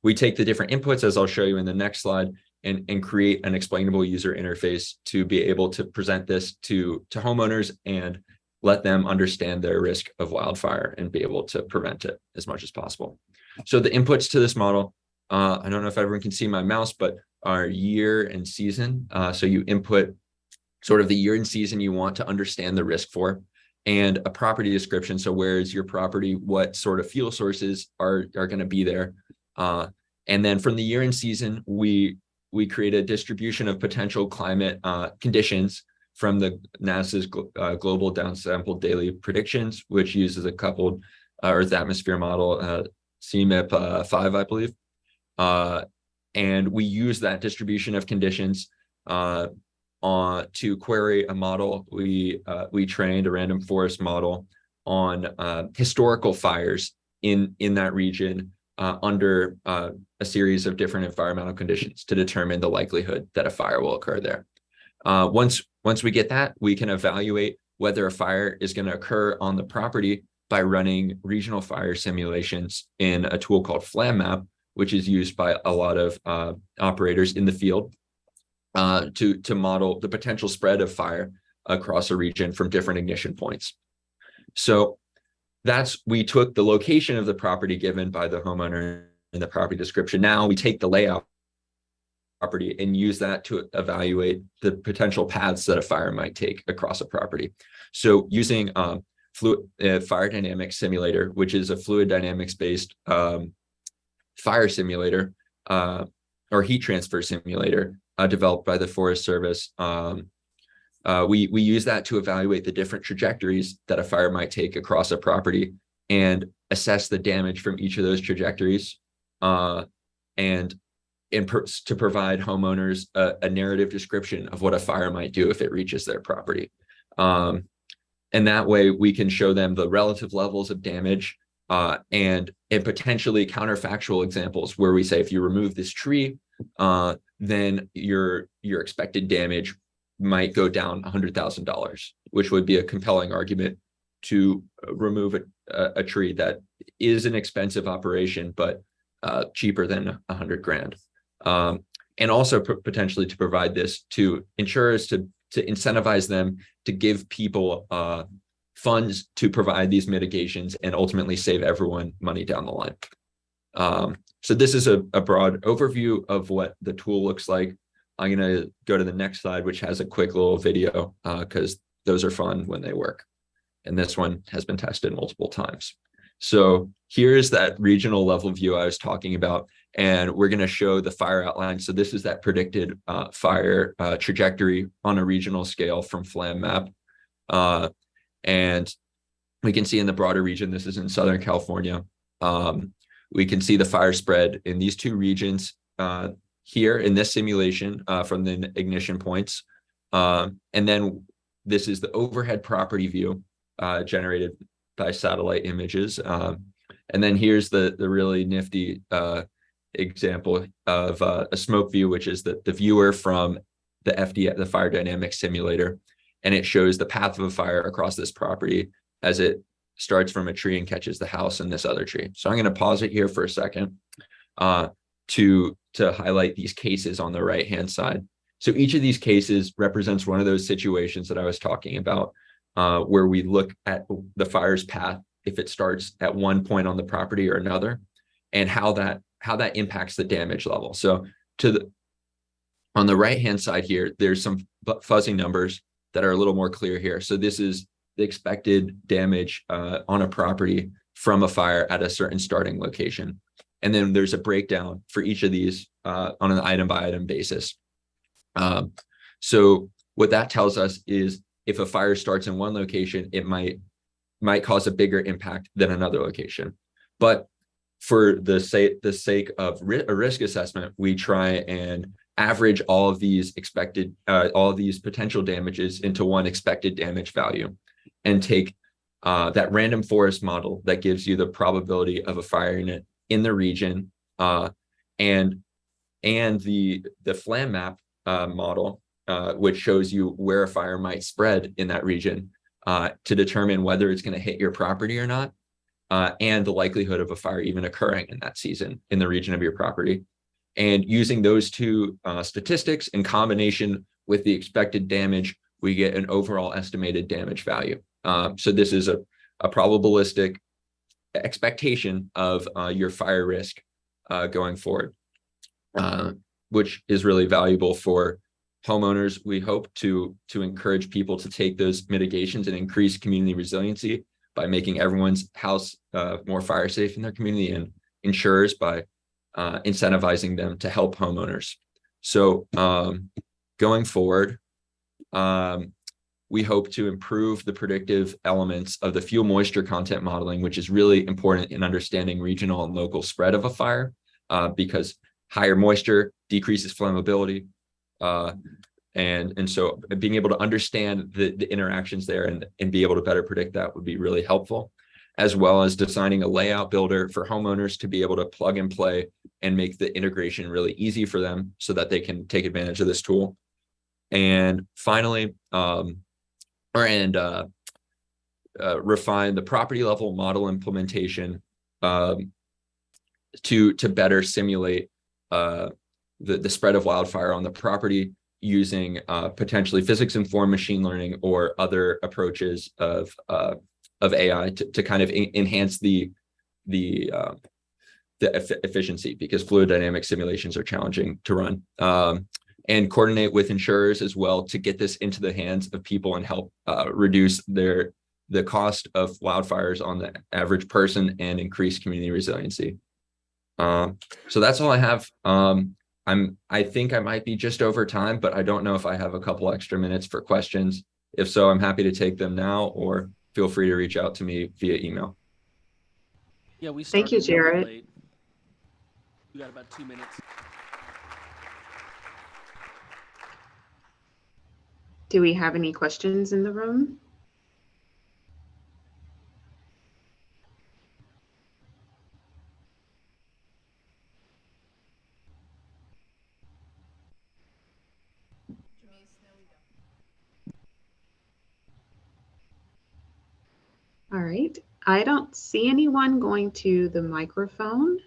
we take the different inputs, as I'll show you in the next slide, and create an explainable user interface to be able to present this to homeowners and let them understand their risk of wildfire and be able to prevent it as much as possible. So the inputs to this model, I don't know if everyone can see my mouse, but are year and season. So you input sort of the year and season you want to understand the risk for, and a property description. So where is your property? What sort of fuel sources are going to be there? And then from the year and season, we create a distribution of potential climate conditions from the NASA's global downsampled daily predictions, which uses a coupled Earth atmosphere model, CMIP 5, I believe. And we use that distribution of conditions to query a model. We trained a random forest model on historical fires in that region under a series of different environmental conditions to determine the likelihood that a fire will occur there. Once we get that, we can evaluate whether a fire is going to occur on the property by running regional fire simulations in a tool called FlamMap, which is used by a lot of operators in the field to model the potential spread of fire across a region from different ignition points. So we took the location of the property given by the homeowner in the property description. Now we take the layout property and use that to evaluate the potential paths that a fire might take across a property. So using fire dynamics simulator, which is a fluid dynamics based fire simulator or heat transfer simulator developed by the Forest Service. We use that to evaluate the different trajectories that a fire might take across a property and assess the damage from each of those trajectories, and to provide homeowners a narrative description of what a fire might do if it reaches their property. And that way we can show them the relative levels of damage and potentially counterfactual examples where we say, if you remove this tree, then your expected damage might go down $100,000, which would be a compelling argument to remove a tree that is an expensive operation, but cheaper than 100 grand. And also potentially to provide this to insurers to incentivize them to give people funds to provide these mitigations and ultimately save everyone money down the line. So this is a broad overview of what the tool looks like. I'm going to go to the next slide, which has a quick little video because those are fun when they work. And this one has been tested multiple times. So here's that regional level view I was talking about, and we're going to show the fire outline. So this is that predicted fire trajectory on a regional scale from FlamMap. And we can see in the broader region, this is in Southern California. We can see the fire spread in these two regions here in this simulation from the ignition points. And then this is the overhead property view generated by satellite images. And then here's the really nifty example of a smoke view, which is the viewer from the fire dynamics simulator. And it shows the path of a fire across this property as it starts from a tree and catches the house and this other tree. So I'm going to pause it here for a second to highlight these cases on the right-hand side. So each of these cases represents one of those situations that I was talking about, where we look at the fire's path, if it starts at one point on the property or another, and how that impacts the damage level. So on the right-hand side here, there's some fuzzy numbers that are a little more clear here. So this is the expected damage on a property from a fire at a certain starting location. And then there's a breakdown for each of these on an item-by-item basis. So what that tells us is if a fire starts in one location, it might cause a bigger impact than another location. But for the sake of a risk assessment, we try and average all of these potential damages into one expected damage value, and take that random forest model that gives you the probability of a fire unit in the region, and and the FLAM map model, which shows you where a fire might spread in that region to determine whether it's going to hit your property or not, and the likelihood of a fire even occurring in that season in the region of your property. And using those two statistics in combination with the expected damage, we get an overall estimated damage value. So this is a probabilistic expectation of your fire risk going forward, which is really valuable for homeowners. We hope to encourage people to take those mitigations and increase community resiliency by making everyone's house more fire safe in their community, and insurers by incentivizing them to help homeowners. So going forward, we hope to improve the predictive elements of the fuel moisture content modeling, which is really important in understanding regional and local spread of a fire, because higher moisture decreases flammability. And so being able to understand the interactions there and be able to better predict that would be really helpful, as well as designing a layout builder for homeowners to be able to plug and play and make the integration really easy for them so that they can take advantage of this tool. And finally, refine the property level model implementation to better simulate the spread of wildfire on the property using potentially physics-informed machine learning or other approaches of AI to kind of enhance the efficiency, because fluid dynamic simulations are challenging to run. And coordinate with insurers as well to get this into the hands of people and help reduce the cost of wildfires on the average person and increase community resiliency. So that's all I have. I think I might be just over time, but I don't know if I have a couple extra minutes for questions. If so, I'm happy to take them now, or feel free to reach out to me via email. Yeah, we Thank you, Jared. late. We got about 2 minutes. Do we have any questions in the room? All right, I don't see anyone going to the microphone.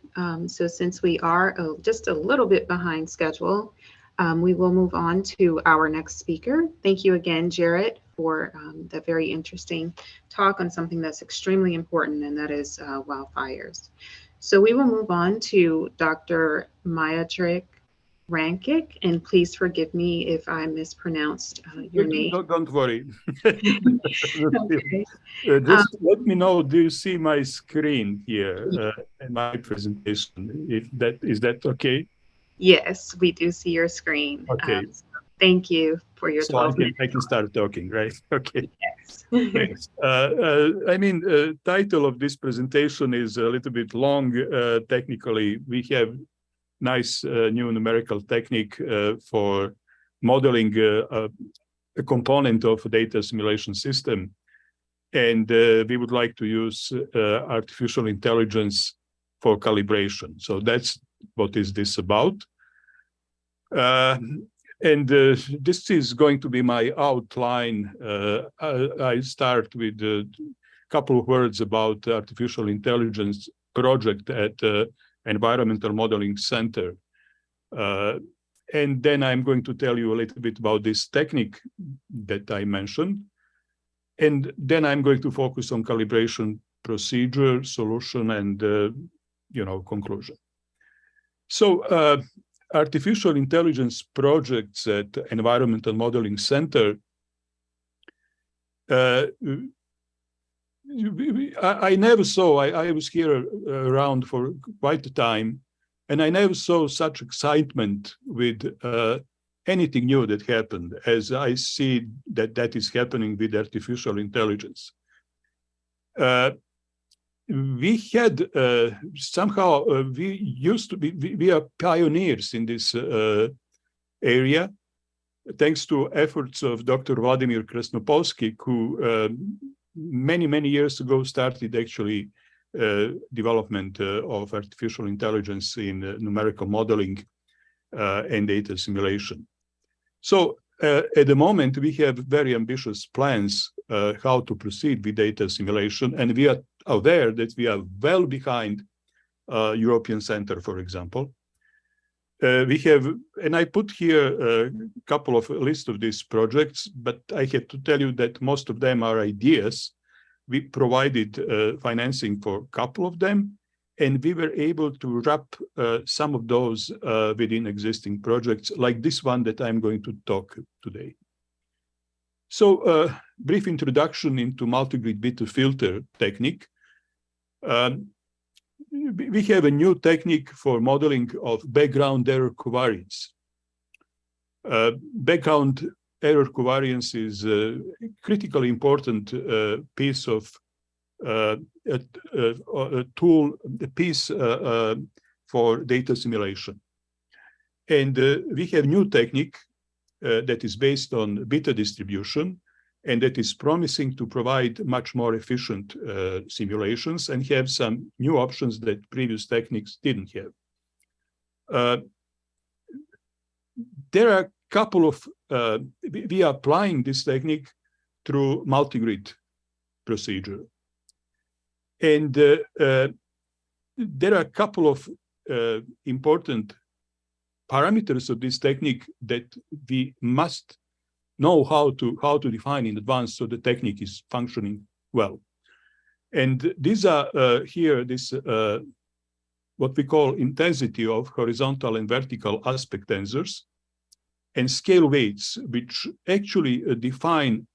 So since we are just a little bit behind schedule, we will move on to our next speaker. Thank you again, Jared, for that very interesting talk on something that's extremely important, and that is wildfires. So we will move on to Dr. Majacek Rankic, and please forgive me if I mispronounced your name. Don't worry. Okay. Just let me know, do you see my screen here in my presentation? Is that okay? Yes, we do see your screen. Okay. So thank you for your So 12 minutes. I can start talking, right? Okay. Yes. Thanks. I mean, title of this presentation is a little bit long. Technically, we have nice new numerical technique for modeling a component of a data simulation system. And we would like to use artificial intelligence for calibration. So that's what is this about. This is going to be my outline. I start with a couple of words about artificial intelligence project at Environmental Modeling Center. And then I'm going to tell you a little bit about this technique that I mentioned. And then I'm going to focus on calibration procedure, solution, and conclusion. So artificial intelligence projects at Environmental Modeling Center, I never saw, I was here around for quite a time, and I never saw such excitement with anything new that happened as I see that is happening with artificial intelligence. We had somehow, we are pioneers in this area, thanks to efforts of Dr. Vladimir Kresnopolsky, who many years ago started actually development of artificial intelligence in numerical modeling. and data simulation. So at the moment, we have very ambitious plans how to proceed with data simulation, and we are aware that we are well behind European Center, for example. We have, and I put here a couple of list of these projects, but I have to tell you that most of them are ideas. We provided financing for a couple of them, and we were able to wrap some of those within existing projects, like this one that I'm going to talk today. So, brief introduction into multi-grid bit filter technique. We have a new technique for modeling of background error covariance. Background error covariance is a critically important piece of a piece for data simulation. And we have new technique that is based on beta distribution, and that is promising to provide much more efficient simulations and have some new options that previous techniques didn't have. There are a couple of, we are applying this technique through multi-grid procedure. And there are a couple of important parameters of this technique that we must know how to define in advance so the technique is functioning well. And these are here, this what we call intensity of horizontal and vertical aspect tensors, and scale weights, which actually define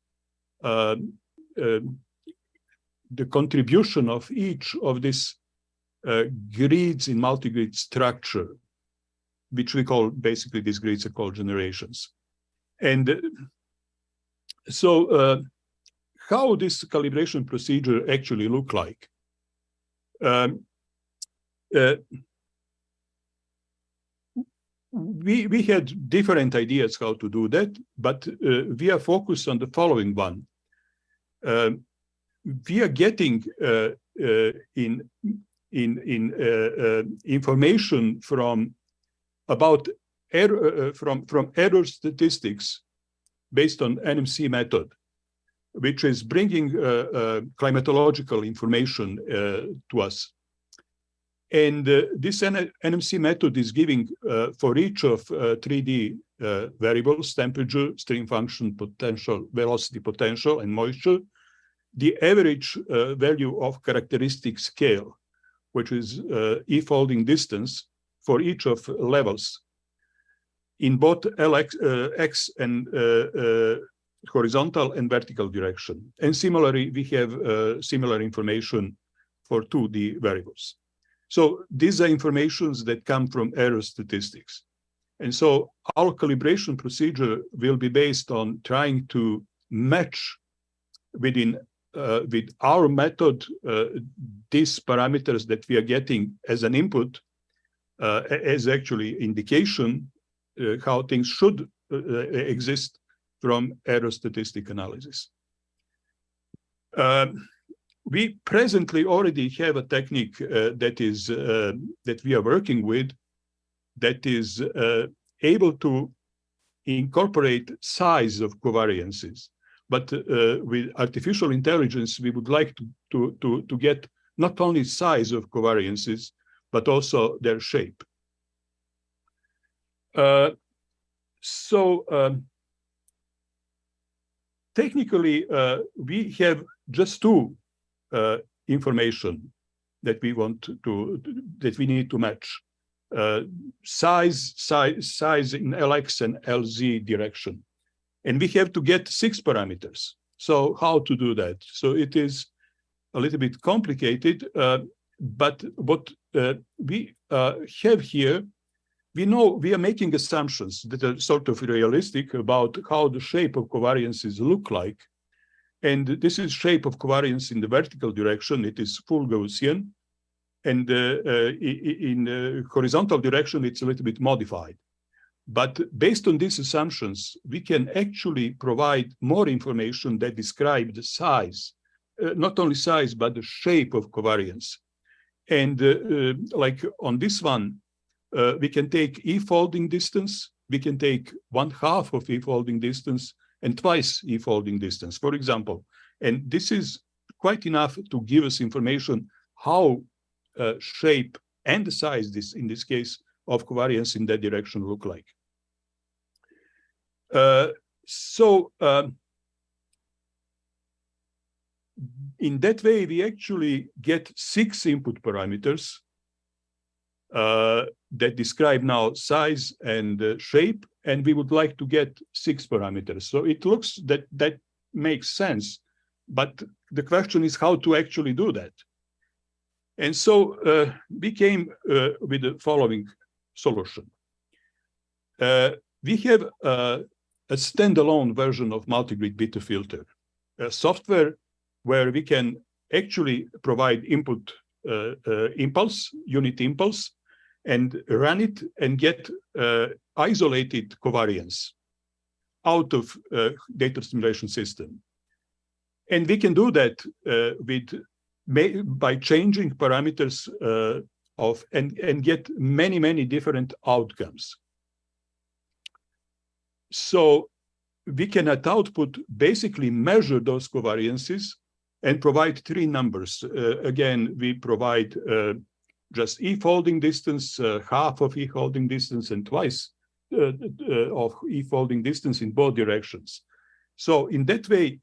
the contribution of each of these grids in multi-grid structure, which we call, basically these grids are called generations. And so how this calibration procedure actually look like? We had different ideas how to do that, but we are focused on the following one. We are getting information from about from error statistics based on NMC method, which is bringing climatological information to us. And this NMC method is giving for each of 3D variables, temperature, stream function, potential, velocity potential, and moisture, the average value of characteristic scale, which is E-folding distance for each of levels in both LX, X and horizontal and vertical direction. And similarly, we have similar information for 2D variables. So these are informations that come from error statistics. And so our calibration procedure will be based on trying to match within with our method these parameters that we are getting as an input, as actually indication how things should exist from error statistic analysis. We presently already have a technique that is that we are working with that is able to incorporate size of covariances. But with artificial intelligence, we would like to get not only size of covariances, but also their shape. Technically, we have just two information that we want that we need to match. Size in LX and LZ direction. And we have to get 6 parameters. So how to do that? So it is a little bit complicated, but what we have here, we know we are making assumptions that are sort of realistic about how the shape of covariances look like. And this is shape of covariance in the vertical direction. It is full Gaussian. And in horizontal direction, it's a little bit modified. But based on these assumptions, we can actually provide more information that describe the size, not only size, but the shape of covariance. And like on this one, we can take e-folding distance, we can take 1/2 of e-folding distance and twice e-folding distance, for example. And this is quite enough to give us information how shape and the size, in this case, of covariance in that direction look like. In that way, we actually get 6 input parameters that describe now size and shape, and we would like to get 6 parameters. So it looks that makes sense, but the question is how to actually do that. And so we came with the following solution. We have a standalone version of multi-grid beta filter, a software where we can actually provide input impulse, unit impulse, and run it and get isolated covariance out of data simulation system. And we can do that by changing parameters and get many, many different outcomes. So we can at output basically measure those covariances and provide 3 numbers. Again, we provide just e-folding distance, 1/2 of e-folding distance, and twice of e-folding distance in both directions. So in that way,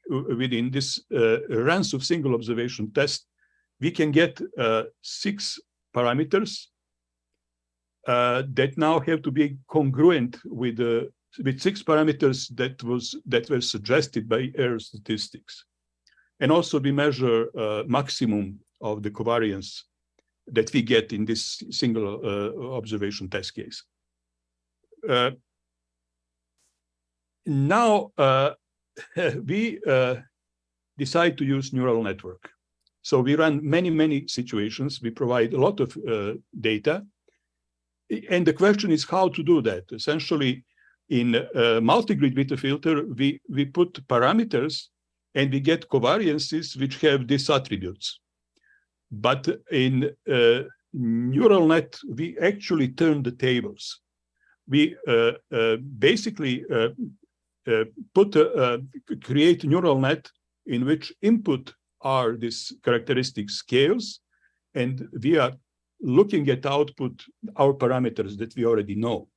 within this runs of single observation test, we can get 6 parameters that now have to be congruent with 6 parameters that were suggested by error statistics. And also we measure maximum of the covariance that we get in this single observation test case. Now we decide to use neural network. So we run many, many situations. We provide a lot of data. And the question is how to do that. Essentially, in multi-grid beta filter, we put parameters and we get covariances which have these attributes. But in neural net, we actually turn the tables. We basically create a neural net in which input are these characteristic scales, and we are looking at output, our parameters that we already know.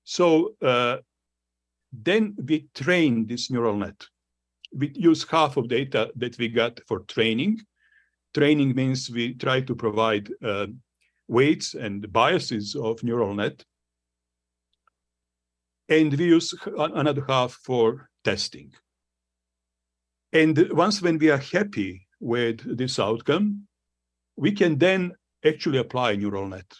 So then we train this neural net. We use 1/2 of data that we got for training. Training means we try to provide weights and biases of neural net. And we use another 1/2 for testing. And once when we are happy with this outcome, we can then actually apply neural net.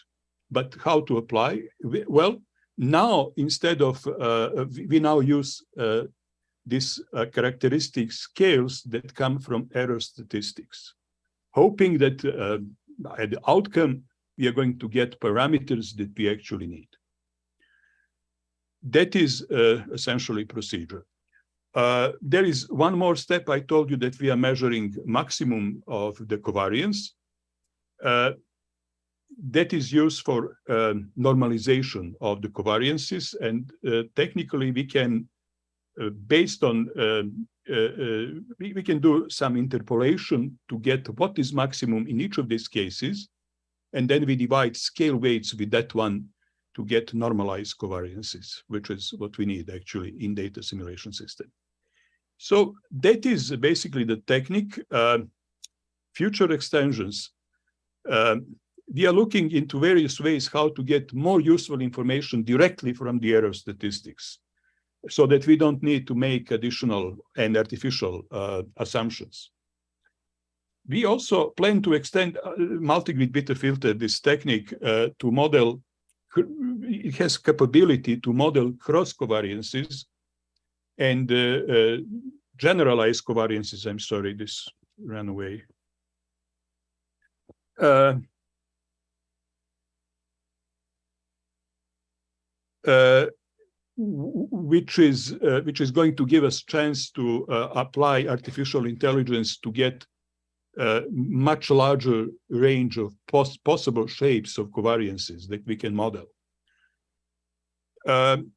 But how to apply? Well, now instead of, we now use these characteristic scales that come from error statistics, hoping that at the outcome, we are going to get parameters that we actually need. That is essentially procedure. There is one more step. I told you that we are measuring maximum of the covariance. That is used for normalization of the covariances. And technically, we can, based on, we can do some interpolation to get what is maximum in each of these cases. And then we divide scale weights with that one to get normalized covariances, which is what we need actually in data simulation system. So that is basically the technique. Future extensions. We are looking into various ways how to get more useful information directly from the error statistics so that we don't need to make additional and artificial assumptions. We also plan to extend multi-grid beta filter, this technique, to model. It has capability to model cross covariances and generalized covariances. I'm sorry, this ran away. Which is going to give us chance to apply artificial intelligence to get much larger range of possible shapes of covariances that we can model. And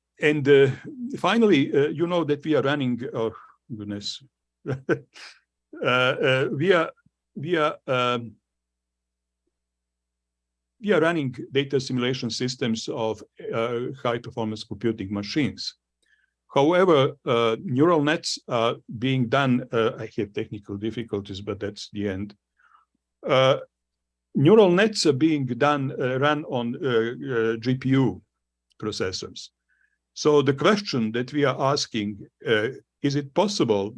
finally, you know that we are running, oh goodness, we are running data simulation systems of high-performance computing machines. However, neural nets are being done, I have technical difficulties, but that's the end. Neural nets are being done, run on GPU processors. So the question that we are asking, is it possible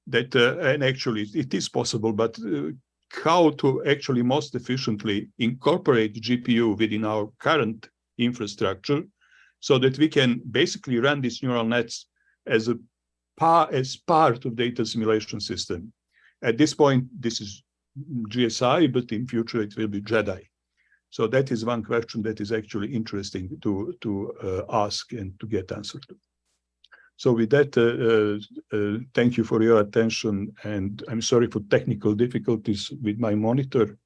that, and actually it is possible, but how to actually most efficiently incorporate GPU within our current infrastructure so that we can basically run these neural nets as part of data simulation system. At this point, this is GSI, but in future it will be JEDI. So that is one question that is actually interesting to ask and to get answered to. So with that, thank you for your attention, and I'm sorry for technical difficulties with my monitor.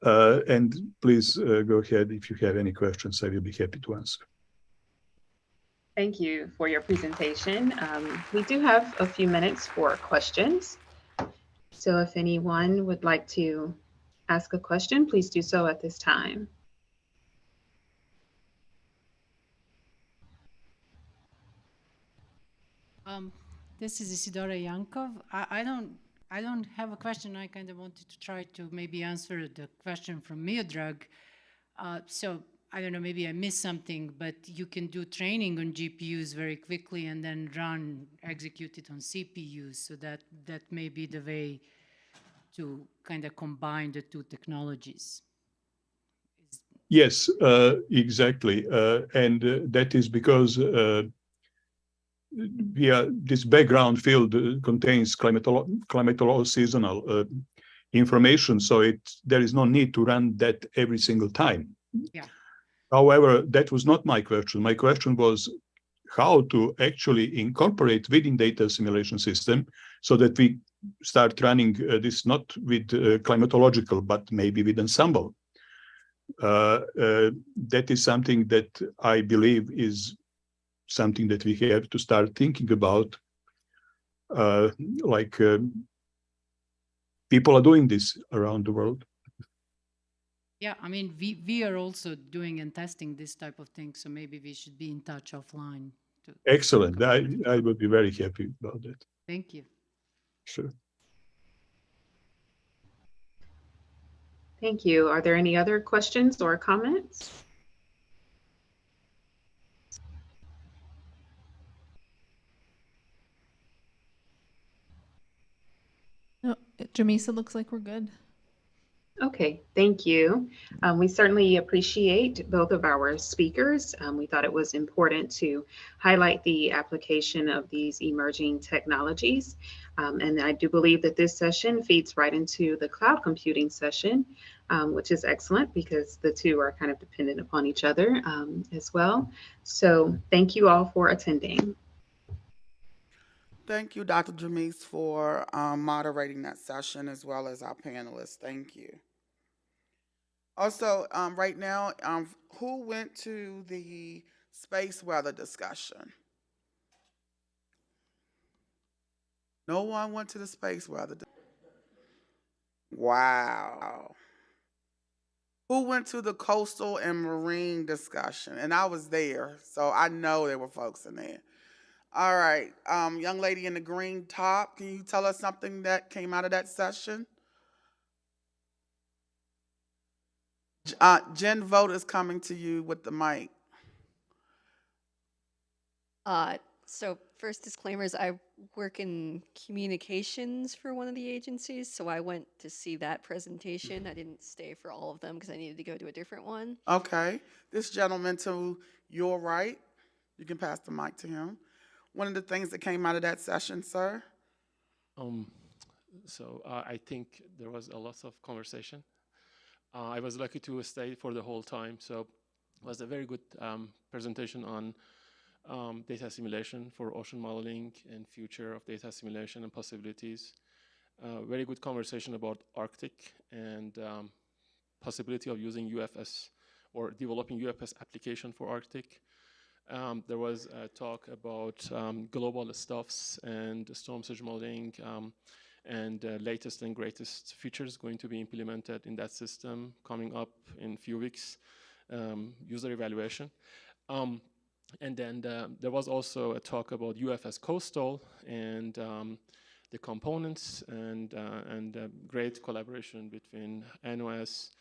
And please go ahead if you have any questions. I will be happy to answer. Thank you for your presentation. We do have a few minutes for questions. So if anyone would like to ask a question, please do so at this time. This is Isidora Yankov. I don't have a question. I kind of wanted to try to maybe answer the question from Miodrag. So I don't know, maybe I missed something, but you can do training on GPUs very quickly and then execute it on CPUs. So that may be the way to kind of combine the two technologies. Yes, exactly. And that is because this background field contains climatological seasonal information, so there is no need to run that every single time. Yeah. However, that was not my question. My question was how to actually incorporate within data simulation system so that we start running this not with climatological, but maybe with ensemble. That is something that I believe is something that we have to start thinking about. People are doing this around the world. Yeah, I mean, we are also doing and testing this type of thing, so maybe we should be in touch offline. Excellent. I would be very happy about that. Thank you. Sure. Thank you. Are there any other questions or comments? No, Jamisa, looks like we're good. Okay, thank you. We certainly appreciate both of our speakers. We thought it was important to highlight the application of these emerging technologies. And I do believe that this session feeds right into the cloud computing session, which is excellent because the two are kind of dependent upon each other as well. So thank you all for attending. Thank you, Dr. Jamise, for moderating that session, as well as our panelists. Thank you. Also, right now, who went to the space weather discussion? No one went to the space weather. Wow. Who went to the coastal and marine discussion? And I was there, so I know there were folks in there. All right, young lady in the green top, can you tell us something that came out of that session? Jen Vogt is coming to you with the mic. So first disclaimers, I work in communications for one of the agencies, so I went to see that presentation. I didn't stay for all of them because I needed to go to a different one. Okay, this gentleman to your right, you can pass the mic to him. One of the things that came out of that session, sir? I think there was a lot of conversation. I was lucky to stay for the whole time, so it was a very good presentation on data simulation for ocean modeling and future of data simulation and possibilities. very good conversation about Arctic and possibility of using UFS or developing UFS application for Arctic. There was a talk about global stuffs and storm surge modeling and latest and greatest features going to be implemented in that system coming up in a few weeks, user evaluation. And then there was also a talk about UFS Coastal and the components and great collaboration between NOS,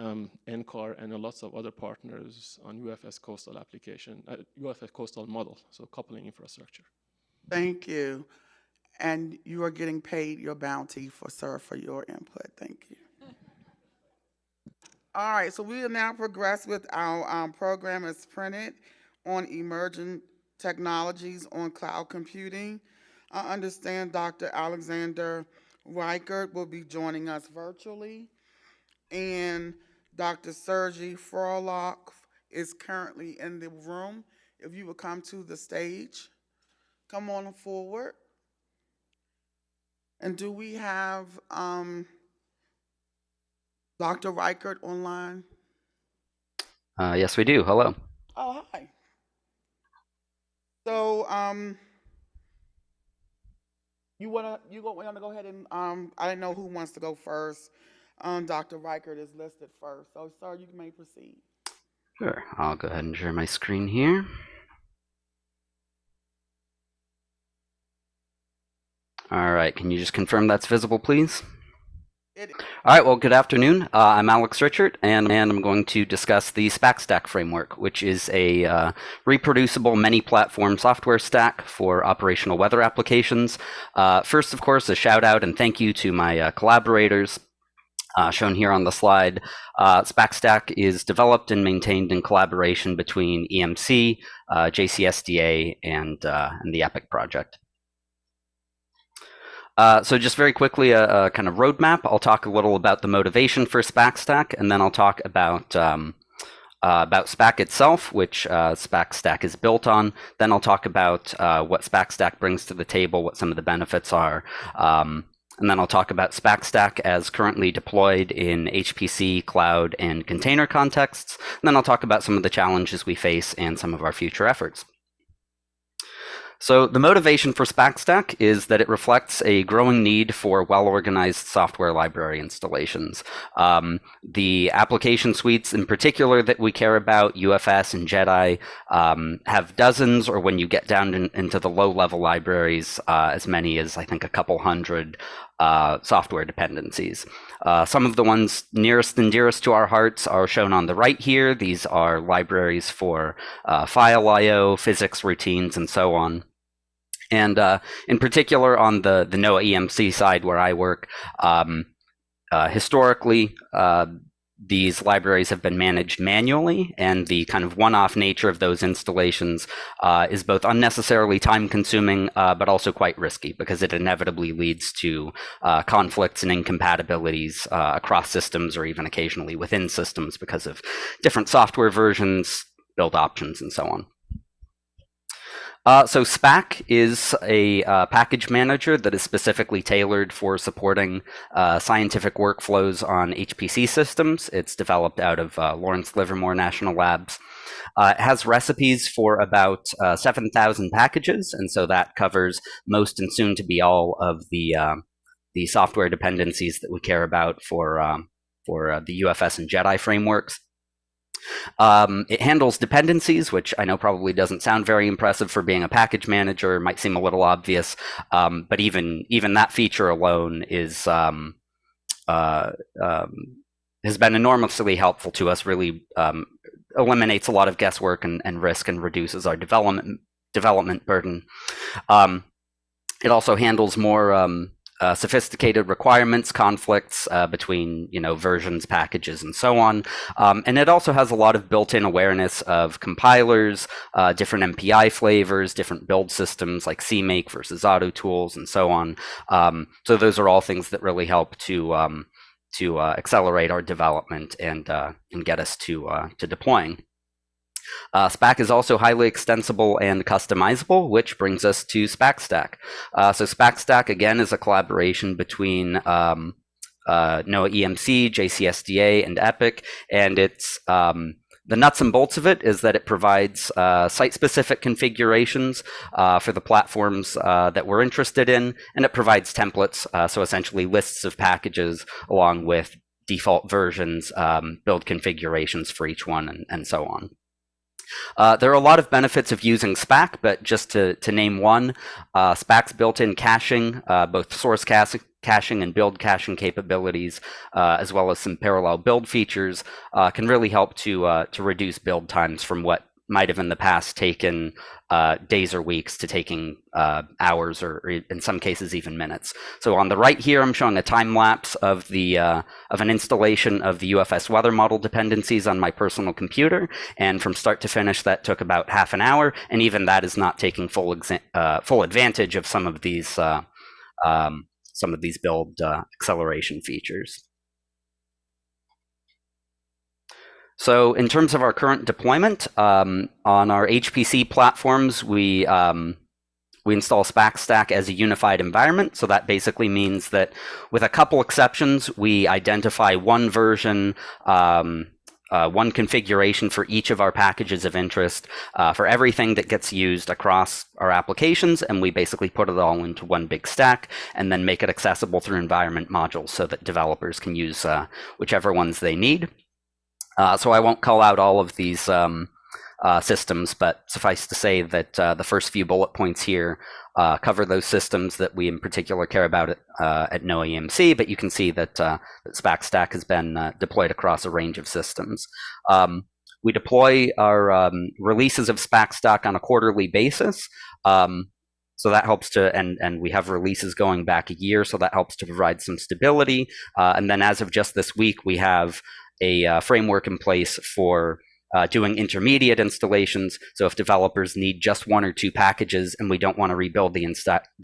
NCAR, and lots of other partners on UFS Coastal application, UFS Coastal model, so coupling infrastructure. Thank you. And you are getting paid your bounty for your input. Thank you. All right, so we will now progress with our program as printed on emerging technologies on cloud computing. I understand Dr. Alexander Reichert will be joining us virtually, and Dr. Sergey Frolov is currently in the room. If you would come to the stage, come on forward. And do we have Dr. Reichert online? Yes, we do. Hello. Oh, hi. So, you wanna go ahead and I didn't know who wants to go first. Dr. Reichert is listed first, so sir, you may proceed. Sure. I'll go ahead and share my screen here. All right. Can you just confirm that's visible, please? All right, well, good afternoon. I'm Alex Richard, and I'm going to discuss the SPAC framework, which is a reproducible many-platform software stack for operational weather applications. First, of course, a shout-out and thank you to my collaborators shown here on the slide. SPAC is developed and maintained in collaboration between EMC, JCSDA, and the EPIC project. So just very quickly, a kind of roadmap. I'll talk a little about the motivation for SPAC, and then I'll talk about SPAC itself, which SPAC is built on. Then I'll talk about what SPAC brings to the table, what some of the benefits are. And then I'll talk about SPAC as currently deployed in HPC, cloud, and container contexts. And then I'll talk about some of the challenges we face and some of our future efforts. So the motivation for SPAC is that it reflects a growing need for well-organized software library installations. The application suites in particular that we care about, UFS and JEDI, have dozens, or when you get down into the low-level libraries, as many as I think a couple hundred software dependencies. Some of the ones nearest and dearest to our hearts are shown on the right here. These are libraries for file I/O, physics routines, and so on. And in particular on the NOAA EMC side where I work, historically, these libraries have been managed manually, and the kind of one-off nature of those installations is both unnecessarily time-consuming, but also quite risky because it inevitably leads to conflicts and incompatibilities across systems or even occasionally within systems because of different software versions, build options, and so on. So SPAC is a package manager that is specifically tailored for supporting scientific workflows on HPC systems. It's developed out of Lawrence Livermore National Labs. It has recipes for about 7,000 packages, and so that covers most and soon to be all of the software dependencies that we care about for the UFS and JEDI frameworks. It handles dependencies, which I know probably doesn't sound very impressive for being a package manager, might seem a little obvious, but even that feature alone is has been enormously helpful to us, really eliminates a lot of guesswork and risk and reduces our development burden. It also handles more sophisticated requirements, conflicts between versions, packages, and so on. And it also has a lot of built-in awareness of compilers, different MPI flavors, different build systems like CMake versus Auto Tools, and so on. So those are all things that really help to accelerate our development and get us to deploying. SPAC is also highly extensible and customizable, which brings us to SPACstack. So SPACstack, again, is a collaboration between NOAA EMC, JCSDA, and EPIC, and it's the nuts and bolts of it is that it provides site-specific configurations for the platforms that we're interested in, and it provides templates, so essentially lists of packages along with default versions, build configurations for each one, and so on. There are a lot of benefits of using SPAC, but just to name one, SPAC's built-in caching, both source caching and build caching capabilities, as well as some parallel build features, can really help to reduce build times from what might have in the past taken days or weeks to taking hours, or in some cases even minutes. So on the right here, I'm showing a time lapse of the of an installation of the UFS weather model dependencies on my personal computer, and from start to finish, that took about half an hour, and even that is not taking full advantage of some of these build acceleration features. So in terms of our current deployment, on our HPC platforms, we install SPACstack as a unified environment. So that basically means that, with a couple exceptions, we identify one version, one configuration for each of our packages of interest for everything that gets used across our applications, and we basically put it all into one big stack and then make it accessible through environment modules so that developers can use whichever ones they need. So I won't call out all of these systems, but suffice to say that the first few bullet points here cover those systems that we in particular care about at NOAA EMC, but you can see that, that SPACstack has been deployed across a range of systems. We deploy our releases of SPACstack on a quarterly basis. So that helps to, and we have releases going back a year, so that helps to provide some stability. And then as of just this week, we have a framework in place for doing intermediate installations. So if developers need just one or two packages and we don't want to rebuild the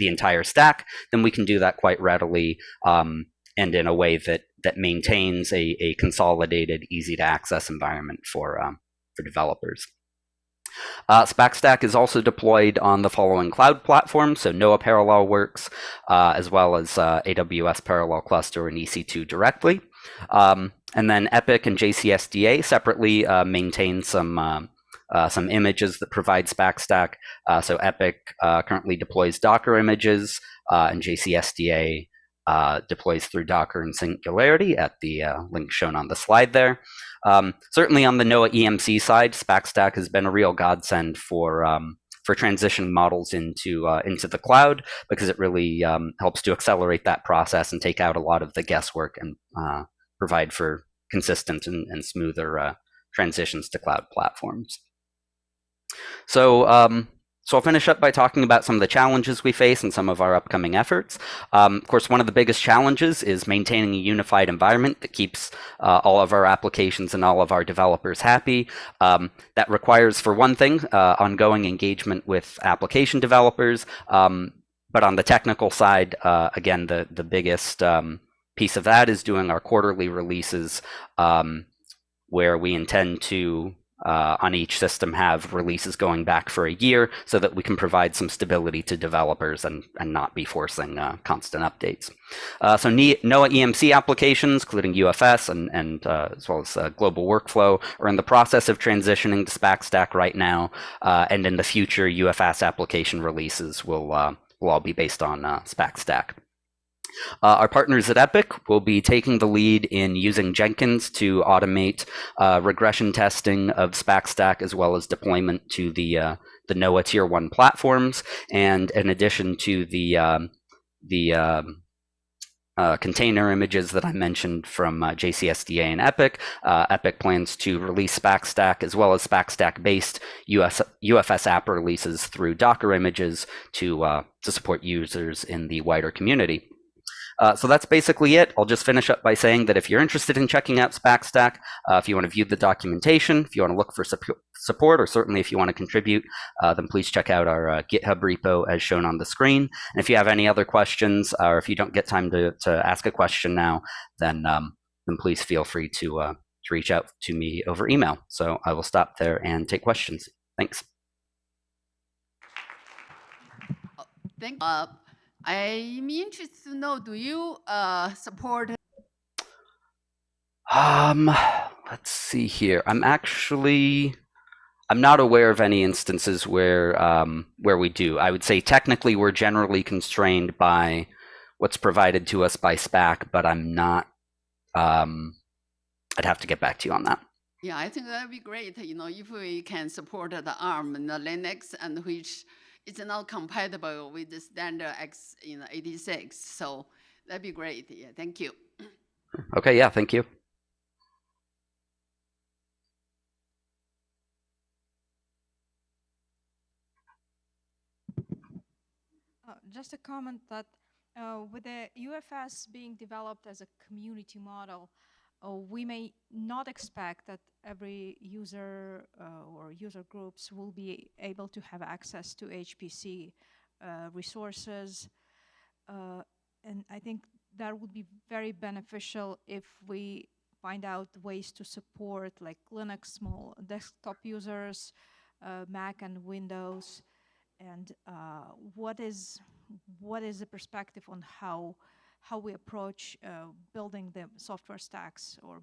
entire stack, then we can do that quite readily, and in a way that maintains a consolidated, easy to access environment for developers. SPACstack is also deployed on the following cloud platforms, so NOAA Parallel Works, as well as AWS Parallel Cluster and EC2 directly. And then EPIC and JCSDA separately maintain some images that provide SPACstack. So EPIC currently deploys Docker images, and JCSDA deploys through Docker and Singularity at the link shown on the slide there. Certainly on the NOAA EMC side, SPACstack has been a real godsend for transitioning models into the cloud, because it really helps to accelerate that process and take out a lot of the guesswork and provide for consistent and smoother transitions to cloud platforms. So I'll finish up by talking about some of the challenges we face and some of our upcoming efforts. Of course, one of the biggest challenges is maintaining a unified environment that keeps all of our applications and all of our developers happy. That requires, for one thing, ongoing engagement with application developers. But on the technical side, again, the biggest piece of that is doing our quarterly releases, where we intend to, on each system, have releases going back for a year so that we can provide some stability to developers and not be forcing constant updates. So NOAA EMC applications, including UFS and as well as global workflow, are in the process of transitioning to SPACstack right now, and in the future, UFS application releases will all be based on SPACstack. Our partners at EPIC will be taking the lead in using Jenkins to automate regression testing of SPACstack, as well as deployment to the NOAA Tier 1 platforms. And in addition to the container images that I mentioned from JCSDA and EPIC, EPIC plans to release SPACstack as well as SPACstack-based UFS app releases through Docker images to support users in the wider community. So that's basically it. I'll just finish up by saying that if you're interested in checking out SPACstack, if you want to view the documentation, if you want to look for support, or certainly if you want to contribute, then please check out our GitHub repo as shown on the screen. And if you have any other questions, or if you don't get time to ask a question now, then please feel free to to reach out to me over email. So I will stop there and take questions. Thanks. Thank you. I'm interested to know, do you support? Let's see here. I'm not aware of any instances where we do. I would say technically we're generally constrained by what's provided to us by SPAC, but I'm not. I'd have to get back to you on that. Yeah, I think that'd be great. You know, if we can support the ARM and the Linux, and which is not compatible with the standard x86, so that'd be great. Yeah, thank you. Okay. Yeah. Thank you. Just a comment that with the UFS being developed as a community model, we may not expect that every user or user groups will be able to have access to HPC resources. And I think that would be very beneficial if we find out ways to support like Linux small desktop users, Mac and Windows, and what is the perspective on how we approach building the software stacks or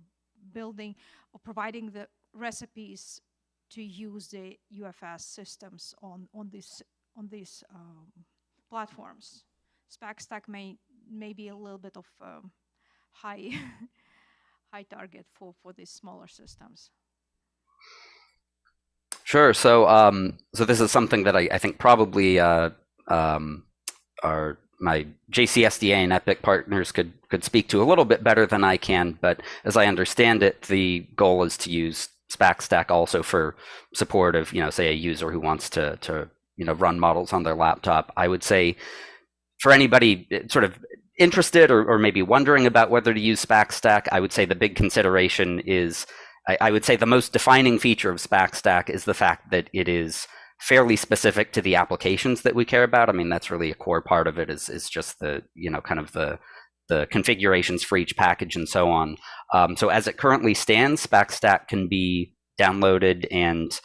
building or providing the recipes to use the UFS systems on these platforms. SPAC stack may be a little bit of high high target for these smaller systems. Sure. So, so this is something that I think probably my JCSDA and EPIC partners could speak to a little bit better than I can. But as I understand it, the goal is to use SPAC Stack also for support of, say, a user who wants to run models on their laptop. I would say for anybody sort of interested or maybe wondering about whether to use SPAC Stack, I would say the big consideration is, I would say the most defining feature of SPAC Stack is the fact that it is fairly specific to the applications that we care about. I mean, that's really a core part of it is just the, kind of the configurations for each package and so on. So as it currently stands, SPAC Stack can be downloaded and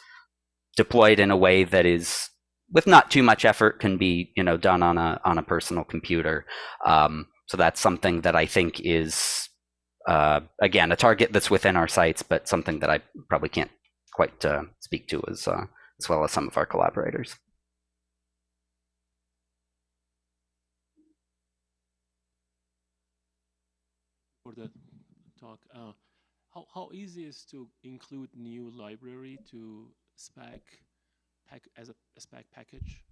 deployed in a way that is, with not too much effort, can be, done on a personal computer. So that's something that I think is, again, a target that's within our sights, but something that I probably can't quite speak to as well as some of our collaborators. For the talk, how easy is to include new library to SPAC as a SPAC package?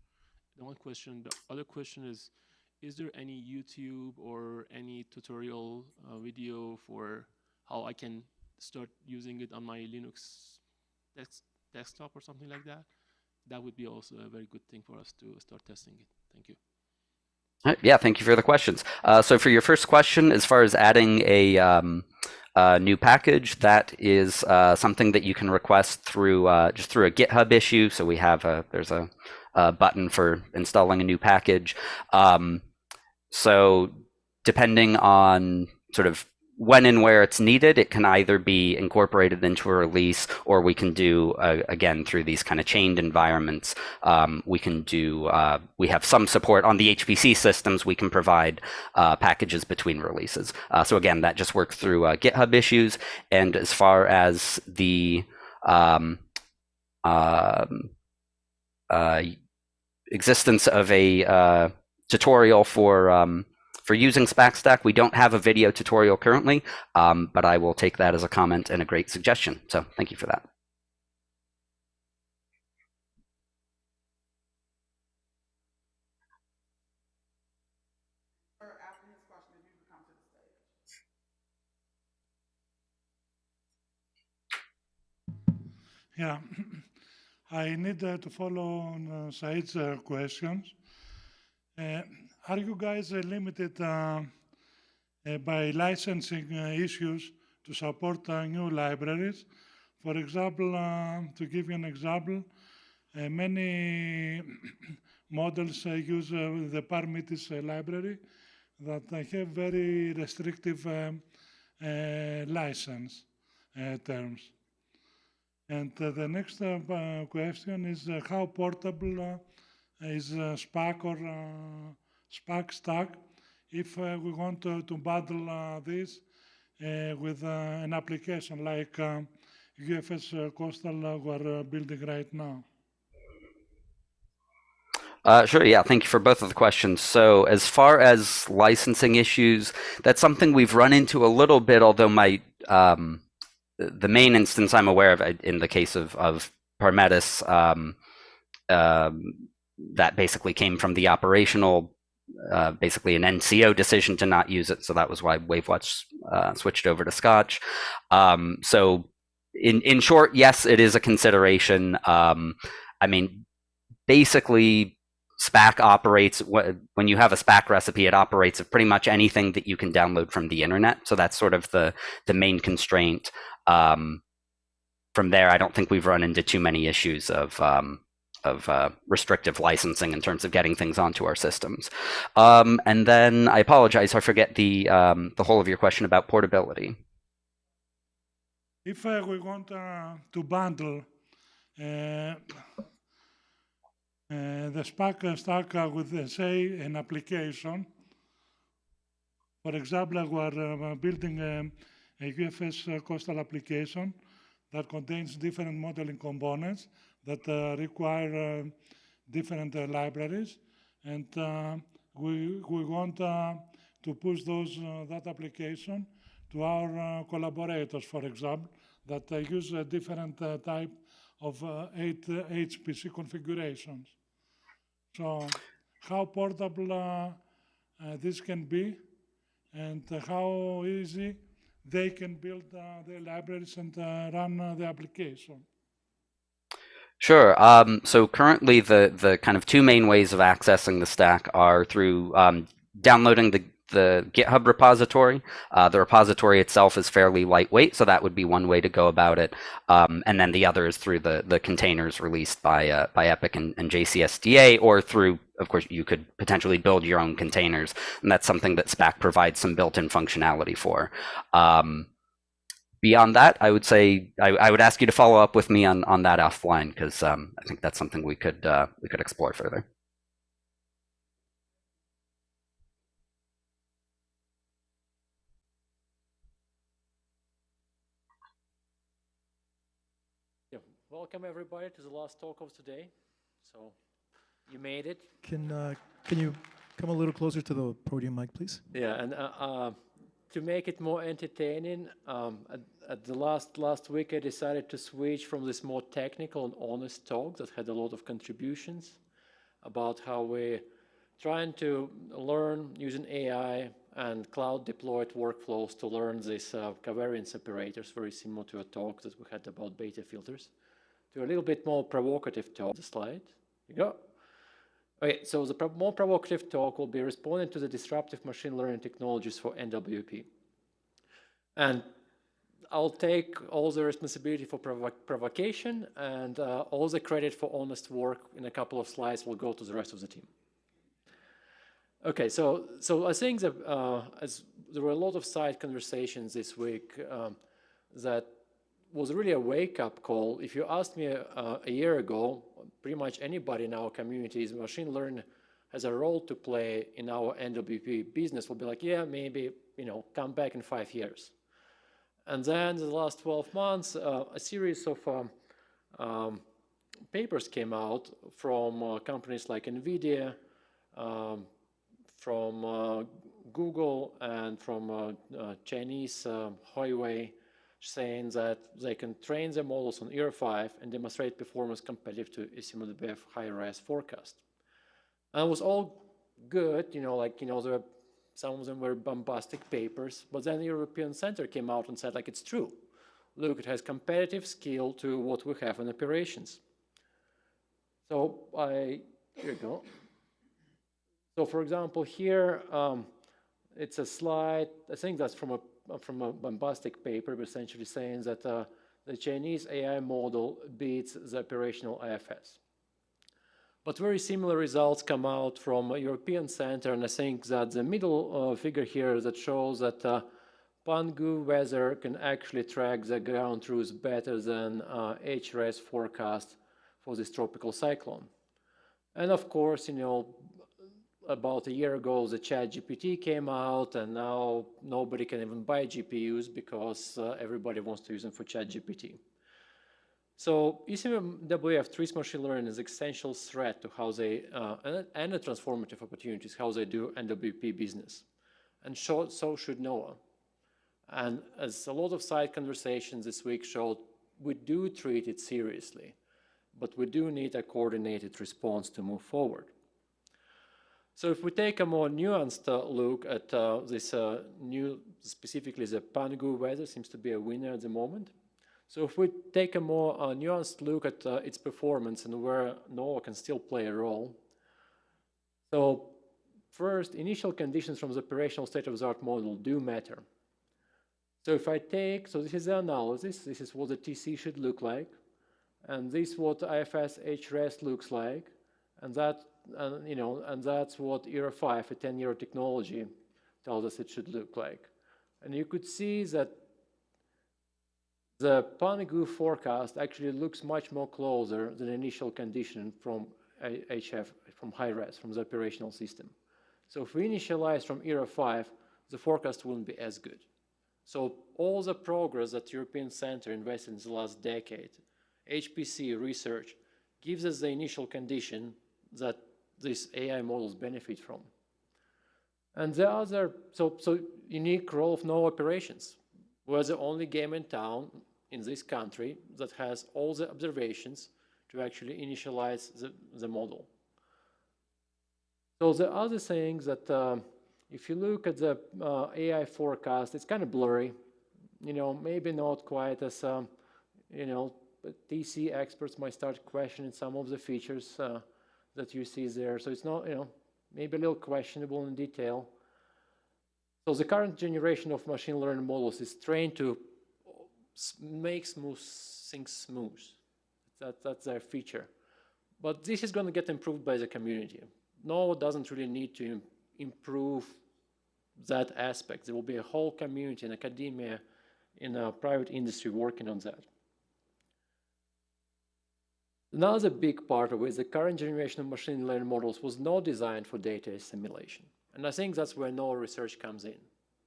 The one question. The other question is there any YouTube or any tutorial video for how I can start using it on my Linux desktop or something like that? That would be also a very good thing for us to start testing it. Thank you. Yeah, thank you for the questions. So for your first question, as far as adding a new package, that is something that you can request through just through a GitHub issue. So we have there's a button for installing a new package. So depending on sort of when and where it's needed, it can either be incorporated into a release, or we can do, again, through these kind of chained environments, we can do, we have some support on the HPC systems, we can provide packages between releases. So again, that just works through GitHub issues. And as far as the existence of a tutorial for using SPAC Stack, we don't have a video tutorial currently, but I will take that as a comment and a great suggestion. So thank you for that. Yeah, I need to follow on Said's questions. Are you guys limited by licensing issues to support new libraries? For example, to give you an example, many models use the Parmetis library that have very restrictive license. terms. And the next question is how portable is SPAC or SPAC stack if we want to bundle this with an application like UFS Coastal we're building right now? Sure, yeah, thank you for both of the questions. So as far as licensing issues, that's something we've run into a little bit, although the main instance I'm aware of in the case of Parmetis, that basically came from the operational, basically an NCO decision to not use it. So that was why WaveWatch switched over to Scotch. So in short, yes, it is a consideration. I mean, basically, SPAC operates, when you have a SPAC recipe, it operates of pretty much anything that you can download from the internet. So that's sort of the main constraint. From there, I don't think we've run into too many issues of restrictive licensing in terms of getting things onto our systems. And then I apologize, I forget the whole of your question about portability. If we want to bundle the SPAC stack with, say, an application. For example, we're building a UFS coastal application that contains different modeling components that require different libraries, and we want to push that application to our collaborators, for example, that use a different type of 8 HPC configurations. So how portable this can be, and how easy they can build their libraries and run the application. Sure. So currently, the kind of two main ways of accessing the stack are through downloading the GitHub repository. The repository itself is fairly lightweight, so that would be one way to go about it. And then the other is through the containers released by EPIC and JCSDA, or through, of course, you could potentially build your own containers, and that's something that SPAC provides some built-in functionality for. Beyond that, I would say I would ask you to follow up with me on that offline, because I think that's something we could explore further. Yeah. Welcome everybody to the last talk of today. So you made it. Can you come a little closer to the podium mic, please? Yeah, and to make it more entertaining, at the last week I decided to switch from this more technical and honest talk that had a lot of contributions about how we're trying to learn using AI and cloud deployed workflows to learn these covariance separators, very similar to a talk that we had about beta filters, to a little bit more provocative talk. The slide, you go. Okay, so the more provocative talk will be responding to the disruptive machine learning technologies for NWP. And I'll take all the responsibility for provocation, and all the credit for honest work in a couple of slides will go to the rest of the team. Okay, so I think that as there were a lot of side conversations this week that was really a wake-up call. If you asked me a year ago, pretty much anybody in our communities, machine learning has a role to play in our NWP business, will be like, yeah, maybe, come back in 5 years. And then the last 12 months, a series of papers came out from companies like NVIDIA, from Google, and from Chinese Huawei, saying that they can train their models on ER5 and demonstrate performance competitive to SMWF high-rise forecast. And it was all good, there were, some of them were bombastic papers, but then the European Center came out and said, like, it's true. Look, it has competitive skill to what we have in operations. So here you go. So for example, here, it's a slide, I think that's from a bombastic paper, essentially saying that the Chinese AI model beats the operational IFS. But very similar results come out from a European Center, and I think that the middle figure here that shows that Pangu weather can actually track the ground truth better than HRS forecast for this tropical cyclone. And of course, you know, about a year ago, the ChatGPT came out, and now nobody can even buy GPUs because everybody wants to use them for ChatGPT. So ECMWF treats machine learning as an essential threat to how they, and a transformative opportunities, how they do NWP business. And so should NOAA. And as a lot of side conversations this week showed, we do treat it seriously, but we do need a coordinated response to move forward. So if we take a more nuanced look at this specifically the Pangu weather seems to be a winner at the moment. So if we take a more nuanced look at its performance and where NOAA can still play a role. So first, initial conditions from the operational state-of-the-art model do matter. So if I take, so this is the analysis, this is what the TC should look like, and this is what IFS HRS looks like, and that, you know, and that's what ERA 5, a 10-year technology, tells us it should look like. And you could see that the Pangu forecast actually looks much more closer than initial condition from HF, from high-res, from the operational system. So if we initialize from ERA 5, the forecast wouldn't be as good. So all the progress that European Center invested in the last decade, HPC research, gives us the initial condition that these AI models benefit from. And the other, so unique role of NOAA operations. We're the only game in town in this country that has all the observations to actually initialize the model. So the other thing that if you look at the AI forecast, it's kind of blurry, you know, maybe not quite as, you know, but TC experts might start questioning some of the features that you see there. So it's not, you know, maybe a little questionable in detail. So the current generation of machine learning models is trained to make things smooth. That's their feature. But this is going to get improved by the community. NOAA doesn't really need to improve that aspect. There will be a whole community in academia, in a private industry working on that. Another big part of it is the current generation of machine learning models was not designed for data assimilation. And I think that's where NOAA research comes in,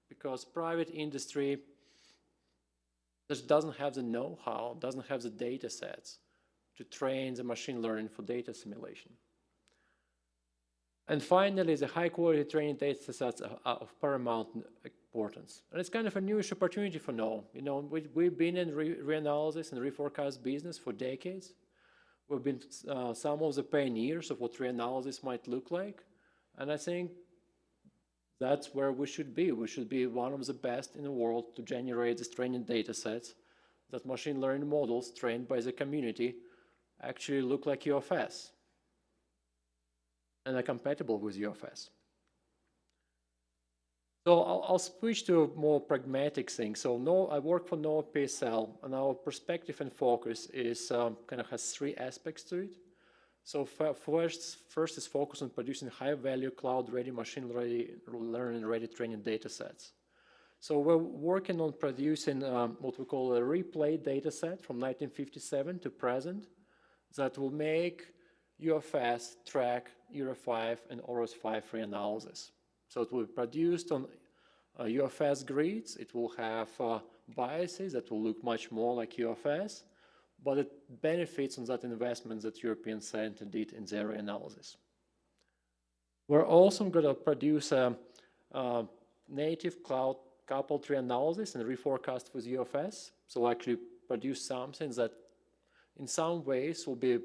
because private industry just doesn't have the know-how, doesn't have the data sets to train the machine learning for data assimilation. And finally, the high-quality training data sets are of paramount importance. And it's kind of a newish opportunity for NOAA. You know, we've been in reanalysis and reforecast business for decades. We've been some of the pioneers of what reanalysis might look like. And I think that's where we should be. We should be one of the best in the world to generate these training data sets that machine learning models trained by the community actually look like UFS and are compatible with UFS. So I'll switch to a more pragmatic thing. So I work for NOAA PSL, and our perspective and focus is kind of has three aspects to it. So first is focus on producing high-value, cloud-ready, machine learning-ready training data sets. So we're working on producing what we call a replay data set from 1957 to present that will make UFS track ERA 5 and OROS 5 reanalysis. So it will be produced on UFS grids. It will have biases that will look much more like UFS, but it benefits on that investment that European Center did in their reanalysis. We're also going to produce a native cloud-coupled reanalysis and reforecast with UFS. So we'll actually produce something that in some ways will be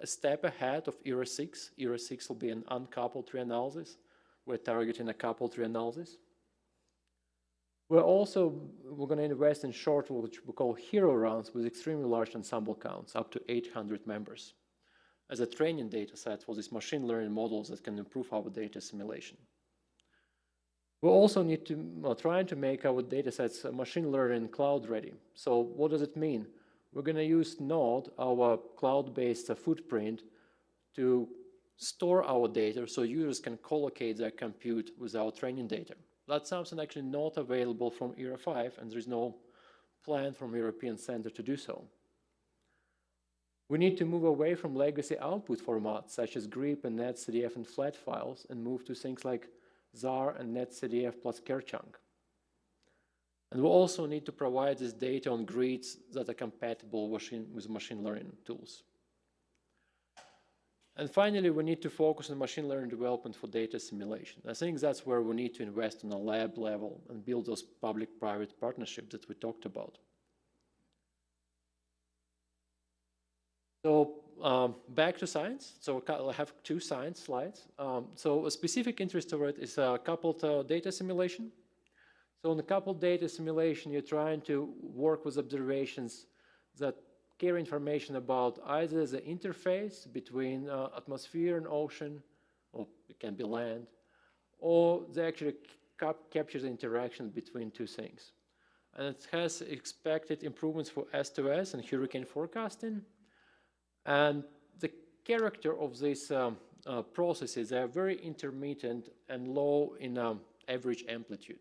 a step ahead of ERA 6. ERA 6 will be an uncoupled reanalysis. We're targeting a coupled reanalysis. We're going to invest in short, which we call hero rounds with extremely large ensemble counts, up to 800 members, as a training data set for these machine learning models that can improve our data assimilation. We also need to try to make our data sets machine learning cloud ready. So what does it mean? We're going to use Node, our cloud-based footprint, to store our data so users can collocate their compute with our training data. That's something actually not available from ERA 5, and there is no plan from European Center to do so. We need to move away from legacy output formats such as grep and netcdf and flat files and move to things like ZAR and netcdf plus kerchunk. And we also need to provide this data on grids that are compatible with machine learning tools. And finally, we need to focus on machine learning development for data simulation. I think that's where we need to invest on a lab level and build those public-private partnerships that we talked about. So back to science. So I have 2 science slides. So a specific interest of it is coupled data simulation. So in the coupled data simulation, you're trying to work with observations that carry information about either the interface between atmosphere and ocean, or it can be land, or they actually capture the interaction between 2 things. And it has expected improvements for S2S and hurricane forecasting. And the character of these processes, they are very intermittent and low in average amplitude.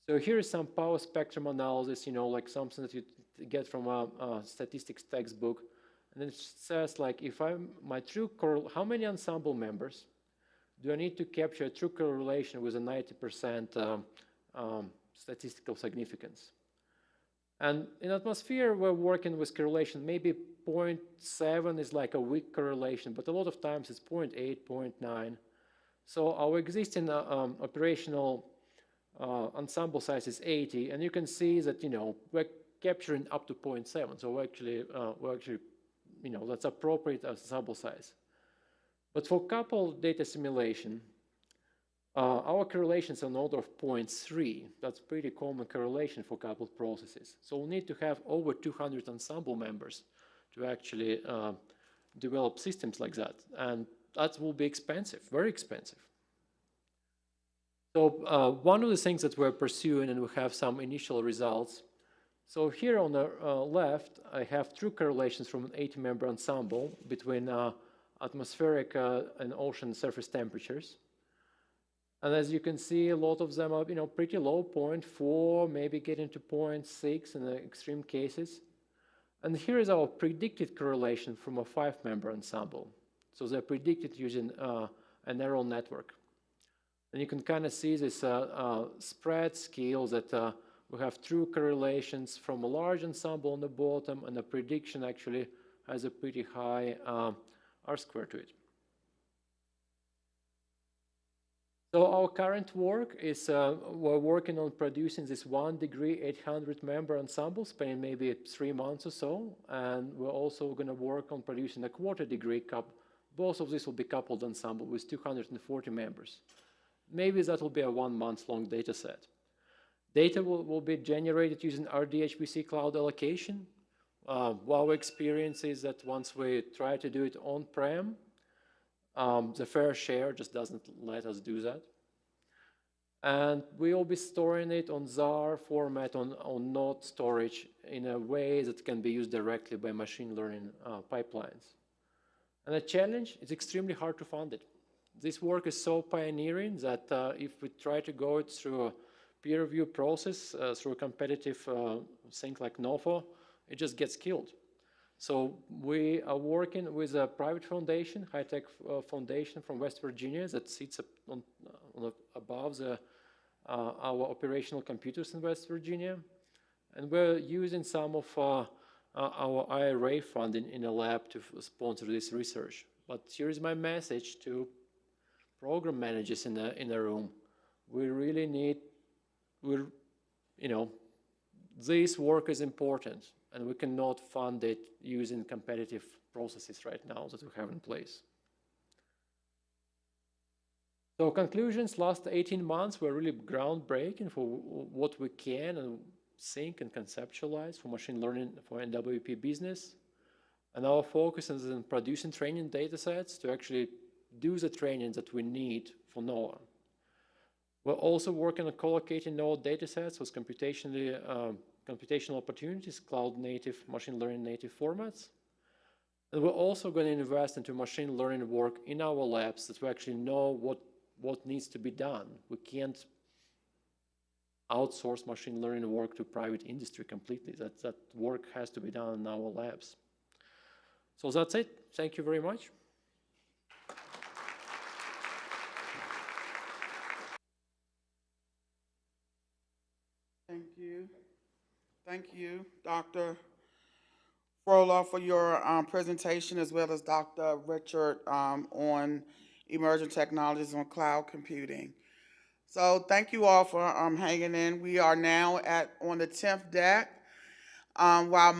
So here is some power spectrum analysis, like something that you get from a statistics textbook. And it says, like, if how many ensemble members do I need to capture a true correlation with a 90% statistical significance? And in atmosphere, we're working with correlation. Maybe 0.7 is like a weak correlation, but a lot of times it's 0.8, 0.9. So our existing operational ensemble size is 80, and you can see that we're capturing up to 0.7. So we're actually that's appropriate ensemble size. But for coupled data simulation, our correlations are on order of 0.3. That's pretty common correlation for coupled processes. So we'll need to have over 200 ensemble members to actually develop systems like that. And that will be expensive, very expensive. So one of the things that we're pursuing, and we have some initial results. So here on the left, I have true correlations from an 80-member ensemble between atmospheric and ocean surface temperatures. And as you can see, a lot of them are, pretty low, 0.4, maybe getting to 0.6 in the extreme cases. And here is our predicted correlation from a 5-member ensemble. So they're predicted using a neural network. And you can kind of see this spread scale that we have true correlations from a large ensemble on the bottom, and the prediction actually has a pretty high R-square to it. So our current work is we're working on producing this 1 degree 800-member ensemble, spanning maybe 3 months or so, and we're also going to work on producing a 1/4 degree couple. Both of these will be coupled ensemble with 240 members. Maybe that will be a 1-month-long data set. Data will be generated using RDHPC cloud allocation. Our experience is that once we try to do it on-prem, the fair share just doesn't let us do that. And we will be storing it on ZAR format on node storage in a way that can be used directly by machine learning pipelines. And the challenge is extremely hard to fund it. This work is so pioneering that if we try to go it through a peer review process, through a competitive thing like NOFO, it just gets killed. So we are working with a private foundation, high-tech foundation from West Virginia that sits above our operational computers in West Virginia. And we're using some of our IRA funding in a lab to sponsor this research. But here is my message to program managers in the room. We really need, this work is important, and we cannot fund it using competitive processes right now that we have in place. So conclusions, last 18 months were really groundbreaking for what we can and think and conceptualize for machine learning for NWP business. And our focus is on producing training data sets to actually do the training that we need for NOAA. We're also working on collocating NOAA data sets with computational opportunities, cloud native, machine learning native formats. And we're also going to invest into machine learning work in our labs that we actually know what needs to be done. We can't outsource machine learning work to private industry completely. That work has to be done in our labs. So that's it. Thank you very much. Thank you. Thank you, Dr. Frola, for your presentation, as well as Dr. Richard on emerging technologies on cloud computing. So thank you all for hanging in. We are now on the 10th deck. While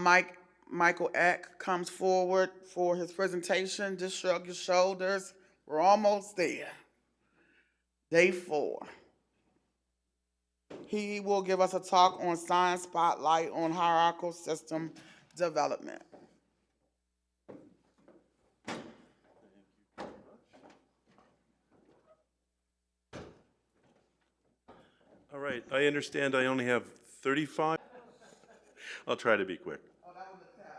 Michael Eck comes forward for his presentation, just shrug your shoulders. We're almost there. Day 4. He will give us a talk on Science Spotlight on hierarchical system development. All right, I understand I only have 35. I'll try to be quick. Oh, that was a test.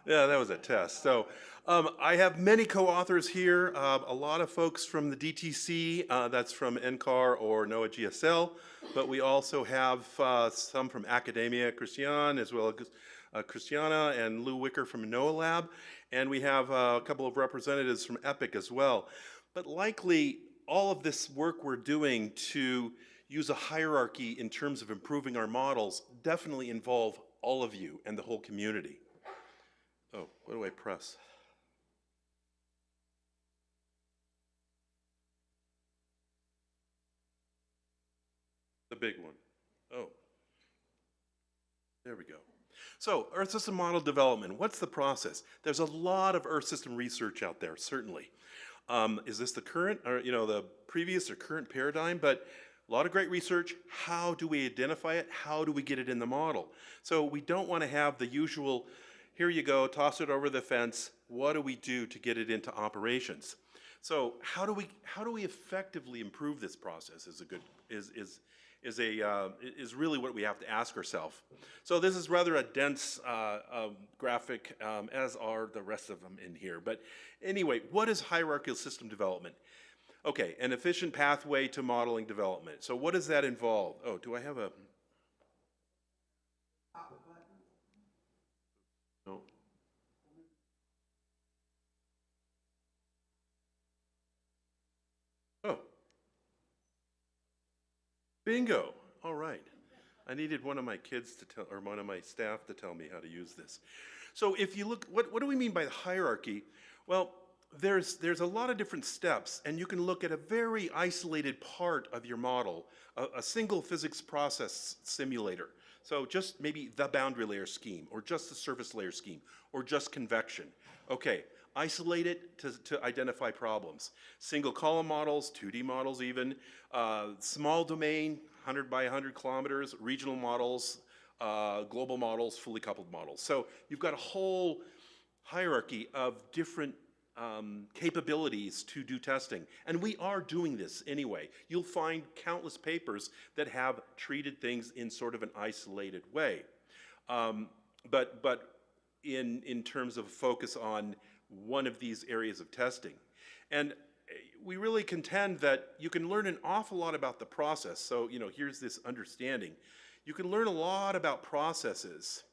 Yeah, that was a test. So I have many co-authors here, a lot of folks from the DTC, that's from NCAR or NOAA GSL, but we also have some from academia, Christian, as well as Christiana and Lou Wicker from NOAA Lab, and we have a couple of representatives from EPIC as well. But likely, all of this work we're doing to use a hierarchy in terms of improving our models definitely involve all of you and the whole community. Oh, what do I press? The big one. Oh, there we go. So, Earth system model development, what's the process? There's a lot of Earth system research out there, certainly. Is this the current, or the previous or current paradigm? But a lot of great research. How do we identify it? How do we get it in the model? So we don't want to have the usual, here you go, toss it over the fence. What do we do to get it into operations? So how do we effectively improve this process? Is really what we have to ask ourselves. So this is rather a dense graphic, as are the rest of them in here. But anyway, what is hierarchical system development? Okay, an efficient pathway to modeling development. So what does that involve? Oh, do I have a... No. Oh. Bingo. All right. I needed one of my kids to tell, or one of my staff to tell me how to use this. So if you look, what do we mean by the hierarchy? Well, there's a lot of different steps, and you can look at a very isolated part of your model, a single physics process simulator. So just maybe the boundary layer scheme, or just the surface layer scheme, or just convection. Okay, isolate it to identify problems. Single column models, 2D models even, small domain, 100 by 100 kilometers, regional models, global models, fully coupled models. So you've got a whole hierarchy of different capabilities to do testing. And we are doing this anyway. You'll find countless papers that have treated things in sort of an isolated way. But in terms of focus on one of these areas of testing. And we really contend that you can learn an awful lot about the process. So, here's this understanding. You can learn a lot about processes,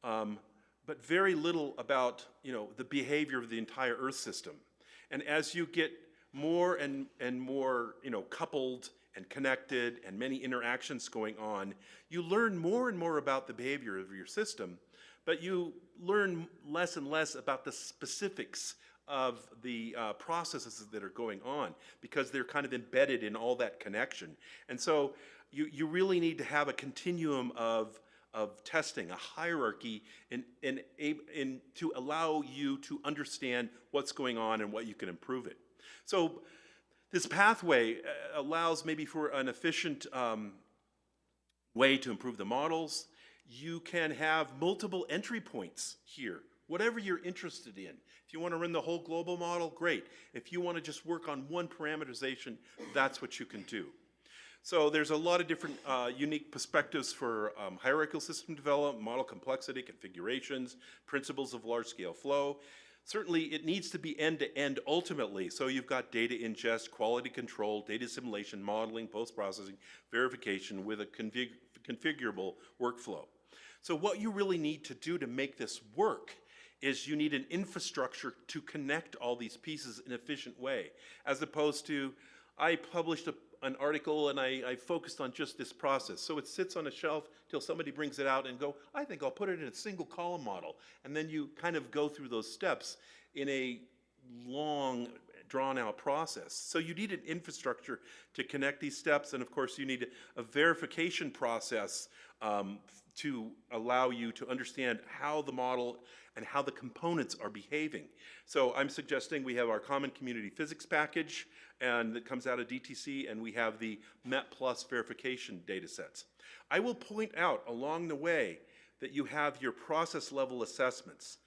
but very little about, the behavior of the entire Earth system. And as you get more and more, coupled and connected and many interactions going on, you learn more and more about the behavior of your system, but you learn less and less about the specifics of the processes that are going on, because they're kind of embedded in all that connection. And so you really need to have a continuum of testing, a hierarchy to allow you to understand what's going on and what you can improve it. So this pathway allows maybe for an efficient way to improve the models. You can have multiple entry points here, whatever you're interested in. If you want to run the whole global model, great. If you want to just work on one parameterization, that's what you can do. So there's a lot of different unique perspectives for hierarchical system development, model complexity, configurations, principles of large-scale flow. Certainly, it needs to be end-to-end ultimately. So you've got data ingest, quality control, data assimilation, modeling, post-processing, verification with a configurable workflow. So what you really need to do to make this work is you need an infrastructure to connect all these pieces in an efficient way, as opposed to, I published an article and I focused on just this process. So it sits on a shelf till somebody brings it out and go, I think I'll put it in a single column model. And then you kind of go through those steps in a long, drawn out process. So you need an infrastructure to connect these steps. And of course you need a verification process to allow you to understand how the model and how the components are behaving. So I'm suggesting we have our common community physics package, and that comes out of DTC, and we have the MET Plus verification data sets. I will point out along the way that you have your process level assessments.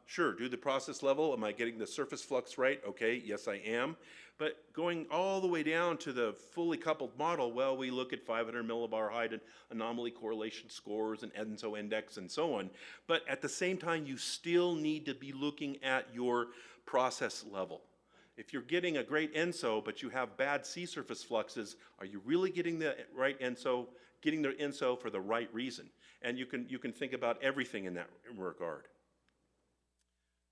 Sure, do the process level, am I getting the surface flux right? Okay, yes I am. But going all the way down to the fully coupled model, well, we look at 500 millibar height and anomaly correlation scores and ENSO index and so on. But at the same time, you still need to be looking at your process level. If you're getting a great ENSO, but you have bad sea surface fluxes, are you really getting the right ENSO, getting the ENSO for the right reason? And you can think about everything in that regard.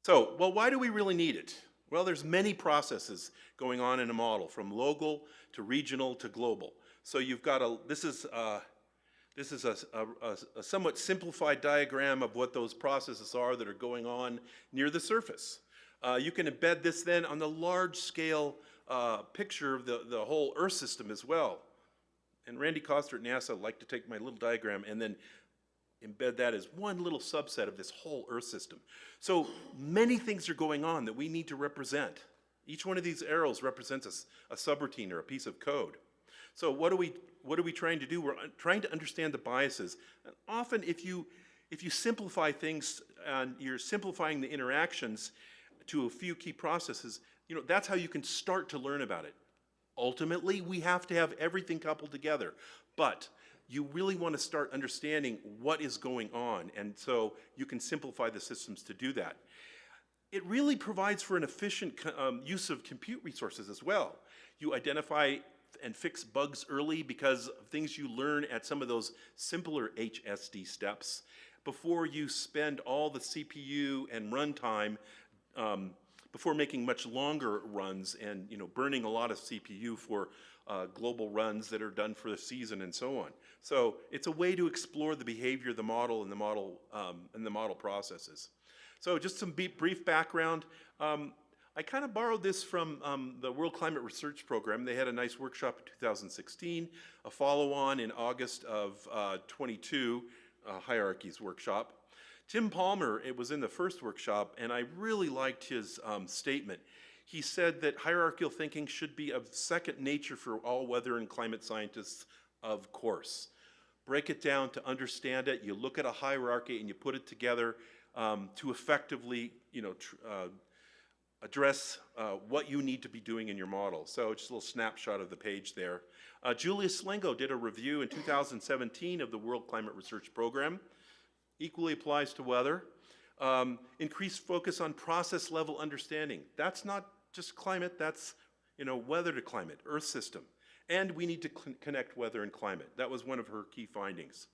So, well, why do we really need it? Well, there's many processes going on in a model, from local to regional to global. So you've got this is a somewhat simplified diagram of what those processes are that are going on near the surface. You can embed this then on the large scale picture of the whole Earth system as well. And Randy Koster at NASA liked to take my little diagram and then embed that as one little subset of this whole Earth system. So many things are going on that we need to represent. Each one of these arrows represents a subroutine or a piece of code. So what are we trying to do? We're trying to understand the biases. And often if you simplify things and you're simplifying the interactions to a few key processes, that's how you can start to learn about it. Ultimately, we have to have everything coupled together. But you really want to start understanding what is going on, and so you can simplify the systems to do that. It really provides for an efficient use of compute resources as well. You identify and fix bugs early because of things you learn at some of those simpler HSD steps before you spend all the CPU and runtime before making much longer runs and burning a lot of CPU for global runs that are done for the season and so on. So it's a way to explore the behavior of the model and the model processes. So just some brief background. I kind of borrowed this from the World Climate Research Program. They had a nice workshop in 2016, a follow-on in August of 22, Hierarchies workshop. Tim Palmer, it was in the first workshop, and I really liked his statement. He said that hierarchical thinking should be of second nature for all weather and climate scientists, of course. Break it down to understand it. You look at a hierarchy and you put it together to effectively, address what you need to be doing in your model. So just a little snapshot of the page there. Julius Slingo did a review in 2017 of the World Climate Research Program. Equally applies to weather. Increased focus on process level understanding. That's not just climate, that's weather to climate, Earth system. And we need to connect weather and climate. That was one of her key findings.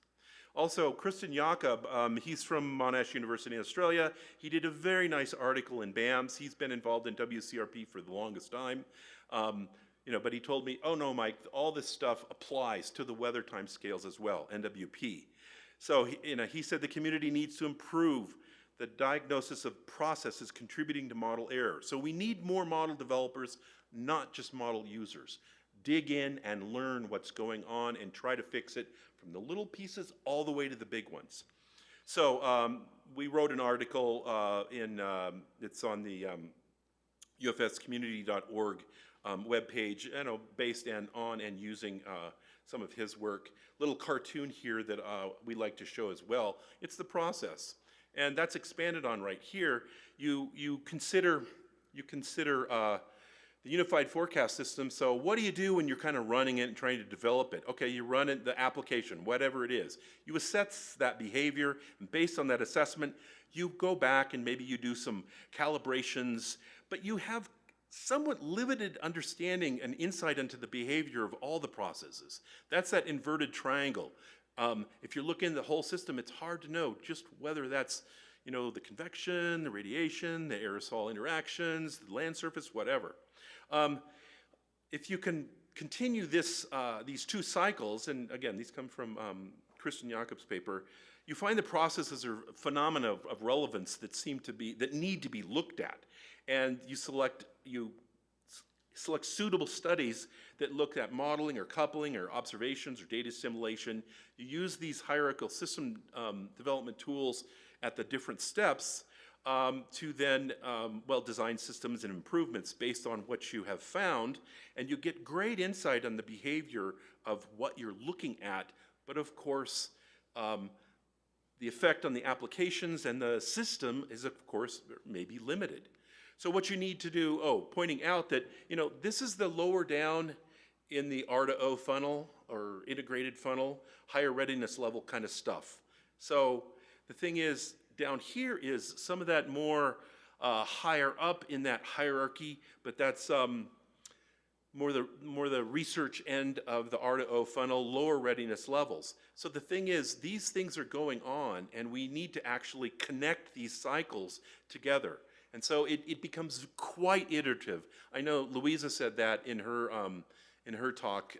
Also, Kristen Jakob, he's from Monash University in Australia. He did a very nice article in BAMS. He's been involved in WCRP for the longest time. But he told me, oh no, Mike, all this stuff applies to the weather time scales as well, NWP. So he said the community needs to improve the diagnosis of processes contributing to model error. So we need more model developers, not just model users. Dig in and learn what's going on and try to fix it from the little pieces all the way to the big ones. So we wrote an article it's on the UFScommunity.org webpage, based on and using some of his work. Little cartoon here that we like to show as well. It's the process, and that's expanded on right here. You consider the unified forecast system. So what do you do when you're kind of running it and trying to develop it? Okay, you run it, the application, whatever it is. You assess that behavior, and based on that assessment, you go back and maybe you do some calibrations, but you have somewhat limited understanding and insight into the behavior of all the processes. That's that inverted triangle. If you're looking at the whole system, it's hard to know just whether that's, you know, the convection, the radiation, the aerosol interactions, the land surface, whatever. If you can continue this, these two cycles, and again, these come from Christian Jakob's paper, you find the processes are phenomena of relevance that need to be looked at, and you select suitable studies that look at modeling or coupling or observations or data assimilation. You use these hierarchical system development tools at the different steps to then, design systems and improvements based on what you have found, and you get great insight on the behavior of what you're looking at, but of course, the effect on the applications and the system is, of course, maybe limited. So what you need to do, pointing out that, you know, this is the lower down in the R to O funnel or integrated funnel, higher readiness level kind of stuff. So the thing is, down here is some of that more higher up in that hierarchy, but that's more the research end of the R to O funnel, lower readiness levels. So the thing is, these things are going on, and we need to actually connect these cycles together. And so it becomes quite iterative. I know Louisa said that in her talk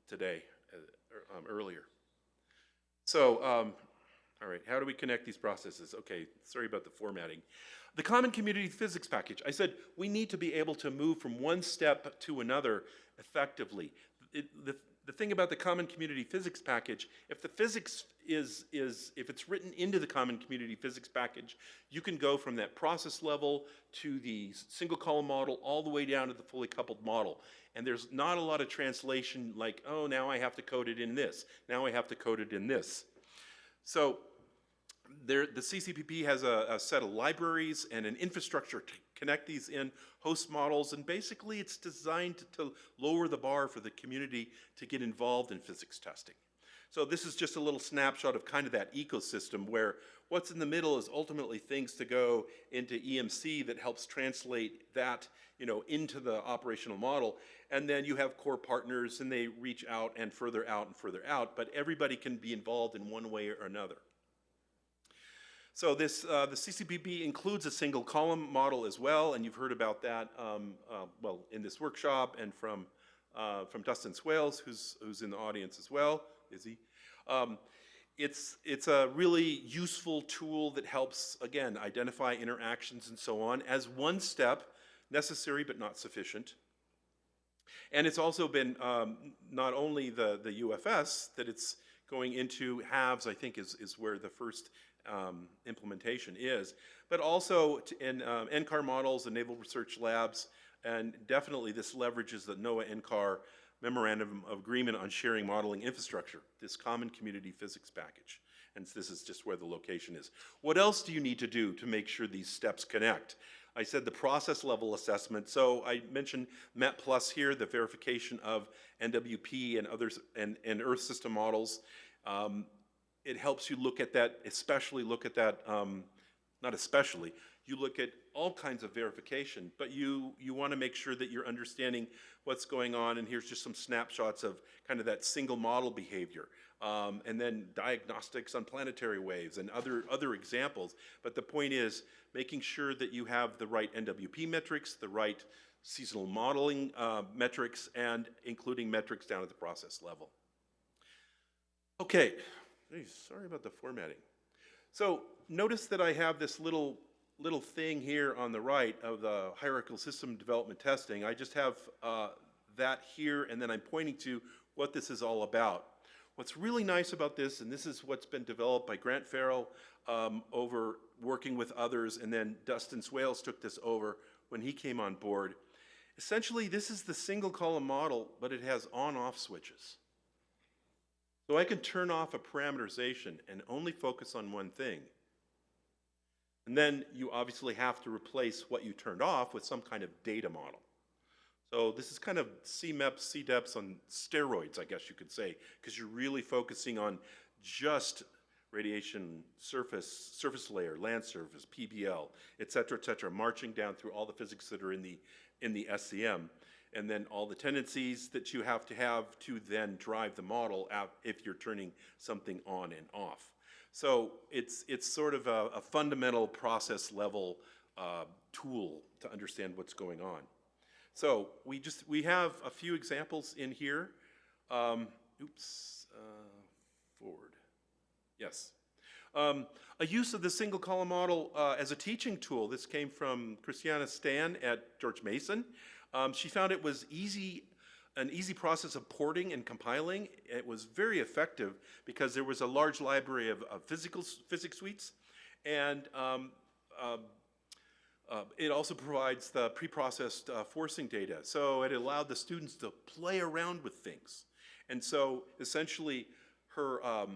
today, earlier. So, all right, how do we connect these processes? Okay, sorry about the formatting. The Common Community Physics Package. I said we need to be able to move from one step to another effectively. The thing about the Common Community Physics Package, if the physics if it's written into the Common Community Physics Package, you can go from that process level to the single column model all the way down to the fully coupled model. And there's not a lot of translation like, oh, now I have to code it in this. Now I have to code it in this. So the CCPP has a set of libraries and an infrastructure to connect these in, host models, and basically it's designed to lower the bar for the community to get involved in physics testing. So this is just a little snapshot of kind of that ecosystem where what's in the middle is ultimately things to go into EMC that helps translate that, you know, into the operational model. And then you have core partners and they reach out and further out and further out, but everybody can be involved in one way or another. So this, the CCPP includes a single column model as well, and you've heard about that, in this workshop and from Dustin Swales, who's in the audience as well. Is he? It's a really useful tool that helps, again, identify interactions and so on as one step, necessary but not sufficient. And it's also been not only the UFS that it's going into halves, I think is where the first implementation is, but also in NCAR models and Naval Research Labs, and definitely this leverages the NOAA-NCAR Memorandum of Agreement on Sharing Modeling Infrastructure, this Common Community Physics Package. And this is just where the location is. What else do you need to do to make sure these steps connect? I said the process level assessment. So I mentioned MET Plus here, the verification of NWP and others and Earth system models. It helps you look at that, especially look at that, not especially, you look at all kinds of verification, but you want to make sure that you're understanding what's going on, and here's just some snapshots of kind of that single model behavior, and then diagnostics on planetary waves and other examples. But the point is making sure that you have the right NWP metrics, the right seasonal modeling metrics, and including metrics down at the process level. Okay. Sorry about the formatting. So notice that I have this little thing here on the right of the hierarchical system development testing. I just have that here, and then I'm pointing to what this is all about. What's really nice about this, and this is what's been developed by Grant Farrell over working with others, and then Dustin Swales took this over when he came on board. Essentially, this is the single column model, but it has on-off switches. So I can turn off a parameterization and only focus on one thing. And then you obviously have to replace what you turned off with some kind of data model. So this is kind of CMEP, CDEPS on steroids, I guess you could say, because you're really focusing on just radiation surface layer, land surface, PBL, et cetera, marching down through all the physics that are in the SCM, and then all the tendencies that you have to then drive the model out if you're turning something on and off. So it's sort of a fundamental process level tool to understand what's going on. So we have a few examples in here. Forward. Yes. A use of the single column model as a teaching tool. This came from Christiana Stan at George Mason. She found it was an easy process of porting and compiling. It was very effective because there was a large library of physics suites, and it also provides the pre-processed forcing data. So it allowed the students to play around with things. And so essentially her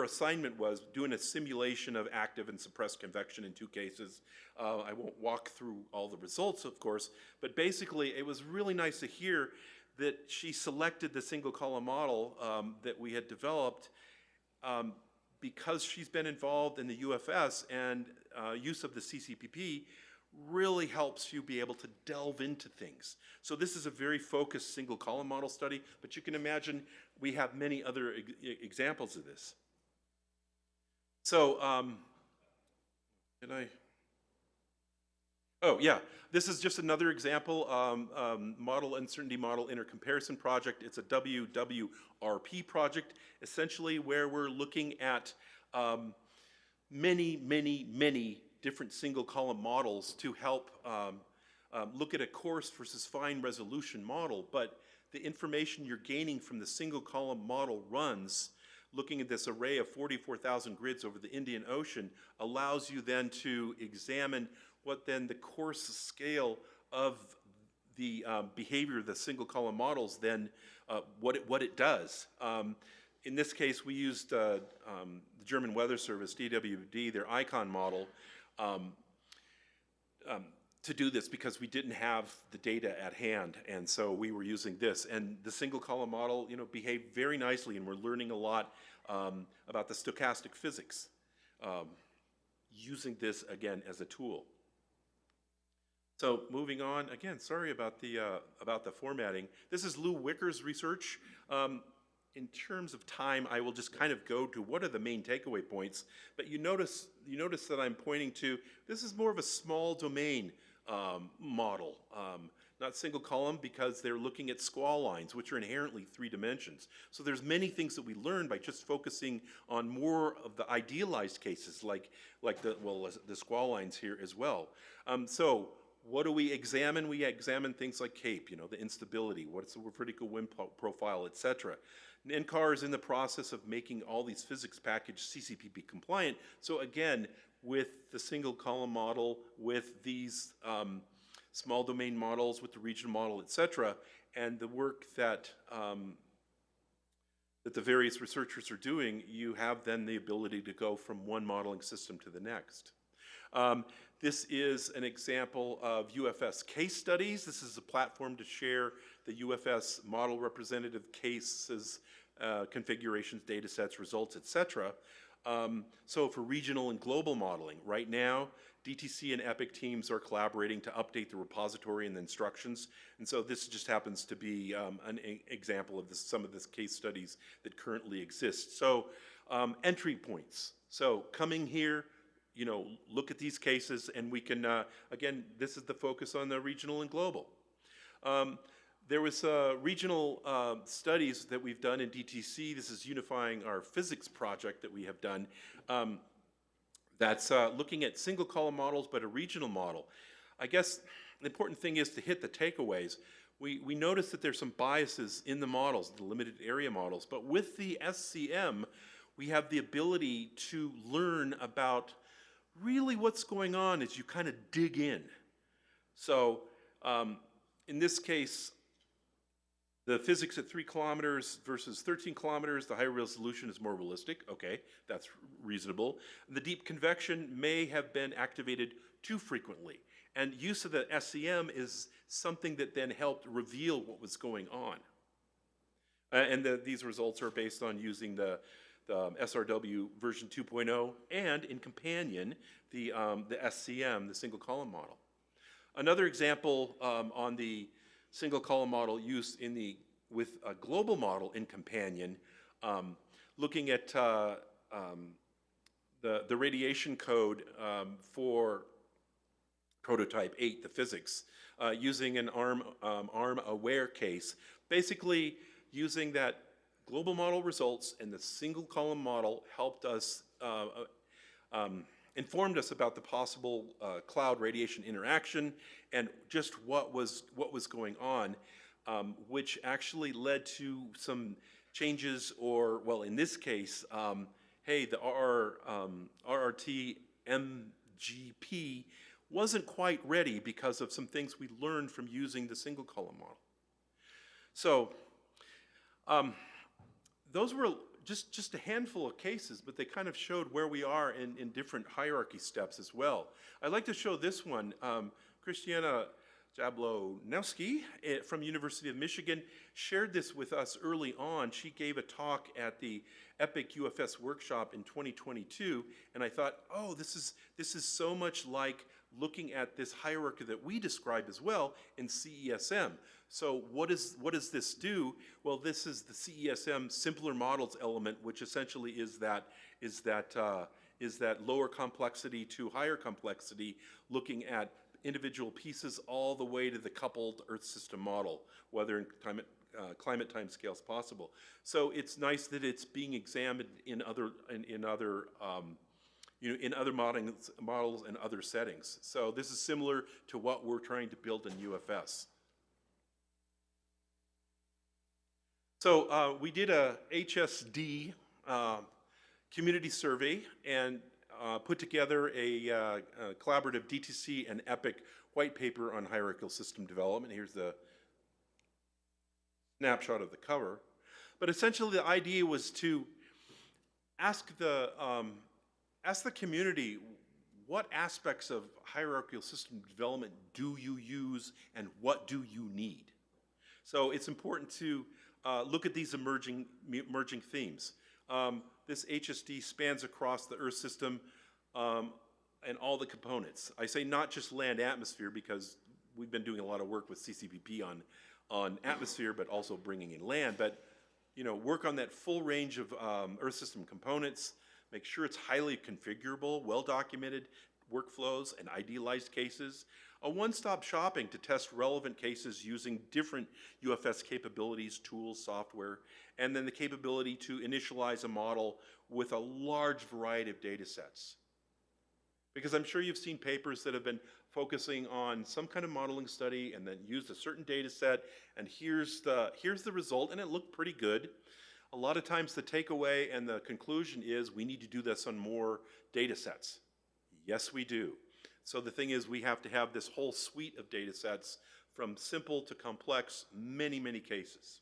assignment was doing a simulation of active and suppressed convection in 2 cases. I won't walk through all the results, of course, but basically it was really nice to hear that she selected the single column model that we had developed because she's been involved in the UFS, and use of the CCPP really helps you be able to delve into things. So this is a very focused single column model study, but you can imagine we have many other examples of this. So, oh yeah, this is just another example, model uncertainty model intercomparison project. It's a WWRP project, essentially where we're looking at many different single column models to help look at a coarse versus fine resolution model, but the information you're gaining from the single column model runs, looking at this array of 44,000 grids over the Indian Ocean, allows you then to examine what then the coarse scale of the behavior of the single column models, then what it does. In this case, we used the German Weather Service, DWD, their ICON model, to do this because we didn't have the data at hand, and so we were using this. And the single column model, behaved very nicely, and we're learning a lot about the stochastic physics, using this again as a tool. So moving on, again, sorry about the formatting. This is Lou Wicker's research. In terms of time, I will just kind of go to what are the main takeaway points. But you notice that I'm pointing to, this is more of a small domain model, not single column, because they're looking at squall lines, which are inherently 3 dimensions. So there's many things that we learn by just focusing on more of the idealized cases, like the squall lines here as well. So what do we examine? We examine things like CAPE, the instability, what's the vertical wind profile, et cetera. NCAR is in the process of making all these physics packages CCPP compliant. So again, with the single column model, with these small domain models, with the regional model, et cetera, and the work that the various researchers are doing, you have then the ability to go from one modeling system to the next. This is an example of UFS case studies. This is a platform to share the UFS model representative cases, configurations, data sets, results, et cetera. So for regional and global modeling, right now, DTC and EPIC teams are collaborating to update the repository and the instructions. And so this just happens to be an example of some of the case studies that currently exist. So entry points. So coming here, look at these cases, and we can, again, this is the focus on the regional and global. There was regional studies that we've done in DTC. This is unifying our physics project that we have done. That's looking at single column models, but a regional model. I guess the important thing is to hit the takeaways. We notice that there's some biases in the models, the limited area models, but with the SCM, we have the ability to learn about really what's going on as you kind of dig in. So in this case, The physics at 3 kilometers versus 13 kilometers, the high resolution is more realistic. Okay, that's reasonable. The deep convection may have been activated too frequently. And use of the SEM is something that then helped reveal what was going on. These results are based on using the SRW version 2.0 and in companion, the SCM, the single column model. Another example on the single column model used with a global model in companion, looking at the radiation code for prototype 8, the physics, using an arm-aware case, basically using that global model results and the single column model helped us, informed us about the possible cloud radiation interaction and just what was going on, which actually led to some changes, or, well, in this case, hey, the RRT MGP wasn't quite ready because of some things we learned from using the single column model. So those were just a handful of cases, but they kind of showed where we are in different hierarchy steps as well. I'd like to show this one. Christiana Jablonowski from University of Michigan shared this with us early on. She gave a talk at the EPIC UFS workshop in 2022, and I thought, oh, this is so much like looking at this hierarchy that we describe as well in CESM. So what does this do? Well, this is the CESM simpler models element, which essentially is that lower complexity to higher complexity, looking at individual pieces all the way to the coupled Earth system model, whether in climate time scales possible. So it's nice that it's being examined in other models and other settings. So this is similar to what we're trying to build in UFS. So we did a HSD community survey and put together a collaborative DTC and EPIC white paper on hierarchical system development. Here's the snapshot of the cover. But essentially the idea was to ask the community, what aspects of hierarchical system development do you use and what do you need? So it's important to look at these emerging themes. This HSD spans across the Earth system and all the components. I say not just land atmosphere because we've been doing a lot of work with CCPP on atmosphere, but also bringing in land. But work on that full range of Earth system components. Make sure it's highly configurable, well-documented workflows and idealized cases. A one-stop shopping to test relevant cases using different UFS capabilities, tools, software, and then the capability to initialize a model with a large variety of data sets. Because I'm sure you've seen papers that have been focusing on some kind of modeling study and then used a certain data set, and here's the result, and it looked pretty good. A lot of times the takeaway and the conclusion is we need to do this on more data sets. Yes, we do. So the thing is, we have to have this whole suite of data sets from simple to complex, many, many cases.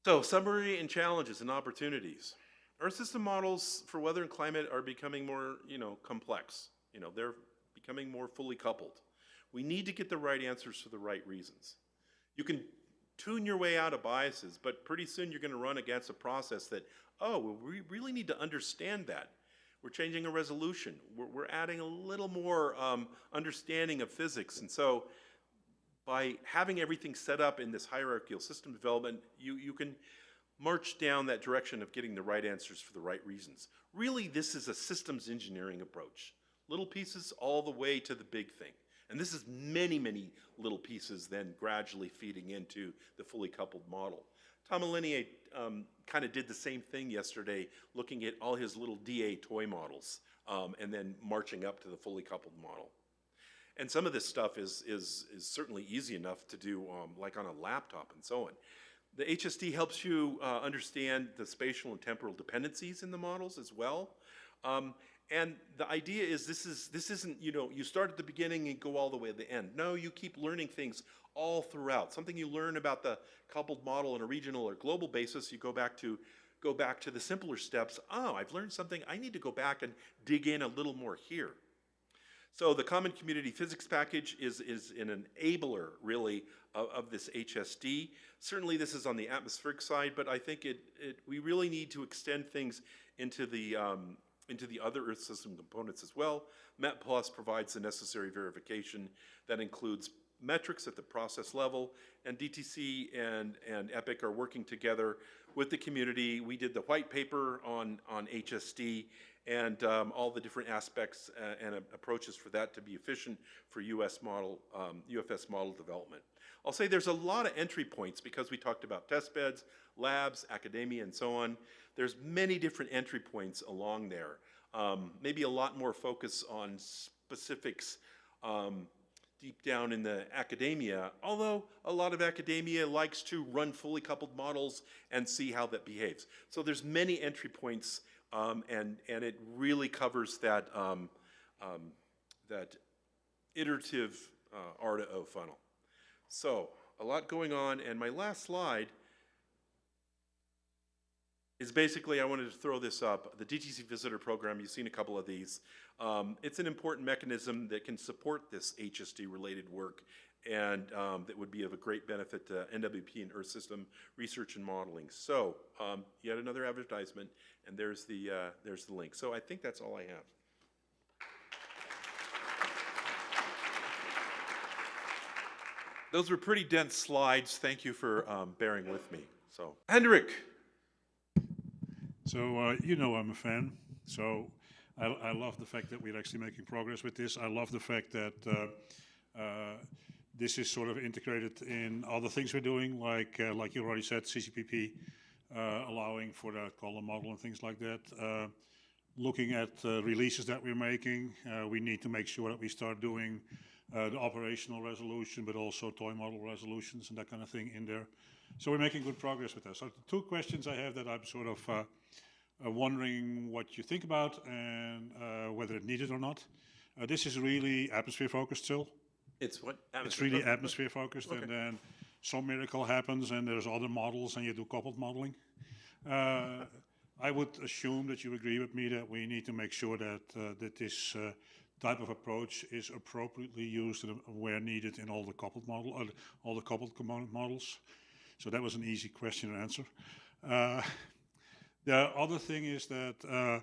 So summary and challenges and opportunities. Earth system models for weather and climate are becoming more, complex. They're becoming more fully coupled. We need to get the right answers for the right reasons. You can tune your way out of biases, but pretty soon you're going to run against a process that, oh, well, we really need to understand that. We're changing a resolution. We're adding a little more understanding of physics. And so by having everything set up in this hierarchical system development, you can march down that direction of getting the right answers for the right reasons. Really, this is a systems engineering approach. Little pieces all the way to the big thing. And this is many, many little pieces then gradually feeding into the fully coupled model. Tom Alinier kind of did the same thing yesterday, looking at all his little DA toy models and then marching up to the fully coupled model. And some of this stuff is certainly easy enough to do like on a laptop and so on. The HSD helps you understand the spatial and temporal dependencies in the models as well. And the idea is this isn't, you start at the beginning and go all the way to the end. No, you keep learning things all throughout. Something you learn about the coupled model on a regional or global basis, you go back to the simpler steps. Oh, I've learned something. I need to go back and dig in a little more here. So the Common Community Physics Package is an enabler, really, of this HSD. Certainly this is on the atmospheric side, but I think we really need to extend things into the other Earth system components as well. MET+ provides the necessary verification that includes metrics at the process level, and DTC and EPIC are working together with the community. We did the white paper on HSD and all the different aspects and approaches for that to be efficient for UFS model development. I'll say there's a lot of entry points because we talked about test beds, labs, academia, and so on. There's many different entry points along there. Maybe a lot more focus on specifics deep down in the academia, although a lot of academia likes to run fully coupled models and see how that behaves. So there's many entry points, and it really covers that, that iterative R2O funnel. So a lot going on, and my last slide is basically, I wanted to throw this up, the DTC Visitor Program. You've seen a couple of these. It's an important mechanism that can support this HSD-related work, and that would be of a great benefit to NWP and Earth System research and modeling. So yet another advertisement, and there's the link. So I think that's all I have. Those were pretty dense slides. Thank you for bearing with me. So, Hendrik. So, you know I'm a fan. So I love the fact that we're actually making progress with this. I love the fact that this is sort of integrated in other things we're doing, like you already said, CCPP, allowing for the column model and things like that. Looking at releases that we're making, we need to make sure that we start doing the operational resolution, but also toy model resolutions and that kind of thing in there. So we're making good progress with that. So the two questions I have that I'm sort of wondering what you think about and whether it needed or not. This is really atmosphere focused still. It's what? It's really atmosphere focused, okay. And then some miracle happens and there's other models and you do coupled modeling. I would assume that you agree with me that we need to make sure that that this type of approach is appropriately used where needed in all the coupled model, all the coupled component models. So that was an easy question to answer. The other thing is that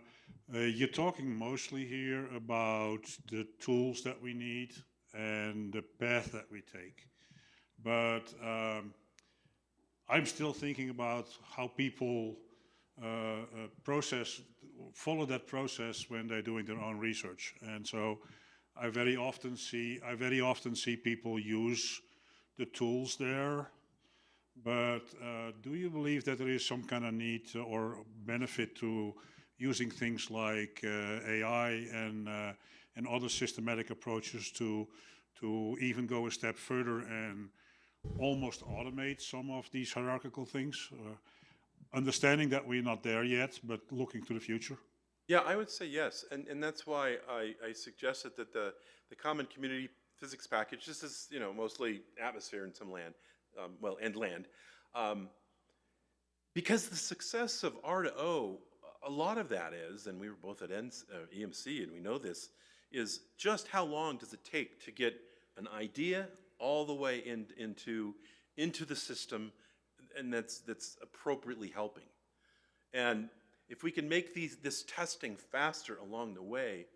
you're talking mostly here about the tools that we need and the path that we take. But I'm still thinking about how people follow that process when they're doing their own research. And so I very often see people use the tools there. But do you believe that there is some kind of need or benefit to using things like AI and other systematic approaches to even go a step further and almost automate some of these hierarchical things? Understanding that we're not there yet, but looking to the future? Yeah, I would say yes, and that's why I suggested that the Common Community Physics Package, this is mostly atmosphere and some land, and land, because the success of R2O, a lot of that is, and we were both at EMC and we know this, is just how long does it take to get an idea all the way into the system, and that's appropriately helping. And if we can make this testing faster along the way,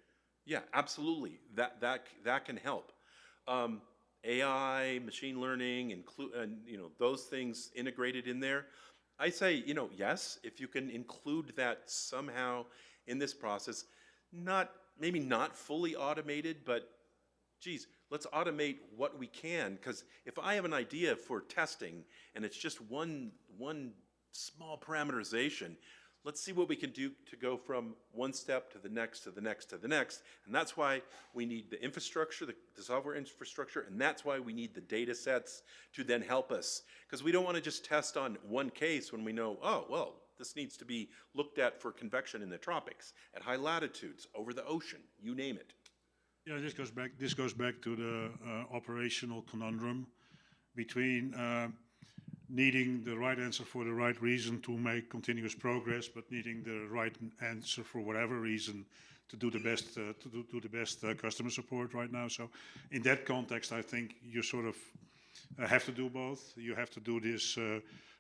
yeah, absolutely, that can help. AI, machine learning, and those things integrated in there. I say, yes, if you can include that somehow in this process, maybe not fully automated, but geez, let's automate what we can, because if I have an idea for testing and it's just one small parameterization, let's see what we can do to go from one step to the next, to the next, to the next. And that's why we need the infrastructure, the software infrastructure, and that's why we need the data sets to then help us. Because we don't want to just test on one case when we know, oh, well, this needs to be looked at for convection in the tropics, at high latitudes, over the ocean, you name it. Yeah, this goes back to the operational conundrum. between needing the right answer for the right reason to make continuous progress, but needing the right answer for whatever reason to do the best do the best customer support right now. So in that context, I think you sort of have to do both. You have to do this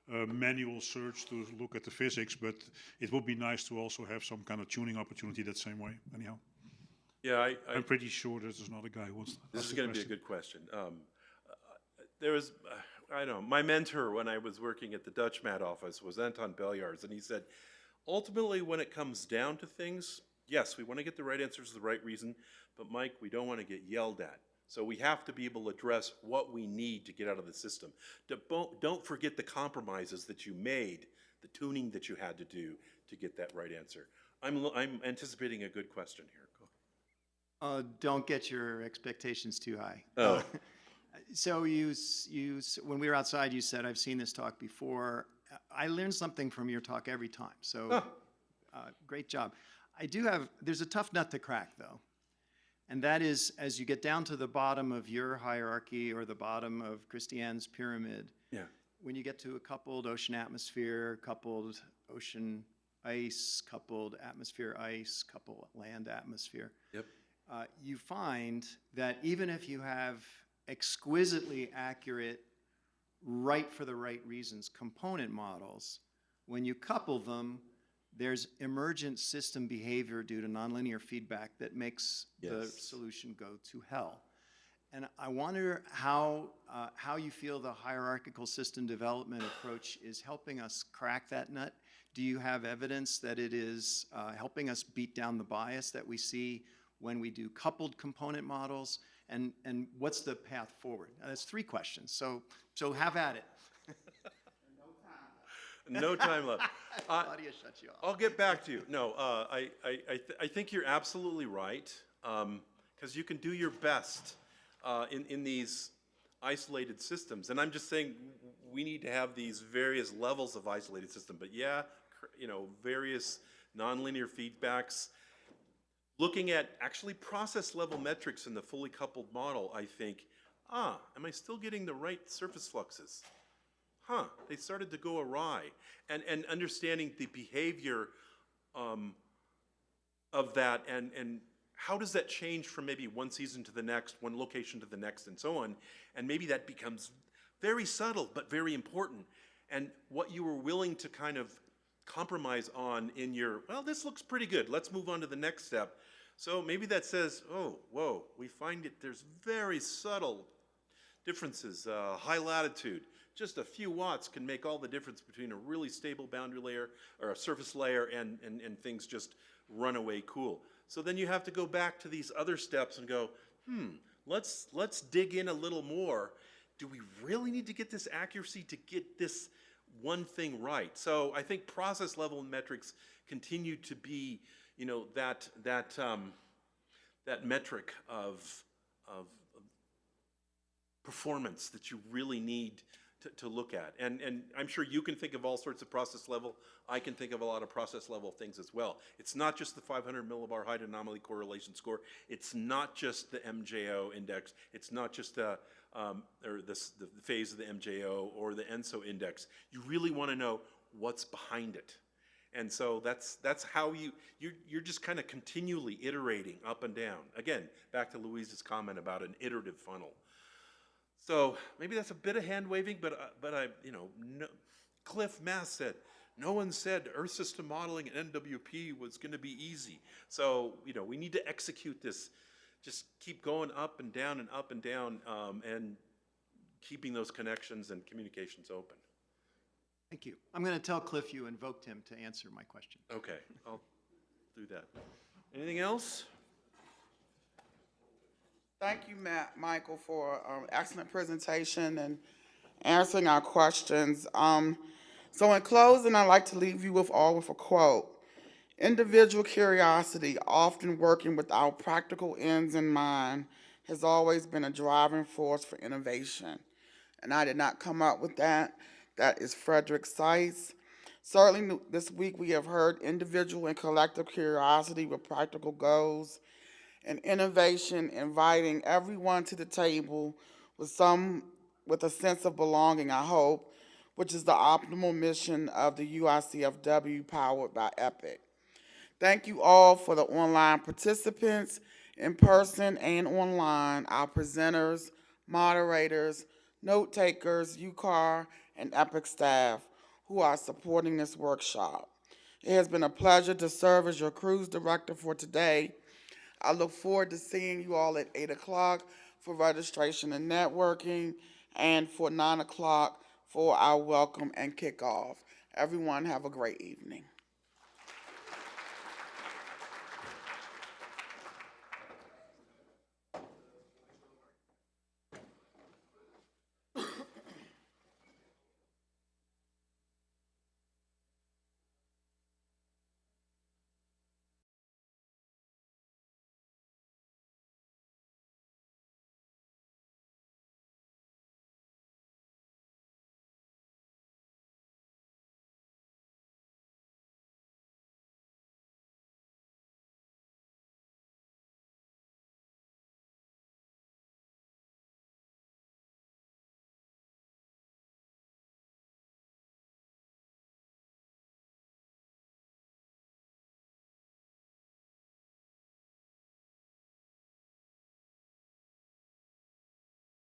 manual search to look at the physics, but it would be nice to also have some kind of tuning opportunity that same way. Anyhow. Yeah, I'm pretty sure there's another guy who wants to This ask is a going to be a question. good question. There was, I don't know, my mentor when I was working at the Dutch Mat office was Anton Beljaars, and he said, ultimately, when it comes down to things, yes, we want to get the right answers for the right reason, but Mike, we don't want to get yelled at. So we have to be able to address what we need to get out of the system. Don't forget the compromises that you made, the tuning that you had to do to get that right answer. I'm anticipating a good question here. Go. Don't get your expectations too high. Oh. So when we were outside, you said, I've seen this talk before. I learn something from your talk every time. So great job. There's a tough nut to crack though. And that is, as you get down to the bottom of your hierarchy or the bottom of Christiane's pyramid, yeah. When you get to a coupled ocean atmosphere, coupled ocean ice, coupled atmosphere ice, coupled land atmosphere, yep. You find that even if you have exquisitely accurate, right for the right reasons component models, when you couple them, there's emergent system behavior due to nonlinear feedback that makes the solution go to hell. And I wonder how you feel the hierarchical system development approach is helping us crack that nut. Do you have evidence that it is helping us beat down the bias that we see when we do coupled component models? And what's the path forward? That's 3 questions, so have at it. No time left. Claudia shut you off. I'll get back to you. No, I think you're absolutely right, because you can do your best in these isolated systems. And I'm just saying we need to have these various levels of isolated system. But yeah, various nonlinear feedbacks. Looking at actually process level metrics in the fully coupled model, I think, am I still getting the right surface fluxes? They started to go awry. And understanding the behavior of that and how does that change from maybe one season to the next, one location to the next, and so on. And maybe that becomes very subtle but very important. And what you were willing to kind of compromise on in your, well, this looks pretty good, let's move on to the next step. So maybe that says, oh, whoa, we find there's very subtle differences, high latitude. Just a few watts can make all the difference between a really stable boundary layer or a surface layer and things just run away cool. So then you have to go back to these other steps and go, let's dig in a little more. Do we really need to get this accuracy to get this one thing right? So I think process level metrics continue to be, that metric of performance that you really need to look at. And I'm sure you can think of all sorts of process level. I can think of a lot of process level things as well. It's not just the 500 millibar height anomaly correlation score. It's not just the MJO index. It's not just the phase of the MJO or the ENSO index. You really want to know what's behind it. And so that's how you're just kind of continually iterating up and down. Again, back to Louise's comment about an iterative funnel. So maybe that's a bit of hand waving, but Cliff Mass said, no one said Earth system modeling and NWP was going to be easy. So, we need to execute this, just keep going up and down and keeping those connections and communications open. Thank you. I'm going to tell Cliff you invoked him to answer my question. Okay, I'll do that. Anything else? Thank you, Michael, for excellent presentation and answering our questions. So in closing, I'd like to leave you with a quote. Individual curiosity, often working without practical ends in mind, has always been a driving force for innovation. And I did not come up with that. That is Frederick Seitz. Certainly this week we have heard individual and collective curiosity with practical goals, and innovation inviting everyone to the table with some with a sense of belonging, I hope, which is the optimal mission of the UICFW powered by EPIC. Thank you all for the online participants, in person and online, our presenters, moderators, note takers, UCAR, and EPIC staff who are supporting this workshop. It has been a pleasure to serve as your cruise director for today. I look forward to seeing you all at 8 o'clock for registration and networking, and for 9 o'clock for our welcome and kickoff. Everyone have a great evening.